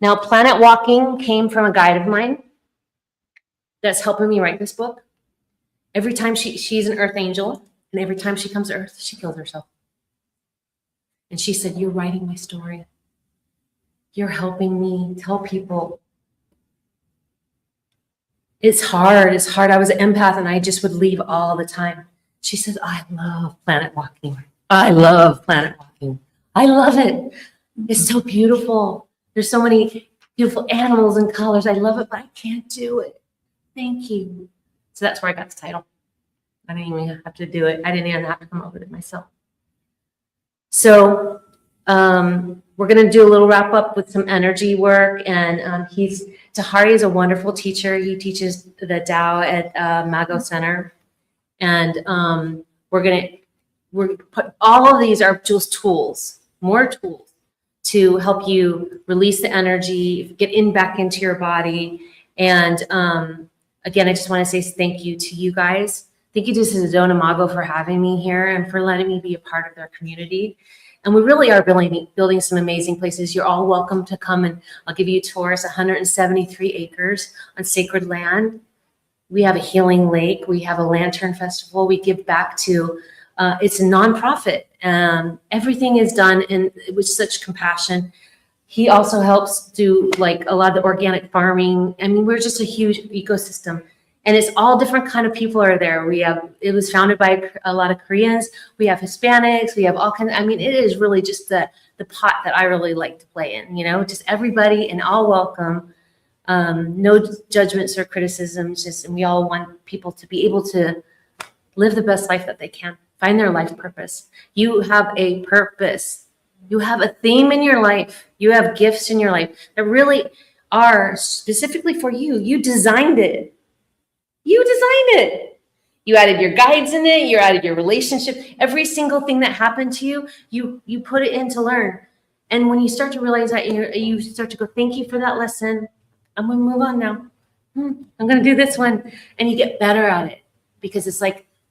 Now, Planet Walking came from a guide of mine that's helping me write this book. Every time she's an earth angel, and every time she comes to earth, she kills herself. And she said, you're writing my story. You're helping me tell people. It's hard. It's hard. I was an empath and I just would leave all the time. She says, I love Planet Walking. I love Planet Walking. I love it. It's so beautiful. There's so many beautiful animals and colors. I love it, but I can't do it. Thank you. So that's where I got the title. I didn't even have to do it. I didn't even have to come up with it myself. So we're going to do a little wrap up with some energy work. And Tahari is a wonderful teacher. He teaches the Tao at Mago Center. And we're put all of these are just tools, more tools to help you release the energy, get back into your body. And again, I just want to say thank you to you guys. Thank you to Sedona Mago for having me here and for letting me be a part of their community. And we really are building some amazing places. You're all welcome to come, and I'll give you a tour. It's 173 acres on sacred land. We have a healing lake. We have a lantern festival. We give back to, it's a nonprofit. Everything is done with such compassion. He also helps do a lot of the organic farming. I mean, we're just a huge ecosystem. And it's all different kind of people are there. It was founded by a lot of Koreans. We have Hispanics. We have all kinds. It is really just the pot that I really like to play in. Just everybody and all welcome. No judgments or criticisms. And we all want people to be able to live the best life that they can. Find their life purpose. You have a purpose. You have a theme in your life. You have gifts in your life that really are specifically for you. You designed it. You designed it. You added your guides in it. You added your relationship. Every single thing that happened to you, you put it in to learn. And when you start to realize that, you start to go, thank you for that lesson. I'm going to move on now. I'm going to do this one. And you get better at it because it's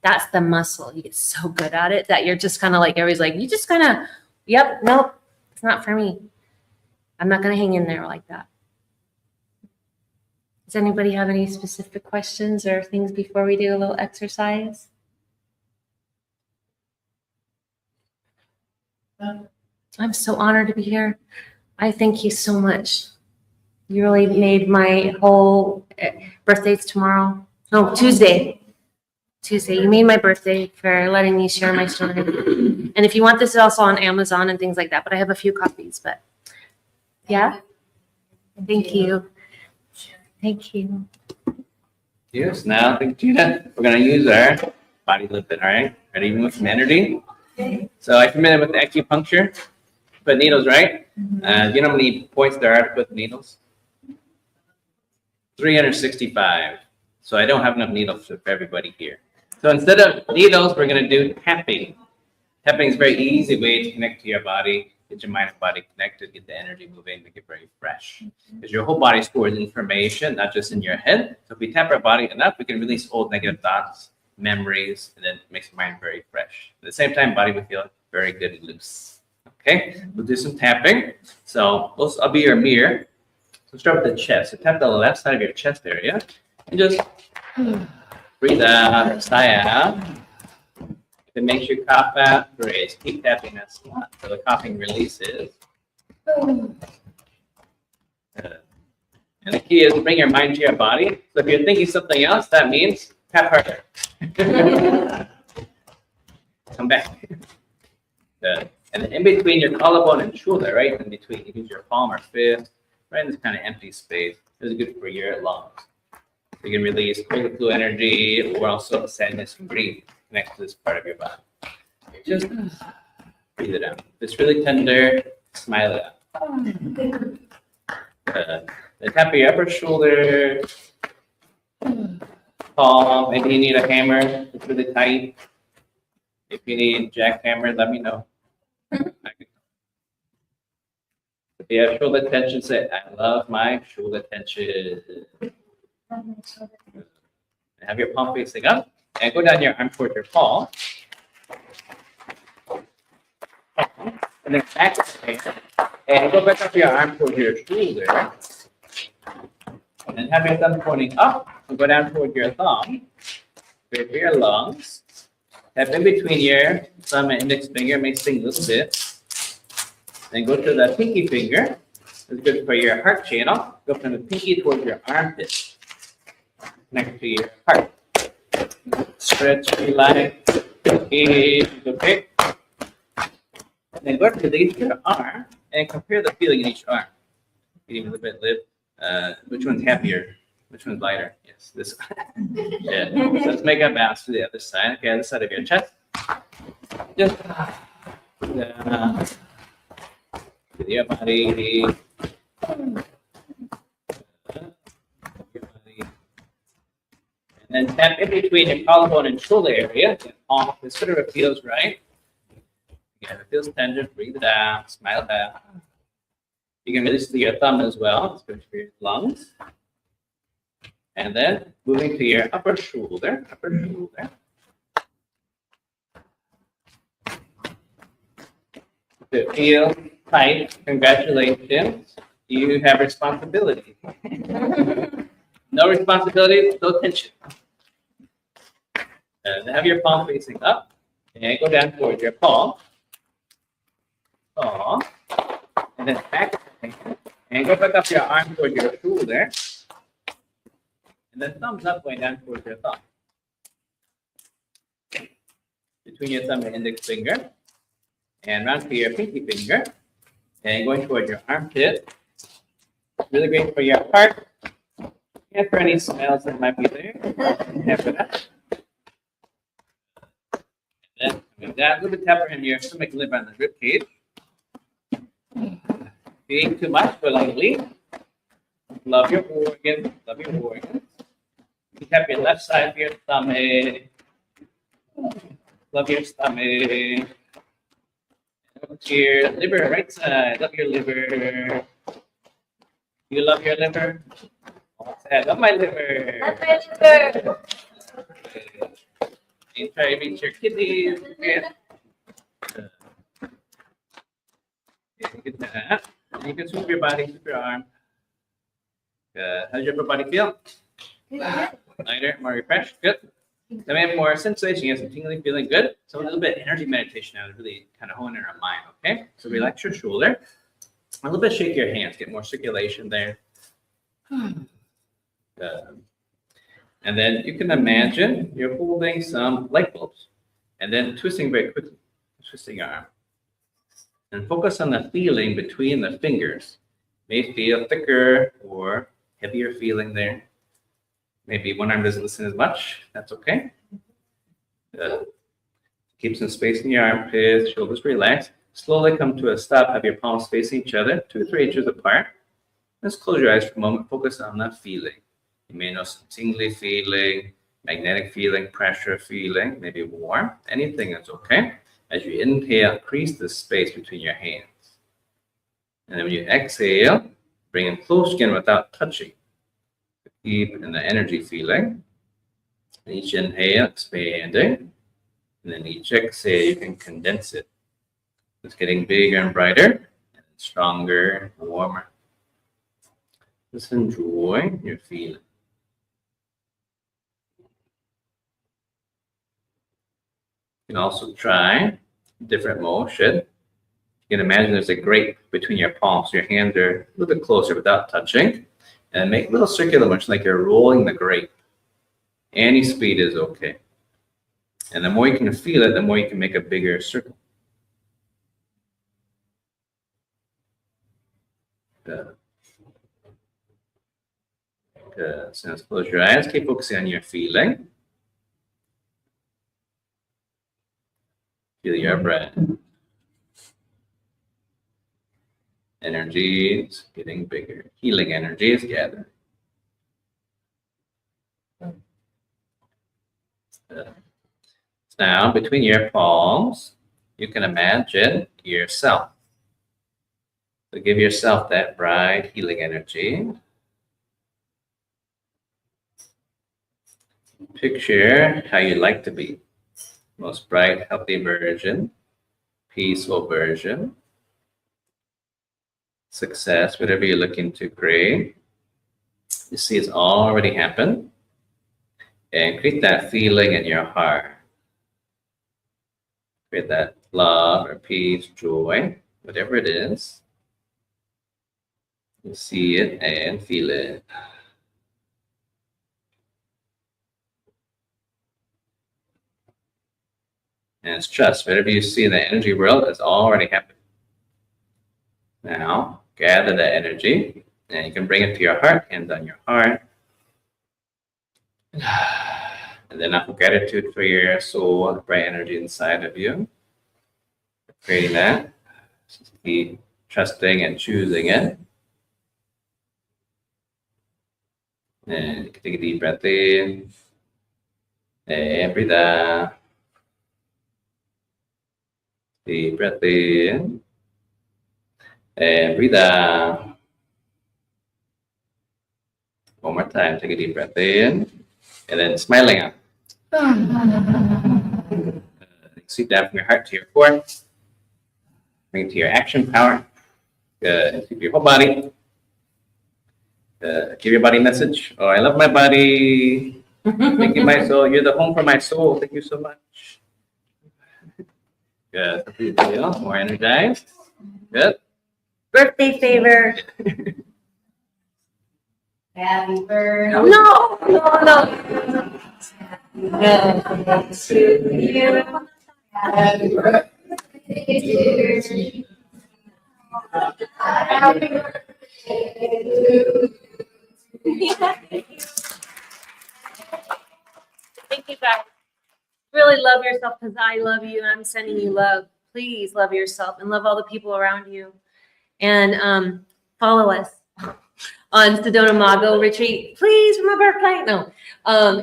that's the muscle. You get so good at it that you're just kind of everybody's you just kind of, yep, nope, it's not for me. I'm not going to hang in there like that. Does anybody have any specific questions or things before we do a little exercise? I'm so honored to be here. I thank you so much. You really made my whole birthday's tomorrow. No, Tuesday. Tuesday. You made my birthday for letting me share my story. And if you want this, it's also on Amazon and things like that. But I have a few copies. But yeah. Thank you. Thank you. Yes, now, Gina, we're going to use our body lift, all right? Ready to move some energy? So I'm familiar with acupuncture. Put needles, right? Do you know how many points there are to put needles? 365. So I don't have enough needles for everybody here. So instead of needles, we're going to do tapping. Tapping is a very easy way to connect to your body, get your mind and body connected, get the energy moving, make it very fresh. Because your whole body stores information, not just in your head. So if we tap our body enough, we can release old negative thoughts, memories, and then it makes the mind very fresh. At the same time, body will feel very good and loose. Okay, we'll do some tapping. So I'll be your mirror. So start with the chest. So tap the left side of your chest area and just breathe out, sigh out. If it makes you cough out, great. Keep tapping that spot so the coughing releases. And the key is to bring your mind to your body. So if you're thinking something else, that means tap harder. Come back. Good. And then in between your collarbone and shoulder, right in between, you use your palm or fist, right in this kind of empty space. This is good for your lungs. You can release cold flu energy or also sadness and grief connect to this part of your body. Just breathe it out. If it's really tender, smile it out. Then tap your upper shoulder, palm. Maybe you need a hammer. It's really tight. If you need jackhammer, let me know. If you have shoulder tension, say, I love my shoulder tension. Have your palm facing up and go down your arm toward your palm. And then back and go back up your arm toward your shoulder. And then have your thumb pointing up and go down toward your thumb. Breathe for your lungs. Tap in between your thumb and index finger, may sing a little bit. Then go to the pinky finger. It's good for your heart channel. Go from the pinky towards your armpit. Connect to your heart. Stretch, relax. Okay. And then go to each your arm and compare the feeling in each arm. Feeling a little bit lift. Which one's happier? Which one's lighter? Yes, this one. Yeah. So let's make a bounce to the other side. Okay, other side of your chest. Just with your body. And then tap in between your collarbone and shoulder area. Palm, this sort of it feels right. Again, it feels tender. Breathe it out. Smile out. You can release to your thumb as well. It's good for your lungs. And then moving to your upper shoulder. If it feels tight, congratulations. You have responsibility. No responsibility, no tension. And have your palm facing up. And go down towards your palm. And then back. And go back up your arm towards your shoulder. And then thumbs up going down towards your thumb. Between your thumb and index finger. And round to your pinky finger. And going towards your armpit. Really great for your heart. And for any smells that might be there. And for that. And then with that, a little bit tapper in your stomach, liver, and the rib cage. If you eat too much, go lightly. Love your organs. Love your organs. You tap your left side of your stomach. Love your stomach. Up to your liver, right side. Love your liver. You love your liver? I love my liver. Love my liver. You try to reach your kidneys. Yeah. Get that. And you can sweep your body, sweep your arm. Good. How's your upper body feel? Lighter, more refreshed. Good. Then we have more sensation. You have some tingling, feeling good. So a little bit of energy meditation now to really kind of hone in our mind, okay? So relax your shoulder. A little bit shake your hands, get more circulation there. Good. And then you can imagine you're holding some light bulbs and then twisting very quickly, twisting your arm. And focus on the feeling between the fingers. May feel thicker or heavier feeling there. Maybe one arm doesn't listen as much. That's okay. Keep some space in your armpits, shoulders relaxed. Slowly come to a stop. Have your palms facing each other, 2 or 3 inches apart. Just close your eyes for a moment. Focus on that feeling. You may know some tingly feeling, magnetic feeling, pressure feeling, maybe warm. Anything is okay. As you inhale, increase the space between your hands. And then when you exhale, bring them close again without touching. Keep in the energy feeling. Each inhale, expanding. And then each exhale, you can condense it. It's getting bigger and brighter, and stronger, and warmer. Just enjoy your feeling. You can also try different motion. You can imagine there's a grape between your palms. Your hands are a little bit closer without touching. And make little circular motion like you're rolling the grape. Any speed is okay. And the more you can feel it, the more you can make a bigger circle. Good. Good. So let's close your eyes. Keep focusing on your feeling. Feel your breath. Energies getting bigger. Healing energies gathering. Now, between your palms, you can imagine yourself. So give yourself that bright healing energy. Picture how you'd like to be. Most bright, healthy version. Peaceful version. Success, whatever you're looking to create. You see it's already happened. And create that feeling in your heart. Create that love or peace, joy, whatever it is. You see it and feel it. And it's trust. Whatever you see in the energy world has already happened. Now, gather that energy, and you can bring it to your heart, hands on your heart. And then offer gratitude for your soul, the bright energy inside of you. Creating that. Just keep trusting and choosing it. And you can take a deep breath in. And breathe out. Deep breath in. And breathe out. One more time. Take a deep breath in. And then smiling out. Sweep down from your heart to your core. Bring it to your action power. Good. Sweep your whole body. Give your body a message. Oh, I love my body. Thank you, my soul. You're the home for my soul. Thank you so much. Good. Feel more energized. Good. Birthday favor. Happy birthday. No. Happy to you. Happy birthday to you. Happy birthday to you. Thank you guys. Really love yourself because I love you and I'm sending you love. Please love yourself and love all the people around you. And follow us on Sedona Mago Retreat. Please for my birthday. No,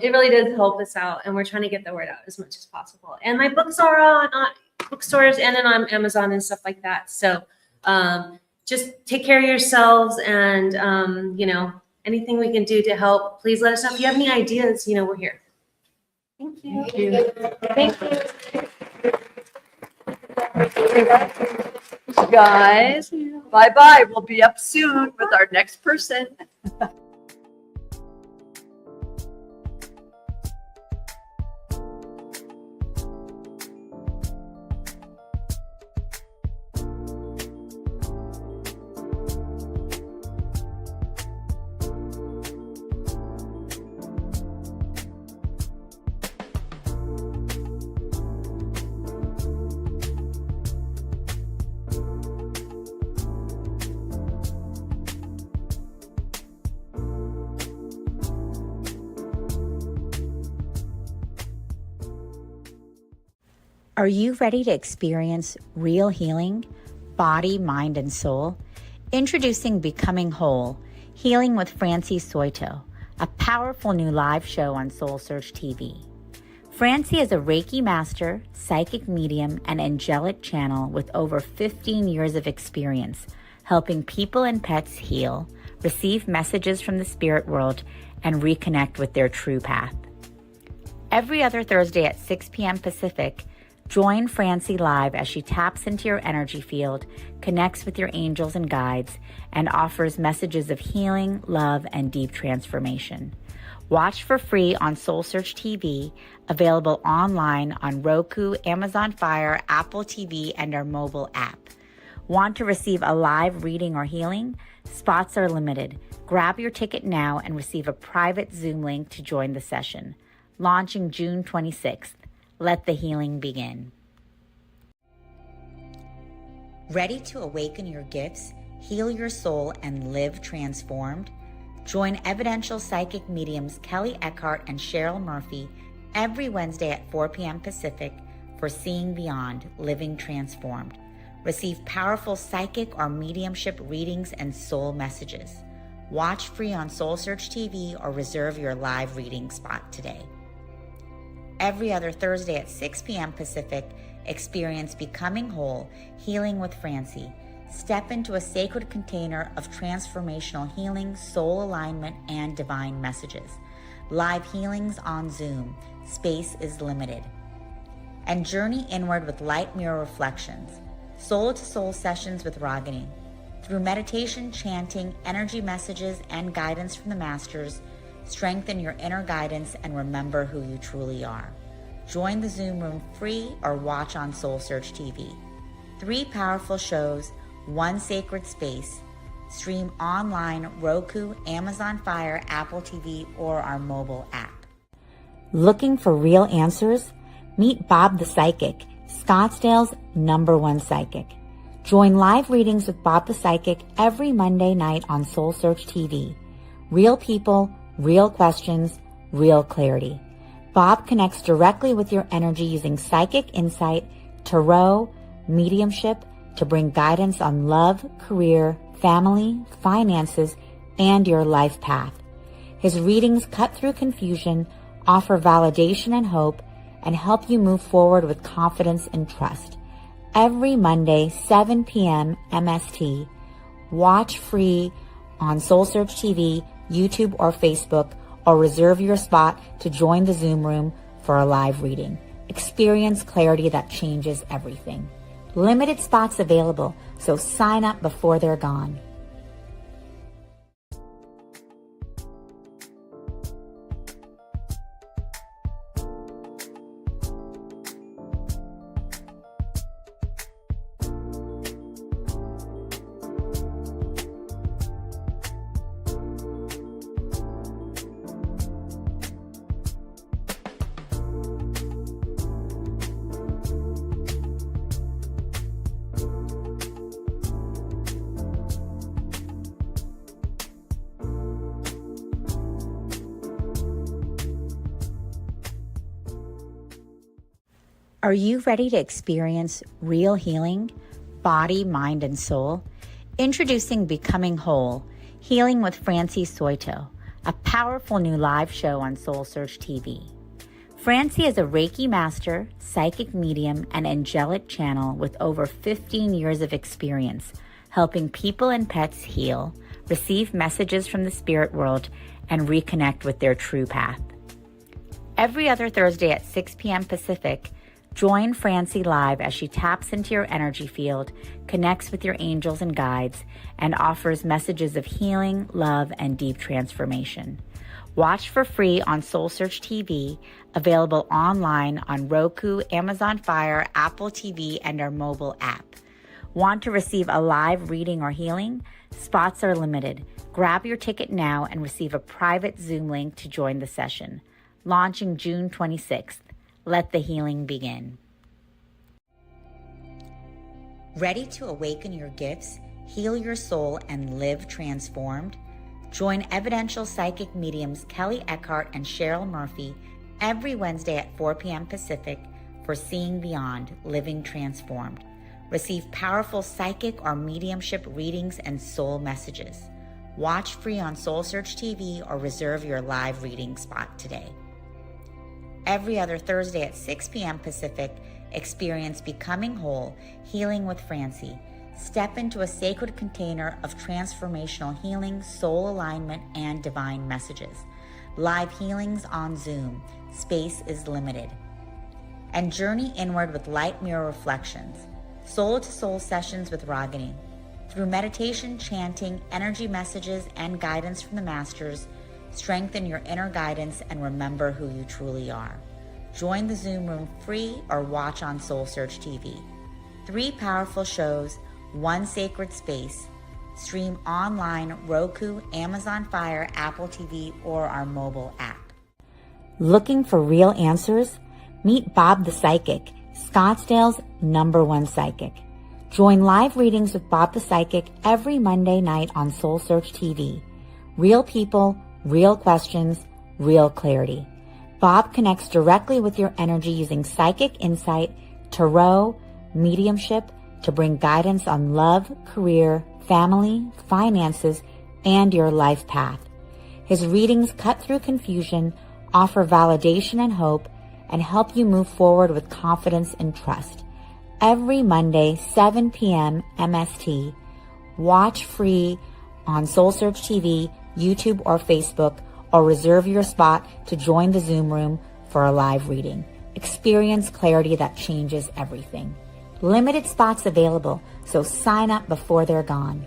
it really does help us out. And we're trying to get the word out as much as possible. And my books are on bookstores and then on Amazon and stuff like that. So just take care of yourselves and, anything we can do to help, please let us know. If you have any ideas, we're here. Thank you. Thank you. Guys, bye-bye. We'll be up soon with our next person. Are you ready to experience real healing, body, mind, and soul? Introducing Becoming Whole, Healing with Francie Soito, a powerful new live show on SoulSearch TV. Francie is a Reiki master, psychic medium, and angelic channel with over 15 years of experience helping people and pets heal, receive messages from the spirit world, and reconnect with their true path. Every other Thursday at 6 p.m. Pacific, join Francie live as she taps into your energy field, connects with your angels and guides, and offers messages of healing, love, and deep transformation. Watch for free on SoulSearch TV, available online on Roku, Amazon Fire, Apple TV, and our mobile app. Want to receive a live reading or healing? Spots are limited. Grab your ticket now and receive a private Zoom link to join the session. Launching June 26th. Let the healing begin. Ready to awaken your gifts, heal your soul, and live transformed? Join evidential psychic mediums Kelly Eckhart and Cheryl Murphy every Wednesday at 4 p.m. Pacific for Seeing Beyond, Living Transformed. Receive powerful psychic or mediumship readings and soul messages. Watch free on SoulSearch TV or reserve your live reading spot today. Every other Thursday at 6 p.m. Pacific, experience Becoming Whole, Healing with Francie. Step into a sacred container of transformational healing, soul alignment, and divine messages. Live healings on Zoom. Space is limited. And journey inward with light mirror reflections. Soul-to-soul sessions with Ragini. Through meditation, chanting, energy messages, and guidance from the masters, strengthen your inner guidance and remember who you truly are. Join the Zoom room free or watch on SoulSearch TV. 3 powerful shows, 1 sacred space. Stream online, Roku, Amazon Fire, Apple TV, or our mobile app. Looking for real answers? Meet Bob the Psychic, Scottsdale's #1 psychic. Join live readings with Bob the Psychic every Monday night on SoulSearch TV. Real people, real questions, real clarity. Bob connects directly with your energy using psychic insight, tarot, mediumship to bring guidance on love, career, family, finances, and your life path. His readings cut through confusion, offer validation and hope, and help you move forward with confidence and trust. Every Monday, 7 p.m. MST. Watch free on SoulSearch TV, YouTube, or Facebook, or reserve your spot to join the Zoom room for a live reading. Experience clarity that changes everything. Limited spots available, so sign up before they're gone. Are you ready to experience real healing, body, mind, and soul? Introducing Becoming Whole, Healing with Francie Soito, a powerful new live show on SoulSearch TV. Francie is a Reiki master, psychic medium, and angelic channel with over 15 years of experience helping people and pets heal, receive messages from the spirit world, and reconnect with their true path. Every other Thursday at 6 p.m. Pacific, join Francie live as she taps into your energy field, connects with your angels and guides, and offers messages of healing, love, and deep transformation. Watch for free on SoulSearch TV, available online on Roku, Amazon Fire, Apple TV, and our mobile app. Want to receive a live reading or healing? Spots are limited. Grab your ticket now and receive a private Zoom link to join the session. Launching June 26th. Let the healing begin. Ready to awaken your gifts, heal your soul, and live transformed? Join evidential psychic mediums Kelly Eckhart and Cheryl Murphy every Wednesday at 4 p.m. Pacific for seeing beyond, living transformed. Receive powerful psychic or mediumship readings and soul messages. Watch free on SoulSearch TV or reserve your live reading spot today. Every other Thursday at 6 p.m. Pacific, experience Becoming Whole, Healing with Francie. Step into a sacred container of transformational healing, soul alignment, and divine messages. Live healings on Zoom. Space is limited. And journey inward with light mirror reflections. Soul-to-soul sessions with Ragini. Through meditation, chanting, energy messages, and guidance from the masters, strengthen your inner guidance and remember who you truly are. Join the Zoom room free or watch on SoulSearch TV. 3 powerful shows, 1 sacred space. Stream online, Roku, Amazon Fire, Apple TV, or our mobile app. Looking for real answers? Meet Bob the Psychic, Scottsdale's #1 psychic. Join live readings with Bob the Psychic every Monday night on SoulSearch TV. Real people, real questions, real clarity. Bob connects directly with your energy using psychic insight, tarot, mediumship to bring guidance on love, career, family, finances, and your life path. His readings cut through confusion, offer validation and hope, and help you move forward with confidence and trust. Every Monday, 7 p.m. MST. Watch free on SoulSearch TV, YouTube, or Facebook, or reserve your spot to join the Zoom room for a live reading. Experience clarity that changes everything. Limited spots available, so sign up before they're gone.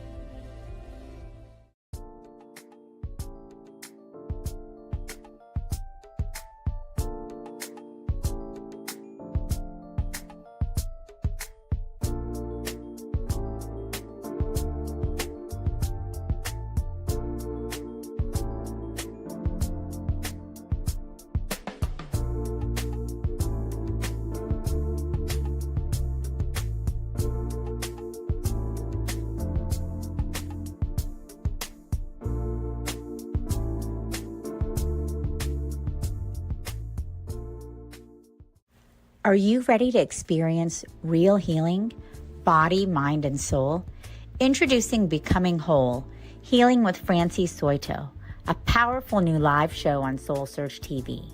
Are you ready to experience real healing, body, mind, and soul? Introducing Becoming Whole, Healing with Francie Soito, a powerful new live show on SoulSearch TV.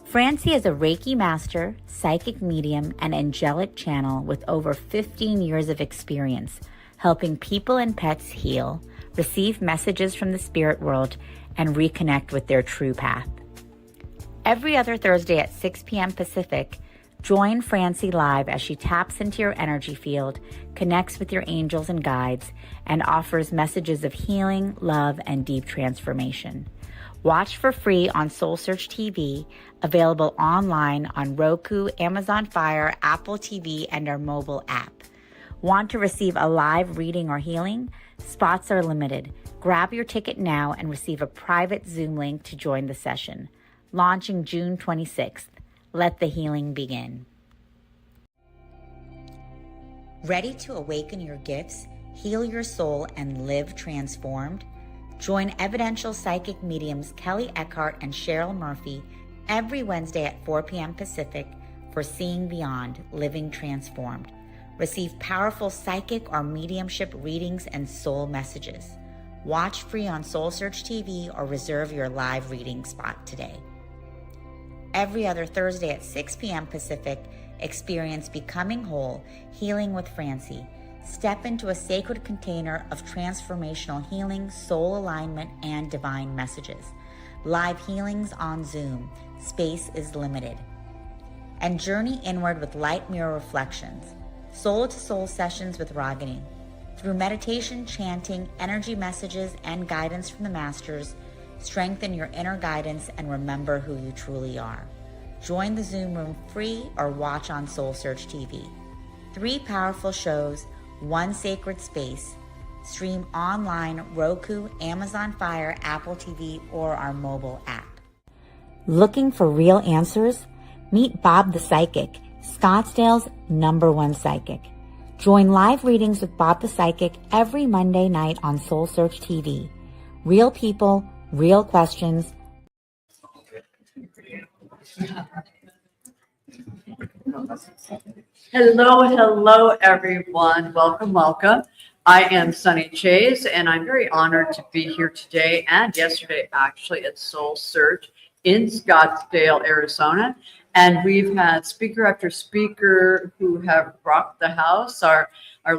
Francie is a Reiki master, psychic medium, and angelic channel with over 15 years of experience helping people and pets heal, receive messages from the spirit world, and reconnect with their true path. Every other Thursday at 6 p.m. Pacific, join Francie live as she taps into your energy field, connects with your angels and guides, and offers messages of healing, love, and deep transformation. Watch for free on SoulSearch TV, available online on Roku, Amazon Fire, Apple TV, and our mobile app. Want to receive a live reading or healing? Spots are limited. Grab your ticket now and receive a private Zoom link to join the session. Launching June 26th. Let the healing begin. Ready to awaken your gifts, heal your soul, and live transformed? Join evidential psychic mediums Kelly Eckhart and Cheryl Murphy every Wednesday at 4 p.m. Pacific for Seeing Beyond, Living Transformed. Receive powerful psychic or mediumship readings and soul messages. Watch free on SoulSearch TV or reserve your live reading spot today. Every other Thursday at 6 p.m. Pacific, experience Becoming Whole, Healing with Francie. Step into a sacred container of transformational healing, soul alignment, and divine messages. Live healings on Zoom. Space is limited. And journey inward with light mirror reflections. Soul-to-soul sessions with Ragini. Through meditation, chanting, energy messages, and guidance from the masters, strengthen your inner guidance and remember who you truly are. Join the Zoom room free or watch on SoulSearch TV. 3 powerful shows, 1 sacred space. Stream online, Roku, Amazon Fire, Apple TV, or our mobile app. Looking for real answers? Meet Bob the Psychic, Scottsdale's #1 psychic. Join live readings with Bob the Psychic every Monday night on SoulSearch TV. Real people, real questions. Hello, hello, everyone. Welcome, welcome. I am Sunny Chase, and I'm very honored to be here today and yesterday, actually, at SoulSearch in Scottsdale, Arizona. And we've had speaker after speaker who have rocked the house. Our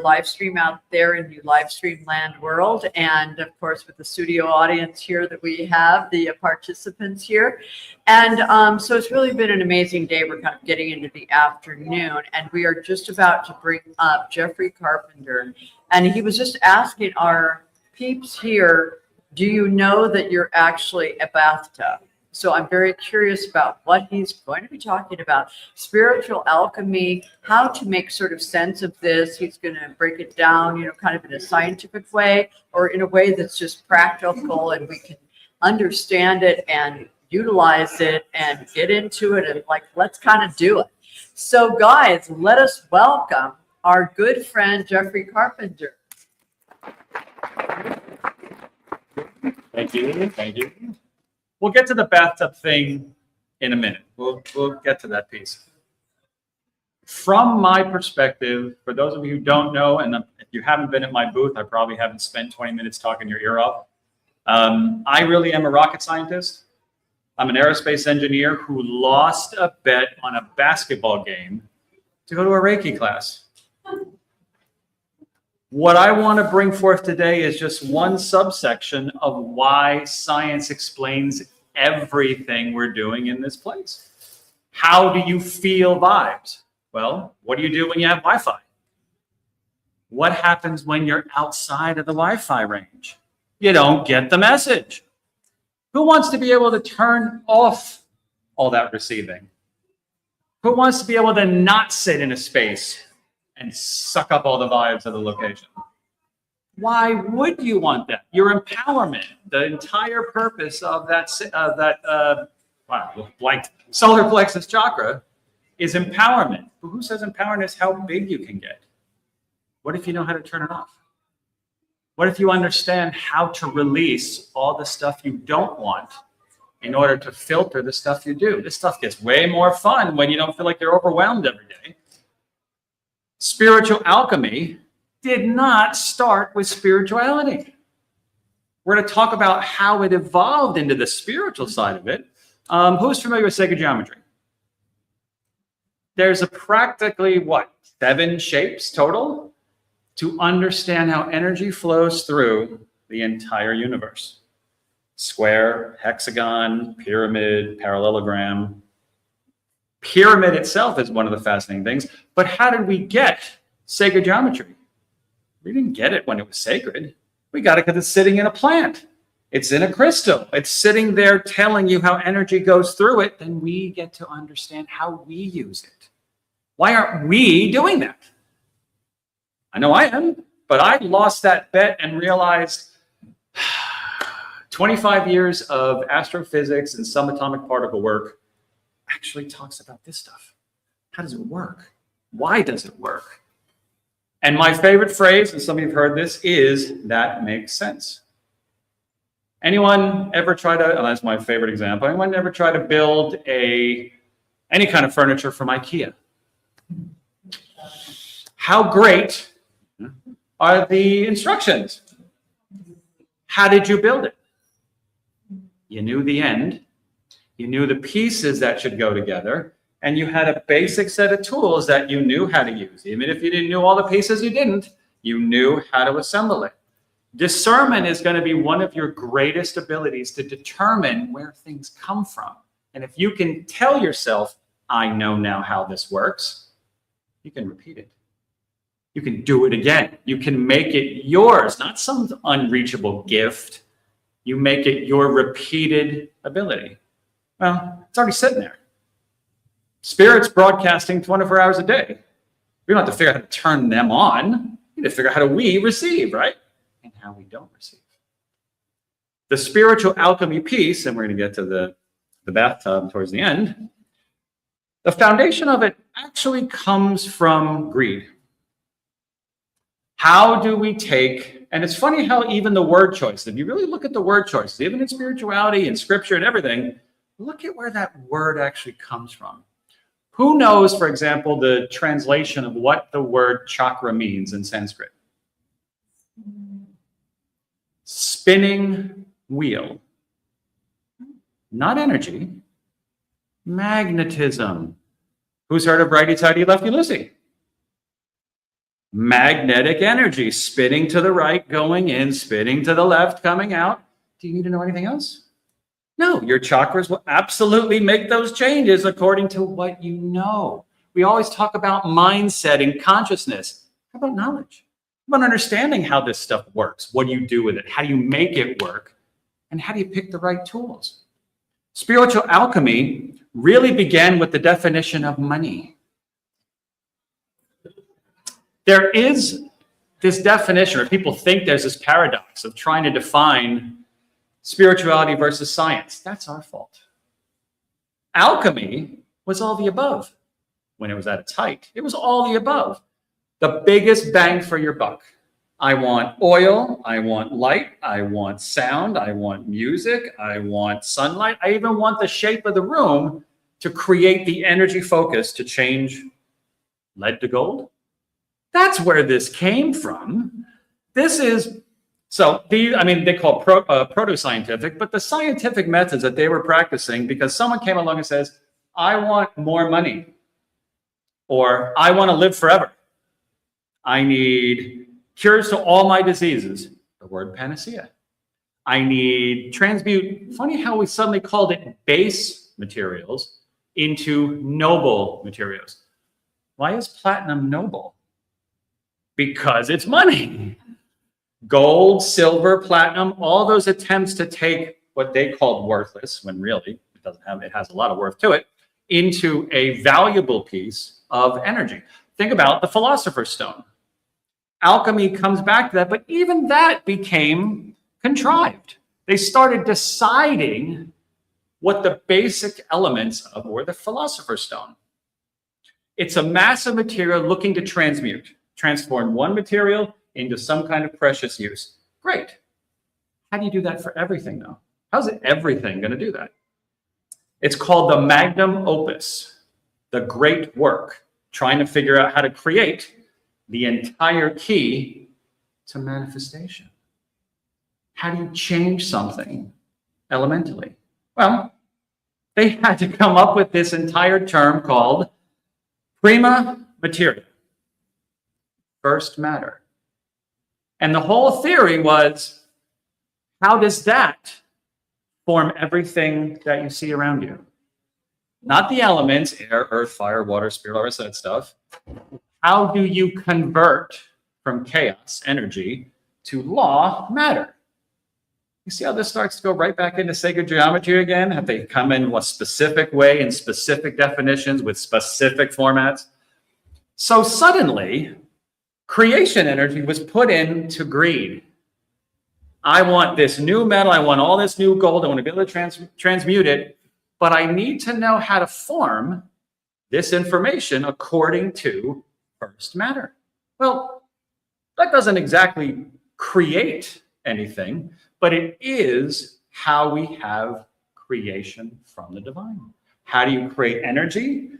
live stream out there in the live stream land world. And of course, with the studio audience here that we have, the participants here. And so it's really been an amazing day. We're kind of getting into the afternoon, and we are just about to bring up Jeffrey Carpenter. And he was just asking our peeps here, do you know that you're actually a bathtub? So I'm very curious about what he's going to be talking about. Spiritual alchemy, how to make sort of sense of this. He's going to break it down, you know, kind of in a scientific way or in a way that's just practical and we can understand it and utilize it and get into it and like, let's kind of do it. So guys, let us welcome our good friend, Jeffrey Carpenter. Thank you. Thank you. We'll get to the bathtub thing in a minute. We'll get to that piece. From my perspective, for those of you who don't know, and if you haven't been at my booth, I probably haven't spent 20 minutes talking your ear off. I really am a rocket scientist. I'm an aerospace engineer who lost a bet on a basketball game to go to a Reiki class. What I want to bring forth today is just one subsection of why science explains everything we're doing in this place. How do you feel vibes? Well, what do you do when you have Wi-Fi? What happens when you're outside of the Wi-Fi range? You don't get the message. Who wants to be able to turn off all that receiving? Who wants to be able to not sit in a space and suck up all the vibes of the location? Why would you want that? Your empowerment, the entire purpose of that solar plexus chakra is empowerment. But who says empowerment is how big you can get? What if you know how to turn it off? What if you understand how to release all the stuff you don't want in order to filter the stuff you do? This stuff gets way more fun when you don't feel like you're overwhelmed every day. Spiritual alchemy did not start with spirituality. We're going to talk about how it evolved into the spiritual side of it. Who's familiar with sacred geometry? There's practically, 7 shapes total to understand how energy flows through the entire universe. Square, hexagon, pyramid, parallelogram. Pyramid itself is one of the fascinating things, but how did we get sacred geometry? We didn't get it when it was sacred. We got it because it's sitting in a plant. It's in a crystal. It's sitting there telling you how energy goes through it. Then we get to understand how we use it. Why aren't we doing that? I know I am, but I lost that bet and realized 25 years of astrophysics and subatomic particle work actually talks about this stuff. How does it work? Why does it work? And my favorite phrase, and some of you have heard this, is that makes sense. Anyone ever try to, and that's my favorite example, anyone ever try to build any kind of furniture from IKEA? How great are the instructions? How did you build it? You knew the end. You knew the pieces that should go together, and you had a basic set of tools that you knew how to use. Even if you didn't know all the pieces, you knew how to assemble it. Discernment is going to be one of your greatest abilities to determine where things come from. And if you can tell yourself, I know now how this works, you can repeat it. You can do it again. You can make it yours, not some unreachable gift. You make it your repeated ability. Well, it's already sitting there. Spirit's broadcasting 24 hours a day. We don't have to figure out how to turn them on. We need to figure out how do we receive, right? And how we don't receive. The spiritual alchemy piece, and we're going to get to the bathtub towards the end, the foundation of it actually comes from greed. How do we take, and it's funny how even the word choice, if you really look at the word choices, even in spirituality and scripture and everything, look at where that word actually comes from. Who knows, for example, the translation of what the word chakra means in Sanskrit? Spinning wheel. Not energy, magnetism. Who's heard of righty-tighty, lefty-loosey? Magnetic energy, spinning to the right, going in, spinning to the left, coming out. Do you need to know anything else? No, your chakras will absolutely make those changes according to what you know. We always talk about mindset and consciousness. How about knowledge? How about understanding how this stuff works? What do you do with it? How do you make it work? And how do you pick the right tools? Spiritual alchemy really began with the definition of money. There is this definition, or people think there's this paradox of trying to define spirituality versus science. That's our fault. Alchemy was all the above. When it was at its height, it was all the above. The biggest bang for your buck. I want oil, I want light, I want sound, I want music, I want sunlight. I even want the shape of the room to create the energy focus to change lead to gold. That's where this came from. This is, so they call it proto-scientific, but the scientific methods that they were practicing, because someone came along and says, I want more money, or I want to live forever. I need cures to all my diseases, the word panacea. I need transmute, funny how we suddenly called it base materials into noble materials. Why is platinum noble? Because it's money. Gold, silver, platinum, all those attempts to take what they called worthless, when really it doesn't have, it has a lot of worth to it, into a valuable piece of energy. Think about the Philosopher's Stone. Alchemy comes back to that, but even that became contrived. They started deciding what the basic elements of were the Philosopher's Stone. It's a massive material looking to transform one material into some kind of precious use. Great. How do you do that for everything, though? How's everything going to do that? It's called the magnum opus, the great work, trying to figure out how to create the entire key to manifestation. How do you change something elementally? Well, they had to come up with this entire term called prima materia, first matter. And the whole theory was, how does that form everything that you see around you? Not the elements, air, earth, fire, water, spirit, all that stuff. How do you convert from chaos, energy, to law, matter? You see how this starts to go right back into sacred geometry again? Have they come in a specific way, in specific definitions, with specific formats? So suddenly, creation energy was put into greed. I want this new metal, I want all this new gold, I want to be able to transmute it, but I need to know how to form this information according to first matter. Well, that doesn't exactly create anything, but it is how we have creation from the divine. How do you create energy?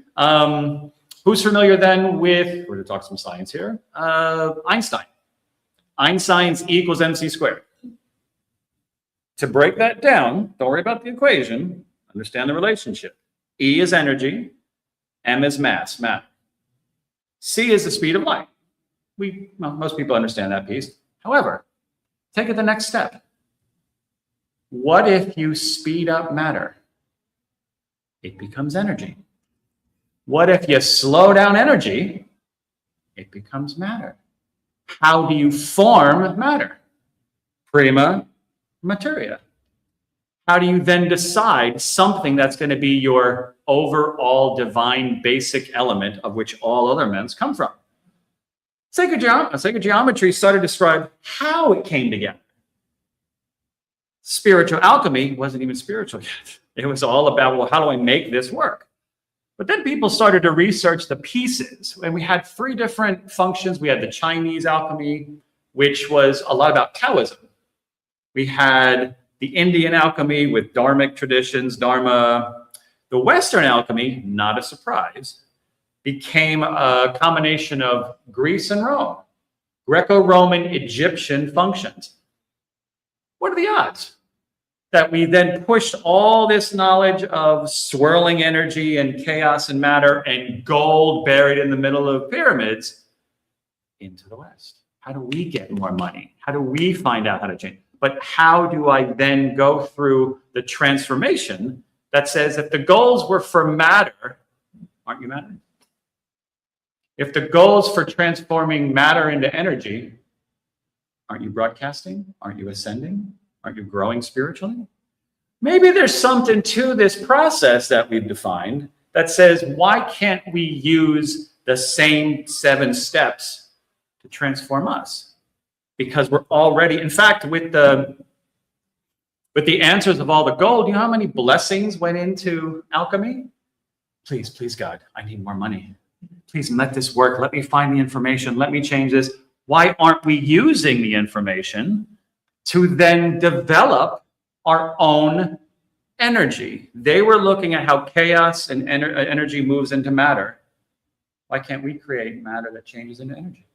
Who's familiar then with, we're going to talk some science here, Einstein. Einstein's E equals mc squared. To break that down, don't worry about the equation, understand the relationship. E is energy, M is mass, matter. C is the speed of light. Most people understand that piece. However, take it the next step. What if you speed up matter? It becomes energy. What if you slow down energy? It becomes matter. How do you form matter? Prima materia. How do you then decide something that's going to be your overall divine basic element of which all other elements come from? Sacred geometry started to describe how it came together. Spiritual alchemy wasn't even spiritual yet. It was all about, well, how do I make this work? But then people started to research the pieces, and we had three different functions. We had the Chinese alchemy, which was a lot about Taoism. We had the Indian alchemy with Dharmic traditions, Dharma. The Western alchemy, not a surprise, became a combination of Greece and Rome, Greco-Roman Egyptian functions. What are the odds that we then pushed all this knowledge of swirling energy and chaos and matter and gold buried in the middle of pyramids into the West? How do we get more money? How do we find out how to change? But how do I then go through the transformation that says if the goals were for matter, aren't you matter? If the goals for transforming matter into energy, aren't you broadcasting? Aren't you ascending? Aren't you growing spiritually? Maybe there's something to this process that we've defined that says, why can't we use the same 7 steps to transform us? Because we're already, in fact, with the answers of all the gold, you know how many blessings went into alchemy? Please, please, God, I need more money. Please let this work. Let me find the information. Let me change this. Why aren't we using the information to then develop our own energy? They were looking at how chaos and energy moves into matter. Why can't we create matter that changes into energy?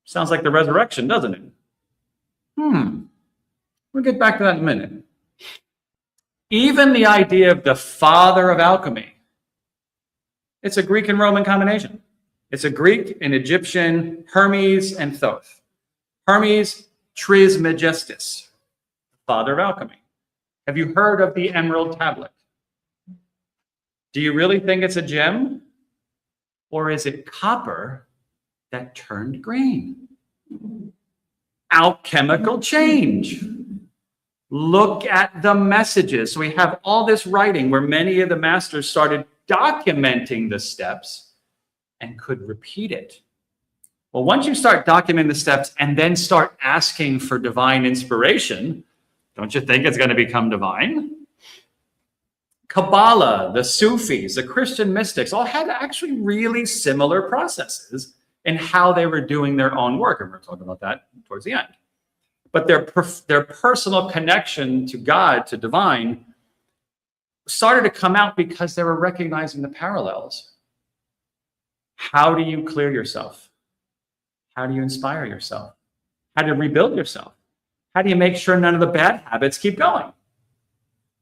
Sounds like the resurrection, doesn't it? We'll get back to that in a minute. Even the idea of the father of alchemy, it's a Greek and Roman combination. It's a Greek and Egyptian, Hermes and Thoth. Hermes Trismegistus, father of alchemy. Have you heard of the emerald tablet? Do you really think it's a gem? Or is it copper that turned green? Alchemical change. Look at the messages. So we have all this writing where many of the masters started documenting the steps and could repeat it. Well, once you start documenting the steps and then start asking for divine inspiration, don't you think it's going to become divine? Kabbalah, the Sufis, the Christian mystics all had actually really similar processes in how they were doing their own work. And we're talking about that towards the end. But their personal connection to God, to divine, started to come out because they were recognizing the parallels. How do you clear yourself? How do you inspire yourself? How do you rebuild yourself? How do you make sure none of the bad habits keep going?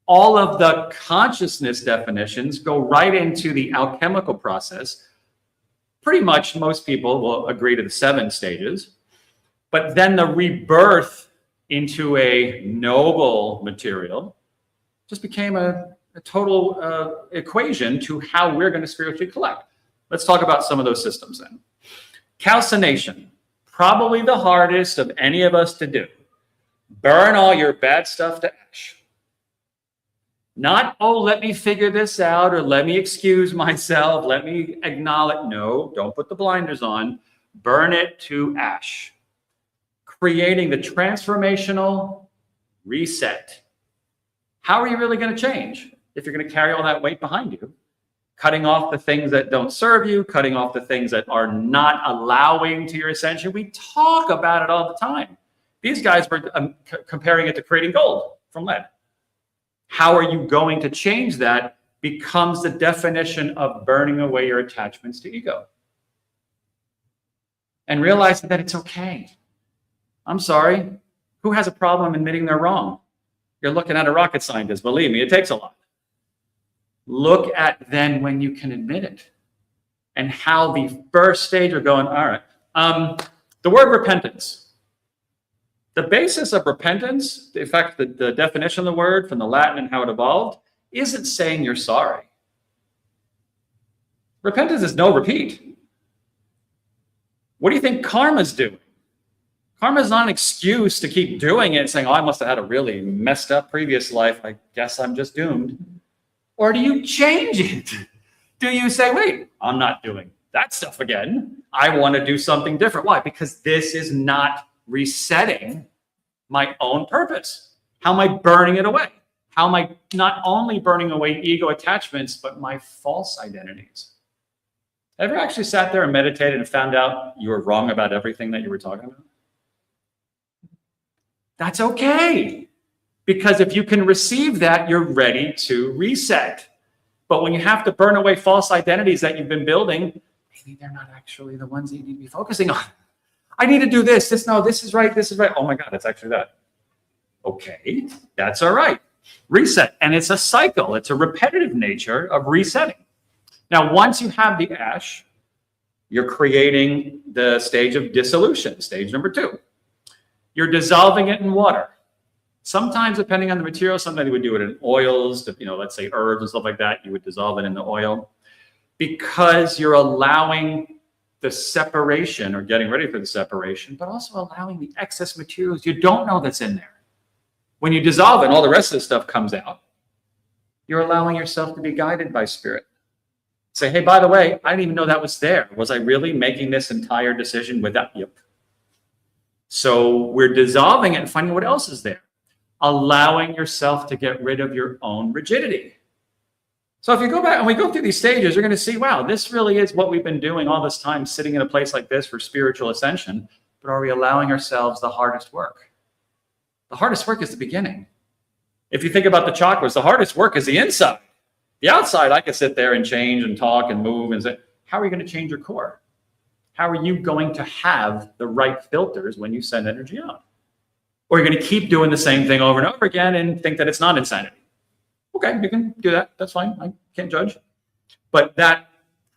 All of the consciousness definitions go right into the alchemical process. Pretty much most people will agree to the 7 stages, but then the rebirth into a noble material just became a total equation to how we're going to spiritually collect. Let's talk about some of those systems then. Calcination, probably the hardest of any of us to do. Burn all your bad stuff to ash. Not, oh, let me figure this out, or let me excuse myself, let me acknowledge. No, don't put the blinders on. Burn it to ash. Creating the transformational reset. How are you really going to change if you're going to carry all that weight behind you? Cutting off the things that don't serve you, cutting off the things that are not allowing to your ascension. We talk about it all the time. These guys were comparing it to creating gold from lead. How are you going to change that becomes the definition of burning away your attachments to ego. And realizing that it's okay. I'm sorry. Who has a problem admitting they're wrong? You're looking at a rocket scientist. Believe me, it takes a lot. Look at then when you can admit it and how the first stage of going, all right. The word repentance. The basis of repentance, in fact, the definition of the word from the Latin and how it evolved, isn't saying you're sorry. Repentance is no repeat. What do you think karma's doing? Karma is not an excuse to keep doing it and saying, oh, I must have had a really messed up previous life. I guess I'm just doomed. Or do you change it? Do you say, wait, I'm not doing that stuff again. I want to do something different. Why? Because this is not resetting my own purpose. How am I burning it away? How am I not only burning away ego attachments, but my false identities? Ever actually sat there and meditated and found out you were wrong about everything that you were talking about? That's okay. Because if you can receive that, you're ready to reset. But when you have to burn away false identities that you've been building, maybe they're not actually the ones that you need to be focusing on. I need to do this. This is right. This is right. Oh my God, it's actually that. Okay, that's all right. Reset. And it's a cycle. It's a repetitive nature of resetting. Now, once you have the ash, you're creating the stage of dissolution, stage number 2. You're dissolving it in water. Sometimes, depending on the material, sometimes you would do it in oils, let's say herbs and stuff like that. You would dissolve it in the oil because you're allowing the separation or getting ready for the separation, but also allowing the excess materials you don't know that's in there. When you dissolve it and all the rest of the stuff comes out, you're allowing yourself to be guided by spirit. Say, hey, by the way, I didn't even know that was there. Was I really making this entire decision without? Yep. So we're dissolving it and finding what else is there. Allowing yourself to get rid of your own rigidity. So if you go back and we go through these stages, you're going to see, wow, this really is what we've been doing all this time, sitting in a place like this for spiritual ascension. But are we allowing ourselves the hardest work? The hardest work is the beginning. If you think about the chakras, the hardest work is the inside. The outside, I can sit there and change and talk and move and say, how are you going to change your core? How are you going to have the right filters when you send energy out? Or you're going to keep doing the same thing over and over again and think that it's not insanity. Okay, you can do that. That's fine. I can't judge. But that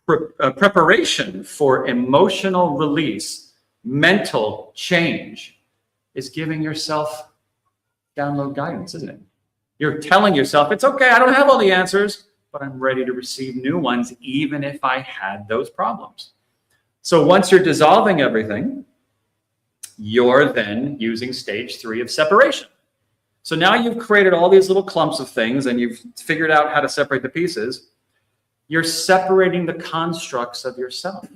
preparation for emotional release, mental change, is giving yourself download guidance, isn't it? You're telling yourself, it's okay, I don't have all the answers, but I'm ready to receive new ones, even if I had those problems. So once you're dissolving everything, you're then using stage 3 of separation. So now you've created all these little clumps of things and you've figured out how to separate the pieces. You're separating the constructs of yourself.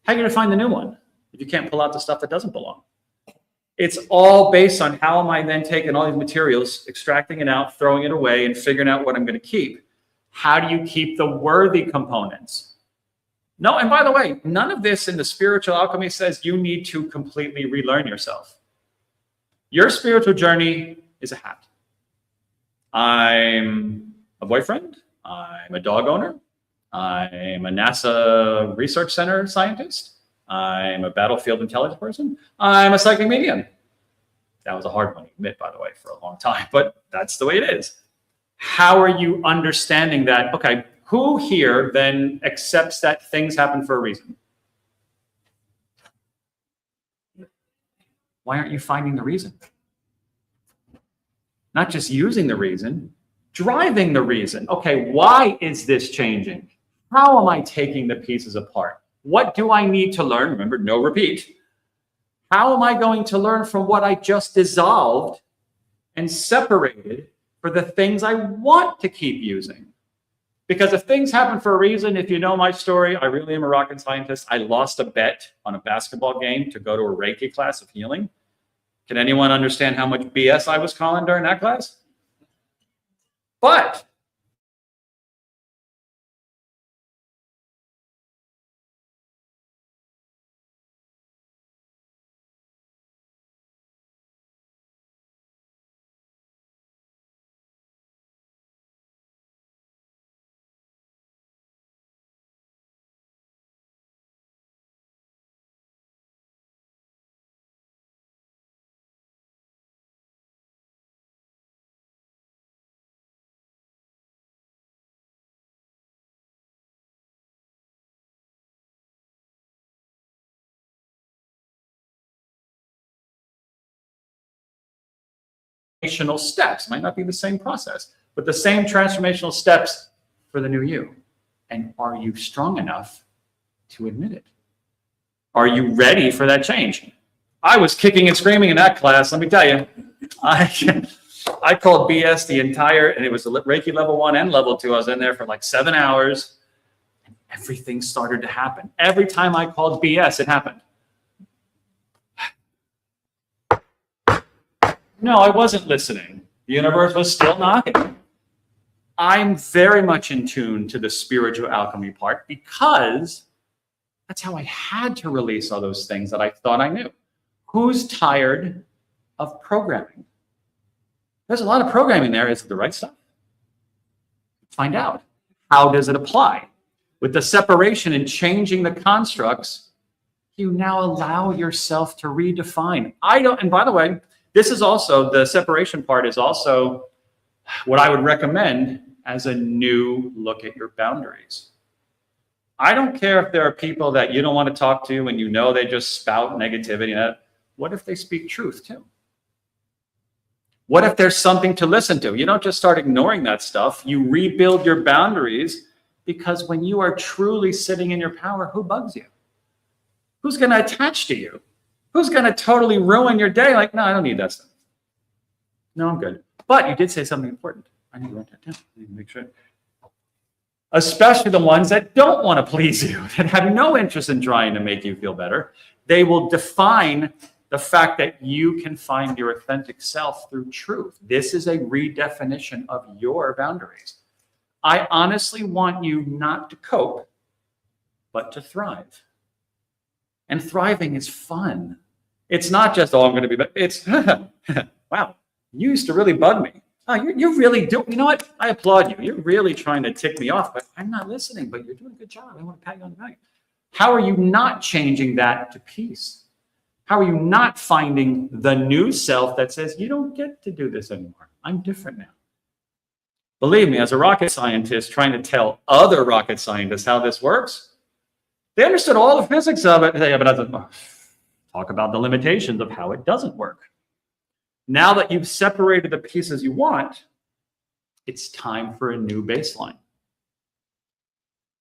How are you going to find the new one if you can't pull out the stuff that doesn't belong? It's all based on how am I then taking all these materials, extracting it out, throwing it away, and figuring out what I'm going to keep. How do you keep the worthy components? No, and by the way, none of this in the spiritual alchemy says you need to completely relearn yourself. Your spiritual journey is a hat. I'm a boyfriend. I'm a dog owner. I'm a NASA research center scientist. I'm a battlefield intelligence person. I'm a psychic medium. That was a hard one to admit, by the way, for a long time, but that's the way it is. How are you understanding that? Okay, who here then accepts that things happen for a reason? Why aren't you finding the reason? Not just using the reason, driving the reason. Okay, why is this changing? How am I taking the pieces apart? What do I need to learn? Remember, no repeat. How am I going to learn from what I just dissolved and separated for the things I want to keep using? Because if things happen for a reason, if you know my story, I really am a rocket scientist. I lost a bet on a basketball game to go to a Reiki class of healing. Can anyone understand how much BS I was calling during that class? But transformational steps might not be the same process, but the same transformational steps for the new you. And are you strong enough to admit it? Are you ready for that change? I was kicking and screaming in that class. Let me tell you, I called BS the entire, and it was the Reiki level 1 and level 2. I was in there for like 7 hours, and everything started to happen. Every time I called BS, it happened. No, I wasn't listening. The universe was still knocking. I'm very much in tune to the spiritual alchemy part because that's how I had to release all those things that I thought I knew. Who's tired of programming? There's a lot of programming there. Is it the right stuff? Find out. how does it apply? With the separation and changing the constructs, you now allow yourself to redefine. And by the way, this is also, the separation part is also what I would recommend as a new look at your boundaries. I don't care if there are people that you don't want to talk to and you know they just spout negativity. What if they speak truth too? What if there's something to listen to? You don't just start ignoring that stuff. You rebuild your boundaries, because when you are truly sitting in your power, who bugs you? Who's going to attach to you? Who's going to totally ruin your day? Like, no, I don't need that stuff. No, I'm good. But you did say something important. I need to write that down. I need to make sure. Especially the ones that don't want to please you, that have no interest in trying to make you feel better. They will define the fact that you can find your authentic self through truth. This is a redefinition of your boundaries. I honestly want you not to cope, but to thrive. And thriving is fun. It's not just, oh, I'm going to be better. It's, wow, you used to really bug me. Oh, you really do. You know what? I applaud you. You're really trying to tick me off, but I'm not listening, but you're doing a good job. I want to pat you on the back. How are you not changing that to peace? How are you not finding the new self that says, you don't get to do this anymore? I'm different now. Believe me, as a rocket scientist trying to tell other rocket scientists how this works, they understood all the physics of it. But talk about the limitations of how it doesn't work. Now that you've separated the pieces you want, it's time for a new baseline.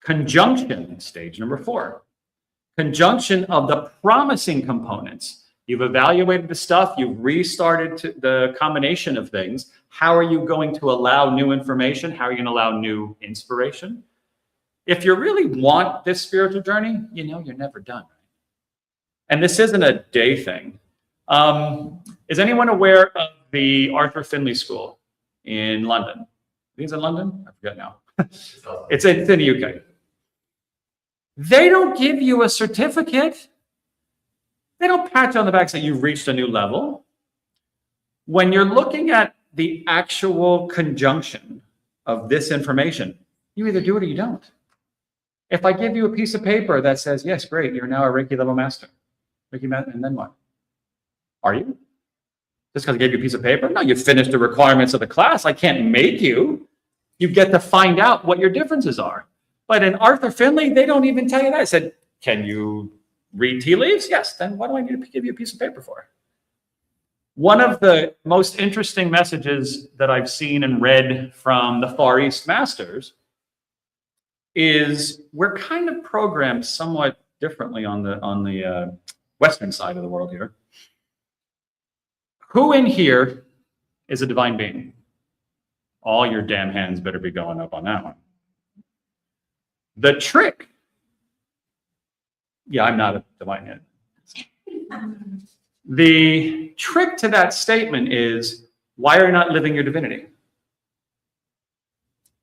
Conjunction, stage number 4. Conjunction of the promising components. You've evaluated the stuff, you've restarted the combination of things. How are you going to allow new information? How are you going to allow new inspiration? If you really want this spiritual journey, you know you're never done. And this isn't a day thing. Is anyone aware of the Arthur Findlay School in London? I think it's in London? I forget now. It's in the UK. They don't give you a certificate. They don't pat you on the back and say you've reached a new level. When you're looking at the actual conjunction of this information, you either do it or you don't. If I give you a piece of paper that says, yes, great, you're now a Reiki level master. Reiki master, and then what? Are you? Just because I gave you a piece of paper? No, you finished the requirements of the class. I can't make you. You get to find out what your differences are. But in Arthur Findlay, they don't even tell you that. I said, can you read tea leaves? Yes. Then what do I need to give you a piece of paper for? One of the most interesting messages that I've seen and read from the Far East Masters is we're kind of programmed somewhat differently on the Western side of the world here. Who in here is a divine being? All your damn hands better be going up on that one. The trick, yeah, I'm not a divine yet. The trick to that statement is, why are you not living your divinity?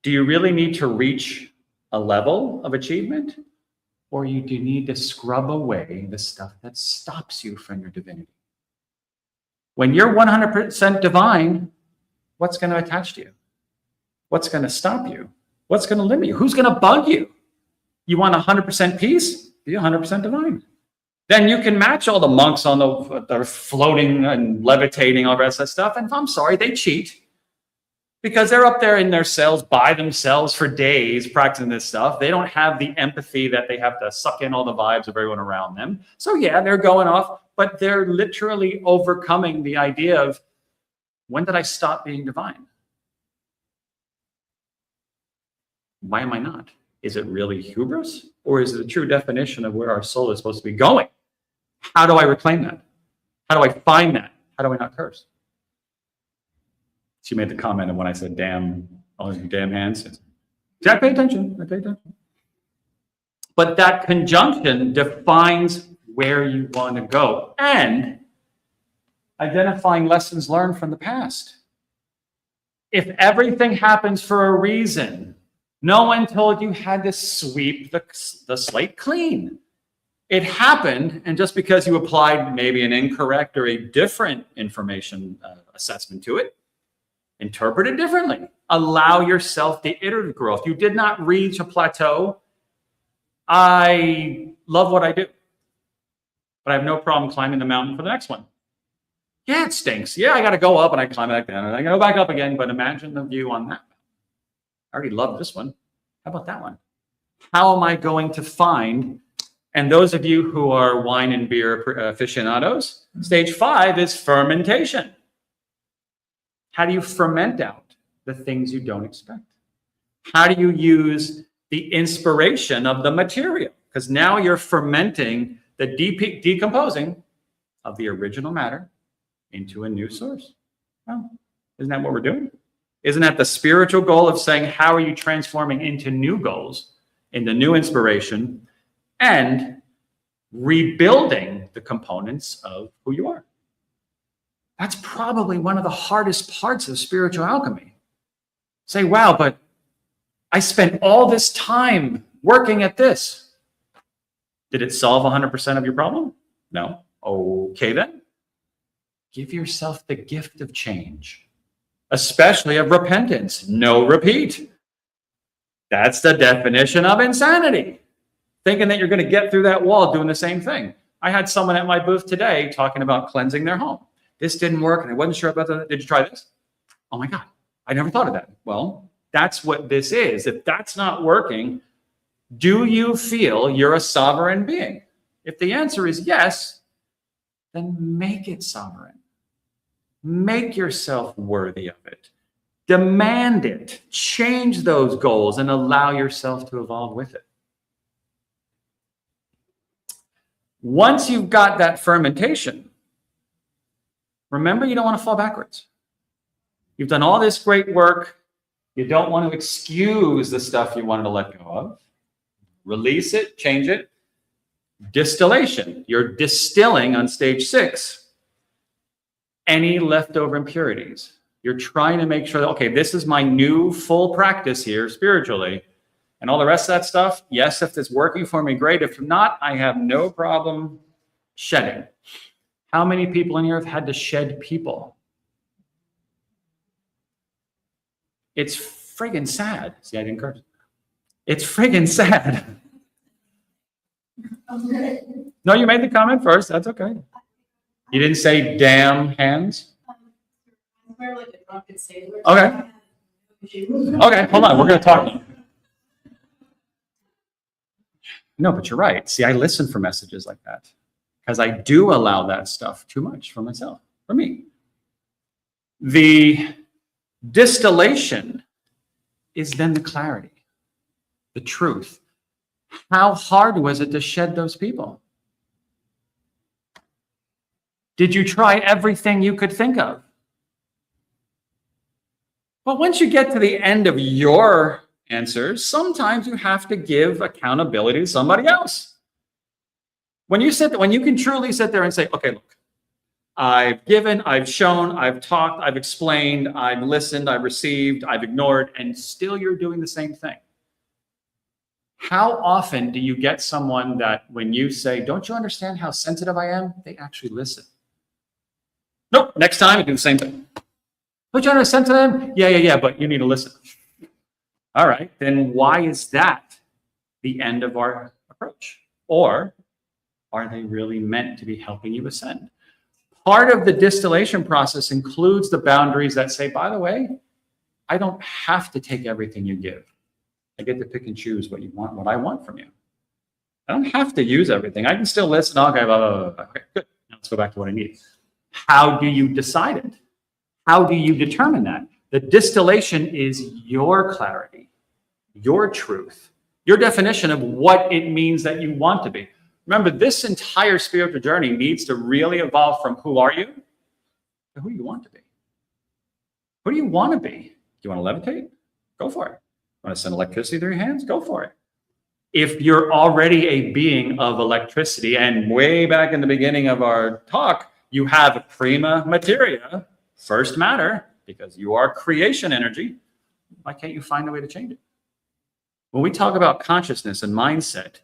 Do you really need to reach a level of achievement? Or do you need to scrub away the stuff that stops you from your divinity? When you're 100% divine, what's going to attach to you? What's going to stop you? What's going to limit you? Who's going to bug you? You want 100% peace? Be 100% divine. Then you can match all the monks on the floating and levitating, all the rest of that stuff. And I'm sorry, they cheat because they're up there in their cells by themselves for days practicing this stuff. They don't have the empathy that they have to suck in all the vibes of everyone around them. So yeah, they're going off, but they're literally overcoming the idea of, when did I stop being divine? Why am I not? Is it really hubris? Or is it a true definition of where our soul is supposed to be going? How do I reclaim that? How do I find that? How do I not curse? She made the comment of when I said, damn, all your damn hands. I pay attention. I pay attention. But that conjunction defines where you want to go and identifying lessons learned from the past. If everything happens for a reason, no one told you had to sweep the slate clean. It happened, and just because you applied maybe an incorrect or a different information assessment to it, Interpret it differently. Allow yourself the iterative growth. You did not reach a plateau. I love what I do, but I have no problem climbing the mountain for the next one. Yeah, it stinks. Yeah, I got to go up and I climb back down and I go back up again. But imagine the view on that. I already love this one. How about that one? How am I going to find? And those of you who are wine and beer aficionados, stage 5 is fermentation. How do you ferment out the things you don't expect? How do you use the inspiration of the material? Because now you're fermenting the decomposing of the original matter into a new source. Well, isn't that what we're doing? Isn't that the spiritual goal of saying, how are you transforming into new goals, into new inspiration, and rebuilding the components of who you are? That's probably one of the hardest parts of spiritual alchemy. Say, wow, but I spent all this time working at this. Did it solve 100% of your problem? No. Okay, then. Give yourself the gift of change, especially of repentance. No repeat. That's the definition of insanity. Thinking that you're going to get through that wall doing the same thing. I had someone at my booth today talking about cleansing their home. This didn't work, and I wasn't sure about that. Did you try this? Oh my God, I never thought of that. Well, that's what this is. If that's not working, do you feel you're a sovereign being? If the answer is yes, then make it sovereign. Make yourself worthy of it. Demand it. Change those goals and allow yourself to evolve with it. Once you've got that fermentation, remember, you don't want to fall backwards. You've done all this great work. You don't want to excuse the stuff you wanted to let go of. Release it, change it. Distillation. You're distilling on stage 6 any leftover impurities. You're trying to make sure that, okay, this is my new full practice here spiritually. And all the rest of that stuff, yes, if it's working for me, great. If not, I have no problem shedding. How many people in here have had to shed people? It's friggin' sad. See, I didn't curse. It's friggin' sad. No, you made the comment first. That's okay. You didn't say damn hands? Okay. Okay, hold on. We're going to talk. No, but you're right. See, I listen for messages like that because I do allow that stuff too much for myself, for me. The distillation is then the clarity, the truth. How hard was it to shed those people? Did you try everything you could think of? But once you get to the end of your answers, sometimes you have to give accountability to somebody else. When you can truly sit there and say, okay, look, I've given, I've shown, I've talked, I've explained, I've listened, I've received, I've ignored, and still you're doing the same thing. How often do you get someone that when you say, don't you understand how sensitive I am? They actually listen. Nope, next time you do the same thing. Don't you understand to them? Yeah, but you need to listen. All right, then why is that the end of our approach? Or are they really meant to be helping you ascend? Part of the distillation process includes the boundaries that say, by the way, I don't have to take everything you give. I get to pick and choose what you want, what I want from you. I don't have to use everything. I can still listen. Okay, blah, blah, blah. Okay, good. Now let's go back to what I need. How do you decide it? How do you determine that? The distillation is your clarity, your truth, your definition of what it means that you want to be. Remember, this entire spiritual journey needs to really evolve from who are you to who you want to be. Who do you want to be? Do you want to levitate? Go for it. Want to send electricity through your hands? Go for it. If you're already a being of electricity, and way back in the beginning of our talk, you have prima materia, first matter, because you are creation energy, why can't you find a way to change it? When we talk about consciousness and mindset,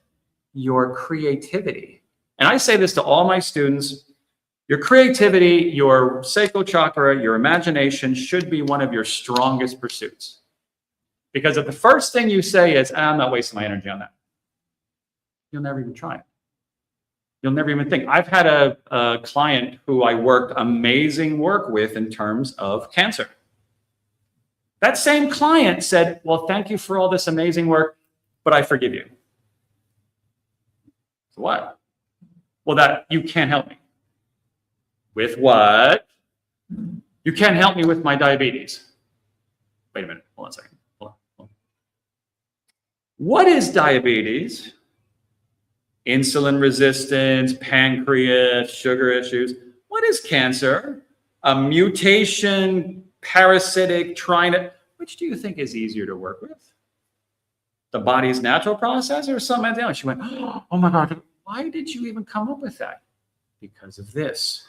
your creativity, and I say this to all my students, Your creativity, your sacral chakra, your imagination should be one of your strongest pursuits. Because if the first thing you say is, I'm not wasting my energy on that, you'll never even try it. You'll never even think. I've had a client who I worked amazing work with in terms of cancer. That same client said, well, thank you for all this amazing work, but I forgive you. So what? Well, that you can't help me. With what? You can't help me with my diabetes. Wait a minute. Hold on a second. Hold on. What is diabetes? Insulin resistance, pancreas, sugar issues. What is cancer? A mutation, parasitic, which do you think is easier to work with? The body's natural process or something else? She went, oh my God, why did you even come up with that? Because of this.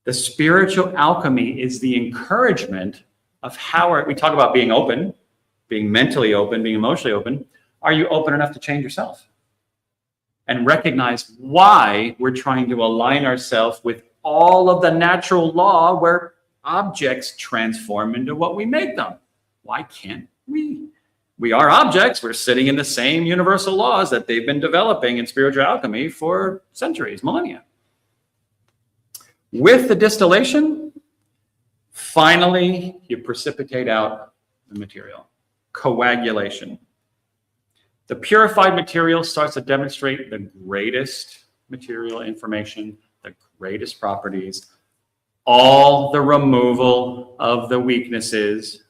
The spiritual alchemy is the encouragement of how we talk about being open, being mentally open, being emotionally open. Are you open enough to change yourself? And recognize why we're trying to align ourselves with all of the natural law where objects transform into what we make them. Why can't we? We are objects. We're sitting in the same universal laws that they've been developing in spiritual alchemy for centuries, millennia. With the distillation, finally, you precipitate out the material. Coagulation. The purified material starts to demonstrate the greatest material information, the greatest properties, all the removal of the weaknesses.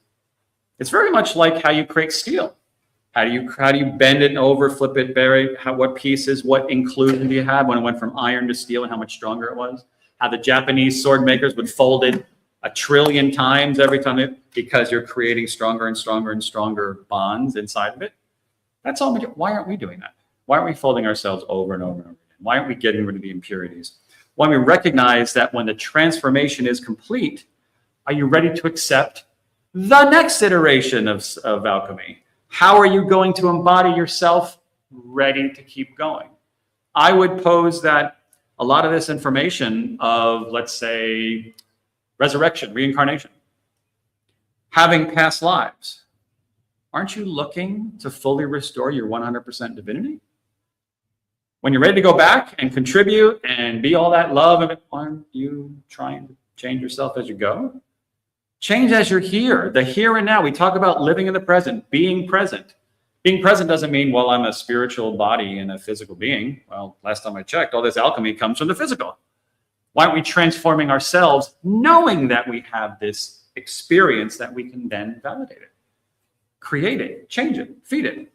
It's very much like how you create steel. How do you bend it over, flip it, bury it? What pieces, what inclusion do you have when it went from iron to steel and how much stronger it was? How the Japanese sword makers would fold it 1 trillion times every time because you're creating stronger and stronger and stronger bonds inside of it. That's all. Why aren't we doing that? Why aren't we folding ourselves over and over and over again? Why aren't we getting rid of the impurities? Why don't we recognize that when the transformation is complete, are you ready to accept the next iteration of alchemy? How are you going to embody yourself ready to keep going? I would pose that a lot of this information of, let's say, resurrection, reincarnation, having past lives, aren't you looking to fully restore your 100% divinity? When you're ready to go back and contribute and be all that love, aren't you trying to change yourself as you go? Change as you're here, the here and now. We talk about living in the present, being present. Being present doesn't mean, well, I'm a spiritual body and a physical being. Well, last time I checked, all this alchemy comes from the physical. Why aren't we transforming ourselves knowing that we have this experience that we can then validate it? Create it, change it, feed it.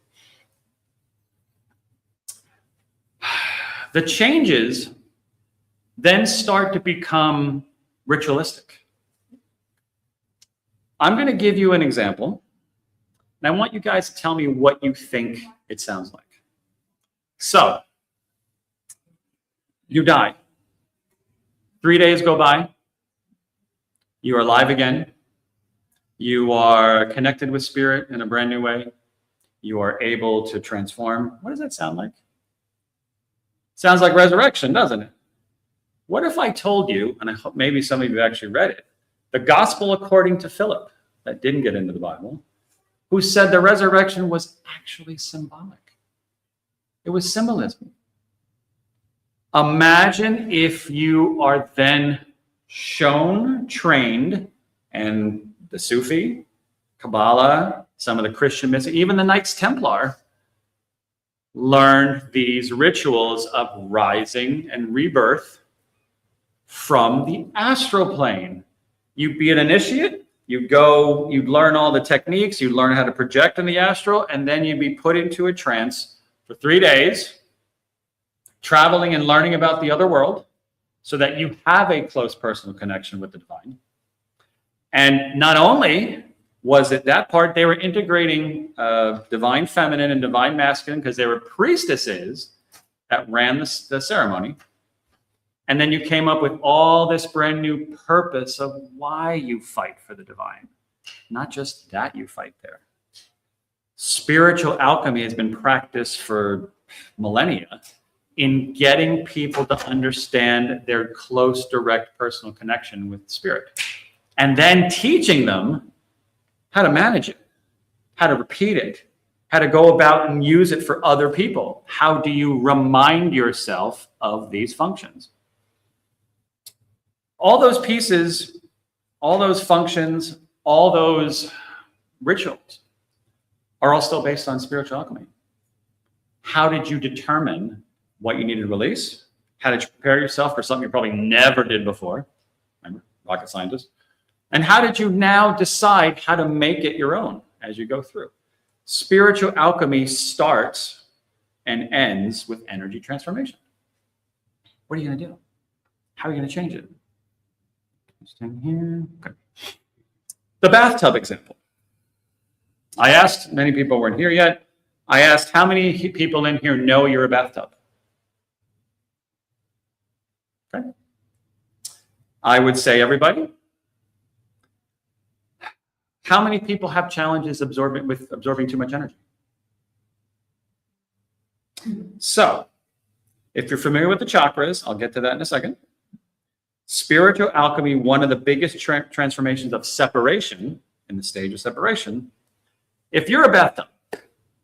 The changes then start to become ritualistic. I'm going to give you an example, and I want you guys to tell me what you think it sounds like. So, you die. 3 days go by. You are alive again. You are connected with spirit in a brand new way. You are able to transform. What does that sound like? Sounds like resurrection, doesn't it? What if I told you, and I hope maybe some of you actually read it, the gospel according to Philip, that didn't get into the Bible, who said the resurrection was actually symbolic. It was symbolism. Imagine if you are then shown, trained, and the Sufi, Kabbalah, some of the Christian mystics, even the Knights Templar, learned these rituals of rising and rebirth from the astral plane. You'd be an initiate, you'd go, you'd learn all the techniques, you'd learn how to project in the astral, and then you'd be put into a trance for 3 days, traveling and learning about the other world so that you have a close personal connection with the divine. And not only was it that part, they were integrating divine feminine and divine masculine because they were priestesses that ran the ceremony. And then you came up with all this brand new purpose of why you fight for the divine. Not just that you fight there. Spiritual alchemy has been practiced for millennia in getting people to understand their close, direct personal connection with spirit, and then teaching them how to manage it, how to repeat it, how to go about and use it for other people. How do you remind yourself of these functions? All those pieces, all those functions, all those rituals are all still based on spiritual alchemy. How did you determine what you needed to release? How did you prepare yourself for something you probably never did before? Remember, rocket scientist. And how did you now decide how to make it your own as you go through? Spiritual alchemy starts and ends with energy transformation. What are you going to do? How are you going to change it? Stand here. Okay. The bathtub example. I asked, many people weren't here yet. I asked how many people in here know you're a bathtub? Okay. I would say everybody. How many people have challenges absorbing too much energy? So, if you're familiar with the chakras, I'll get to that in a second. Spiritual alchemy, one of the biggest transformations of separation, in the stage of separation. If you're a bathtub,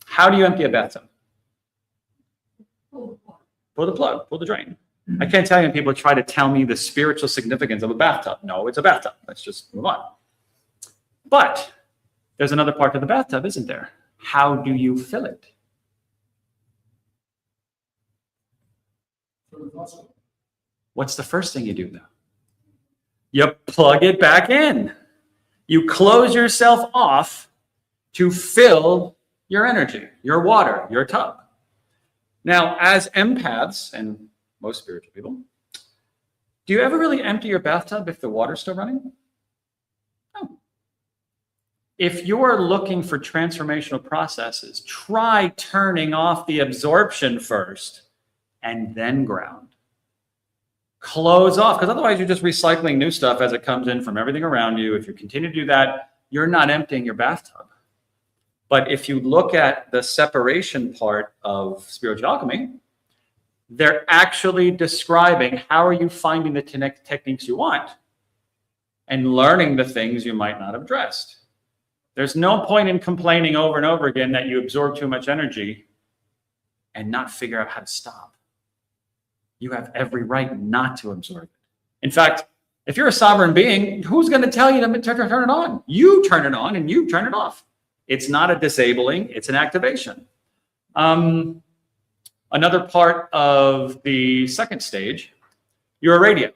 how do you empty a bathtub? Pull the plug, pull the drain. I can't tell you when people try to tell me the spiritual significance of a bathtub. No, it's a bathtub. Let's just move on. But there's another part of the bathtub, isn't there? How do you fill it? What's the first thing you do, though? You plug it back in. You close yourself off to fill your energy, your water, your tub. Now, as empaths, and most spiritual people, do you ever really empty your bathtub if the water's still running? No. If you're looking for transformational processes, try turning off the absorption first and then ground. Close off, because otherwise you're just recycling new stuff as it comes in from everything around you. If you continue to do that, you're not emptying your bathtub. But if you look at the separation part of spiritual alchemy, they're actually describing how are you finding the techniques you want and learning the things you might not have addressed. There's no point in complaining over and over again that you absorb too much energy and not figure out how to stop. You have every right not to absorb it. In fact, if you're a sovereign being, who's going to tell you to turn it on? You turn it on and you turn it off. It's not a disabling, it's an activation. Another part of the second stage, you're a radio.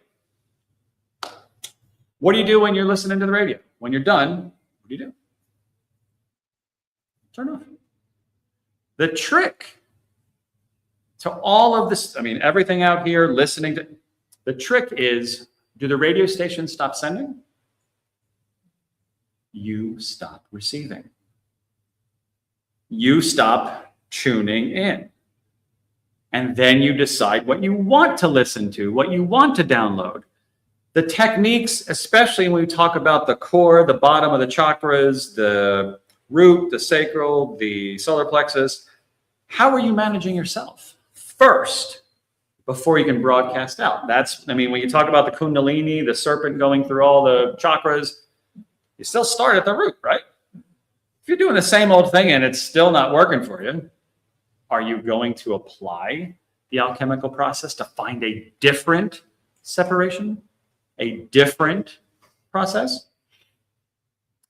What do you do when you're listening to the radio? When you're done, what do you do? Turn off. The trick to all of this, I mean, everything out here, listening to, the trick is, do the radio stations stop sending? You stop receiving. You stop tuning in. And then you decide what you want to listen to, what you want to download. The techniques, especially when we talk about the core, the bottom of the chakras, the root, the sacral, the solar plexus, how are you managing yourself first before you can broadcast out? That's, I mean, when you talk about the Kundalini, the serpent going through all the chakras, you still start at the root, right? If you're doing the same old thing and it's still not working for you, are you going to apply the alchemical process to find a different separation, a different process?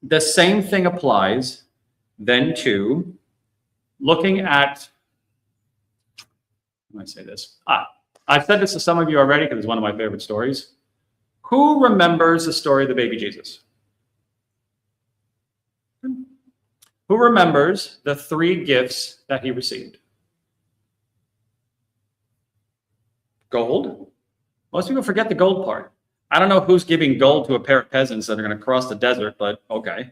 The same thing applies then to looking at, how do I say this? I've said this to some of you already because it's one of my favorite stories. Who remembers the story of the baby Jesus? Who remembers the 3 gifts that he received? Gold. Most people forget the gold part. I don't know who's giving gold to a pair of peasants that are going to cross the desert, but okay.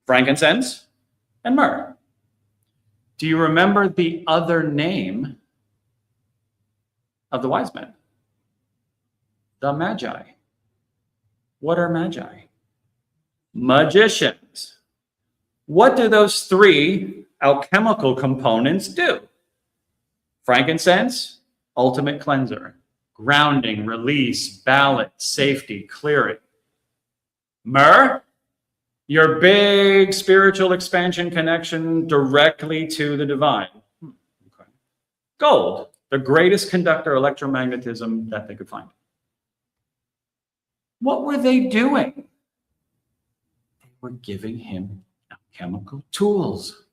Frankincense and myrrh. Do you remember the other name of the wise men? The Magi. What are Magi? Magicians. What do those 3 alchemical components do? Frankincense, ultimate cleanser, grounding, release, balance, safety, clearing. Myrrh, your big spiritual expansion connection directly to the divine. Okay. Gold, the greatest conductor electromagnetism that they could find. What were they doing? They were giving him alchemical tools.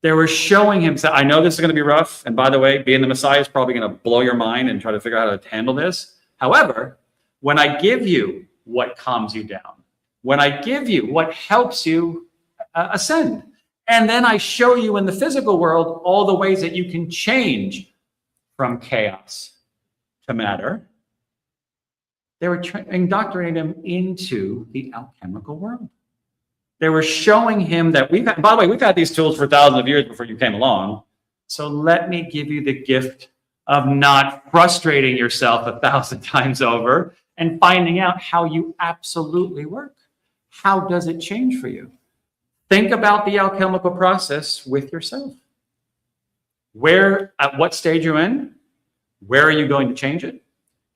They were showing him, I know this is going to be rough. And by the way, being the Messiah is probably going to blow your mind and try to figure out how to handle this. However, when I give you what calms you down, when I give you what helps you ascend, and then I show you in the physical world all the ways that you can change from chaos to matter, they were indoctrinating him into the alchemical world. They were showing him that by the way, we've had these tools for thousands of years before you came along. So let me give you the gift of not frustrating yourself 1,000 times over and finding out how you absolutely work. How does it change for you? Think about the alchemical process with yourself. At what stage you're in? Where are you going to change it?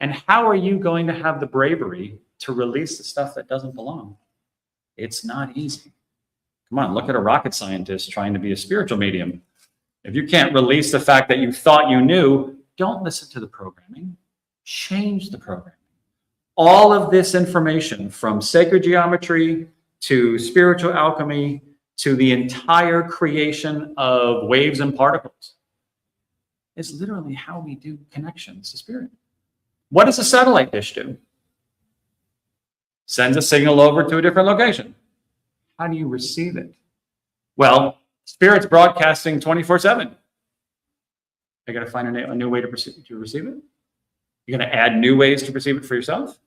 And how are you going to have the bravery to release the stuff that doesn't belong? It's not easy. Come on, look at a rocket scientist trying to be a spiritual medium. If you can't release the fact that you thought you knew, don't listen to the programming. Change the programming. All of this information, from sacred geometry to spiritual alchemy to the entire creation of waves and particles, is literally how we do connections to spirit. What does a satellite dish do? Sends a signal over to a different location. How do you receive it? Well, spirit's broadcasting 24/7. You got to find a new way to receive it. You're going to add new ways to perceive it for yourself.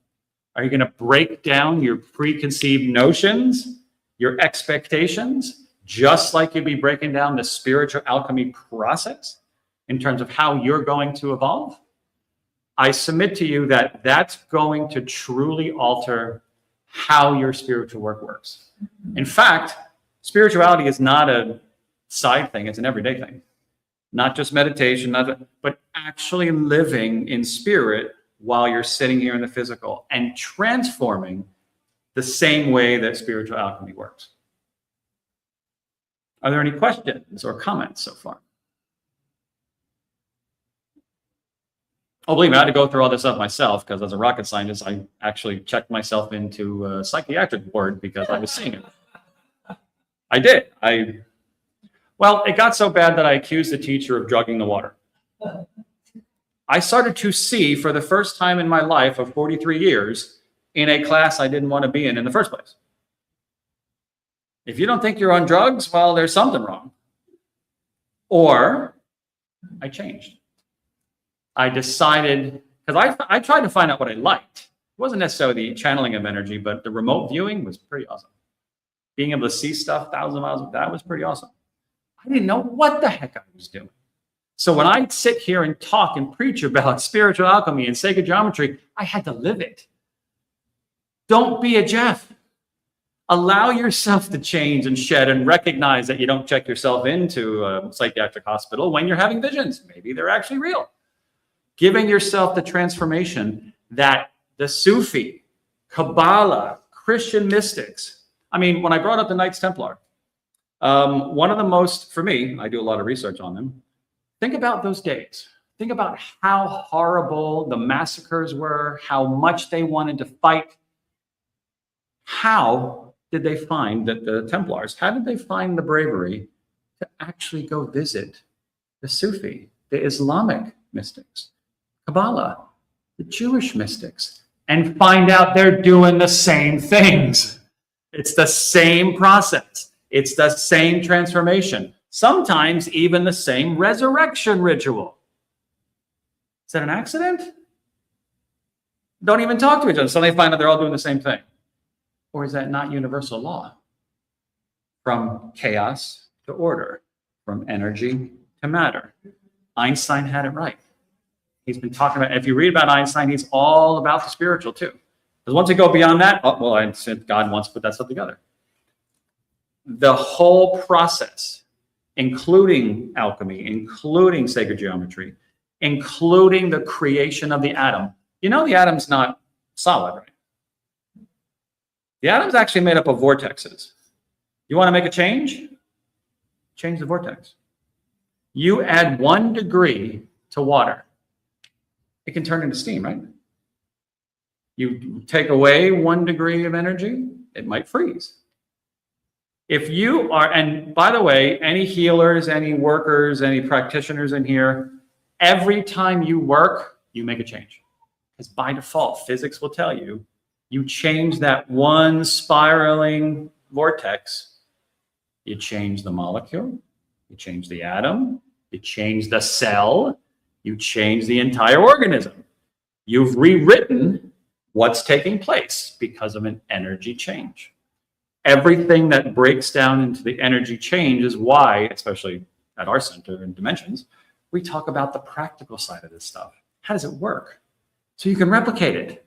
Are you going to break down your preconceived notions, your expectations, just like you'd be breaking down the spiritual alchemy process in terms of how you're going to evolve? I submit to you that that's going to truly alter how your spiritual work works. In fact, spirituality is not a side thing, it's an everyday thing. Not just meditation, but actually living in spirit while you're sitting here in the physical and transforming the same way that spiritual alchemy works. Are there any questions or comments so far? Oh, believe me, I had to go through all this stuff myself because as a rocket scientist, I actually checked myself into a psychiatric ward because I was seeing it. I did. Well, it got so bad that I accused the teacher of drugging the water. I started to see for the first time in my life of 43 years in a class I didn't want to be in the first place. If you don't think you're on drugs, well, there's something wrong. Or I changed. I decided, because I tried to find out what I liked. It wasn't necessarily the channeling of energy, but the remote viewing was pretty awesome. Being able to see stuff thousands of miles, that was pretty awesome. I didn't know what the heck I was doing. So when I sit here and talk and preach about spiritual alchemy and sacred geometry, I had to live it. Don't be a Jeff. Allow yourself to change and shed and recognize that you don't check yourself into a psychiatric hospital when you're having visions. Maybe they're actually real. Giving yourself the transformation that the Sufi, Kabbalah, Christian mystics, I mean, when I brought up the Knights Templar, one of the most, for me, I do a lot of research on them. Think about those days. Think about how horrible the massacres were, how much they wanted to fight. How did they find that the Templars, how did they find the bravery to actually go visit the Sufi, the Islamic mystics, Kabbalah, the Jewish mystics, and find out they're doing the same things? It's the same process. It's the same transformation. Sometimes even the same resurrection ritual. Is that an accident? Don't even talk to each other. Suddenly find out they're all doing the same thing. Or is that not universal law? From chaos to order, from energy to matter. Einstein had it right. He's been talking about, if you read about Einstein, he's all about the spiritual too. Because once you go beyond that, oh, well, I said God wants to put that stuff together. The whole process including alchemy, including sacred geometry, including the creation of the atom. You know, the atom's not solid, right? The atom's actually made up of vortexes. You want to make a change? Change the vortex. You add 1 degree to water, it can turn into steam, right? You take away 1 degree of energy, it might freeze. If you are, and by the way, any healers, any workers, any practitioners in here, every time you work, you make a change. Because by default, physics will tell you, you change that one spiraling vortex, you change the molecule, you change the atom, you change the cell, you change the entire organism. You've rewritten what's taking place because of an energy change. Everything that breaks down into the energy change is why, especially at our center in Dimensions, we talk about the practical side of this stuff. How does it work? So you can replicate it.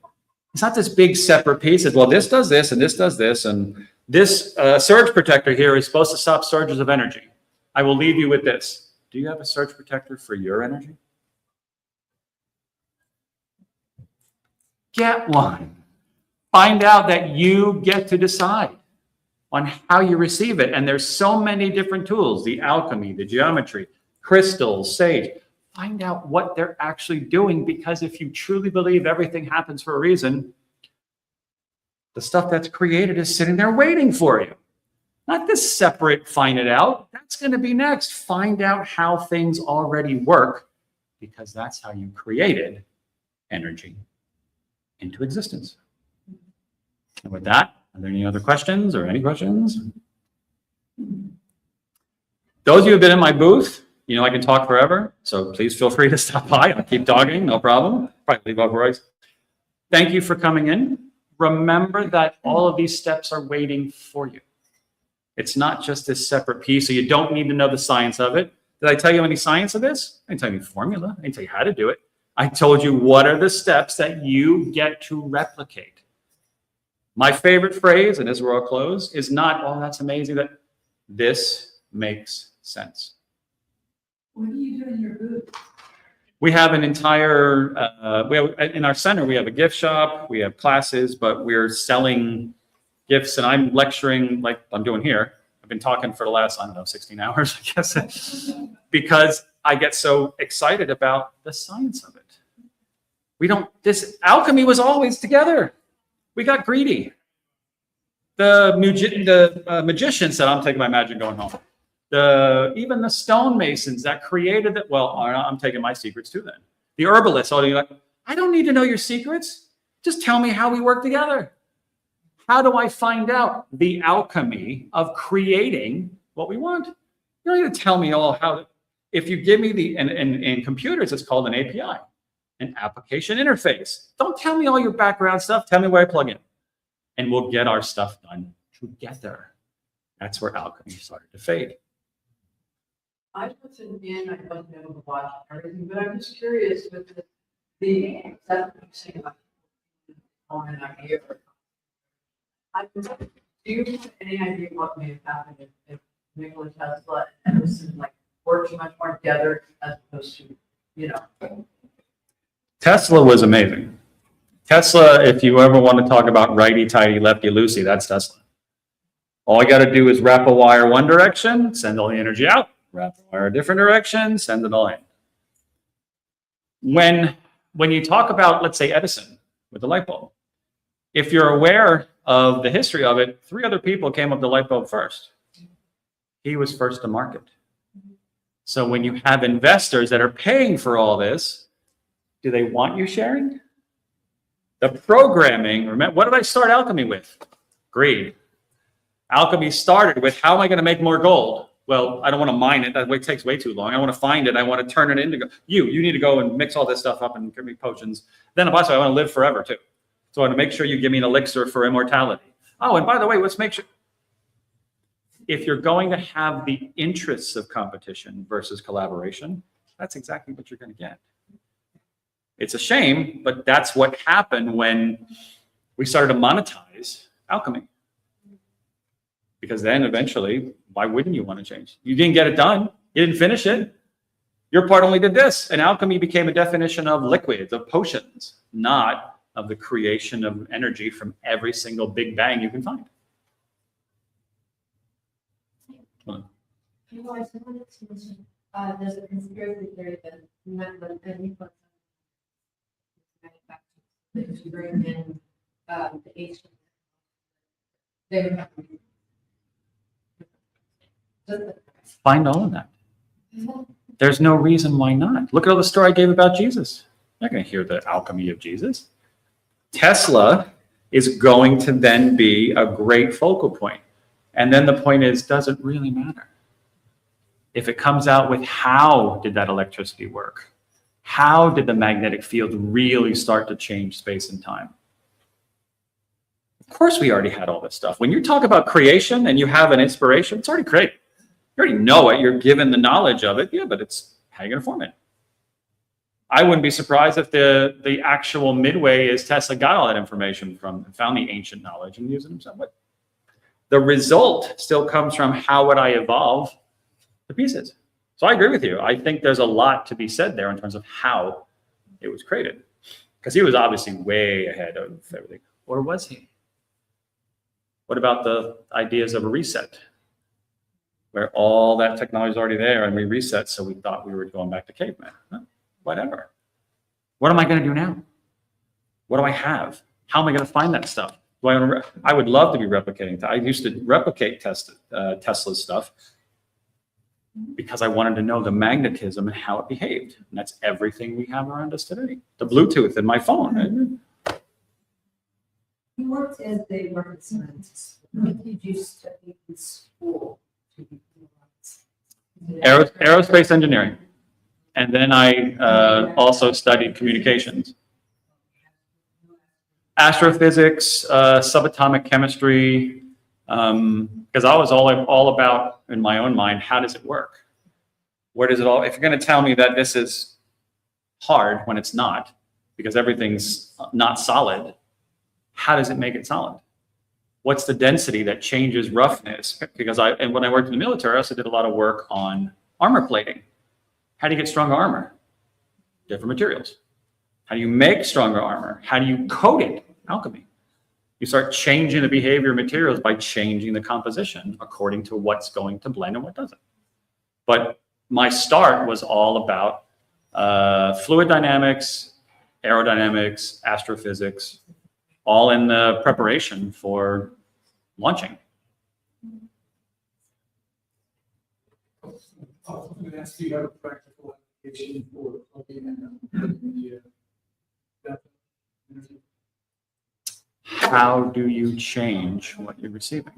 It's not this big separate piece. It's, well, this does this, and this does this, and this surge protector here is supposed to stop surges of energy. I will leave you with this. Do you have a surge protector for your energy? Get one. Find out that you get to decide on how you receive it. And there's so many different tools, the alchemy, the geometry, crystals, sage. Find out what they're actually doing, because if you truly believe everything happens for a reason, the stuff that's created is sitting there waiting for you. Not this separate, find it out. That's going to be next. Find out how things already work, because that's how you created energy into existence. And with that, are there any other questions or any questions? Those of you who have been in my booth, you know I can talk forever, so please feel free to stop by. I'll keep talking, no problem. Probably leave otherwise. Thank you for coming in. Remember that all of these steps are waiting for you. It's not just this separate piece, so you don't need to know the science of it. Did I tell you any science of this? I didn't tell you any formula. I didn't tell you how to do it. I told you what are the steps that you get to replicate. My favorite phrase, and this is where I'll close, is not, oh, that's amazing, that this makes sense. What do you do in your booth? We have an entire, in our center, we have a gift shop, we have classes, but we're selling gifts, and I'm lecturing like I'm doing here. I've been talking for the last, I don't know, 16 hours, I guess, because I get so excited about the science of it. This alchemy was always together. We got greedy. The magician said, I'm taking my magic going home. Even the stonemasons that created it, well, I'm taking my secrets too then. The herbalists, I don't need to know your secrets. Just tell me how we work together. How do I find out the alchemy of creating what we want? You don't need to tell me all how. If you give me in computers, it's called an API, an application interface. Don't tell me all your background stuff. Tell me where I plug in. And we'll get our stuff done together. That's where alchemy started to fade. I wasn't in, I wasn't able to watch everything, but I'm just curious with the stuff you're saying about on an idea. Do you have any idea what may have happened if Nikola Tesla and Edison worked much more together as opposed to, Tesla was amazing. Tesla, if you ever want to talk about righty-tighty, lefty-loosey, that's Tesla. All you got to do is wrap a wire one direction, send all the energy out. Wrap the wire a different direction, send it all in. When you talk about, let's say, Edison with the light bulb, if you're aware of the history of it, 3 other people came up with the light bulb first. He was first to market. So when you have investors that are paying for all this, do they want you sharing? The programming, remember, what did I start alchemy with? Greed. Alchemy started with, how am I going to make more gold? Well, I don't want to mine it. That takes way too long. I want to find it. I want to turn it into gold. You need to go and mix all this stuff up and give me potions. Then, also, I want to live forever too. So I want to make sure you give me an elixir for immortality. Oh, and by the way, let's make sure. If you're going to have the interests of competition versus collaboration, that's exactly what you're going to get. It's a shame, but that's what happened when we started to monetize alchemy. Because then eventually, why wouldn't you want to change? You didn't get it done. You didn't finish it. Your part only did this. And alchemy became a definition of liquids, of potions, not of the creation of energy from every single big bang you can find. You know, I just wanted to mention, there's a conspiracy theory that if you bring in the ancient, they would have Find all of that. There's no reason why not. Look at all the story I gave about Jesus. You're not going to hear the alchemy of Jesus. Tesla is going to then be a great focal point. And then the point is, does it really matter? If it comes out with how did that electricity work? How did the magnetic field really start to change space and time? Of course, we already had all this stuff. When you talk about creation and you have an inspiration, it's already created. You already know it. You're given the knowledge of it. Yeah, but it's how you're going to form it. I wouldn't be surprised if the actual midway is Tesla got all that information from and found the ancient knowledge and used it himself. But the result still comes from how would I evolve the pieces. So I agree with you. I think there's a lot to be said there in terms of how it was created. Because he was obviously way ahead of everything. Or was he? What about the ideas of a reset? Where all that technology is already there and we reset, so we thought we were going back to caveman. Huh? Whatever. What am I going to do now? What do I have? How am I going to find that stuff? I would love to be replicating. I used to replicate Tesla's stuff because I wanted to know the magnetism and how it behaved. And that's everything we have around us today. The Bluetooth in my phone. You worked as a rocket scientist. What did you study in school? Aerospace engineering. And then I also studied communications. Astrophysics, subatomic chemistry, because I was all about, in my own mind, how does it work? Where does it all, if you're going to tell me that this is hard when it's not, because everything's not solid, how does it make it solid? What's the density that changes roughness? Because when I worked in the military, I also did a lot of work on armor plating. How do you get stronger armor? Different materials. How do you make stronger armor? How do you coat it? Alchemy. You start changing the behavior of materials by changing the composition according to what's going to blend and what doesn't. But my start was all about fluid dynamics, aerodynamics, astrophysics, all in the preparation for launching. Do you have a practical application for plugging in How do you change what you're receiving?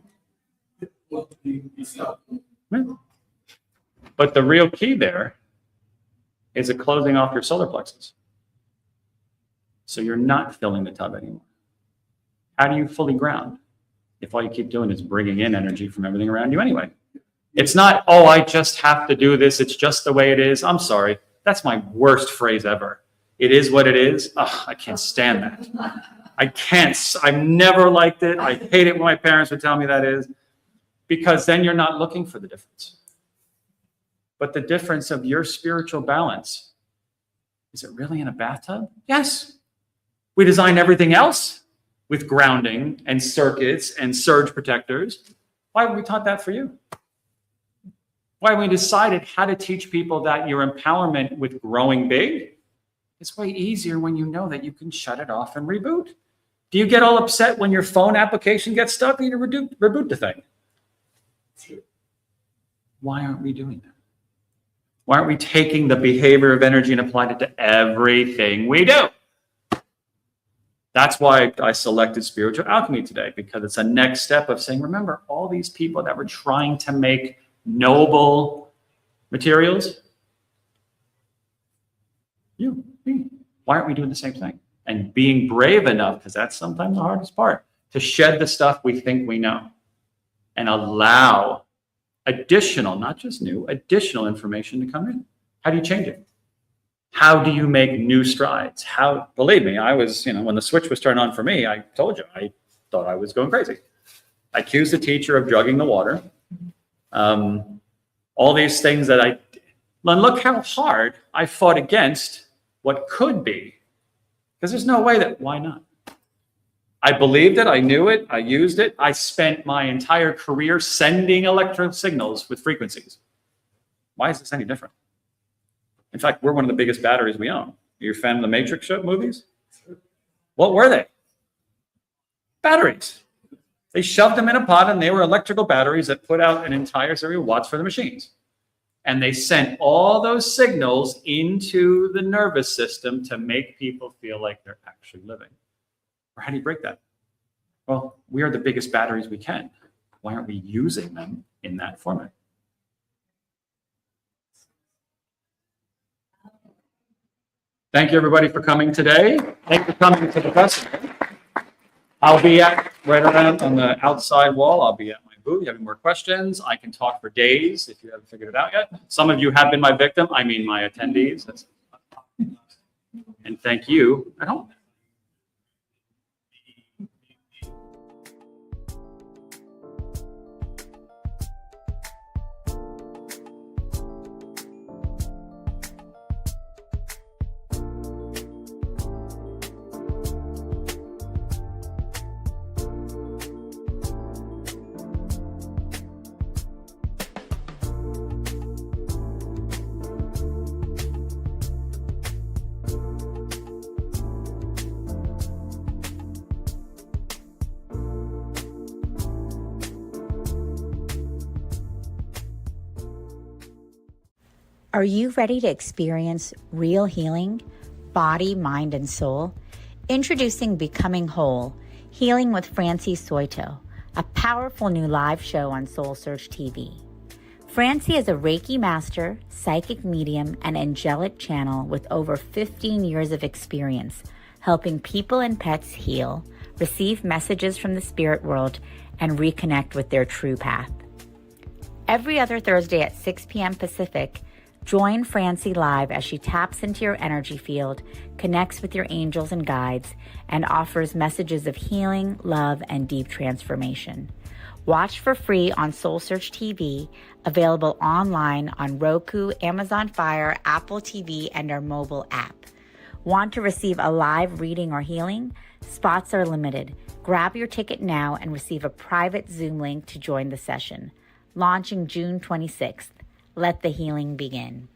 But the real key there is closing off your solar plexus. So you're not filling the tub anymore. How do you fully ground if all you keep doing is bringing in energy from everything around you anyway? It's not, oh, I just have to do this. It's just the way it is. I'm sorry. That's my worst phrase ever. It is what it is. Ugh, I can't stand that. I can't. I've never liked it. I hate it when my parents would tell me that is, because then you're not looking for the difference. But the difference of your spiritual balance, is it really in a bathtub? Yes. We design everything else with grounding and circuits and surge protectors. Why have we taught that for you? Why have we decided how to teach people that your empowerment with growing big is way easier when you know that you can shut it off and reboot? Do you get all upset when your phone application gets stuck? You need to reboot the thing. Why aren't we doing that? Why aren't we taking the behavior of energy and applying it to everything we do? That's why I selected spiritual alchemy today, because it's a next step of saying, remember, all these people that were trying to make noble materials, me. Why aren't we doing the same thing? And being brave enough, because that's sometimes the hardest part, to shed the stuff we think we know and allow additional, not just new, additional information to come in. How do you change it? How do you make new strides? Believe me, I was, when the switch was turned on for me, I told you, I thought I was going crazy. I accused the teacher of drugging the water. All these things that and look how hard I fought against what could be, because there's no way that, why not? I believed it, I knew it, I used it. I spent my entire career sending electrical signals with frequencies. Why is this any different? In fact, we're one of the biggest batteries we own. You're a fan of the Matrix show movies? What were they? Batteries. They shoved them in a pot and they were electrical batteries that put out an entire series of watts for the machines. And they sent all those signals into the nervous system to make people feel like they're actually living. Or how do you break that? Well, we are the biggest batteries we can. Why aren't we using them in that format? Thank you, everybody, for coming today. Thank you for coming to the festival. I'll be right around on the outside wall. I'll be at my booth. If you have any more questions, I can talk for days if you haven't figured it out yet. Some of you have been my victim. I mean, my attendees. And thank you at home. Are you ready to experience real healing, body, mind, and soul? Introducing Becoming Whole, Healing with Francie Soito, a powerful new live show on SoulSearch TV. Francie is a Reiki master, psychic medium, and angelic channel with over 15 years of experience helping people and pets heal, receive messages from the spirit world, and reconnect with their true path. Every other Thursday at 6 p.m. Pacific, join Francie live as she taps into your energy field, connects with your angels and guides, and offers messages of healing, love, and deep transformation. Watch for free on SoulSearch TV, available online on Roku, Amazon Fire, Apple TV, and our mobile app. Want to receive a live reading or healing? Spots are limited. Grab your ticket now and receive a private Zoom link to join the session. Launching June 26th. Let the healing begin.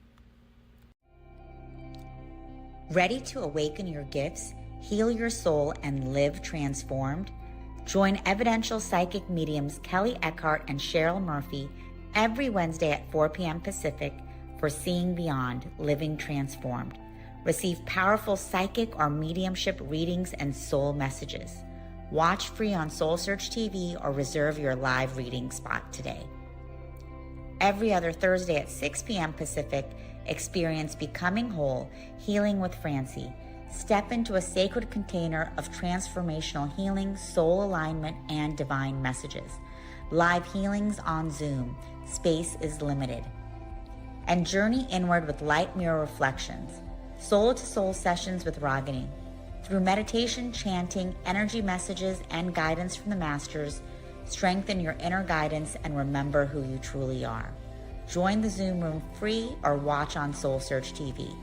Ready to awaken your gifts, heal your soul, and live transformed? Join evidential psychic mediums Kelly Eckhart and Cheryl Murphy every Wednesday at 4 p.m. Pacific for Seeing Beyond, Living Transformed. Receive powerful psychic or mediumship readings and soul messages. Watch free on SoulSearch TV or reserve your live reading spot today. Every other Thursday at 6 p.m. Pacific, experience Becoming Whole, Healing with Francie. Step into a sacred container of transformational healing, soul alignment, and divine messages. Live healings on Zoom. Space is limited. And journey inward with light mirror reflections. Soul-to-soul sessions with Ragini. Through meditation, chanting, energy messages, and guidance from the masters, strengthen your inner guidance and remember who you truly are. Join the Zoom room free or watch on SoulSearch TV.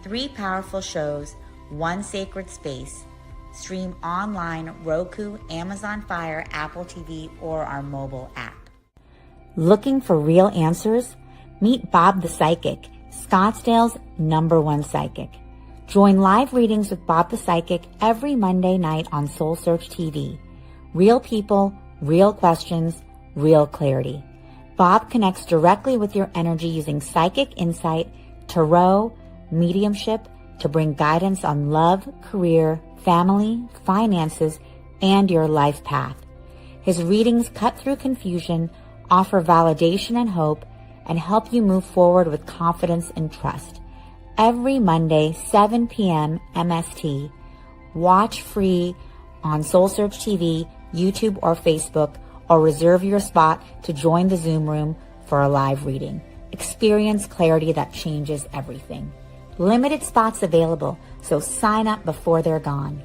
3 powerful shows, 1 sacred space. Stream online, Roku, Amazon Fire, Apple TV, or our mobile app. Looking for real answers? Meet Bob the Psychic, Scottsdale's #1 psychic. Join live readings with Bob the Psychic every Monday night on SoulSearch TV. Real people, real questions, real clarity. Bob connects directly with your energy using psychic insight, tarot, mediumship to bring guidance on love, career, family, finances, and your life path. His readings cut through confusion, offer validation and hope, and help you move forward with confidence and trust. Every Monday, 7 p.m. MST. Watch free on SoulSearch TV, YouTube, or Facebook, or reserve your spot to join the Zoom room for a live reading. Experience clarity that changes everything. Limited spots available, so sign up before they're gone.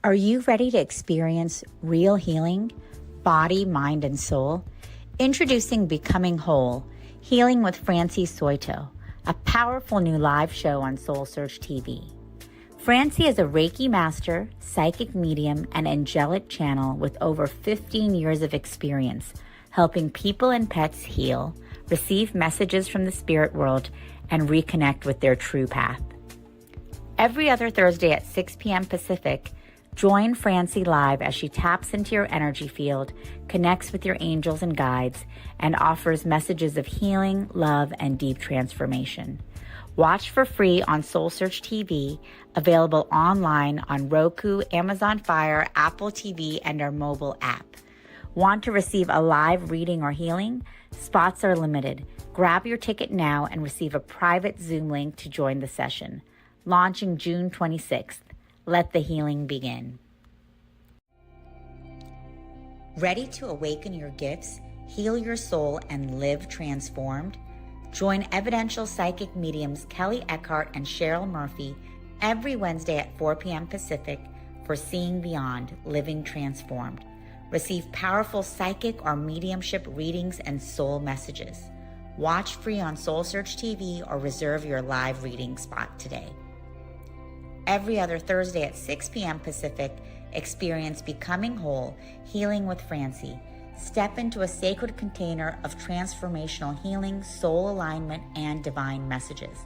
Are you ready to experience real healing, body, mind, and soul? Introducing Becoming Whole, Healing with Francie Soito, a powerful new live show on SoulSearch TV. Francie is a Reiki master, psychic medium, and angelic channel with over 15 years of experience helping people and pets heal, receive messages from the spirit world, and reconnect with their true path. Every other Thursday at 6 p.m. Pacific, join Francie live as she taps into your energy field, connects with your angels and guides, and offers messages of healing, love, and deep transformation. Watch for free on SoulSearch TV, available online on Roku, Amazon Fire, Apple TV, and our mobile app. Want to receive a live reading or healing? Spots are limited. Grab your ticket now and receive a private Zoom link to join the session. Launching June 26th. Let the healing begin. Ready to awaken your gifts, heal your soul, and live transformed? Join evidential psychic mediums Kelly Eckhart and Cheryl Murphy every Wednesday at 4 p.m. Pacific for Seeing Beyond, Living Transformed. Receive powerful psychic or mediumship readings and soul messages. Watch free on SoulSearch TV or reserve your live reading spot today. Every other Thursday at 6 p.m. Pacific, experience Becoming Whole, Healing with Francie. Step into a sacred container of transformational healing, soul alignment, and divine messages.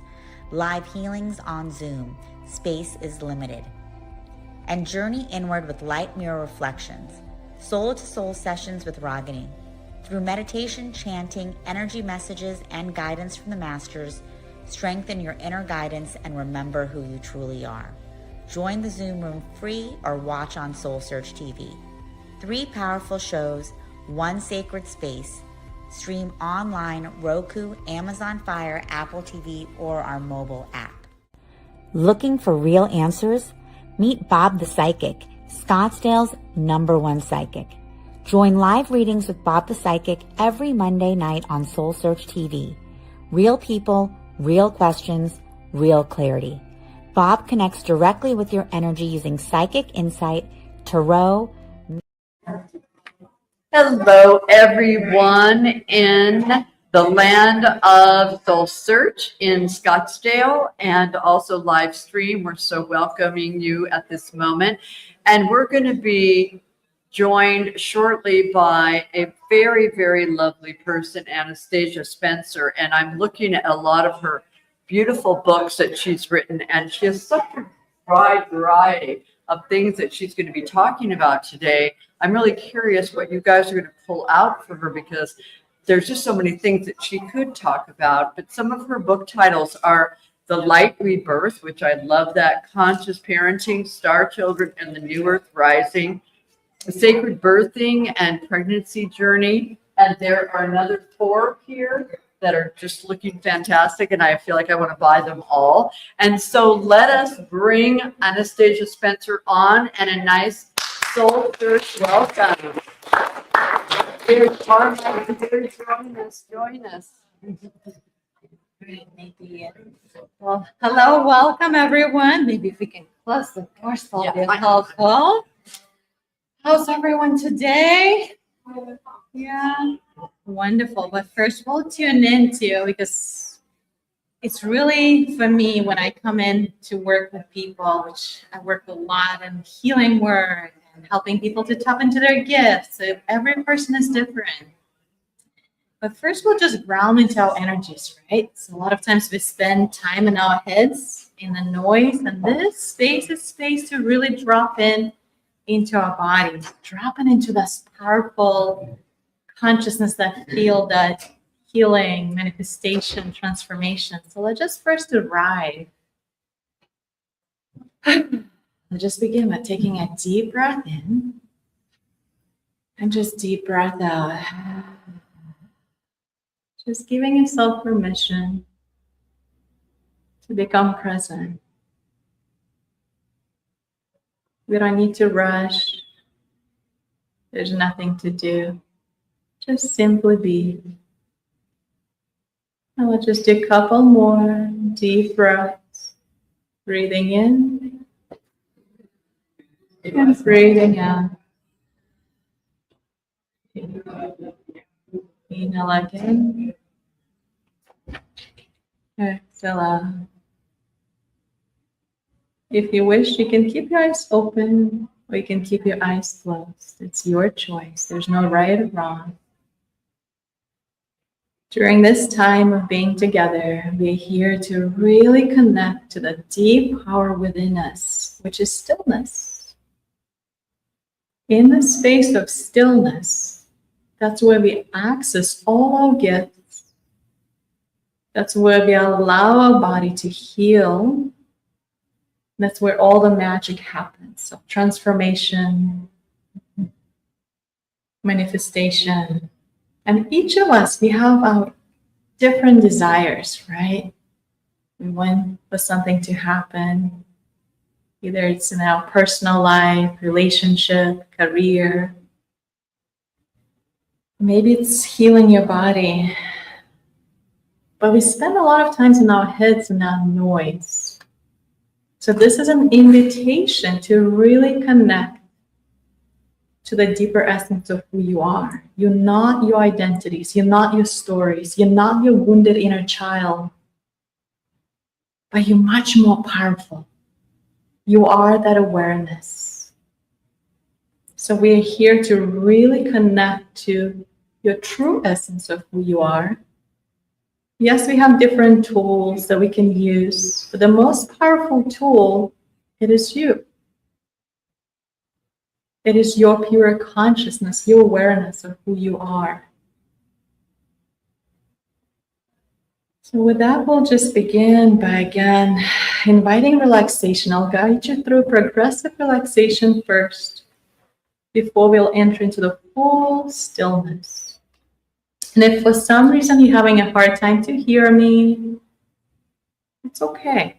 Live healings on Zoom. Space is limited. And journey inward with light mirror reflections. Soul-to-soul sessions with Ragini. Through meditation, chanting, energy messages, and guidance from the masters, strengthen your inner guidance and remember who you truly are. Join the Zoom room free or watch on SoulSearch TV. 3 powerful shows, 1 sacred space. Stream online, Roku, Amazon Fire, Apple TV, or our mobile app. Looking for real answers? Meet Bob the Psychic, Scottsdale's #1 psychic. Join live readings with Bob the Psychic every Monday night on SoulSearch TV. Real people, real questions, real clarity. Bob connects directly with your energy using psychic insight, tarot. Hello, everyone in the land of SoulSearch in Scottsdale and also live stream. We're so welcoming you at this moment. And we're going to be joined shortly by a very, very lovely person, Anastasia Spencer. And I'm looking at a lot of her beautiful books that she's written. And she has such a wide variety of things that she's going to be talking about today. I'm really curious what you guys are going to pull out for her because there's just so many things that she could talk about. But some of her book titles are The Light Rebirth, which I love that, Conscious Parenting, Star Children, and the New Earth Rising, The Sacred Birthing and Pregnancy Journey. And there are another 4 here that are just looking fantastic, and I feel like I want to buy them all. And so let us bring Anastasia Spencer on and a nice Soul Search welcome. Here, Carmen, here, join us. Well, hello, welcome everyone. Maybe if we can close the door so it'll be helpful. How's everyone today? Yeah, wonderful. But first we'll tune into, because it's really for me when I come in to work with people, which I work a lot in healing work and helping people to tap into their gifts. So every person is different. But first we'll just ground into our energies, right? So a lot of times we spend time in our heads, in the noise, and this space is space to really drop in into our bodies, dropping into this powerful consciousness that feel that healing, manifestation, transformation. So let's just first arrive. Let's just begin by taking a deep breath in and just deep breath out. Just giving yourself permission to become present. We don't need to rush. There's nothing to do. Just simply be. And let's just do a couple more deep breaths. Breathing in And breathing out. Inhale again. Exhale out. If you wish, you can keep your eyes open or you can keep your eyes closed. It's your choice. There's no right or wrong. During this time of being together, we're here to really connect to the deep power within us, which is stillness. In the space of stillness, that's where we access all our gifts. That's where we allow our body to heal. That's where all the magic happens. So transformation, manifestation. And each of us, we have our different desires, right? We want for something to happen. Either it's in our personal life, relationship, career. Maybe it's healing your body. But we spend a lot of times in our heads and our noise. So this is an invitation to really connect to the deeper essence of who you are. You're not your identities. You're not your stories. You're not your wounded inner child. But you're much more powerful. You are that awareness. So we're here to really connect to your true essence of who you are. Yes, we have different tools that we can use, but the most powerful tool, it is you. It is your pure consciousness, your awareness of who you are. So with that, we'll just begin by again inviting relaxation. I'll guide you through progressive relaxation first before we'll enter into the full stillness. And if for some reason you're having a hard time to hear me, it's okay.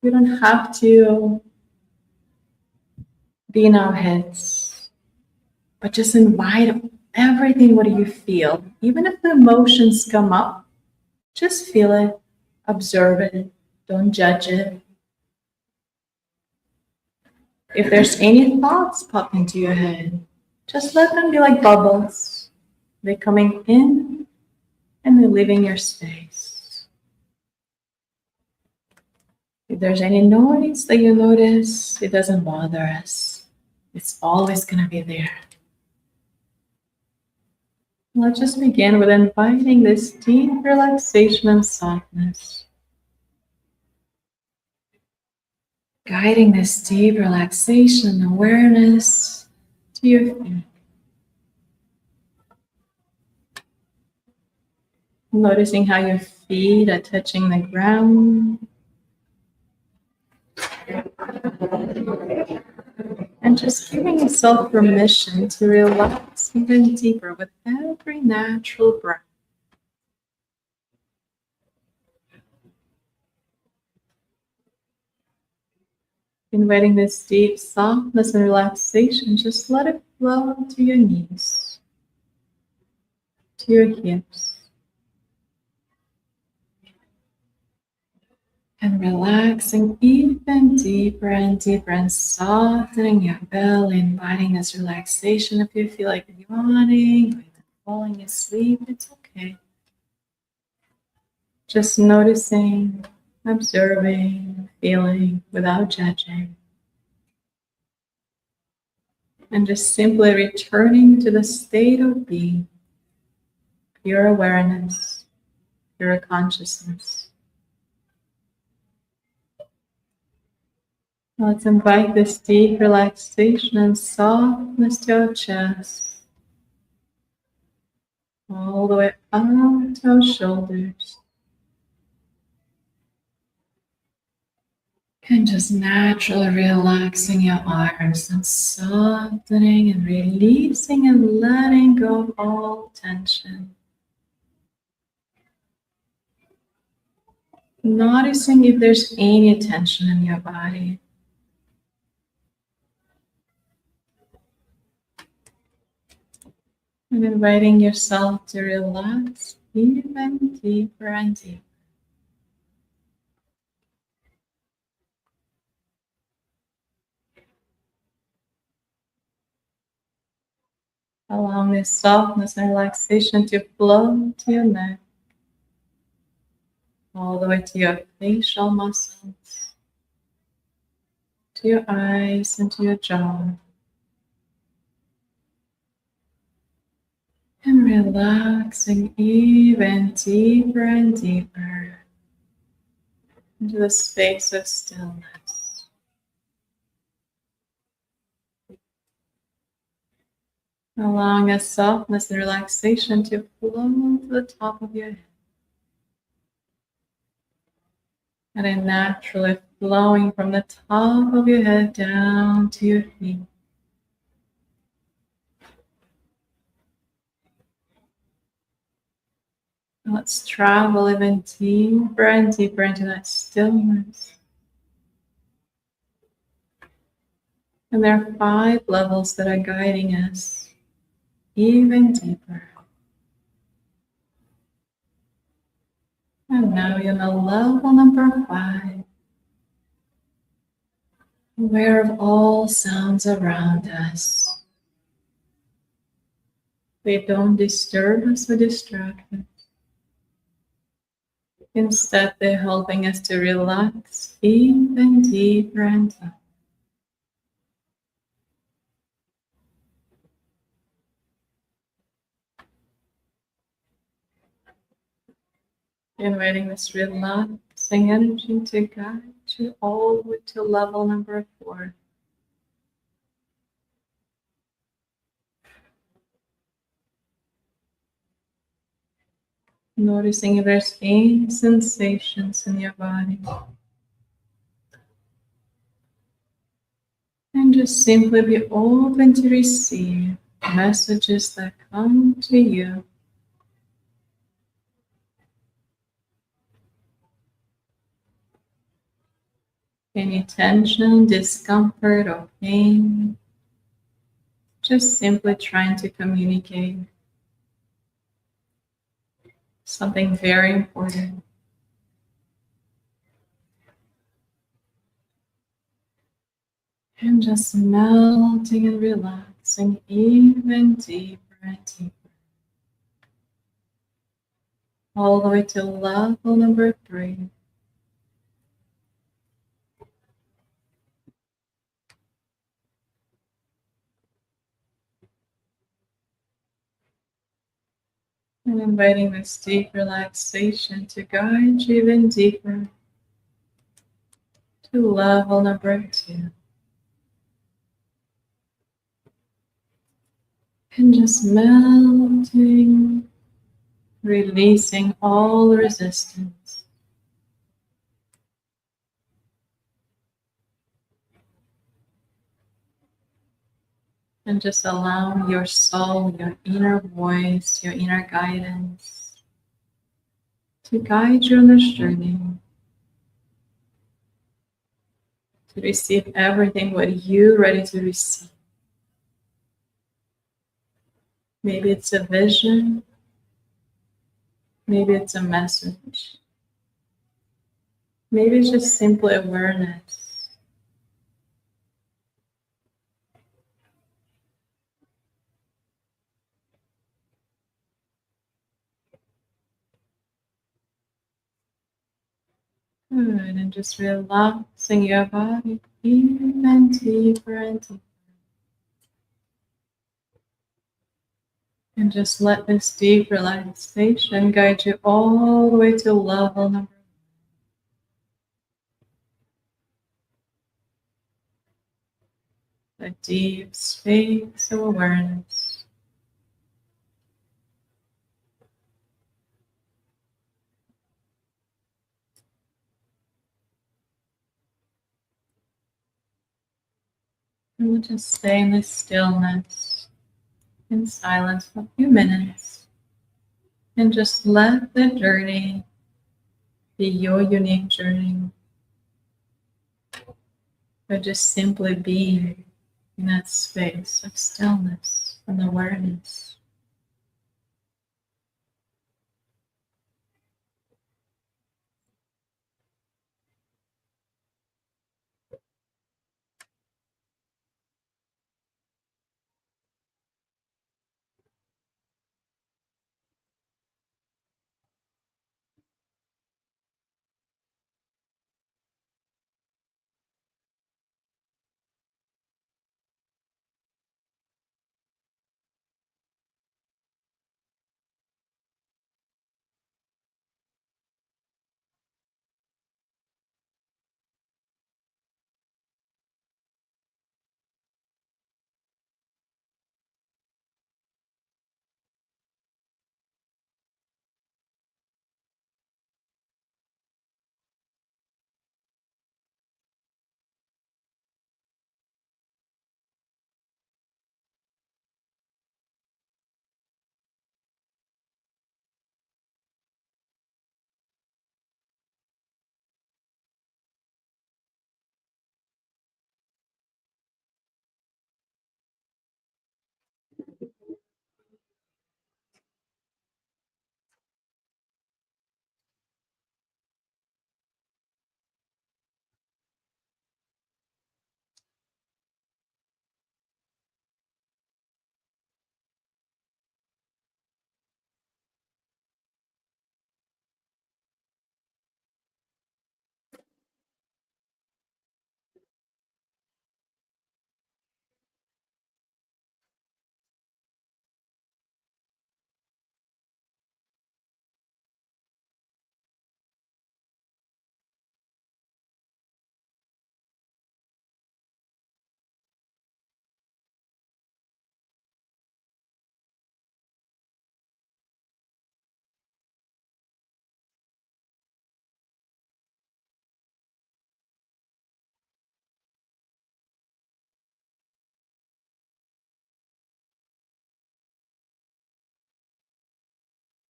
We don't have to be in our heads, but just invite everything what you feel. Even if the emotions come up, just feel it, observe it, don't judge it. If there's any thoughts pop into your head, just let them be like bubbles. They're coming in and they're leaving your space. If there's any noise that you notice, it doesn't bother us. It's always going to be there. Let's just begin with inviting this deep relaxation and softness. Guiding this deep relaxation and awareness to your feet. Noticing how your feet are touching the ground. And just giving yourself permission to relax even deeper with every natural breath. Inviting this deep softness and relaxation, just let it flow to your knees, to your hips. And relaxing even deeper and deeper and softening your belly, inviting this relaxation. If you feel like yawning or even falling asleep, it's okay. Just noticing, observing, feeling without judging. And just simply returning to the state of being, pure awareness, pure consciousness. Let's invite this deep relaxation and softness to our chest, all the way out to our shoulders. And just naturally relaxing your arms and softening and releasing and letting go of all tension. Noticing if there's any tension in your body. And inviting yourself to relax even deeper and deeper. Allowing this softness and relaxation to flow to your neck, all the way to your facial muscles, to your eyes and to your jaw. And relaxing even deeper and deeper into the space of stillness. Allowing a softness and relaxation to flow to the top of your head. And then naturally flowing from the top of your head down to your feet. Let's travel even deeper and deeper into that stillness. And there are 5 levels that are guiding us even deeper. And now you're on level number 5. Aware of all sounds around us. They don't disturb us or distract us. Instead, they're helping us to relax even deeper and deeper. Inviting this relaxing energy to guide you all the way to level number 4. Noticing if there's any sensations in your body. And just simply be open to receive messages that come to you. Any tension, discomfort, or pain. Just simply trying to communicate something very important. And just melting and relaxing even deeper and deeper. All the way to level number 3. And inviting this deep relaxation to guide you even deeper to level number 2. And just melting, releasing all resistance. And just allowing your soul, your inner voice, your inner guidance to guide you on this journey. To receive everything what you're ready to receive. Maybe it's a vision. Maybe it's a message. Maybe it's just simply awareness. Good, and just relaxing your body even deeper and deeper. And just let this deep relaxation guide you all the way to level number 1. A deep space of awareness. And we'll just stay in this stillness, in silence for a few minutes. And just let the journey be your unique journey. Or just simply being in that space of stillness and awareness.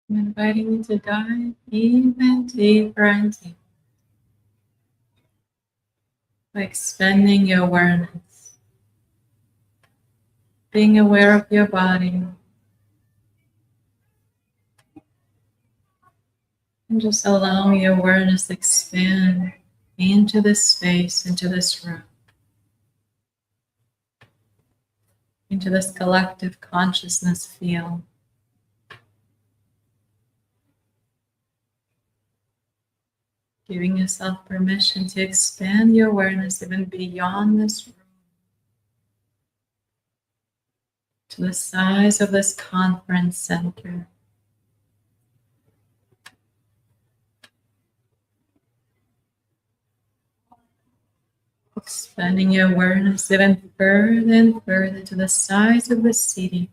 I'm inviting you to dive even deeper and deeper by expanding your awareness, being aware of your body, and just allowing your awareness to expand into this space, into this room, into this collective consciousness field. Giving yourself permission to expand your awareness even beyond this room, to the size of this conference center. Expanding your awareness even further and further to the size of the city.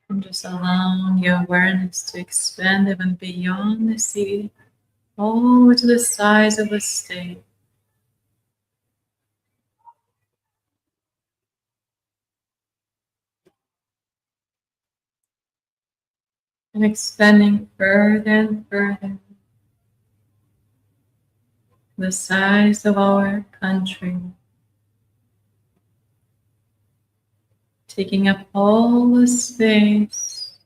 And just allowing your awareness to expand even beyond the city, all the way to the size of the state. And expanding further and further, the size of our country, taking up all the space,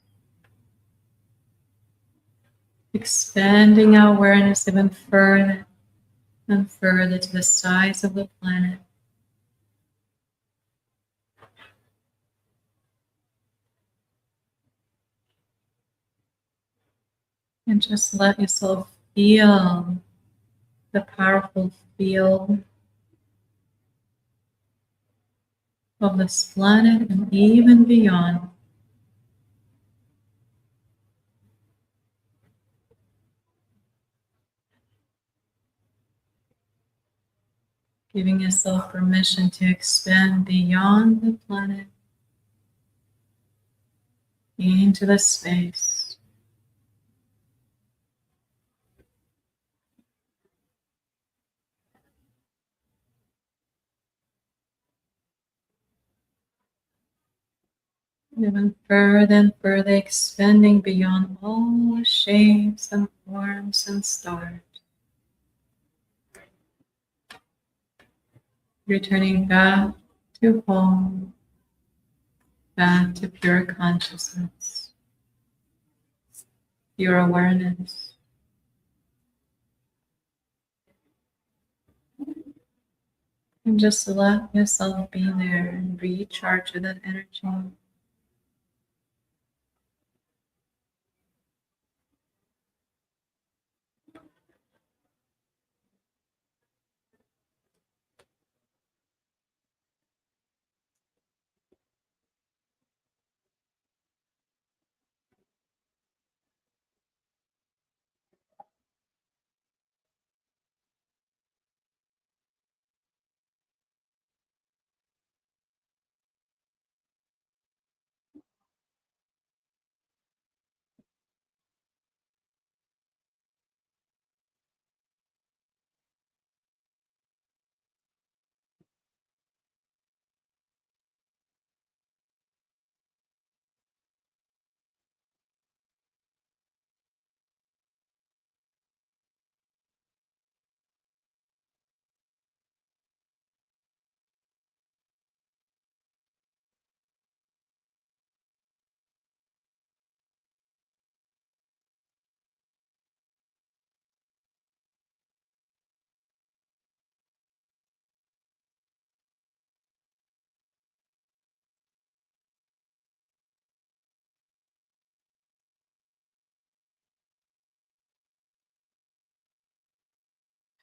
expanding our awareness even further and further to the size of the planet. And just let yourself feel the powerful field of this planet and even beyond. Giving yourself permission to expand beyond the planet into the space. Even further and further expanding beyond all shapes and forms and stars. Returning back to home, back to pure consciousness, pure awareness. And just let yourself be there and recharge with that energy.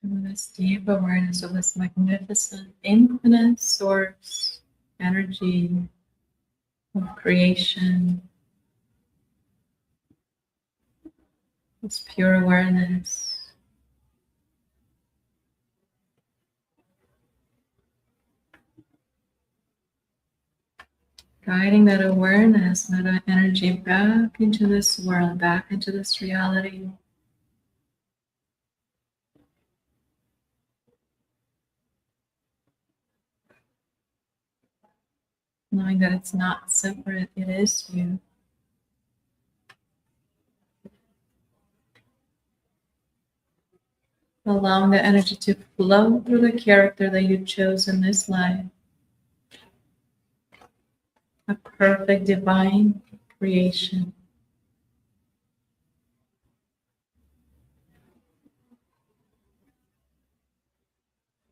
And with this deep awareness of this magnificent, infinite source, energy of creation, this pure awareness, guiding that awareness, that energy back into this world, back into this reality. knowing that it's not separate, it is you. Allowing the energy to flow through the character that you chose in this life. A perfect divine creation.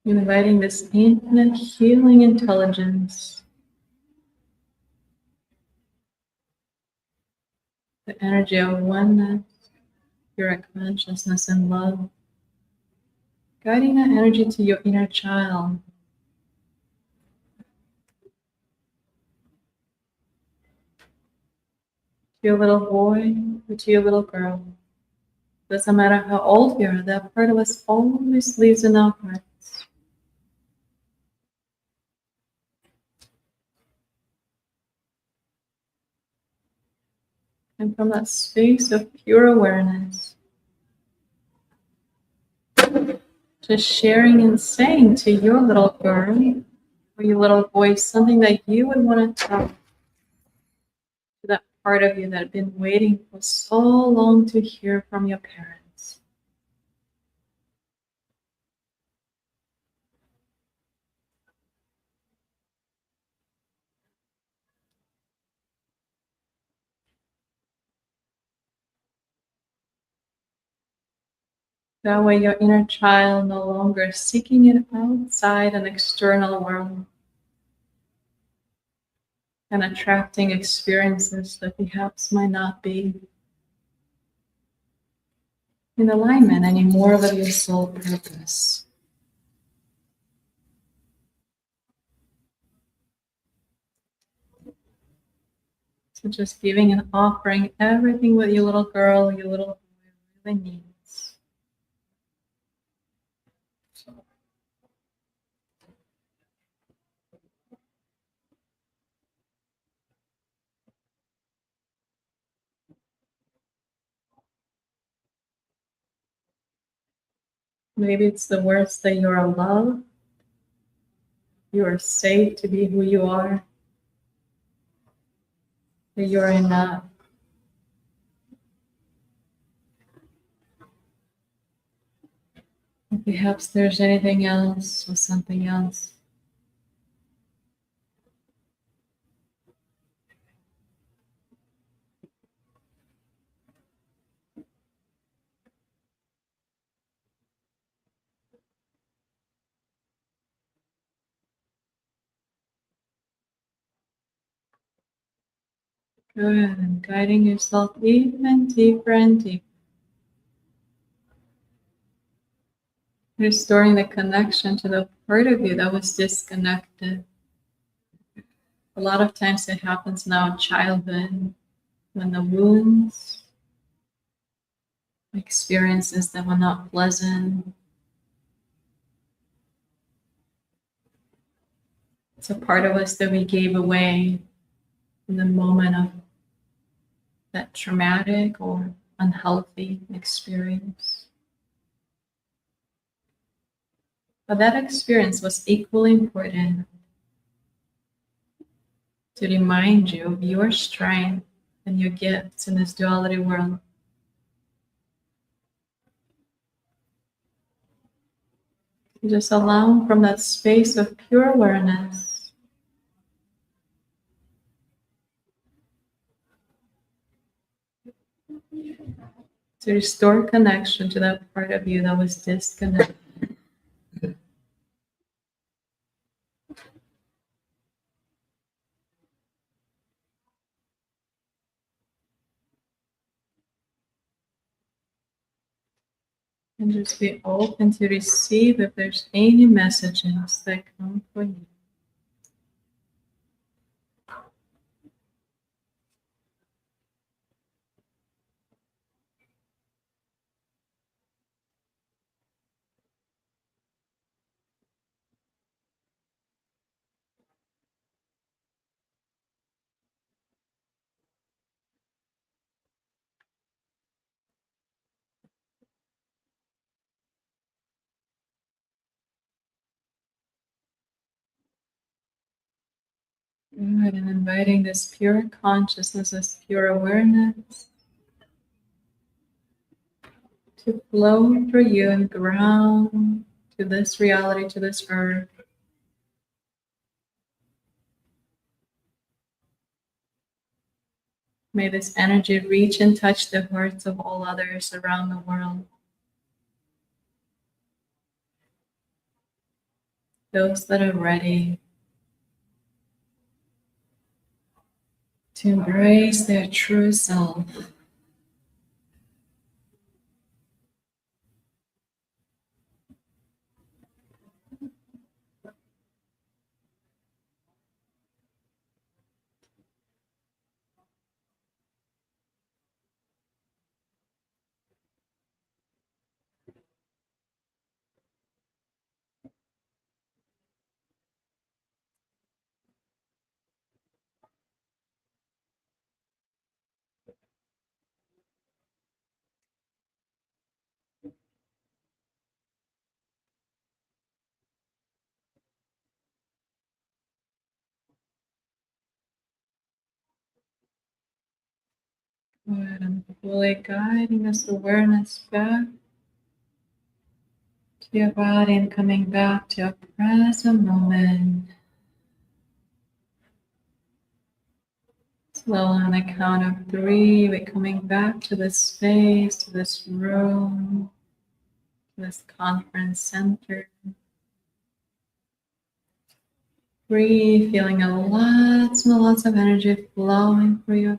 Inviting this infinite healing intelligence, the energy of oneness, pure consciousness and love, guiding that energy to your inner child. To your little boy or to your little girl. Doesn't matter how old you are, that part of us always lives in our hearts. And from that space of pure awareness, just sharing and saying to your little girl or your little boy something that you would want to tell to that part of you that had been waiting for so long to hear from your parents. That way your inner child no longer is seeking it outside an external world and attracting experiences that perhaps might not be in alignment anymore with your soul purpose. So just giving and offering everything what your little girl, your little boy really needs. Maybe it's the words that you are loved, you are safe to be who you are, that you are enough. And perhaps there's anything else or something else. Go ahead and guiding yourself even deeper and deeper. Restoring the connection to the part of you that was disconnected. A lot of times it happens now in childhood when the wounds, experiences that were not pleasant. It's a part of us that we gave away in the moment of that traumatic or unhealthy experience. But that experience was equally important to remind you of your strength and your gifts in this duality world. Just allow from that space of pure awareness to restore connection to that part of you that was disconnected. And just be open to receive if there's any messages that come for you. Good, and inviting this pure consciousness, this pure awareness to flow through you and ground to this reality, to this earth. May this energy reach and touch the hearts of all others around the world. Those that are ready to embrace their true self. Good, and fully guiding this awareness back to your body and coming back to a present moment. Slow on the count of 3, we're coming back to this space, to this room, to this conference center. 3, feeling a lots and lots of energy flowing through your body.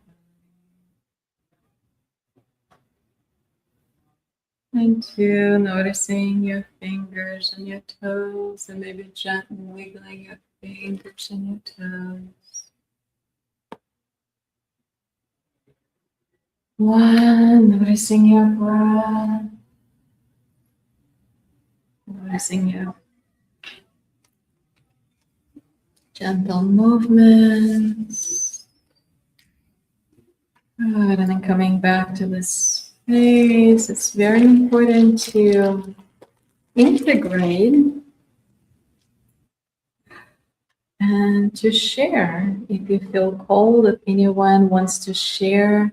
And 2, noticing your fingers and your toes, and maybe gently wiggling your fingers and your toes. 1, noticing your breath, noticing your gentle movements. Good, and then coming back to this space, it's very important to integrate and to share. If you feel called, if anyone wants to share,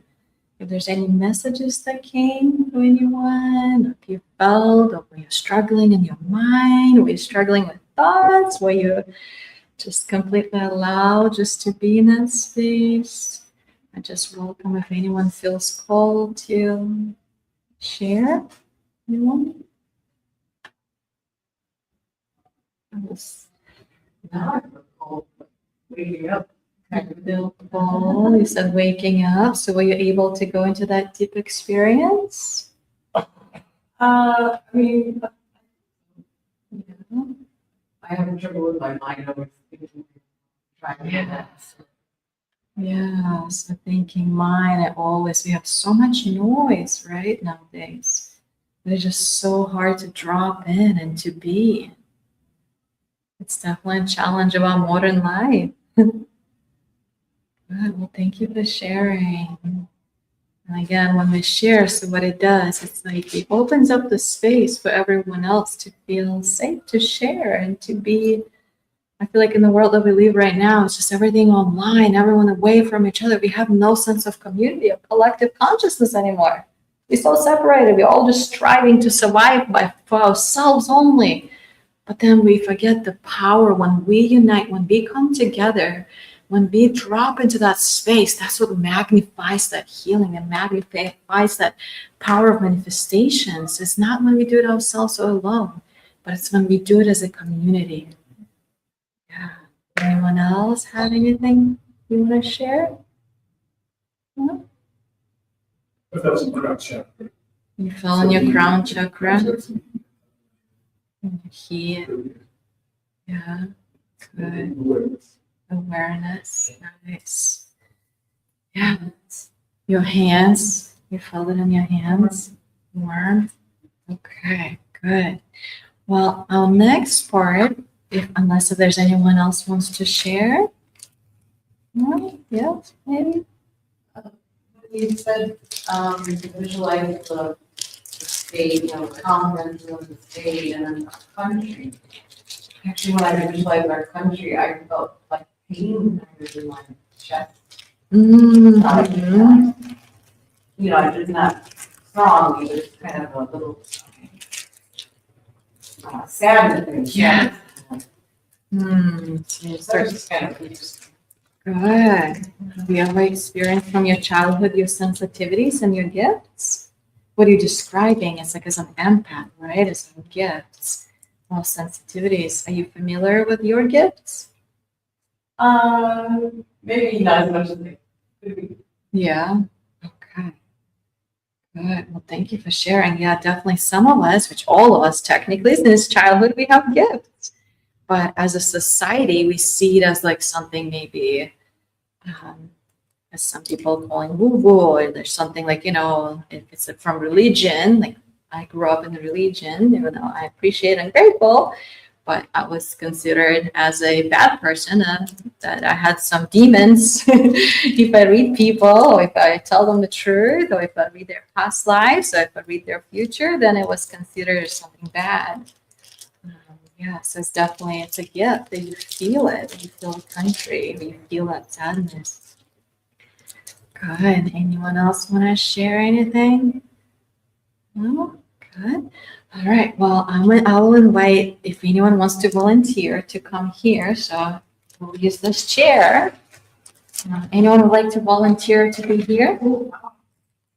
if there's any messages that came to anyone, if you felt, or were you struggling in your mind, were you struggling with thoughts, were you just completely allowed just to be in that space? I just welcome if anyone feels called to share. Anyone? Now I feel cold, waking up. Feel called. You said waking up. So were you able to go into that deep experience? I mean, Yeah. I have trouble with my mind. I was trying to get that. Yeah, so thinking mind, we have so much noise, right, nowadays. But it's just so hard to drop in and to be. It's definitely a challenge of our modern life. Good, well, thank you for sharing. And again, when we share, so what it does, it's like it opens up the space for everyone else to feel safe to share and to be. I feel like in the world that we live right now, it's just everything online, everyone away from each other. We have no sense of community, of collective consciousness anymore. We're so separated. We're all just striving to survive for ourselves only. But then we forget the power when we unite, when we come together, when we drop into that space. That's what magnifies that healing and magnifies that power of manifestations. It's not when we do it ourselves or alone, but it's when we do it as a community. Yeah. Anyone else have anything you want to share? No? But that's a crown chakra. You feel on your crown chakra. Here. Yeah. Good. Awareness. Nice. Yeah. Your hands. You felt it in your hands. Warm. Okay. Good. Well, our next part, unless if there's anyone else wants to share. No? Yes, maybe? You said, visualize the state, conference of the state and then our country. Actually, when I visualized our country, I felt like pain kind of in my chest. Mhm. You know, it's not strong, it's kind of a little sadness thing. Yeah. So you start It's kind of interesting. Good. Have you ever experienced from your childhood your sensitivities and your gifts? What are you describing? It's like as an empath, right? As your gifts. Well, sensitivities. Are you familiar with your gifts? Maybe not as much as they could be. Yeah. Okay. Good. Well, thank you for sharing. Yeah, definitely some of us, which all of us technically since childhood, we have gifts. But as a society, we see it as like something maybe, as some people calling woo-woo, or there's something like, if it's from religion, like I grew up in the religion, even though I appreciate and grateful, but I was considered as a bad person, that I had some demons. If I read people, or if I tell them the truth, or if I read their past lives, or if I read their future, then it was considered something bad. Yeah, so it's definitely, it's a gift that you feel it. You feel the country, you feel that sadness. Good. Anyone else want to share anything? No? Good. All right. Well, I will invite if anyone wants to volunteer to come here. So we'll use this chair. Anyone would like to volunteer to be here?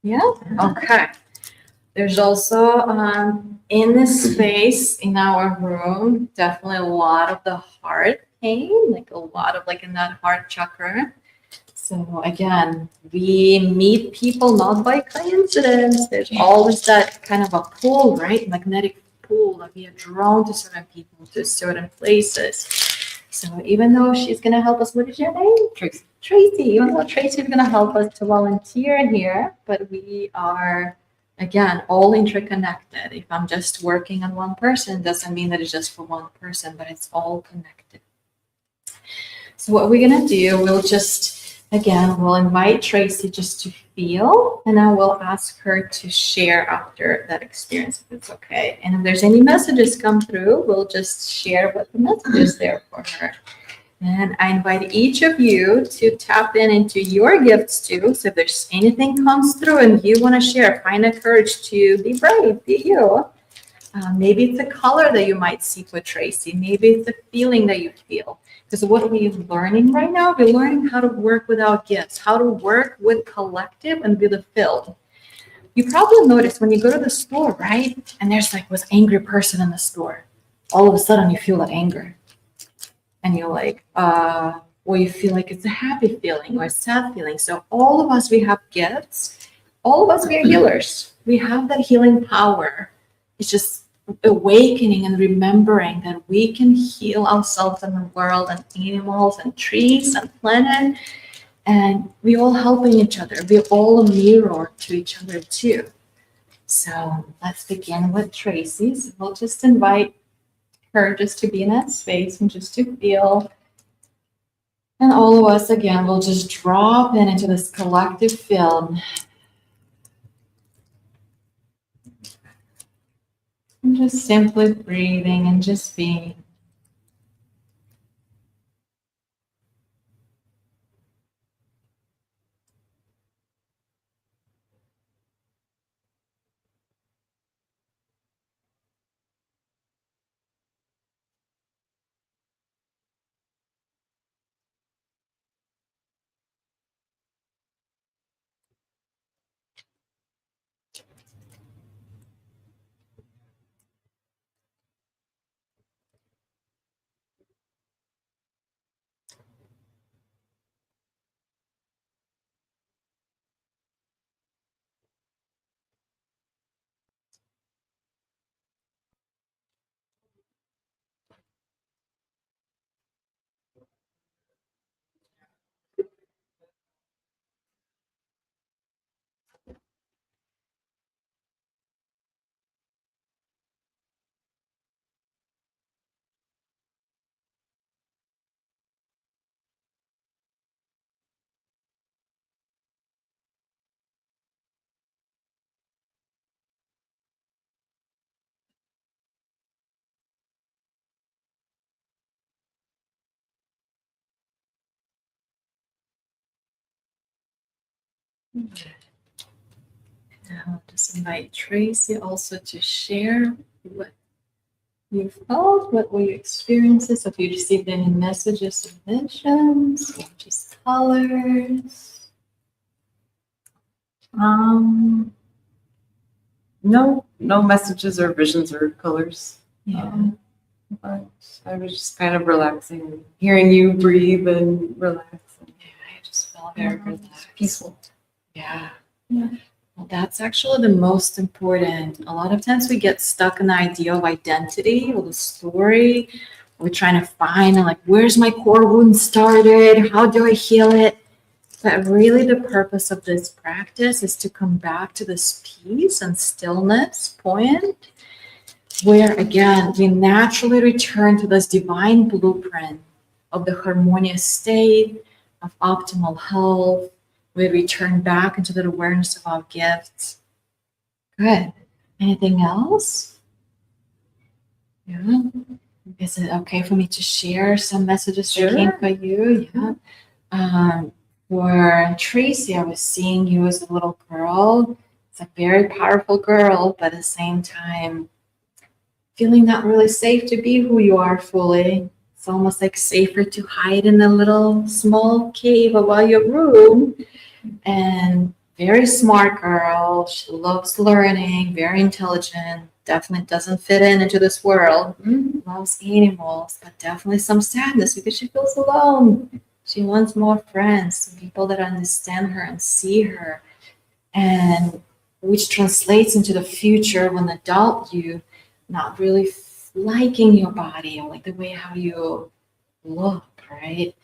Yeah? Okay. There's also in this space in our room, definitely a lot of the heart pain, like a lot of like in that heart chakra. So again, we meet people not by coincidence. There's always that kind of a pull, right? Magnetic pull that we are drawn to certain people, to certain places. So even though she's gonna help us, what is your name? Tracy. Tracy, even though Tracy is gonna help us to volunteer here, but we are, again, all interconnected. If I'm just working on one person, doesn't mean that it's just for one person, but it's all connected. So what we're gonna do, we'll invite Tracy just to feel, and I will ask her to share after that experience, if it's okay. And if there's any messages come through, we'll just share what the message is there for her. And I invite each of you to tap into your gifts too. So if there's anything comes through and you want to share, find the courage to be brave, be you. Maybe it's a color that you might see for Tracy. Maybe it's a feeling that you feel. Because what we're learning right now, we're learning how to work with our gifts, how to work with collective and with the field. You probably notice when you go to the store, right? And there's like this angry person in the store. All of a sudden you feel that anger. And you're like, or you feel like it's a happy feeling or a sad feeling. So all of us, we have gifts. All of us, we are healers. We have that healing power. It's just awakening and remembering that we can heal ourselves and the world and animals and trees and planet, and we all helping each other. We're all a mirror to each other too. So let's begin with Tracy. So we'll just invite her just to be in that space and just to feel. And all of us again will just drop into this collective field. And just simply breathing and just being. Now, I'll just invite Tracy also to share what you felt, what were your experiences, so if you received any messages or visions, or just colors. No messages or visions or colors. Yeah. But I was just kind of relaxing, hearing you breathe and relax. I just felt very relaxed. Peaceful. Yeah. Well, that's actually the most important. A lot of times we get stuck in the idea of identity or the story. We're trying to find like, where's my core wound started? How do I heal it? But really the purpose of this practice is to come back to this peace and stillness point where, again, we naturally return to this divine blueprint of the harmonious state of optimal health. We return back into that awareness of our gifts. Good. Anything else? Yeah. Is it okay for me to share some messages that came for you? Yeah. For Tracy, I was seeing you as a little girl. It's a very powerful girl, but at the same time, feeling not really safe to be who you are fully. It's almost like safer to hide in a little small cave above your room. And very smart girl. She loves learning, very intelligent, definitely doesn't fit into this world. Loves animals, but definitely some sadness because she feels alone. She wants more friends, some people that understand her and see her, and which translates into the future when adult you not really liking your body or like the way how you look, right?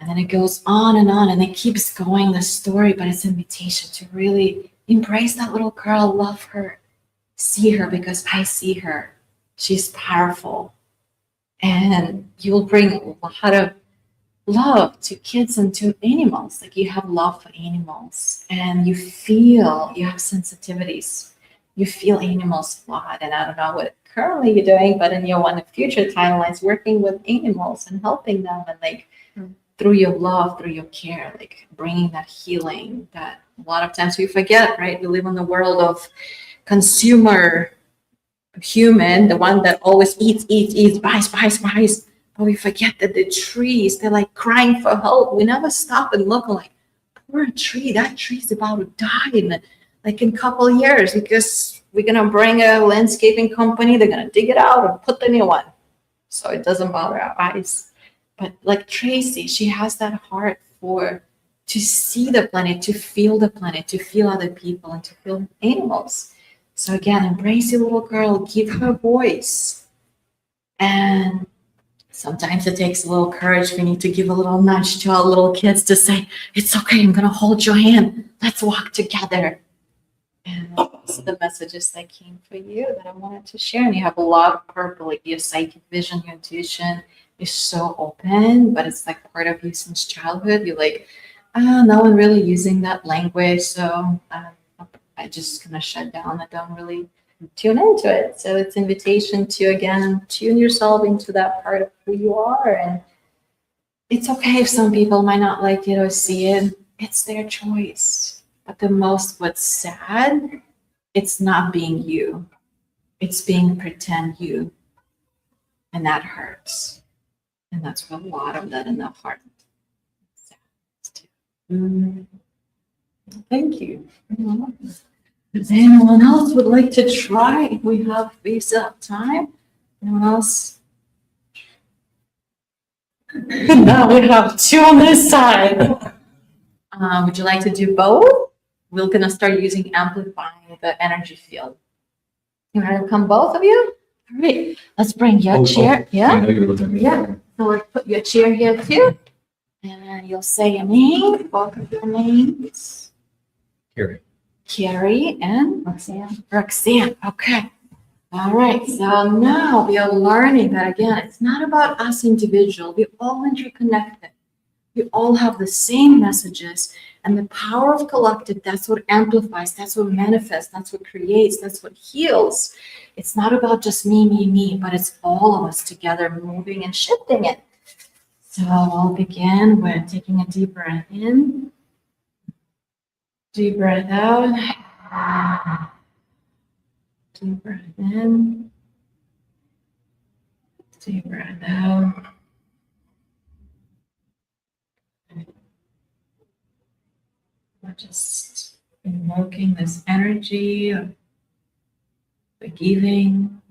And then it goes on, and it keeps going, the story, but it's an invitation to really embrace that little girl, love her, see her because I see her. She's powerful. And you will bring a lot of love to kids and to animals. Like you have love for animals and you feel, you have sensitivities. You feel animals a lot. And I don't know what currently you're doing, but in your one of future timelines, working with animals and helping them and like through your love, through your care, like bringing that healing that a lot of times we forget, right? We live in the world of consumer human, the one that always eats, buys. But we forget that the trees, they're like crying for help. We never stop and look like, poor tree, that tree's about to die in like in a couple of years because we're going to bring a landscaping company, they're going to dig it out and put the new one. So it doesn't bother our eyes. But like Tracy, she has that heart to see the planet, to feel other people and to feel animals. So again, embrace your little girl, give her a voice. And sometimes it takes a little courage. We need to give a little nudge to our little kids to say, it's okay, I'm going to hold your hand. Let's walk together. And those are the messages that came for you that I wanted to share. And you have a lot of purple, like your psychic vision, your intuition is so open, but it's like part of you since childhood. You're like, no one really using that language. So I just kind of shut down. I don't really tune into it. So it's invitation to, again, tune yourself into that part of who you are. And it's okay if some people might not like it or see it. It's their choice. But what's sad, it's not being you. It's being pretend you. And that hurts. And that's a lot of that in the heart. Thank you. If anyone else would like to try, we have time. Anyone else? Now we have two on this side. Would you like to do both? We're going to start using amplifying the energy field. You want to come, both of you? All right. Let's bring your chair. Yeah. So let's put your chair here too. And then you'll say your name, both of your names. Carrie and Roxanne. Okay. All right. So now we are learning that again, it's not about us individual. We're all interconnected. We all have the same messages, and the power of collective, that's what amplifies, that's what manifests, that's what creates, that's what heals. It's not about just me, but it's all of us together moving and shifting it. So we'll begin with taking a deep breath in. Deep breath out. Deep breath in. Deep breath out. We're just invoking this energy of forgiving.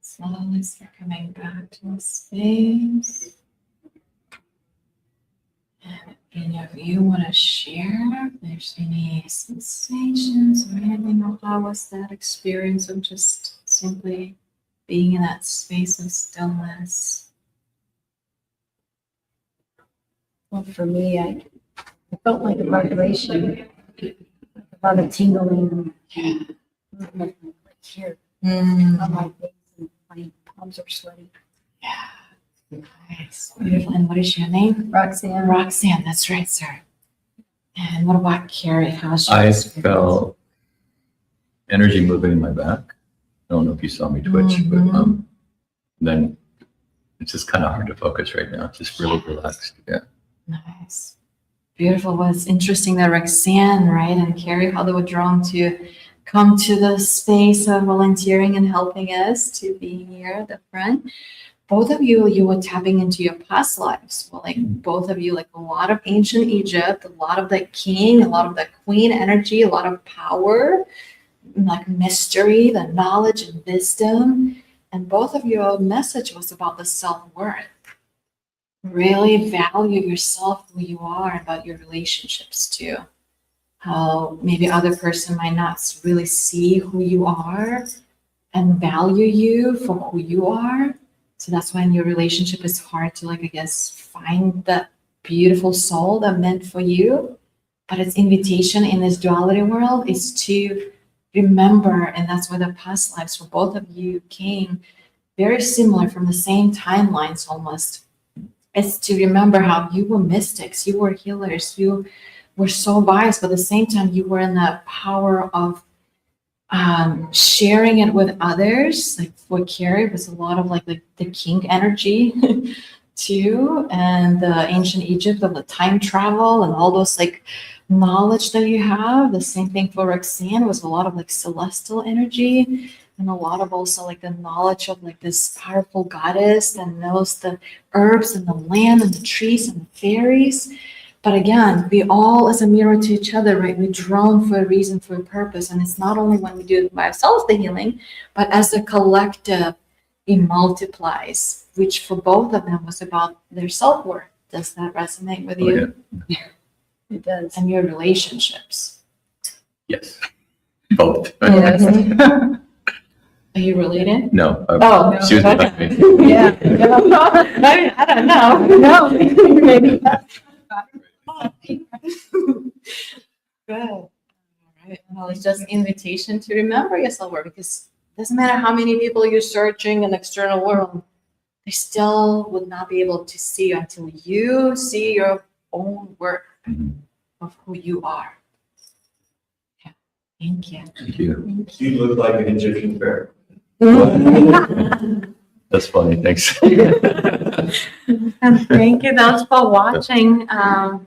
Slowly start coming back to the space. And if any of you want to share, if there's any sensations or anything, or how was that experience of just simply being in that space of stillness? Well, for me, I felt like a vibration, a lot of tingling. Yeah. Like here on my face, and my palms are sweaty. Yeah. Nice. Beautiful. And what is your name? Roxanne. Roxanne, that's right, sir. And what about Carrie? How's your I experience? felt energy moving in my back. I don't know if you saw me twitch, but then it's just kind of hard to focus right now. Just really relaxed. Yeah. Nice. Beautiful. Well, it's interesting that Roxanne, right, and Carrie, how they were drawn to come to the space of volunteering and helping us to be here at the front. Both of you were tapping into your past lives. Well, like both of you, like a lot of ancient Egypt, a lot of the king, a lot of the queen energy, a lot of power, like mystery, the knowledge and wisdom. And both of your message was about the self-worth. Really value yourself, who you are, about your relationships too. How maybe other person might not really see who you are and value you for who you are. So that's why in your relationship it's hard to, like, I guess, find that beautiful soul that meant for you. But its invitation in this duality world is to remember, and that's why the past lives for both of you came very similar from the same timelines almost. It's to remember how you were mystics, you were healers, you were so wise, but at the same time you were in that power of sharing it with others. Like for Carrie, it was a lot of like the king energy too, and the ancient Egypt of the time travel and all those like knowledge that you have. The same thing for Roxanne was a lot of like celestial energy and a lot of also like the knowledge of like this powerful goddess that knows the herbs and the land and the trees and the fairies. But again, we all as a mirror to each other, right? We're drawn for a reason, for a purpose. And it's not only when we do it by ourselves, the healing, but as a collective, it multiplies, which for both of them was about their self-worth. Does that resonate with you? Yeah. It does. And your relationships. Yes. Both. Yes. Are you related? No. Oh, She was no. behind me. Yeah. I don't know. No. Maybe. Good. All right. Well, it's just invitation to remember yourself, because it doesn't matter how many people you're searching in the external world, they still would not be able to see you until you see your own work of who you are. Yeah. Thank you. Thank you. You look like an Egyptian pharaoh. That's funny. Thanks. And thank you those for watching. I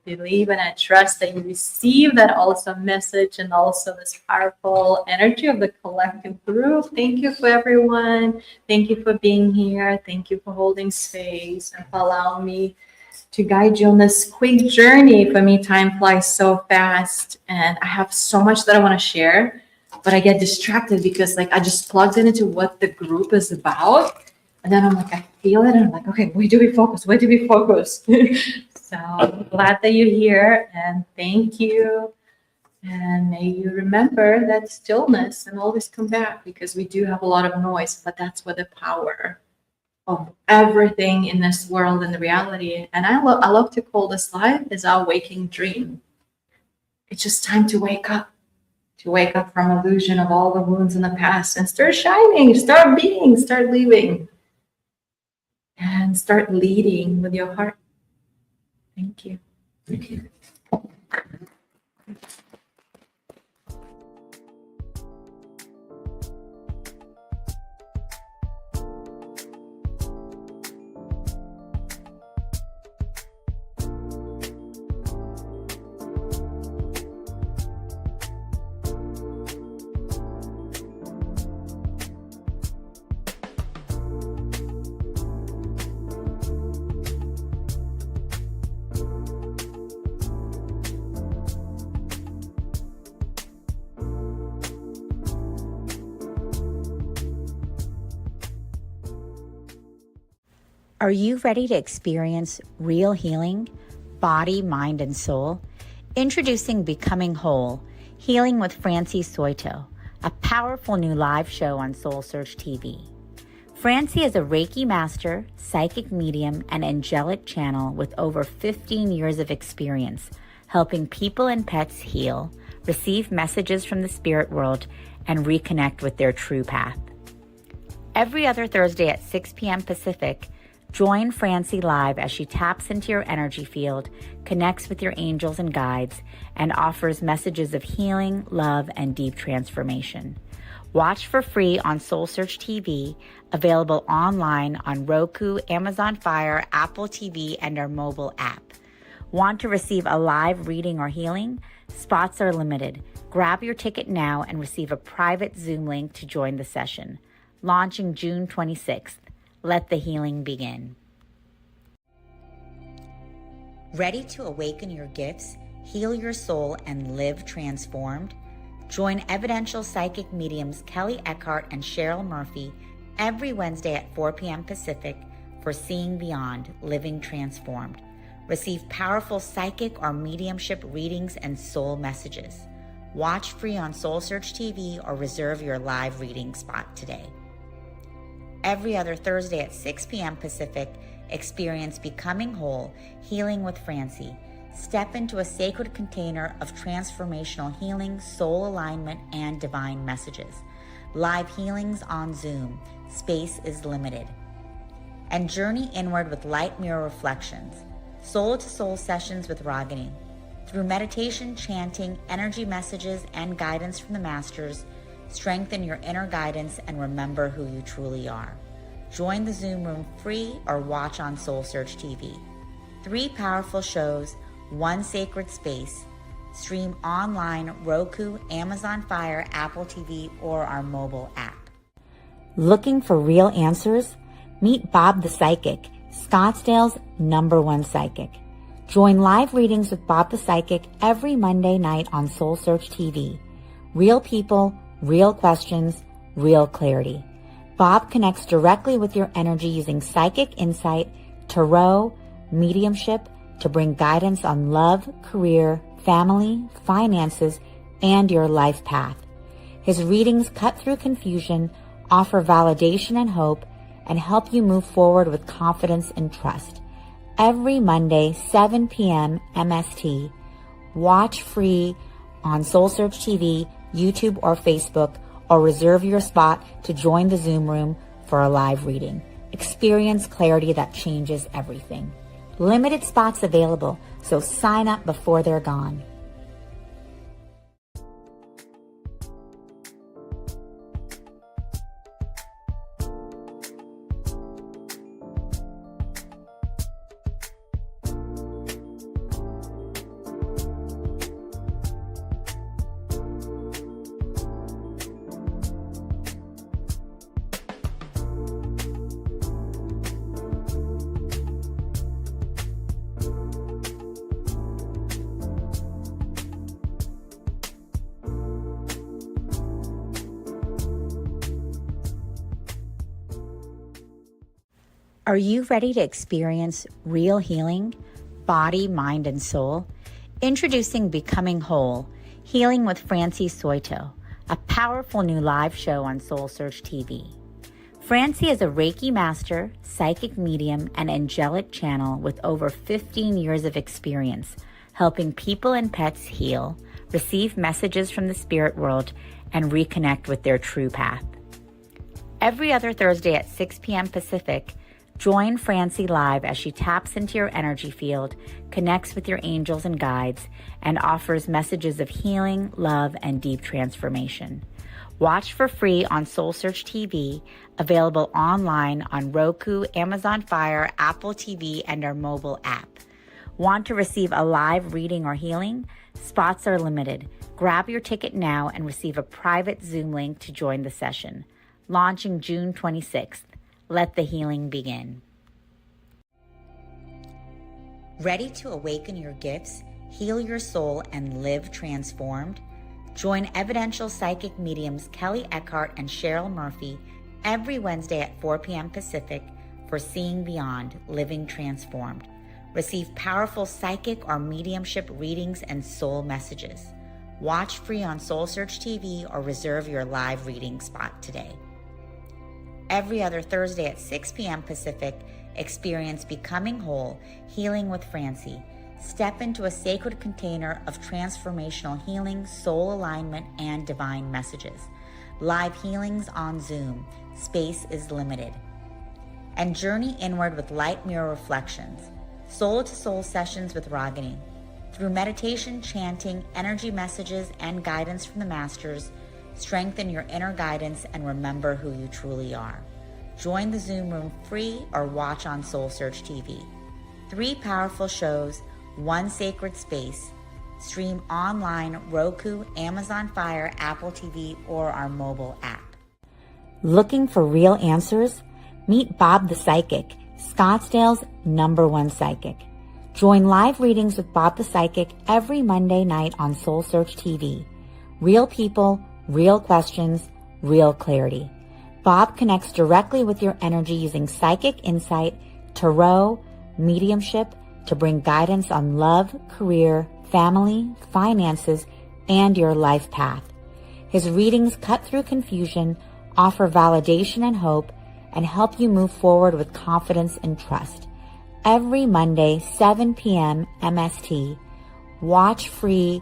believe and I trust that you receive that also message and also this powerful energy of the collective group. Thank you for everyone. Thank you for being here. Thank you for holding space and for allowing me to guide you on this quick journey. For me, time flies so fast and I have so much that I want to share, but I get distracted because I just plugged into what the group is about. And then I'm like, I feel it. And I'm like, okay, where do we focus? Where do we focus? So I'm glad that you're here and thank you. And may you remember that stillness and always come back, because we do have a lot of noise, but that's where the power of everything in this world and the reality. And I love to call this life is our waking dream. It's just time to wake up from illusion of all the wounds in the past and start shining, start being, start living, and start leading with your heart. Thank you. Thank you. Are you ready to experience real healing, body, mind, and soul? Introducing Becoming Whole, Healing with Francie Soito, a powerful new live show on SoulSearch TV. Francie is a Reiki master, psychic medium, and angelic channel with over 15 years of experience helping people and pets heal, receive messages from the spirit world, and reconnect with their true path. Every other Thursday at 6 p.m. Pacific, join Francie live as she taps into your energy field, connects with your angels and guides, and offers messages of healing, love, and deep transformation. Watch for free on SoulSearch TV, available online on Roku, Amazon Fire, Apple TV, and our mobile app. Want to receive a live reading or healing? Spots are limited. Grab your ticket now and receive a private Zoom link to join the session. Launching June 26th. Let the healing begin. Ready to awaken your gifts, heal your soul, and live transformed? Join evidential psychic mediums Kelly Eckhart and Cheryl Murphy every Wednesday at 4 p.m. Pacific for Seeing Beyond, Living Transformed. Receive powerful psychic or mediumship readings and soul messages. Watch free on SoulSearch TV or reserve your live reading spot today. Every other Thursday at 6 p.m. Pacific, experience Becoming Whole, Healing with Francie. Step into a sacred container of transformational healing, soul alignment, and divine messages. Live healings on Zoom. Space is limited. And journey inward with light mirror reflections. Soul-to-soul sessions with Ragini. Through meditation, chanting, energy messages, and guidance from the masters, strengthen your inner guidance and remember who you truly are. Join the Zoom room free or watch on SoulSearch TV. 3 powerful shows, 1 sacred space. Stream online, Roku, Amazon Fire, Apple TV, or our mobile app. Looking for real answers? Meet Bob the Psychic, Scottsdale's #1 psychic. Join live readings with Bob the Psychic every Monday night on SoulSearch TV. Real people, real questions, real clarity. Bob connects directly with your energy using psychic insight, tarot, mediumship to bring guidance on love, career, family, finances, and your life path. His readings cut through confusion, offer validation and hope, and help you move forward with confidence and trust. Every Monday, 7 p.m. MST. Watch free on SoulSearch TV, YouTube, or Facebook, or reserve your spot to join the Zoom room for a live reading. Experience clarity that changes everything. Limited spots available, so sign up before they're gone. Are you ready to experience real healing, body, mind, and soul? Introducing Becoming Whole, Healing with Francie Soito, a powerful new live show on SoulSearch TV. Francie is a Reiki master, psychic medium, and angelic channel with over 15 years of experience helping people and pets heal, receive messages from the spirit world, and reconnect with their true path. Every other Thursday at 6 p.m. Pacific, join Francie live as she taps into your energy field, connects with your angels and guides, and offers messages of healing, love, and deep transformation. Watch for free on SoulSearch TV, available online on Roku, Amazon Fire, Apple TV, and our mobile app. Want to receive a live reading or healing? Spots are limited. Grab your ticket now and receive a private Zoom link to join the session. Launching June 26th. Let the healing begin. Ready to awaken your gifts, heal your soul, and live transformed? Join evidential psychic mediums Kelly Eckhart and Cheryl Murphy every Wednesday at 4 p.m. Pacific for Seeing Beyond, Living Transformed. Receive powerful psychic or mediumship readings and soul messages. Watch free on SoulSearch TV or reserve your live reading spot today. Every other Thursday at 6 p.m. Pacific, experience Becoming Whole, Healing with Francie. Step into a sacred container of transformational healing, soul alignment, and divine messages. Live healings on Zoom. Space is limited. And journey inward with light mirror reflections. Soul-to-soul sessions with Ragini. Through meditation, chanting, energy messages, and guidance from the masters, strengthen your inner guidance and remember who you truly are. Join the Zoom room free or watch on SoulSearch TV. 3 powerful shows, 1 sacred space. Stream online, Roku, Amazon Fire, Apple TV, or our mobile app. Looking for real answers? Meet Bob the Psychic, Scottsdale's #1 psychic. Join live readings with Bob the Psychic every Monday night on SoulSearch TV. Real people, real questions, real clarity. Bob connects directly with your energy using psychic insight, tarot, mediumship to bring guidance on love, career, family, finances, and your life path. His readings cut through confusion, offer validation and hope, and help you move forward with confidence and trust. Every Monday, 7 p.m. MST. Watch free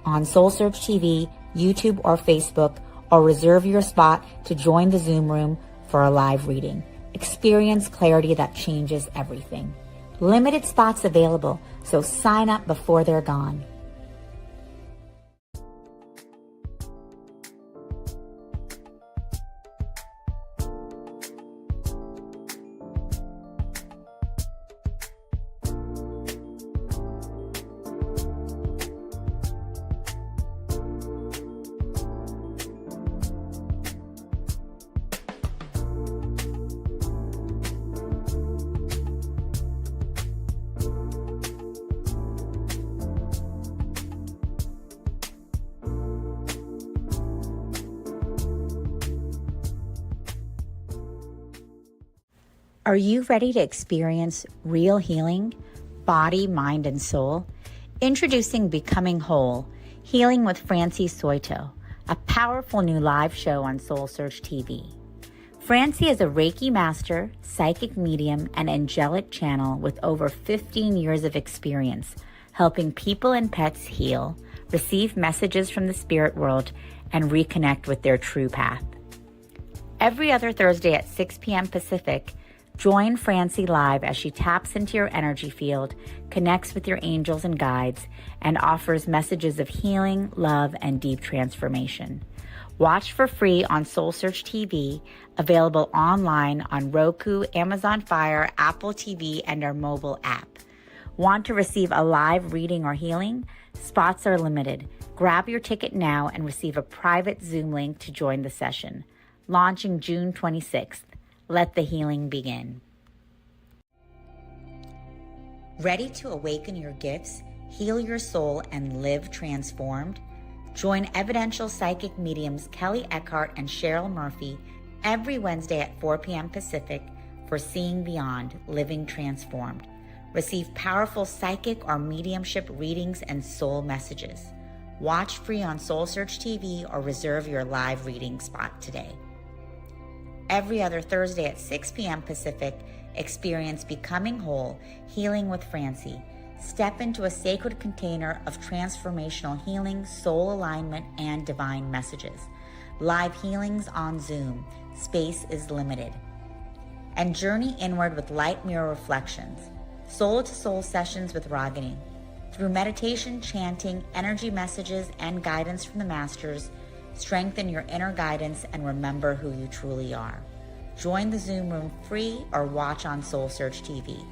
on SoulSearch TV, YouTube, or Facebook, or reserve your spot to join the Zoom room for a live reading. Experience clarity that changes everything. Limited spots available, so sign up before they're gone. Are you ready to experience real healing, body, mind, and soul? Introducing Becoming Whole, Healing with Francie Soito, a powerful new live show on SoulSearch TV. Francie is a Reiki master, psychic medium, and angelic channel with over 15 years of experience helping people and pets heal, receive messages from the spirit world, and reconnect with their true path. Every other Thursday at 6 p.m. Pacific, join Francie live as she taps into your energy field, connects with your angels and guides, and offers messages of healing, love, and deep transformation. Watch for free on SoulSearch TV, available online on Roku, Amazon Fire, Apple TV, and our mobile app. Want to receive a live reading or healing? Spots are limited. Grab your ticket now and receive a private Zoom link to join the session. Launching June 26th. Let the healing begin. Ready to awaken your gifts, heal your soul, and live transformed? Join evidential psychic mediums Kelly Eckhart and Cheryl Murphy every Wednesday at 4 p.m. Pacific for Seeing Beyond, Living Transformed. Receive powerful psychic or mediumship readings and soul messages. Watch free on SoulSearch TV or reserve your live reading spot today. Every other Thursday at 6 p.m. Pacific, experience Becoming Whole, Healing with Francie. Step into a sacred container of transformational healing, soul alignment, and divine messages. Live healings on Zoom. Space is limited. And journey inward with light mirror reflections. Soul-to-soul sessions with Ragini. Through meditation, chanting, energy messages, and guidance from the masters, strengthen your inner guidance and remember who you truly are. Join the Zoom room free or watch on SoulSearch TV.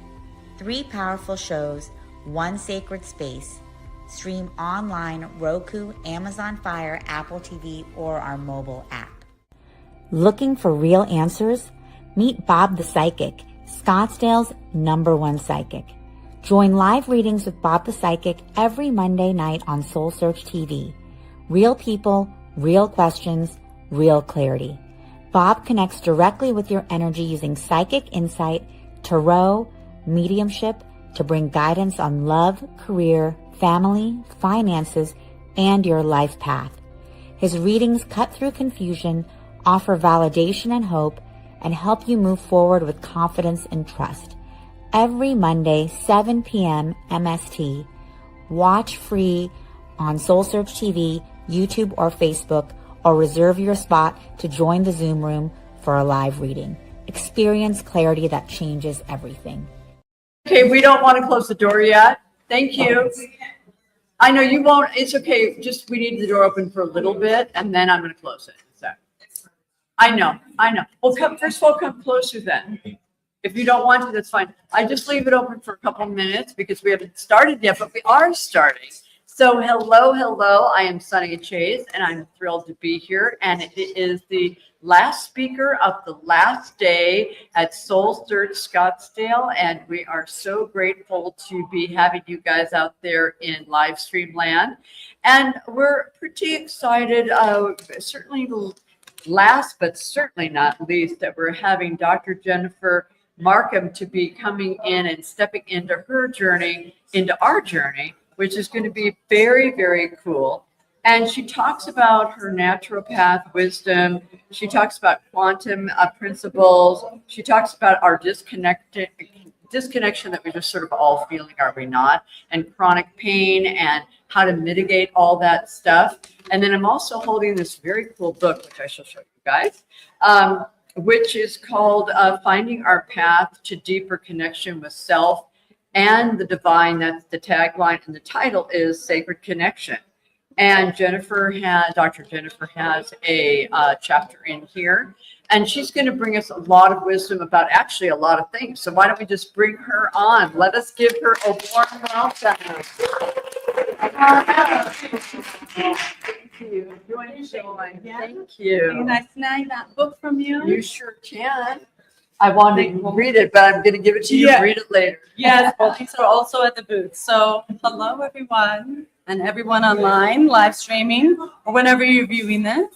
3 powerful shows, 1 sacred space. Stream online, Roku, Amazon Fire, Apple TV, or our mobile app. Looking for real answers? Meet Bob the Psychic, Scottsdale's #1 psychic. Join live readings with Bob the Psychic every Monday night on SoulSearch TV. Real people, real questions, real clarity. Bob connects directly with your energy using psychic insight, tarot, mediumship to bring guidance on love, career, family, finances, and your life path. His readings cut through confusion, offer validation and hope, and help you move forward with confidence and trust. Every Monday, 7 p.m. MST. Watch free on SoulSearch TV, YouTube, or Facebook, or reserve your spot to join the Zoom room for a live reading. Experience clarity that changes everything. Okay, we don't want to close the door yet. Thank you. I know you won't. It's okay. Just we need the door open for a little bit, and then I'm going to close it. So, I know. Well, first of all, come closer then. If you don't want to, that's fine. I just leave it open for a couple minutes because we haven't started yet, but we are starting. So hello. I am Sonia Chase, and I'm thrilled to be here. And it is the last speaker of the last day at SoulSearch Scottsdale, and we are so grateful to be having you guys out there in live stream land. And we're pretty excited, certainly last but certainly not least, that we're having Dr. Jennifer Markham to be coming in and stepping into her journey, into our journey, which is going to be very, very cool. And she talks about her naturopath wisdom. She talks about quantum principles. She talks about our disconnection that we're just sort of all feeling, are we not? And chronic pain and how to mitigate all that stuff. And then I'm also holding this very cool book, which I shall show you guys, which is called Finding Our Path to Deeper Connection with Self and the Divine. That's the tagline, and the title is Sacred Connection. And Dr. Jennifer has a chapter in here, and she's going to bring us a lot of wisdom about actually a lot of things. So why don't we just bring her on? Let us give her a warm welcome. Thank you. Thank you. Can I snag that book from you? You sure can. I wanted to read it, but I'm going to give it to you. Yeah. Read it later. Yes, well, these are also at the booth. So hello, everyone, and everyone online, live streaming, or whenever you're viewing this.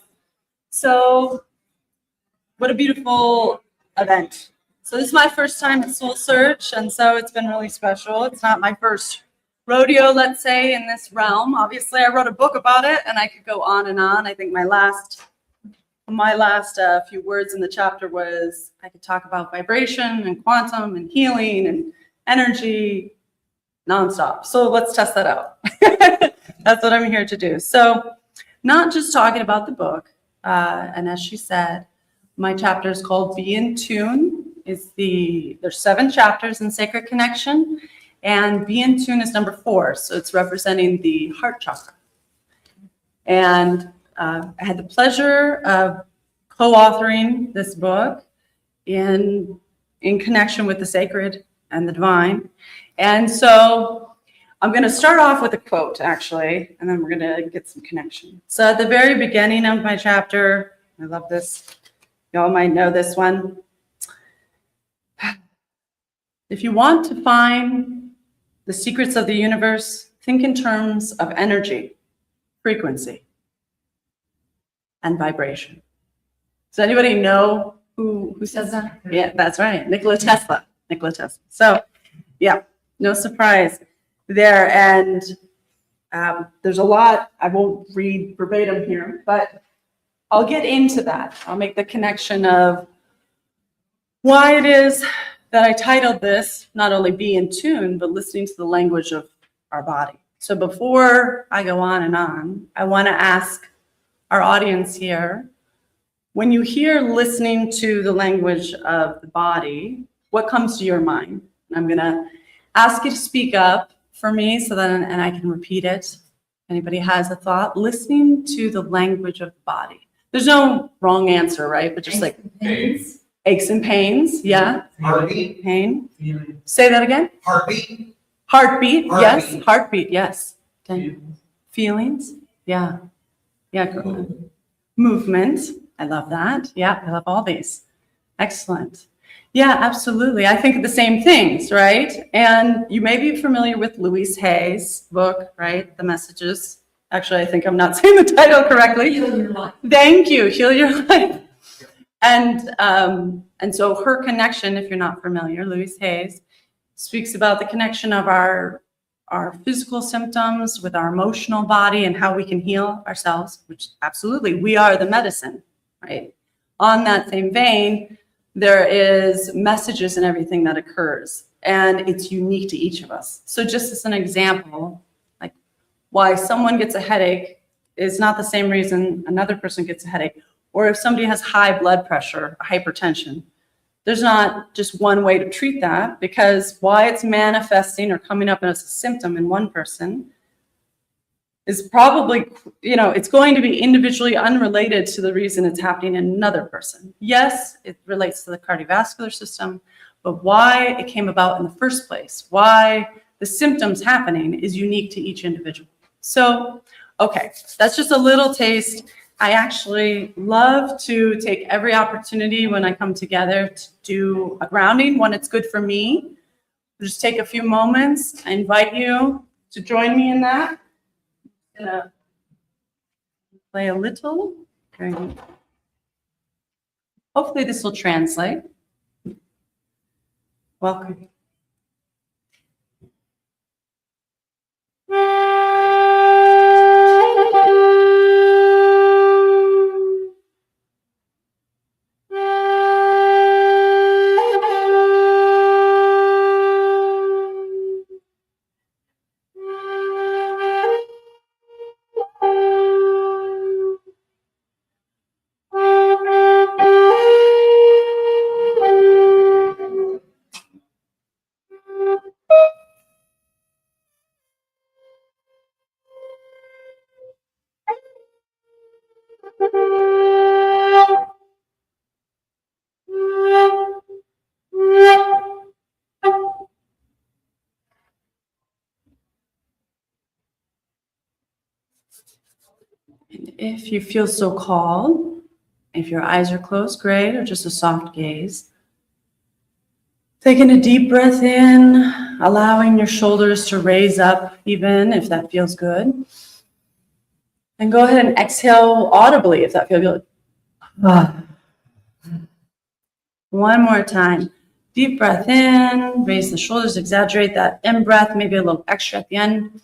So what a beautiful event. So this is my first time at Soul Search, and so it's been really special. It's not my first rodeo, let's say, in this realm. Obviously, I wrote a book about it, and I could go on and on. I think my last few words in the chapter was I could talk about vibration and quantum and healing and energy nonstop. So let's test that out. That's what I'm here to do. So not just talking about the book, and as she said, my chapter is called Be in Tune. There's 7 chapters in Sacred Connection, and Be in Tune is number 4. So it's representing the heart chakra. And I had the pleasure of co-authoring this book in connection with the sacred and the divine. And so I'm going to start off with a quote, actually, and then we're going to get some connection. So at the very beginning of my chapter, I love this. Y'all might know this one. If you want to find the secrets of the universe, think in terms of energy, frequency, and vibration. Does anybody know who says that? Yeah, that's right. Nikola Tesla. So, yeah, no surprise there. And there's a lot. I won't read verbatim here, but I'll get into that. I'll make the connection of why it is that I titled this, not only Be in Tune, but listening to the language of our body. So before I go on and on, I want to ask our audience here, when you hear listening to the language of the body, what comes to your mind? And I'm going to ask you to speak up for me so that and I can repeat it. Anybody has a thought? Listening to the language of the body. There's no wrong answer, right? But just like aches and pains, yeah. Heartbeat. Pain. Say that again. Heartbeat. Heartbeat, yes. Heartbeat, yes. Feelings, yeah. Yeah. Movement. I love that. Yeah, I love all these. Excellent. Yeah, absolutely. I think of the same things, right? And you may be familiar with Louise Hay's book, right? The Messages. Actually, I think I'm not saying the title correctly. Heal Your Life. Thank you. Heal Your Life. And so her connection, if you're not familiar, Louise Hay's speaks about the connection of our physical symptoms with our emotional body and how we can heal ourselves, which absolutely, we are the medicine, right? On that same vein, there is messages in everything that occurs, and it's unique to each of us. So just as an example, like why someone gets a headache is not the same reason another person gets a headache. Or if somebody has high blood pressure, hypertension, there's not just one way to treat that, because why it's manifesting or coming up as a symptom in one person is probably, it's going to be individually unrelated to the reason it's happening in another person. Yes, it relates to the cardiovascular system, but why it came about in the first place, why the symptoms happening is unique to each individual. So, okay, that's just a little taste. I actually love to take every opportunity when I come together to do a grounding when it's good for me. Just take a few moments. I invite you to join me in that. I'm gonna play a little. Okay. Hopefully this will translate. Welcome. And if you feel so called, if your eyes are closed, great, or just a soft gaze. Taking a deep breath in, allowing your shoulders to raise up even if that feels good. And go ahead and exhale audibly if that feels good. One more time. Deep breath in, raise the shoulders, exaggerate that in breath, maybe a little extra at the end.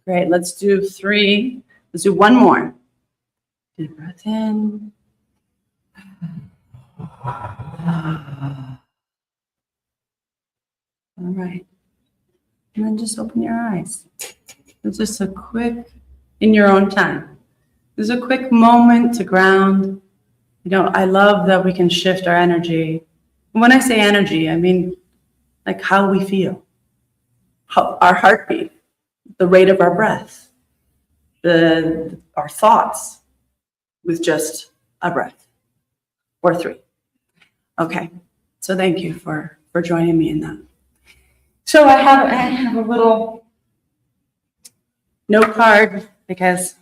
Great, let's do 3. Let's do one more. Deep breath in. All right. And then just open your eyes. It's just a quick, in your own time. There's a quick moment to ground. You know, I love that we can shift our energy. When I say energy, I mean like how we feel, our heartbeat, the rate of our breath, our thoughts with just a breath or 3. Okay, so thank you for joining me in that. So I have a little note card because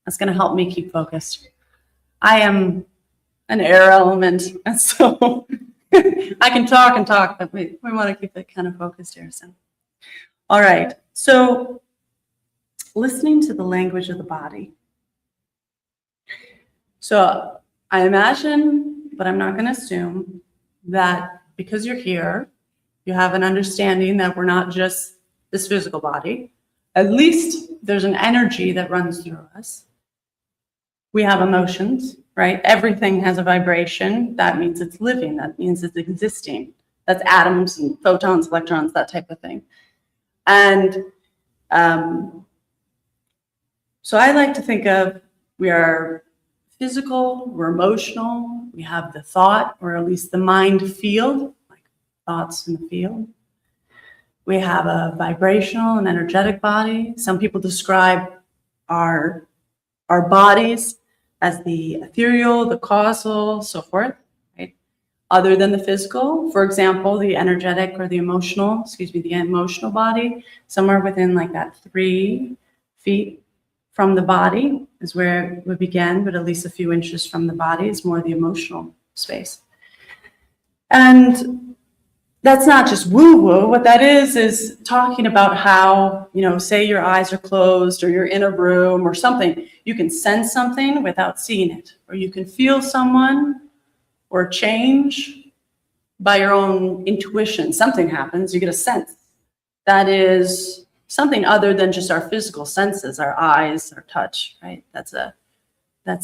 that's going to help me keep focused. I am an air element, and so I can talk and talk, but we want to keep it kind of focused here. So, all right. So, listening to the language of the body. So, I imagine, but I'm not going to assume that because you're here, you have an understanding that we're not just this physical body. At least there's an energy that runs through us. We have emotions, right? Everything has a vibration. That means it's living. That means it's existing. That's atoms and photons, electrons, that type of thing. And so I like to think of, we are physical, we're emotional, we have the thought, or at least the mind field, like thoughts in the field. We have a vibrational and energetic body. Some people describe our bodies as the ethereal, the causal, so forth, right? Other than the physical, for example, the energetic or the emotional body, somewhere within like that 3 feet from the body is where it would begin, but at least a few inches from the body is more the emotional space. And that's not just woo-woo. What that is talking about how, you know, say your eyes are closed or you're in a room or something, you can sense something without seeing it, or you can feel someone or change by your own intuition. Something happens, you get a sense. That is something other than just our physical senses, our eyes, our touch, right? That's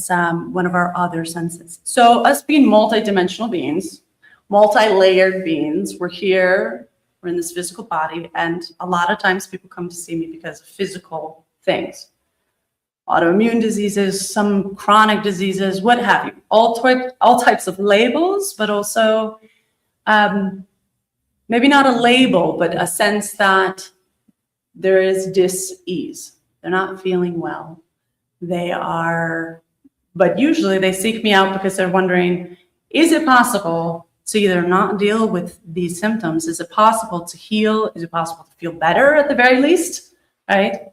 one of our other senses. So us being multidimensional beings, multi-layered beings, we're here, we're in this physical body, and a lot of times people come to see me because of physical things. Autoimmune diseases, some chronic diseases, what have you. All types of labels, but also maybe not a label, but a sense that there is dis-ease. They're not feeling well. But usually they seek me out because they're wondering, is it possible to either not deal with these symptoms? Is it possible to heal? Is it possible to feel better at the very least, right?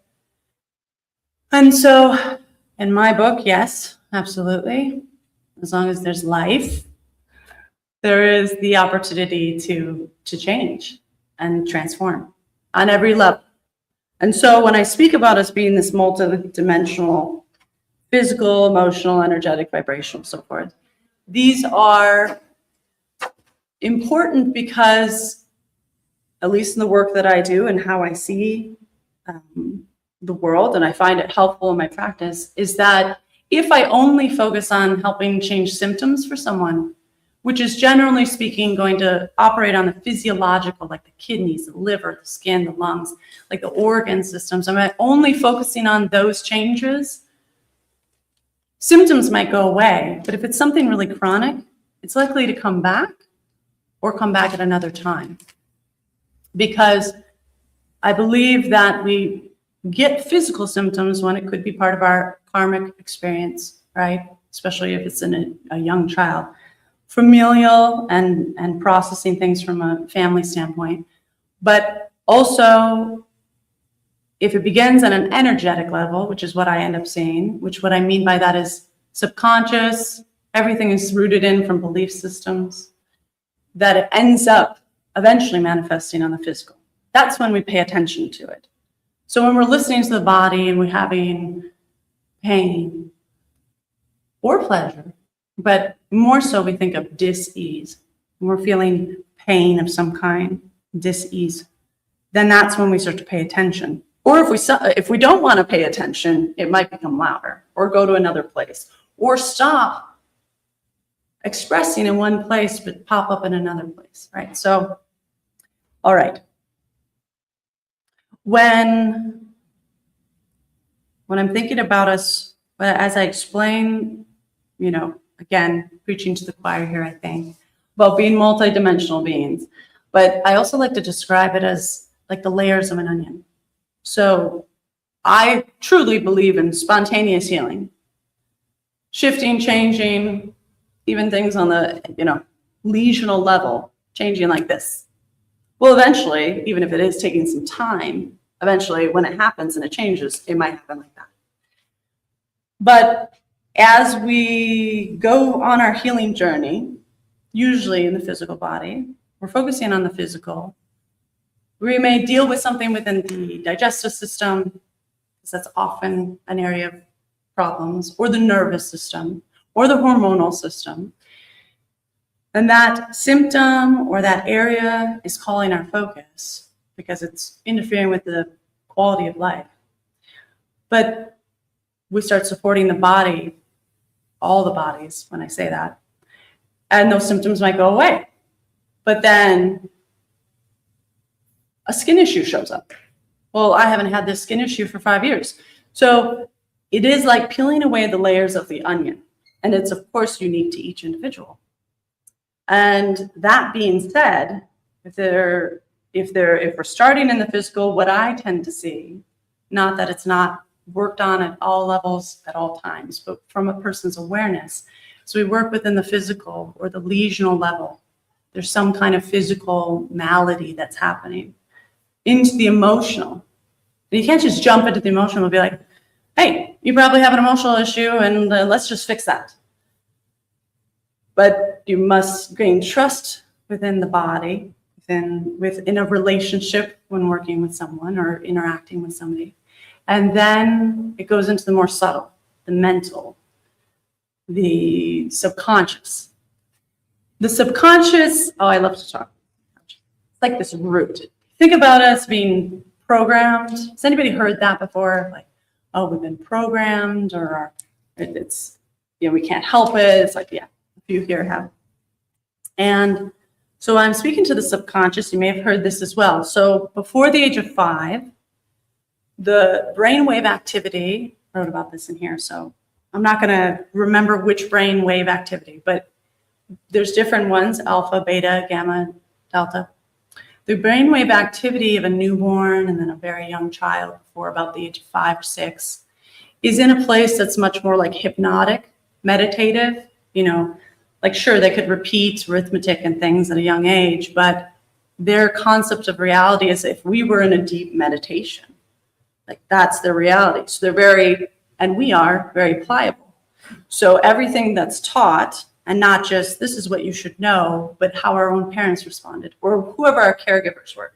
And so in my book, yes, absolutely. As long as there's life, there is the opportunity to change and transform on every level. And so when I speak about us being this multidimensional, physical, emotional, energetic, vibrational, so forth, these are important because, at least in the work that I do and how I see the world, and I find it helpful in my practice, is that if I only focus on helping change symptoms for someone, which is generally speaking going to operate on the physiological, like the kidneys, the liver, the skin, the lungs, like the organ systems, I'm only focusing on those changes, symptoms might go away. But if it's something really chronic, it's likely to come back or come back at another time. Because I believe that we get physical symptoms when it could be part of our karmic experience, right? Especially if it's in a young child. Familial and processing things from a family standpoint. But also, if it begins at an energetic level, which is what I end up seeing, which what I mean by that is subconscious, everything is rooted in from belief systems, that it ends up eventually manifesting on the physical. That's when we pay attention to it. So when we're listening to the body and we're having pain or pleasure, But more so, we think of dis-ease. When we're feeling pain of some kind, dis-ease, then that's when we start to pay attention. Or if we don't want to pay attention, it might become louder, or go to another place, or stop expressing in one place but pop up in another place, right? So, all right. When I'm thinking about us, as I explain, you know, again, preaching to the choir here, I think, about being multidimensional beings. But I also like to describe it as like the layers of an onion. So I truly believe in spontaneous healing, shifting, changing, even things on the, you know, lesional level, changing like this. Well, eventually, even if it is taking some time, eventually when it happens and it changes, it might happen like that. But as we go on our healing journey, usually in the physical body, we're focusing on the physical. We may deal with something within the digestive system, because that's often an area of problems, or the nervous system, or the hormonal system. And that symptom or that area is calling our focus because it's interfering with the quality of life. But we start supporting the body, all the bodies, when I say that, and those symptoms might go away. But then a skin issue shows up. Well, I haven't had this skin issue for 5 years. So it is like peeling away the layers of the onion. And it's, of course, unique to each individual. And that being said, if we're starting in the physical, what I tend to see, not that it's not worked on at all levels at all times, but from a person's awareness. So we work within the physical or the lesional level. There's some kind of physical malady that's happening. Into the emotional. And you can't just jump into the emotional and be like, hey, you probably have an emotional issue and let's just fix that. But you must gain trust within the body, within a relationship when working with someone or interacting with somebody. And then it goes into the more subtle, the mental, the subconscious. The subconscious, oh, I love to talk. It's like this root. Think about us being programmed. Has anybody heard that before? Like, oh, we've been programmed, or it's, you know, we can't help it. It's like, yeah, a few here have. And so I'm speaking to the subconscious. You may have heard this as well. So before the age of 5, the brainwave activity, I wrote about this in here, so I'm not going to remember which brainwave activity, but there's different ones, alpha, beta, gamma, delta. The brainwave activity of a newborn and then a very young child before about the age of 5 or 6 is in a place that's much more like hypnotic, meditative, you know, like sure, they could repeat arithmetic and things at a young age, but their concept of reality is if we were in a deep meditation, like that's their reality. So they're very, and we are very pliable. So everything that's taught, and not just this is what you should know, but how our own parents responded or whoever our caregivers were.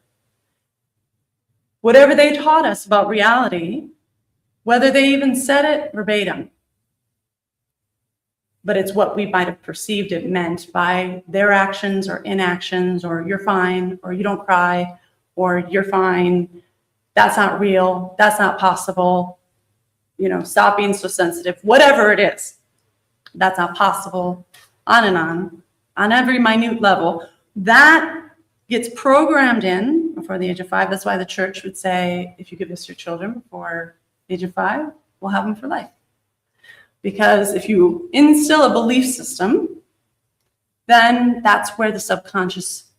Whatever they taught us about reality, whether they even said it verbatim, but it's what we might have perceived it meant by their actions or inactions, or you're fine, or you don't cry, or you're fine, that's not real, that's not possible, you know, stop being so sensitive, whatever it is, that's not possible, on and on every minute level. That gets programmed in before the age of 5. That's why the church would say, if you give this to your children before the age of 5, we'll have them for life. Because if you instill a belief system, then that's where the subconscious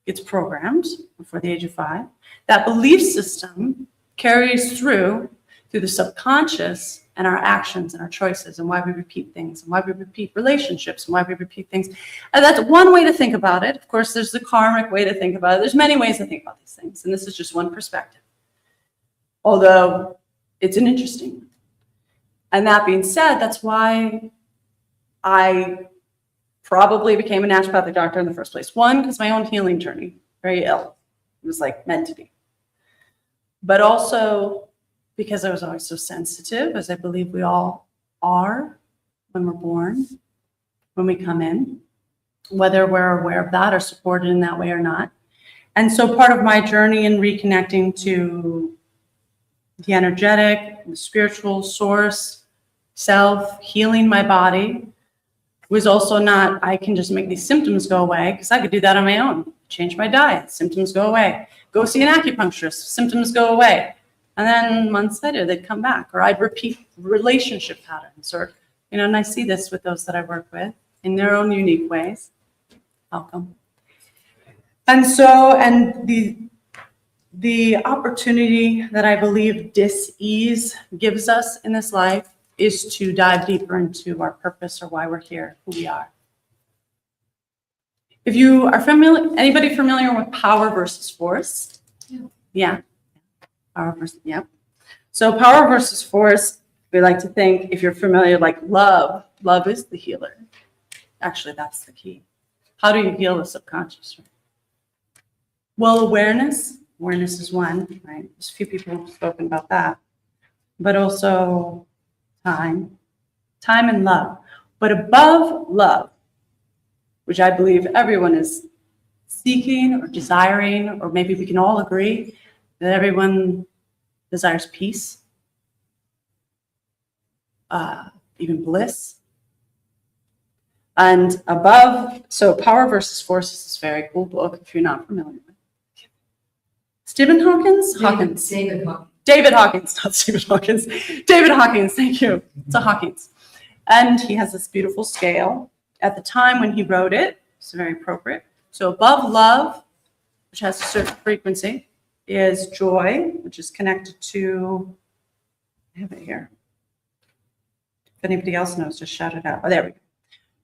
gets programmed before the age of 5. That belief system carries through the subconscious and our actions and our choices and why we repeat things and why we repeat relationships and why we repeat things. And that's one way to think about it. Of course, there's the karmic way to think about it. There's many ways to think about these things. And this is just one perspective. Although it's an interesting one. And that being said, that's why I probably became a naturopathic doctor in the first place. One, because my own healing journey, very ill. It was like meant to be. But also because I was always so sensitive, as I believe we all are when we're born. when we come in, whether we're aware of that or supported in that way or not. And so part of my journey in reconnecting to the energetic, the spiritual source, self, healing my body was also not, I can just make these symptoms go away, because I could do that on my own. Change my diet, symptoms go away. Go see an acupuncturist, symptoms go away. And then months later, they'd come back, or I'd repeat relationship patterns, or, and I see this with those that I work with in their own unique ways. Welcome. And so, and the opportunity that I believe dis-ease gives us in this life is to dive deeper into our purpose or why we're here, who we are. If you are familiar, anybody familiar with power versus force? Yeah. Power versus, yeah. So power versus force, we like to think, if you're familiar, like love is the healer. Actually, that's the key. How do you heal the subconscious? Well, awareness is one, right? There's a few people who've spoken about that, but also time and love. But above love, which I believe everyone is seeking or desiring, or maybe we can all agree that everyone desires peace, even bliss. And above, so Power versus Force is this very cool book, if you're not familiar with it. Stephen Hawkins? Hawkins. David Hawkins, not Stephen Hawkins. David Hawkins, thank you. It's a Hawkins. And he has this beautiful scale. At the time when he wrote it, it's very appropriate. So above love, which has a certain frequency, is joy, which is connected to, I have it here. If anybody else knows, just shout it out. Oh, there we go.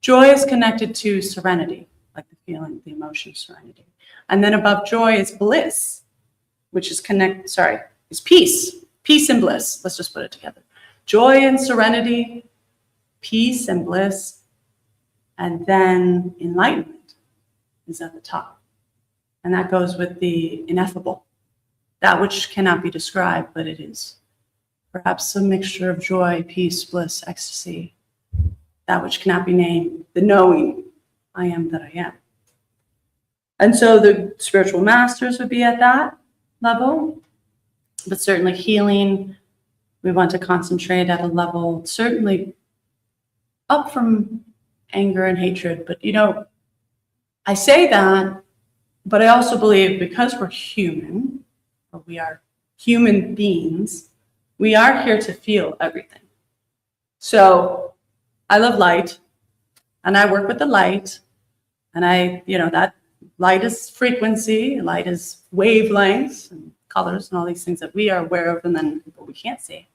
Joy is connected to serenity, like the feeling, the emotion of serenity. And then above joy is bliss, which is is peace. Peace and bliss. Let's just put it together. Joy and serenity, peace and bliss, and then enlightenment is at the top. And that goes with the ineffable, that which cannot be described, but it is. Perhaps a mixture of joy, peace, bliss, ecstasy, that which cannot be named, the knowing, I am that I am. And so the spiritual masters would be at that level, but certainly healing, we want to concentrate at a level certainly up from anger and hatred. But I say that, but I also believe because we're human, or we are human beings, we are here to feel everything. So I love light, and I work with the light, and that light is frequency, light is wavelengths and colors and all these things that we are aware of and then but we can't see.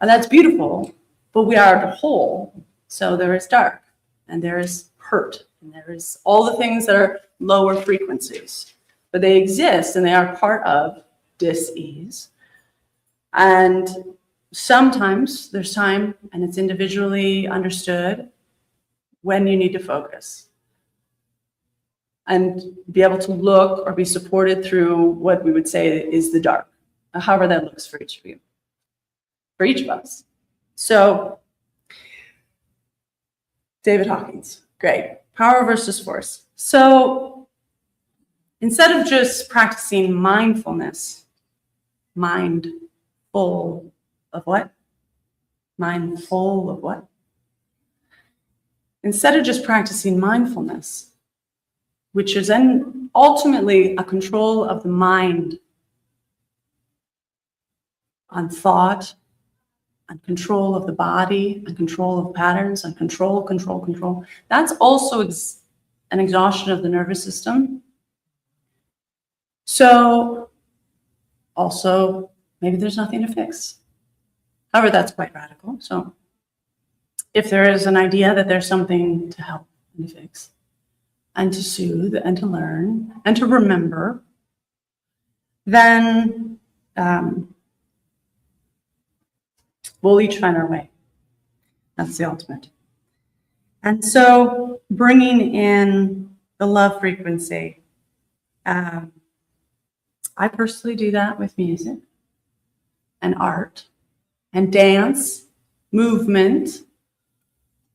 And that's beautiful, but we are the whole. So there is dark, and there is hurt, and there is all the things that are lower frequencies, but they exist and they are part of dis-ease. And sometimes there's time, and it's individually understood when you need to focus and be able to look or be supported through what we would say is the dark, however that looks for each of you, for each of us. So David Hawkins, great. Power versus force. So instead of just practicing mindfulness, mindful of what? Mindful of what? Instead of just practicing mindfulness, which is then ultimately a control of the mind on thought, on control of the body, on control of patterns, on control. That's also an exhaustion of the nervous system. So also, maybe there's nothing to fix. However, that's quite radical. So if there is an idea that there's something to help and to fix, and to soothe, and to learn, and to remember, then we'll each find our way. That's the ultimate. And so bringing in the love frequency, I personally do that with music and art and dance, movement,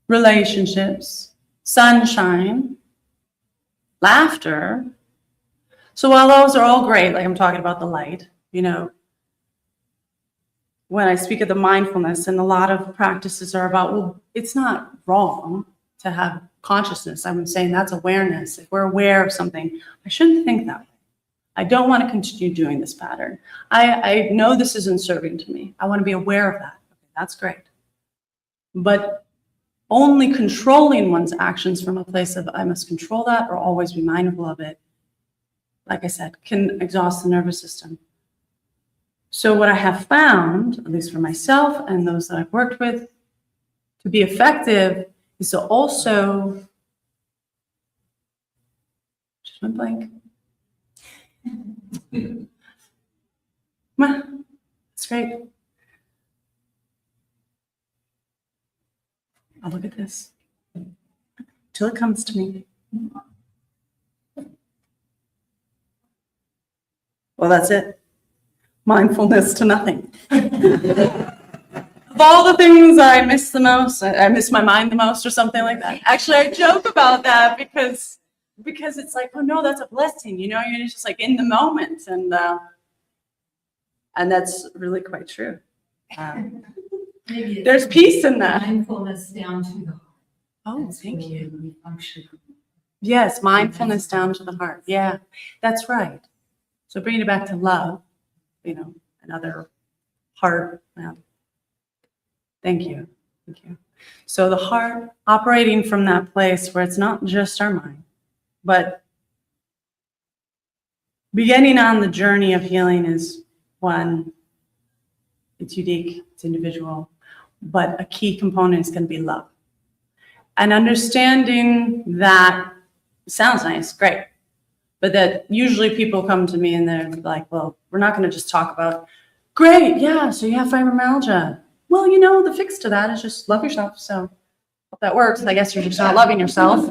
relationships, sunshine, laughter. So while those are all great, like I'm talking about the light, when I speak of the mindfulness, and a lot of practices are about, well, it's not wrong to have consciousness. I'm saying that's awareness. If we're aware of something, I shouldn't think that way. I don't want to continue doing this pattern. I know this isn't serving to me. I want to be aware of that. Okay, that's great. But only controlling one's actions from a place of I must control that or always be mindful of it, like I said, can exhaust the nervous system. So what I have found, at least for myself and those that I've worked with, to be effective is to also, just went blank. That's great. I'll look at this till it comes to me. Well, that's it. Mindfulness to nothing. Of all the things I miss the most, I miss my mind the most or something like that. Actually, I joke about that because it's like, oh no, that's a blessing, you're just like in the moment. And that's really quite true. There's peace in that. Mindfulness down to the heart. Oh, thank you. Yes, mindfulness down to the heart. Yeah, that's right. So bringing it back to love, another heart. Thank you. Thank you. So the heart operating from that place where it's not just our mind, but beginning on the journey of healing is one, it's unique, it's individual, but a key component is going to be love. And understanding that sounds nice, great. But that usually people come to me and they're like, well, we're not going to just talk about, great, yeah, so you have fibromyalgia. Well, the fix to that is just love yourself. So if that works, I guess you're just not loving yourself,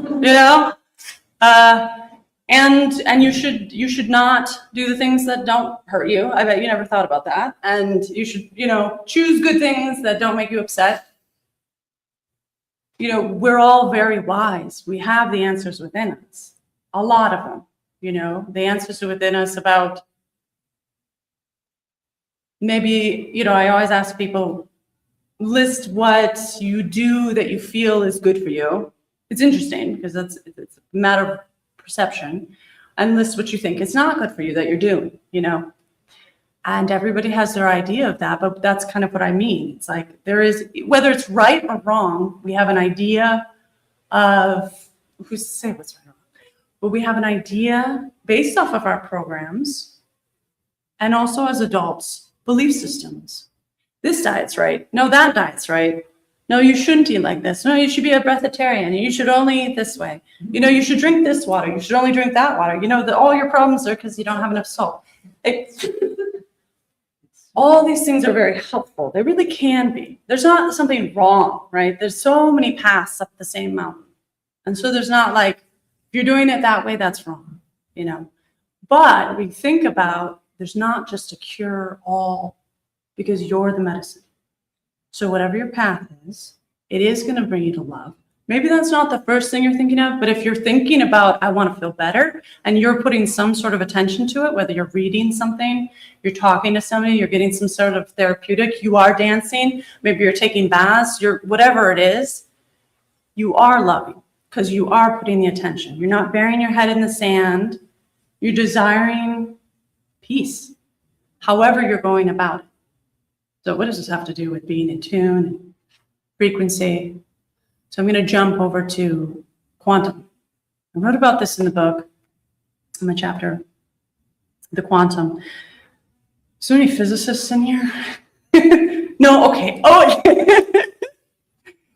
And you should not do the things that don't hurt you. I bet you never thought about that. And you should, choose good things that don't make you upset. We're all very wise. We have the answers within us, a lot of them. The answers are within us about maybe, I always ask people, list what you do that you feel is good for you. It's interesting because it's a matter of perception, and list what you think is not good for you that you're doing, And everybody has their idea of that, but that's kind of what I mean. It's like there is, whether it's right or wrong, we have an idea of, who's to say what's right or wrong, but we have an idea based off of our programs and also as adults, belief systems. This diet's right. No, that diet's right. No, you shouldn't eat like this. No, you should be a breatharian. You should only eat this way. You should drink this water. You should only drink that water. All your problems are because you don't have enough salt. All these things are very helpful. They really can be. There's not something wrong, right? There's so many paths up the same mountain. And so there's not like, if you're doing it that way, that's wrong, But we think about, there's not just a cure all, because you're the medicine. So whatever your path is, it is going to bring you to love. Maybe that's not the first thing you're thinking of, but if you're thinking about, I want to feel better, and you're putting some sort of attention to it, whether you're reading something, you're talking to somebody, you're getting some sort of therapeutic, you are dancing, maybe you're taking baths, whatever it is, you are loving because you are putting the attention. You're not burying your head in the sand. You're desiring peace, however you're going about it. So what does this have to do with being in tune and frequency? So I'm going to jump over to quantum. I wrote about this in the book, in my chapter, The Quantum. So many physicists in here? No, okay. Oh,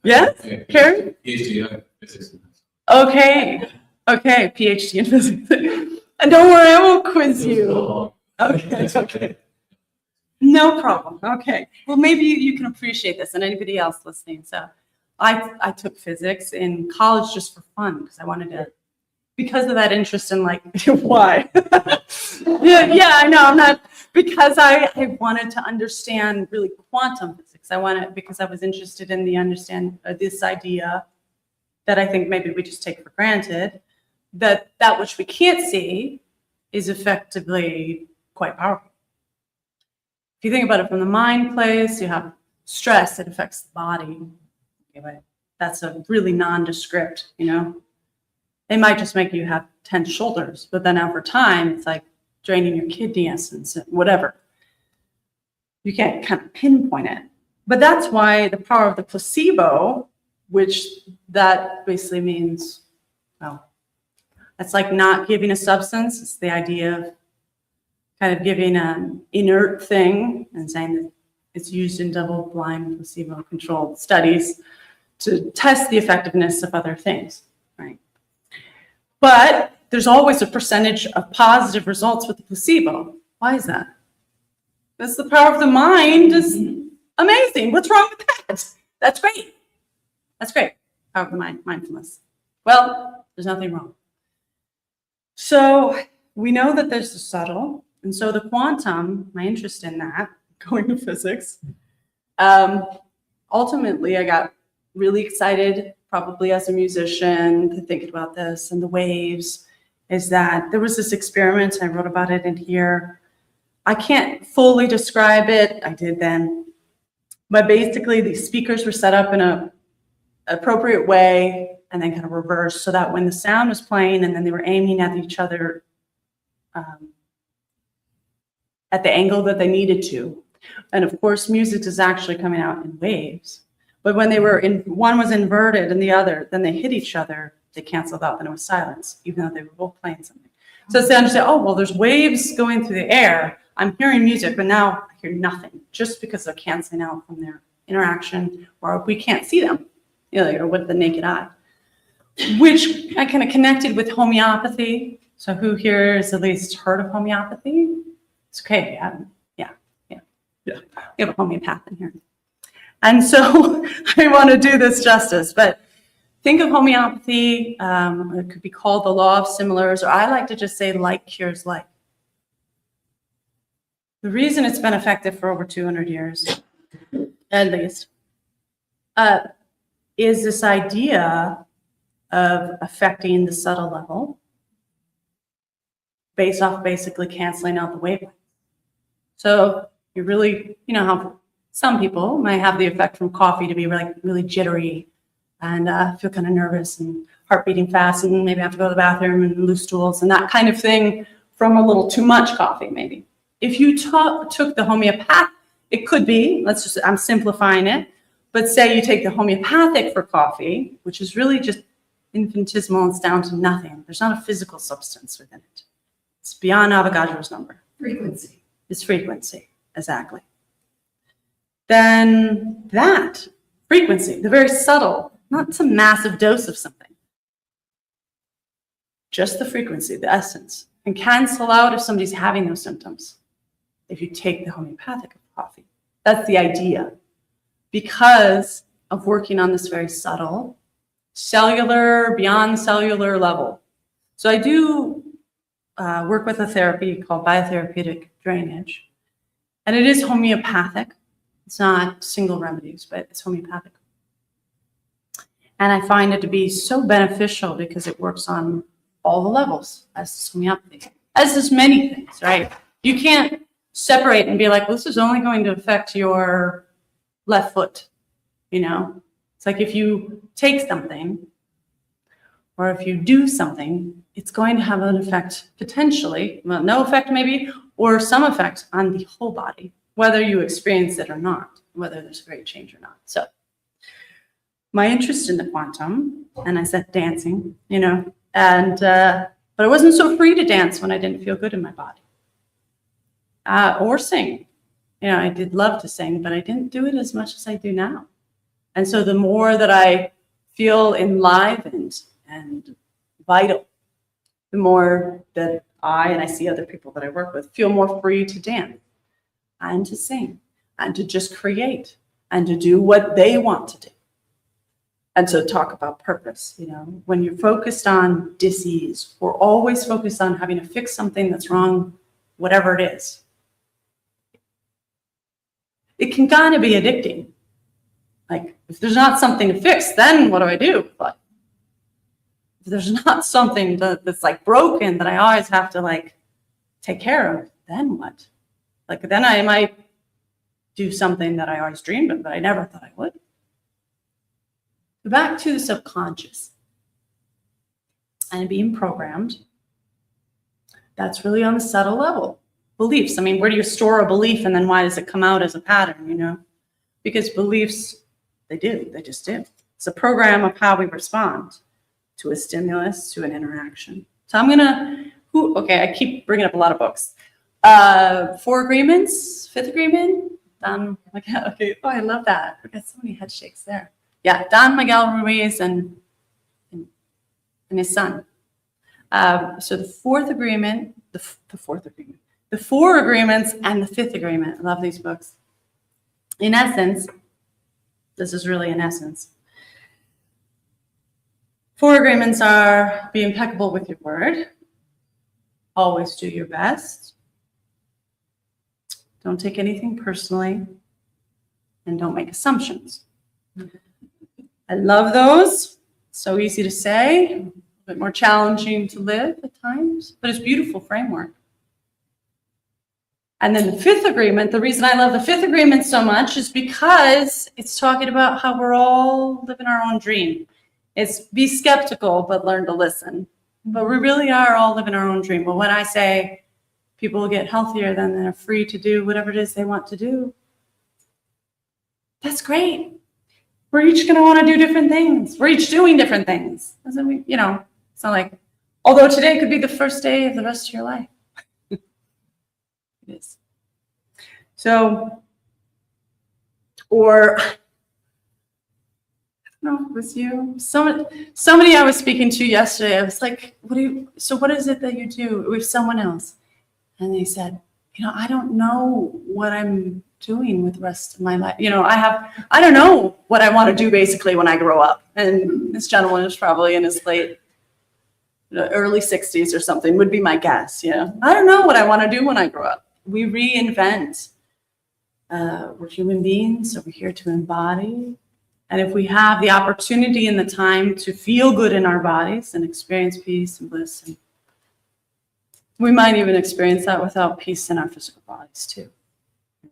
yes? Karen? PhD in physics. Okay, PhD in physics. And don't worry, I won't quiz you. Okay. No problem. Okay. Well, maybe you can appreciate this and anybody else listening. So I took physics in college just for fun because I wanted to, because of that interest in like, why? yeah, I know. I'm not, because I wanted to understand really quantum physics. because I was interested in this idea that I think maybe we just take for granted, that which we can't see is effectively quite powerful. If you think about it from the mind place, you have stress that affects the body. Okay, but that's a really nondescript, It might just make you have tense shoulders, but then over time, it's like draining your kidney essence, whatever. You can't kind of pinpoint it. But that's why the power of the placebo, which that basically means, well, that's like not giving a substance. It's the idea of kind of giving an inert thing and saying that it's used in double-blind, placebo-controlled studies to test the effectiveness of other things, right? But there's always a percentage of positive results with the placebo. Why is that? Because the power of the mind is amazing. What's wrong with that? That's great. That's great. Power of the mind, mindfulness. Well, there's nothing wrong. So we know that there's the subtle. And so the quantum, my interest in that, going to physics, ultimately I got really excited, probably as a musician, thinking about this and the waves, is that there was this experiment, I wrote about it in here. I can't fully describe it, I did then, but basically these speakers were set up in an appropriate way and then kind of reversed so that when the sound was playing and then they were aiming at each other at the angle that they needed to. And of course, music is actually coming out in waves. But when they were one was inverted and the other, then they hit each other, they canceled out, then it was silence, even though they were both playing something. So it's to understand, oh, well, there's waves going through the air. I'm hearing music, but now I hear nothing just because they're canceling out from their interaction, or we can't see them, or with the naked eye, which I kind of connected with homeopathy. So who here has at least heard of homeopathy? It's okay. Yeah. We have a homeopath in here. And so I want to do this justice, but think of homeopathy. It could be called the law of similars, or I like to just say like cures like. The reason it's been effective for over 200 years, at least, is this idea of affecting the subtle level based off basically canceling out the wavelength. So you really, how some people might have the effect from coffee to be really jittery and feel kind of nervous and heart beating fast and maybe have to go to the bathroom and loose stools and that kind of thing from a little too much coffee maybe. If you took the homeopathic, it could be, I'm simplifying it, but say you take the homeopathic for coffee, which is really just infinitesimal, it's down to nothing. There's not a physical substance within it. It's beyond Avogadro's number. Frequency. It's frequency, exactly. Then that frequency, the very subtle, not some massive dose of something, just the frequency, the essence, and cancel out if somebody's having those symptoms. If you take the homeopathic coffee, that's the idea. Because of working on this very subtle, cellular, beyond cellular level. So I do work with a therapy called biotherapeutic drainage. And it is homeopathic. It's not single remedies, but it's homeopathic. And I find it to be so beneficial because it works on all the levels as homeopathy, as does many things, right? You can't separate and be like, well, this is only going to affect your left foot, It's like if you take something or if you do something, it's going to have an effect potentially, well, no effect maybe, or some effect on the whole body, whether you experience it or not, whether there's a great change or not. So my interest in the quantum, and I said dancing, but I wasn't so free to dance when I didn't feel good in my body. Or sing. I did love to sing, but I didn't do it as much as I do now. And so the more that I feel enlivened and vital, the more that I see other people that I work with, feel more free to dance and to sing and to just create and to do what they want to do. And so talk about purpose, when you're focused on disease, we're always focused on having to fix something that's wrong, whatever it is. It can kind of be addicting If there's not something to fix, then what do I do? But if there's not something that's like broken that I always have to like take care of, then what? Like then I might do something that I always dreamed of, but I never thought I would. Back to the subconscious and being programmed. That's really on the subtle level. Beliefs. I mean, where do you store a belief and then why does it come out as a pattern, you know? Because beliefs, they just do. It's a program of how we respond to a stimulus, to an interaction. So I'm gonna, I keep bringing up a lot of books. 4 Agreements, 5th Agreement, Don, okay, oh, I love that. I got so many head shakes there. Yeah, Don Miguel Ruiz and his son. So the 4th Agreement, the 4th Agreement, the 4 Agreements and the 5th Agreement. I love these books. In essence, this is really in essence. 4 agreements are: be impeccable with your word, always do your best, don't take anything personally, and don't make assumptions. I love those. So easy to say, a bit more challenging to live at times, but it's a beautiful framework. And then the 5th agreement, the reason I love the 5th agreement so much is because it's talking about how we're all living our own dream. It's be skeptical, but learn to listen. But we really are all living our own dream. But when I say people will get healthier, then they're free to do whatever it is they want to do, that's great. We're each going to want to do different things. We're each doing different things. Doesn't we, you know, it's not like, although today could be the first day of the rest of your life. It is. So, or, I don't know if it was you. Somebody I was speaking to yesterday, I was like, what is it that you do with someone else? And they said, you know, I don't know what I'm doing with the rest of my life. You know, I don't know what I want to do basically when I grow up. And this gentleman is probably in his early 60s or something, would be my guess. You know, I don't know what I want to do when I grow up. We reinvent. We're human beings, so we're here to embody. And if we have the opportunity and the time to feel good in our bodies and experience peace and bliss, and we might even experience that without peace in our physical bodies too.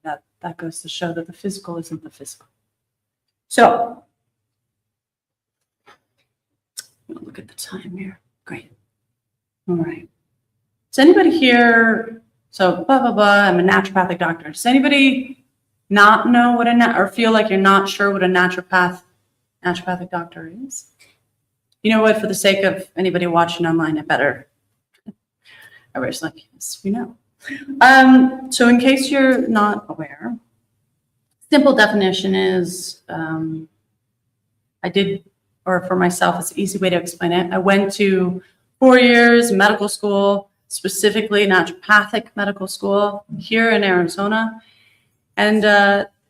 That goes to show that the physical isn't the physical. So, look at the time here. Great. All right. Does anybody here, so blah, blah, blah, I'm a naturopathic doctor. Does anybody not know what or feel like you're not sure what a naturopathic doctor is? You know what, for the sake of anybody watching online, I better. Everybody's like, yes, we know. So in case you're not aware, simple definition is, for myself, it's an easy way to explain it. I went to 4 years medical school, specifically naturopathic medical school here in Arizona. And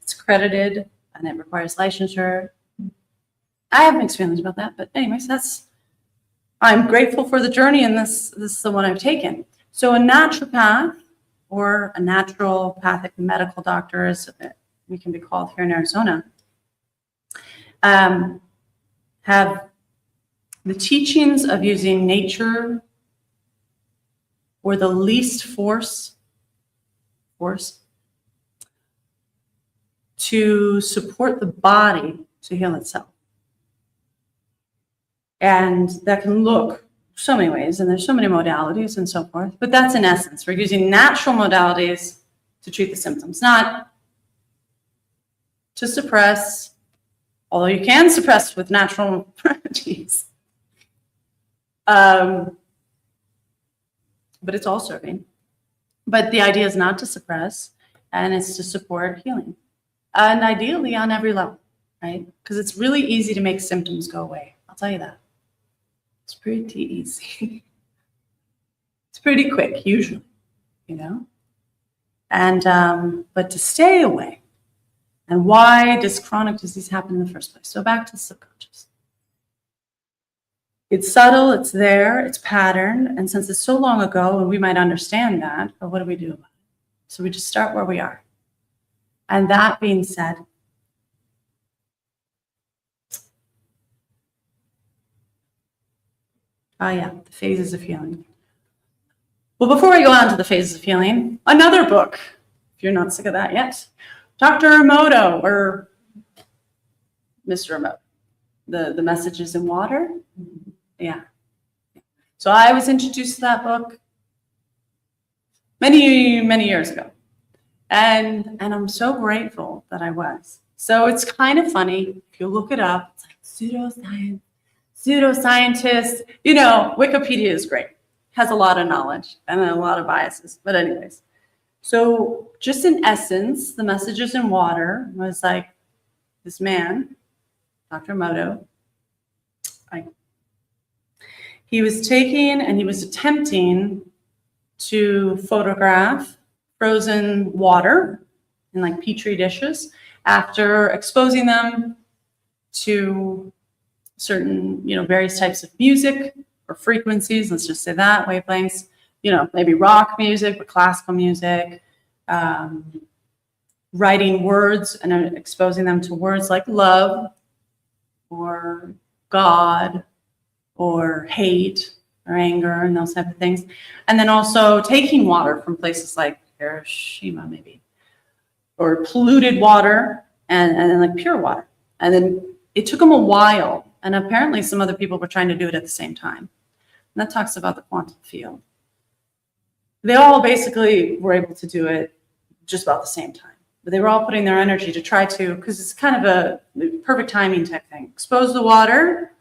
it's accredited and it requires licensure. I have mixed feelings about that, but anyways, I'm grateful for the journey, and this is the one I've taken. So a naturopath, or a naturopathic medical doctor, as we can be called here in Arizona, have the teachings of using nature or the least force to support the body to heal itself. And that can look so many ways, and there's so many modalities and so forth, but that's in essence. We're using natural modalities to treat the symptoms, not to suppress, although you can suppress with natural remedies. But it's all serving. But the idea is not to suppress, and it's to support healing. And ideally on every level, right? Because it's really easy to make symptoms go away. I'll tell you that. It's pretty easy. It's pretty quick, usually, you know? And, but to stay away. And why does chronic disease happen in the first place? So back to the subconscious. It's subtle, it's there, it's patterned. And since it's so long ago, and we might understand that, but what do we do about it? So we just start where we are. And that being said, Yeah, the phases of healing. Well, before we go on to the phases of healing, another book, if you're not sick of that yet, Dr. Emoto, or Mr. Emoto, the Messages in Water. Yeah. So I was introduced to that book many, many years ago. And I'm so grateful that I was. So it's kind of funny, if you look it up, it's like pseudoscience, pseudoscientists, you know, Wikipedia is great, has a lot of knowledge and a lot of biases. But anyways, so just in essence, the Messages in Water was like this man, Dr. Emoto, he was taking and he was attempting to photograph frozen water in like petri dishes after exposing them to certain, you know, various types of music or frequencies, let's just say that, wavelengths, you know, maybe rock music, but classical music, writing words and exposing them to words like love or God or hate or anger and those type of things. And then also taking water from places like Hiroshima maybe, or polluted water and like pure water. And then it took them a while. And apparently some other people were trying to do it at the same time. And that talks about the quantum field. They all basically were able to do it just about the same time. But they were all putting their energy to try to, because it's kind of a perfect timing type thing. Expose the water,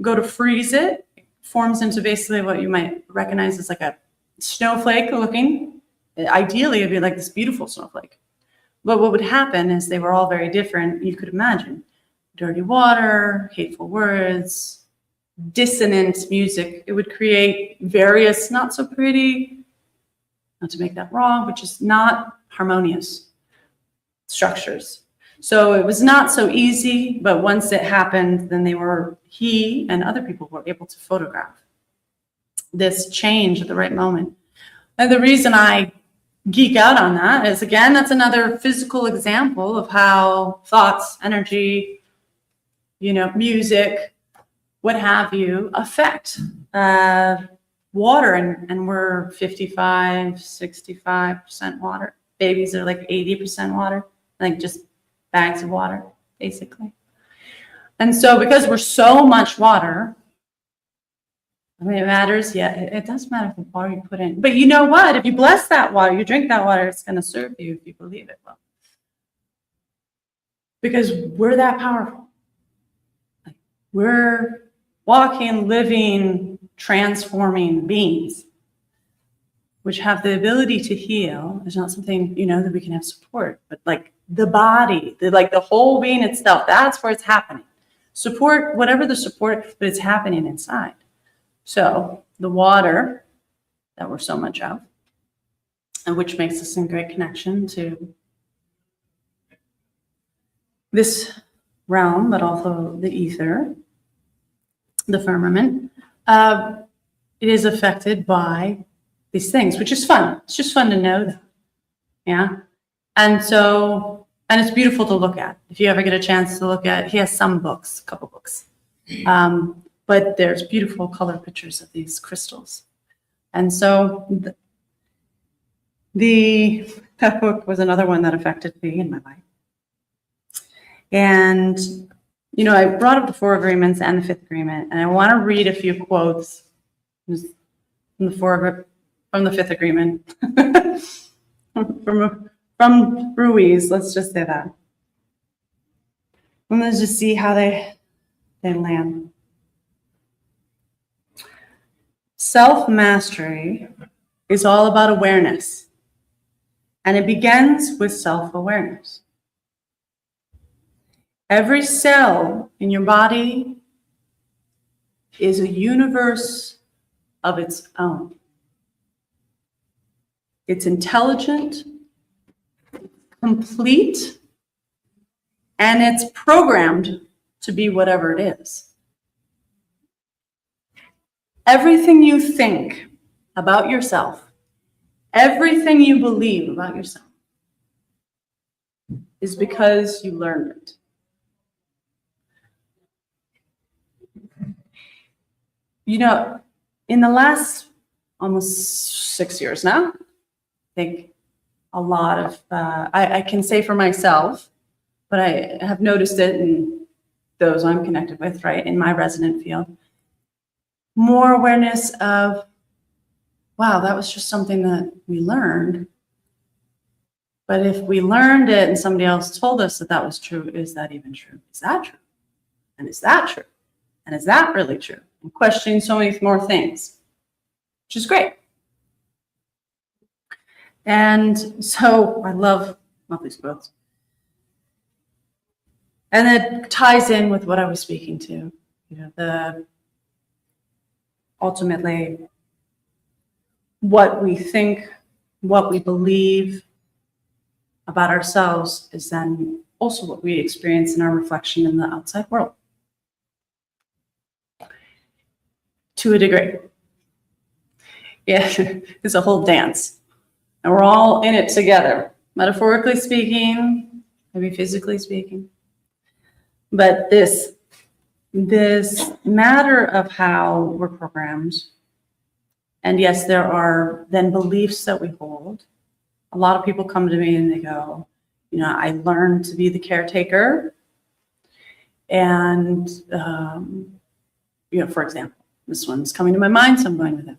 go to freeze it, forms into basically what you might recognize as like a snowflake looking. Ideally, it'd be like this beautiful snowflake. But what would happen is they were all very different. You could imagine dirty water, hateful words, dissonant music. It would create various not so pretty, not to make that wrong, but just not harmonious structures. So it was not so easy, but once it happened, then he and other people were able to photograph this change at the right moment. And the reason I geek out on that is, again, that's another physical example of how thoughts, energy, you know, music, what have you, affect water. And we're 55, 65% water. Babies are like 80% water, like just bags of water, basically. And so because we're so much water, I mean, it matters. Yeah, it does matter the water you put in. But you know what? If you bless that water, you drink that water, it's going to serve you if you believe it will. Because we're that powerful. Like, we're walking, living, transforming beings, which have the ability to heal. It's not something, you know, that we can have support, but like the body, like the whole being itself, that's where it's happening. Support, whatever the support, but it's happening inside. So the water that we're so much of, and which makes us in great connection to this realm, but also the ether, the firmament, it is affected by these things, which is fun. It's just fun to know that. Yeah. And so, and it's beautiful to look at. If you ever get a chance to look at, he has some books, a couple books. But there's beautiful color pictures of these crystals. And so that book was another one that affected me in my life. And, you know, I brought up the 4 agreements and the 5th agreement, and I want to read a few quotes from the 5th agreement, from Ruiz, let's just say that. And let's just see how they land. Self-mastery is all about awareness, and it begins with self-awareness. Every cell in your body is a universe of its own. It's intelligent, complete, and it's programmed to be whatever it is. Everything you think about yourself, everything you believe about yourself, is because you learned it. You know, in the last almost 6 years now, I think a lot of, I can say for myself, but I have noticed it in those I'm connected with, right, in my resonant field, more awareness of, wow, that was just something that we learned. But if we learned it and somebody else told us that that was true, is that even true? Is that true? And is that true? And is that really true? And questioning so many more things, which is great. And so I love these quotes. And it ties in with what I was speaking to, you know, ultimately what we think, what we believe about ourselves is then also what we experience in our reflection in the outside world. To a degree. Yeah, it's a whole dance. And we're all in it together, metaphorically speaking, maybe physically speaking. But this matter of how we're programmed, and yes, there are then beliefs that we hold. A lot of people come to me and they go, you know, I learned to be the caretaker. And, you know, for example, this one's coming to my mind, so I'm going with it.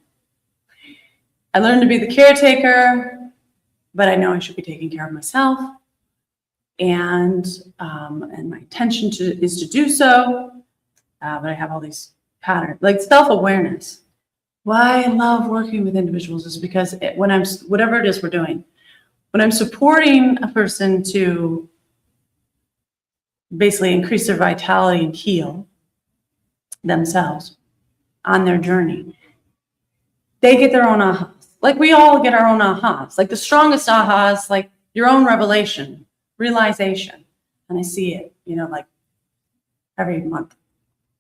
I learned to be the caretaker, but I know I should be taking care of myself. And my intention is to do so, but I have all these patterns, like self-awareness. Why I love working with individuals is because when I'm, whatever it is we're doing, when I'm supporting a person to basically increase their vitality and heal themselves on their journey, they get their own ahas. Like we all get our own ahas. Like the strongest ahas, like your own revelation, realization. And I see it, you know, like every month,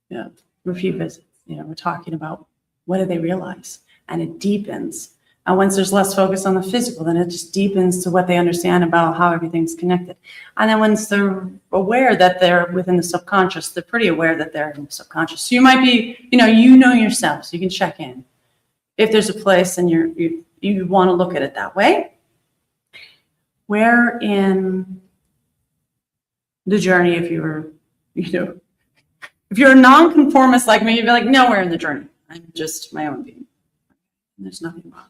you know, repeat visits, you know, we're talking about what do they realize? And it deepens. And once there's less focus on the physical, then it just deepens to what they understand about how everything's connected. And then once they're aware that they're within the subconscious, they're pretty aware that they're in the subconscious. So you might be, you know yourself, so you can check in. If there's a place and you want to look at it that way, where in the journey, if you were, you know, if you're a nonconformist like me, you'd be like, nowhere in the journey. I'm just my own being. There's nothing wrong.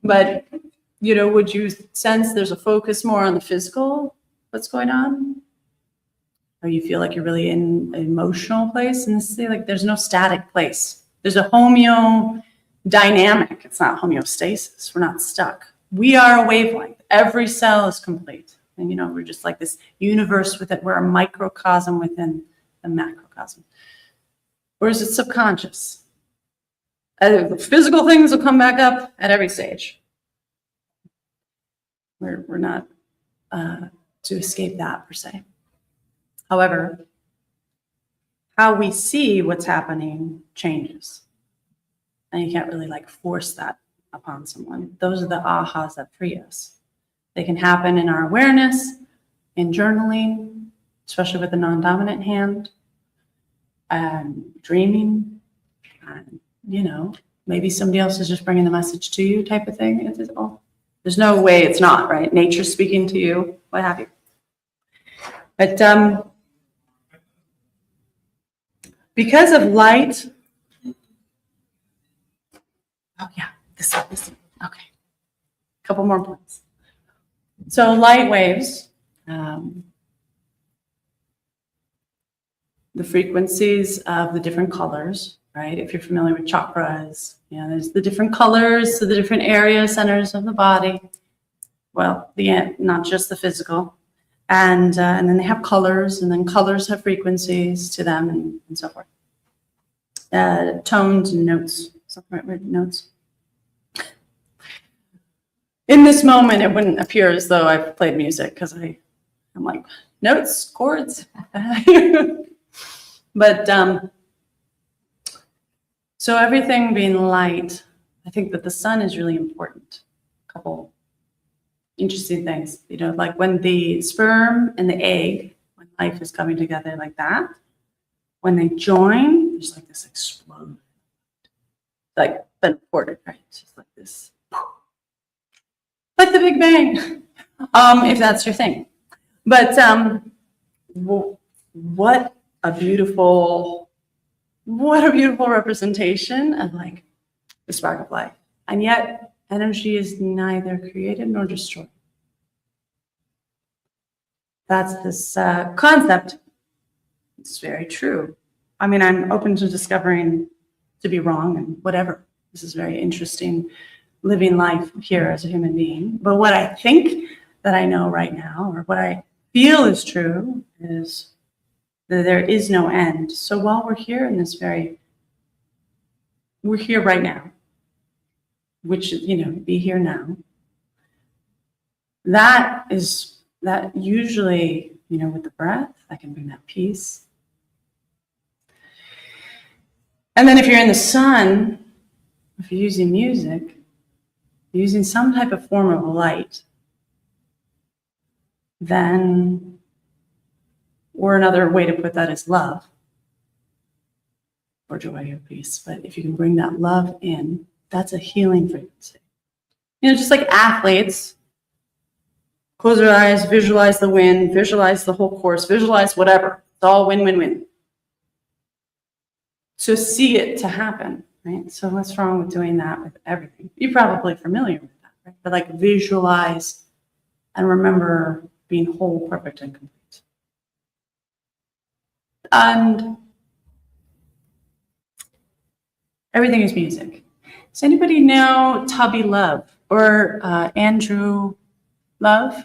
But, you know, would you sense there's a focus more on the physical, what's going on? Or you feel like you're really in an emotional place? And this is like there's no static place. There's a homeo dynamic. It's not homeostasis. We're not stuck. We are a wavelength. Every cell is complete. And, you know, we're just like this universe with it. We're a microcosm within the macrocosm. Whereas it's subconscious. Physical things will come back up at every stage. We're not to escape that per se. However, how we see what's happening changes. And you can't really like force that upon someone. Those are the ahas that free us. They can happen in our awareness, in journaling, especially with the non-dominant hand, dreaming, and, you know, maybe somebody else is just bringing the message to you type of thing. It's all, there's no way it's not, right? Nature's speaking to you, what have you. But because of light, oh yeah, this one, okay. A couple more points. So light waves, the frequencies of the different colors, right? If you're familiar with chakras, you know, there's the different colors, so the different areas, centers of the body. Well, not just the physical. And then they have colors, and then colors have frequencies to them, and so forth. Tones and notes, notes. In this moment, it wouldn't appear as though I've played music because I'm like, notes, chords. But so everything being light, I think that the sun is really important. A couple interesting things, you know, like when the sperm and the egg, when life is coming together like that, when they join, there's like this explosion. like been reported, right? It's just like this, like the Big Bang, if that's your thing. But what a beautiful representation of like the spark of life. And yet energy is neither created nor destroyed. That's this concept. It's very true. I mean, I'm open to discovering to be wrong and whatever. This is very interesting living life here as a human being. But what I think that I know right now, or what I feel is true, is that there is no end. So while we're here in this we're here right now, which, be here now. That usually, with the breath, I can bring that peace. And then if you're in the sun, if you're using music, using some type of form of light, then, or another way to put that is love, or joy or peace. But if you can bring that love in, that's a healing frequency. Just like athletes, close your eyes, visualize the win, visualize the whole course, visualize whatever. It's all win, win, win. So see it to happen, right? So what's wrong with doing that with everything? You're probably familiar with that, right? But like visualize and remember being whole, perfect, and complete. And everything is music. Does anybody know Tubby Love or Andrew Love?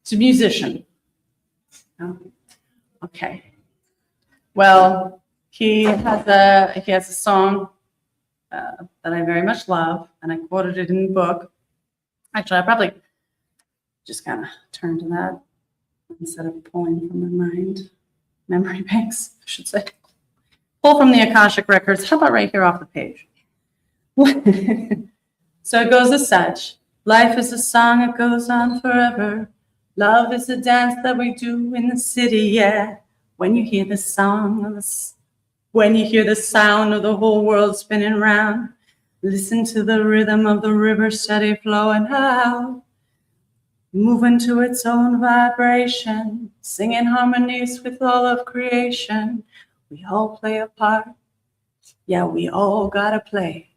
He's a musician. No? Okay. Well, he has a song that I very much love, and I quoted it in the book. Actually, I probably just kind of turn to that instead of pulling from my mind. Memory banks, I should say. Pull from the Akashic Records. How about right here off the page? So it goes as such. Life is a song that goes on forever. Love is a dance that we do in the city, yeah. When you hear the sound of the whole world spinning round, listen to the rhythm of the river steady flowing out, moving to its own vibration, singing harmonies with all of creation. We all play a part. Yeah, we all gotta play.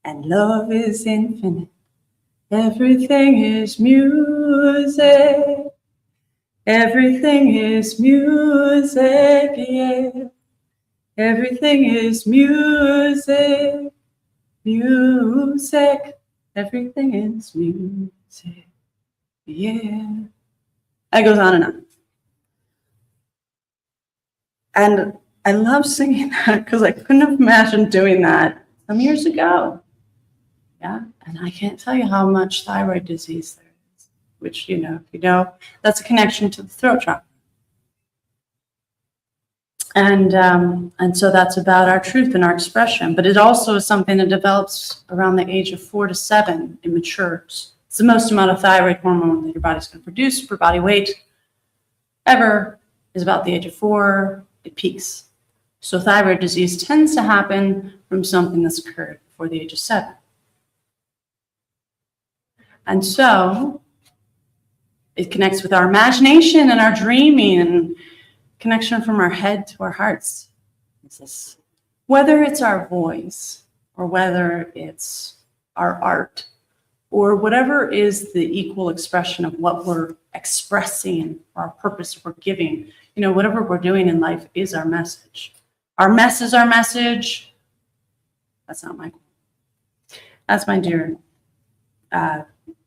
And love is infinite. Everything is music. Everything is music, yeah. Everything is music. Music. Everything is music, yeah. It goes on and on. And I love singing that because I couldn't have imagined doing that some years ago. Yeah, and I can't tell you how much thyroid disease there is, which, that's a connection to the throat chakra. And so that's about our truth and our expression, but it also is something that develops around the age of 4 to 7. It matures. It's the most amount of thyroid hormone that your body's going to produce per body weight ever is about the age of 4. It peaks. So thyroid disease tends to happen from something that's occurred before the age of 7. And so it connects with our imagination and our dreaming and connection from our head to our hearts. It's this, whether it's our voice or whether it's our art or whatever is the equal expression of what we're expressing, our purpose we're giving, whatever we're doing in life is our message. Our mess is our message. That's not my quote. That's my dear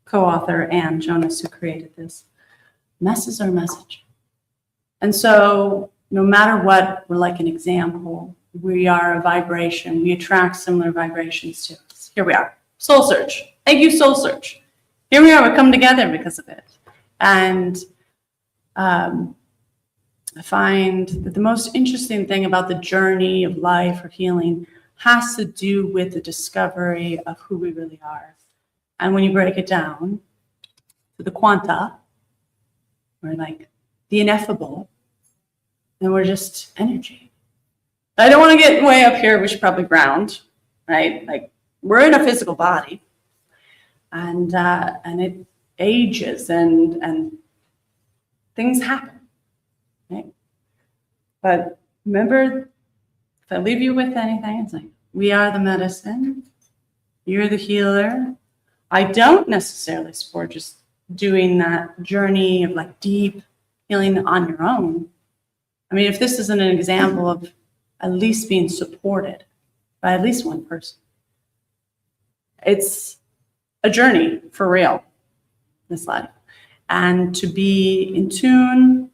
co-author, Ann Jonas, who created this. Mess is our message. And so no matter what, we're like an example. We are a vibration. We attract similar vibrations to us. Here we are. Soul Search. Thank you, Soul Search. Here we are. We come together because of it. And I find that the most interesting thing about the journey of life or healing has to do with the discovery of who we really are. And when you break it down to the quanta, we're like the ineffable, and we're just energy. I don't want to get way up here. We should probably ground, right? Like we're in a physical body, and it ages and things happen, right? But remember, if I leave you with anything, it's like we are the medicine. You're the healer. I don't necessarily support just doing that journey of like deep healing on your own. I mean, if this isn't an example of at least being supported by at least one person, it's a journey for real, this life. And to be in tune,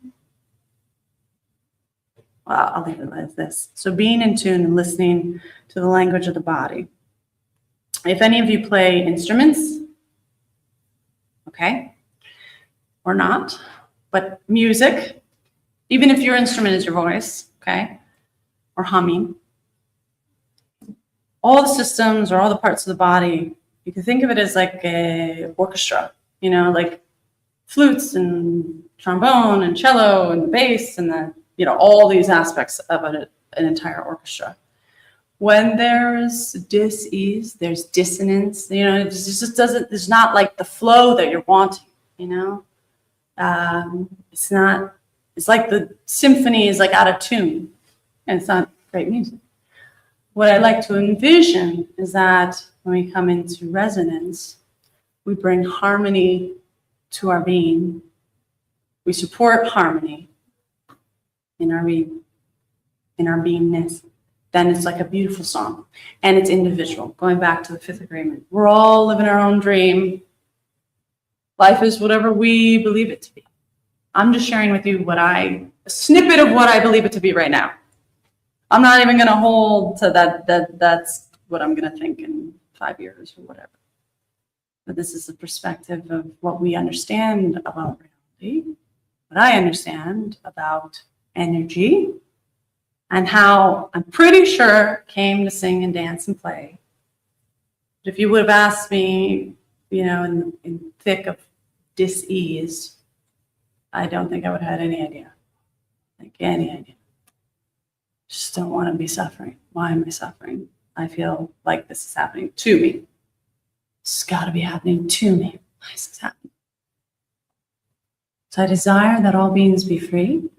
well, I'll leave it like this. So being in tune and listening to the language of the body. If any of you play instruments, okay, or not, but music, even if your instrument is your voice, okay, or humming, all the systems or all the parts of the body, you can think of it as like a orchestra, you know, like flutes and trombone and cello and the bass and the, you know, all these aspects of an entire orchestra. When there's dis-ease, there's dissonance, you know, it just doesn't, there's not like the flow that you're wanting, you know? It's not, it's like the symphony is like out of tune and it's not great music. What I like to envision is that when we come into resonance, we bring harmony to our being. We support harmony in our being, in our beingness. Then it's like a beautiful song, and it's individual. Going back to the fifth agreement, we're all living our own dream. Life is whatever we believe it to be. I'm just sharing with you a snippet of what I believe it to be right now. I'm not even going to hold to that's what I'm going to think in 5 years or whatever. But this is the perspective of what we understand about reality, what I understand about energy, and how I'm pretty sure came to sing and dance and play. But if you would have asked me, you know, in thick of dis-ease, I don't think I would have had any idea. Like any idea. Just don't want to be suffering. Why am I suffering? I feel like this is happening to me. It's got to be happening to me. Why is this happening? So I desire that all beings be free.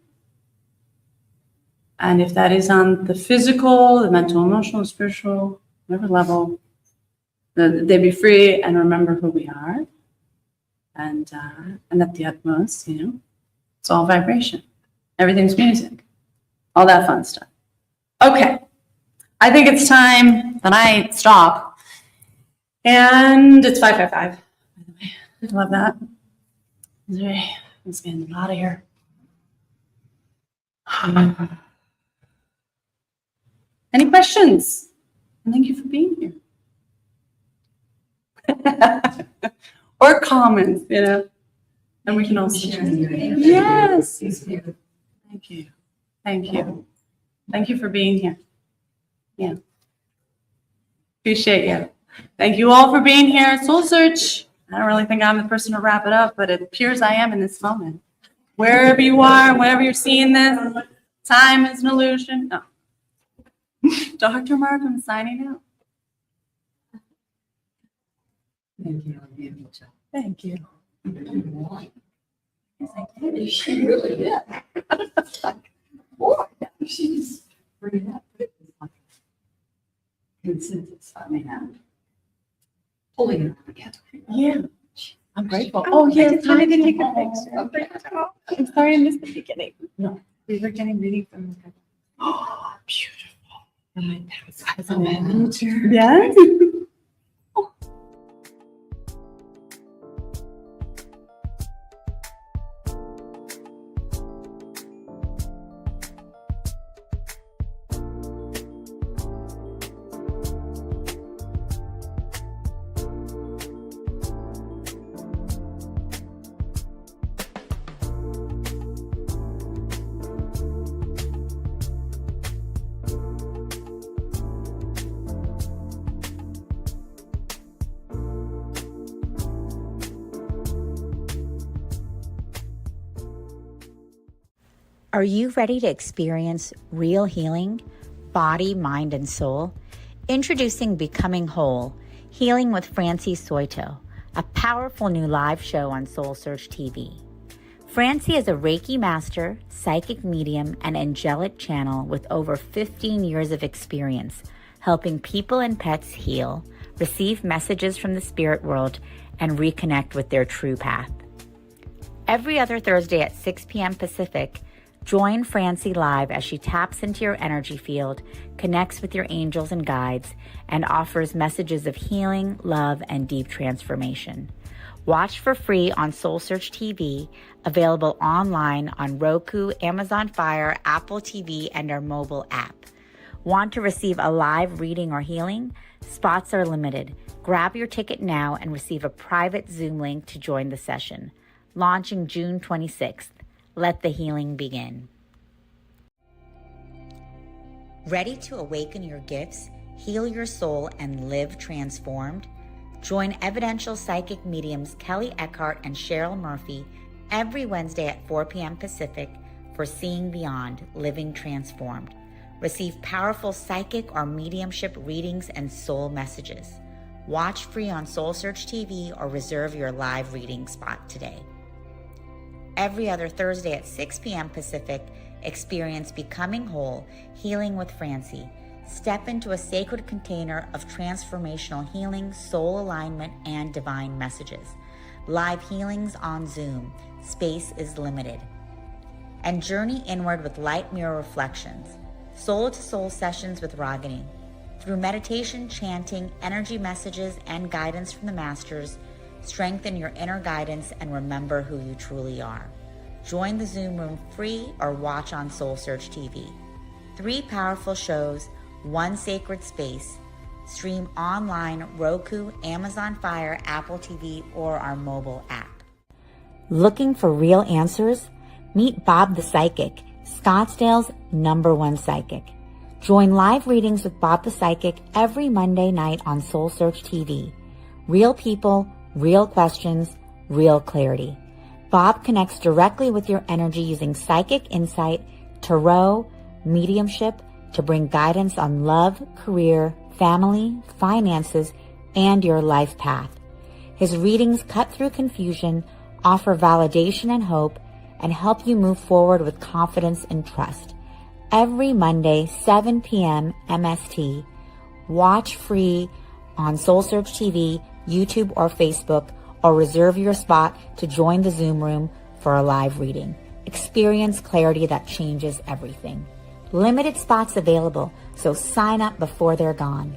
And if that is on the physical, the mental, emotional, spiritual, whatever level, they be free and remember who we are. And at the utmost, you know, it's all vibration. Everything's music. All that fun stuff. Okay. I think it's time that I stop. And it's 5:55, by the way. I love that. Let's get out of here. Any questions? Thank you for being here. Or comments, you know. And we can also yes. Thank you. Thank you. Thank you for being here. Yeah. Appreciate you. Thank you all for being here at Soul Search. I don't really think I'm the person to wrap it up, but it appears I am in this moment. Wherever you are, whenever you're seeing this, time is an illusion. No. Dr. Markham signing out. Thank you. Thank you. She really did. Boy, she's bringing up consensus. I mean, pulling it all together. Yeah. I'm grateful. Oh, yeah. I didn't take a picture. I'm sorry I missed the beginning. No. We were getting ready from the oh, beautiful. From my past as a manager. Yes. Are you ready to experience real healing, body, mind, and soul? Introducing Becoming Whole, Healing with Francie Soito, a powerful new live show on SoulSearch TV. Francie is a Reiki master, psychic medium, and angelic channel with over 15 years of experience helping people and pets heal, receive messages from the spirit world, and reconnect with their true path. Every other Thursday at 6 p.m. Pacific, join Francie live as she taps into your energy field, connects with your angels and guides, and offers messages of healing, love, and deep transformation. Watch for free on SoulSearch TV, available online on Roku, Amazon Fire, Apple TV, and our mobile app. Want to receive a live reading or healing? Spots are limited. Grab your ticket now and receive a private Zoom link to join the session. Launching June 26th. Let the healing begin. Ready to awaken your gifts, heal your soul, and live transformed? Join evidential psychic mediums Kelly Eckhart and Cheryl Murphy every Wednesday at 4 p.m. Pacific for Seeing Beyond, Living Transformed. Receive powerful psychic or mediumship readings and soul messages. Watch free on SoulSearch TV or reserve your live reading spot today. Every other Thursday at 6 p.m. Pacific, experience Becoming Whole, Healing with Francie. Step into a sacred container of transformational healing, soul alignment, and divine messages. Live healings on Zoom. Space is limited. And journey inward with light mirror reflections. Soul-to-soul sessions with Ragini. Through meditation, chanting, energy messages, and guidance from the masters, strengthen your inner guidance and remember who you truly are. Join the Zoom room free or watch on SoulSearch TV. 3 powerful shows, 1 sacred space. Stream online, Roku, Amazon Fire, Apple TV, or our mobile app. Looking for real answers? Meet Bob the Psychic, Scottsdale's #1 psychic. Join live readings with Bob the Psychic every Monday night on SoulSearch TV. Real people, real questions, real clarity. Bob connects directly with your energy using psychic insight, tarot, mediumship to bring guidance on love, career, family, finances, and your life path. His readings cut through confusion, offer validation and hope, and help you move forward with confidence and trust. Every Monday, 7 p.m. MST. Watch free on SoulSearch TV, YouTube, or Facebook, or reserve your spot to join the Zoom room for a live reading. Experience clarity that changes everything. Limited spots available, so sign up before they're gone.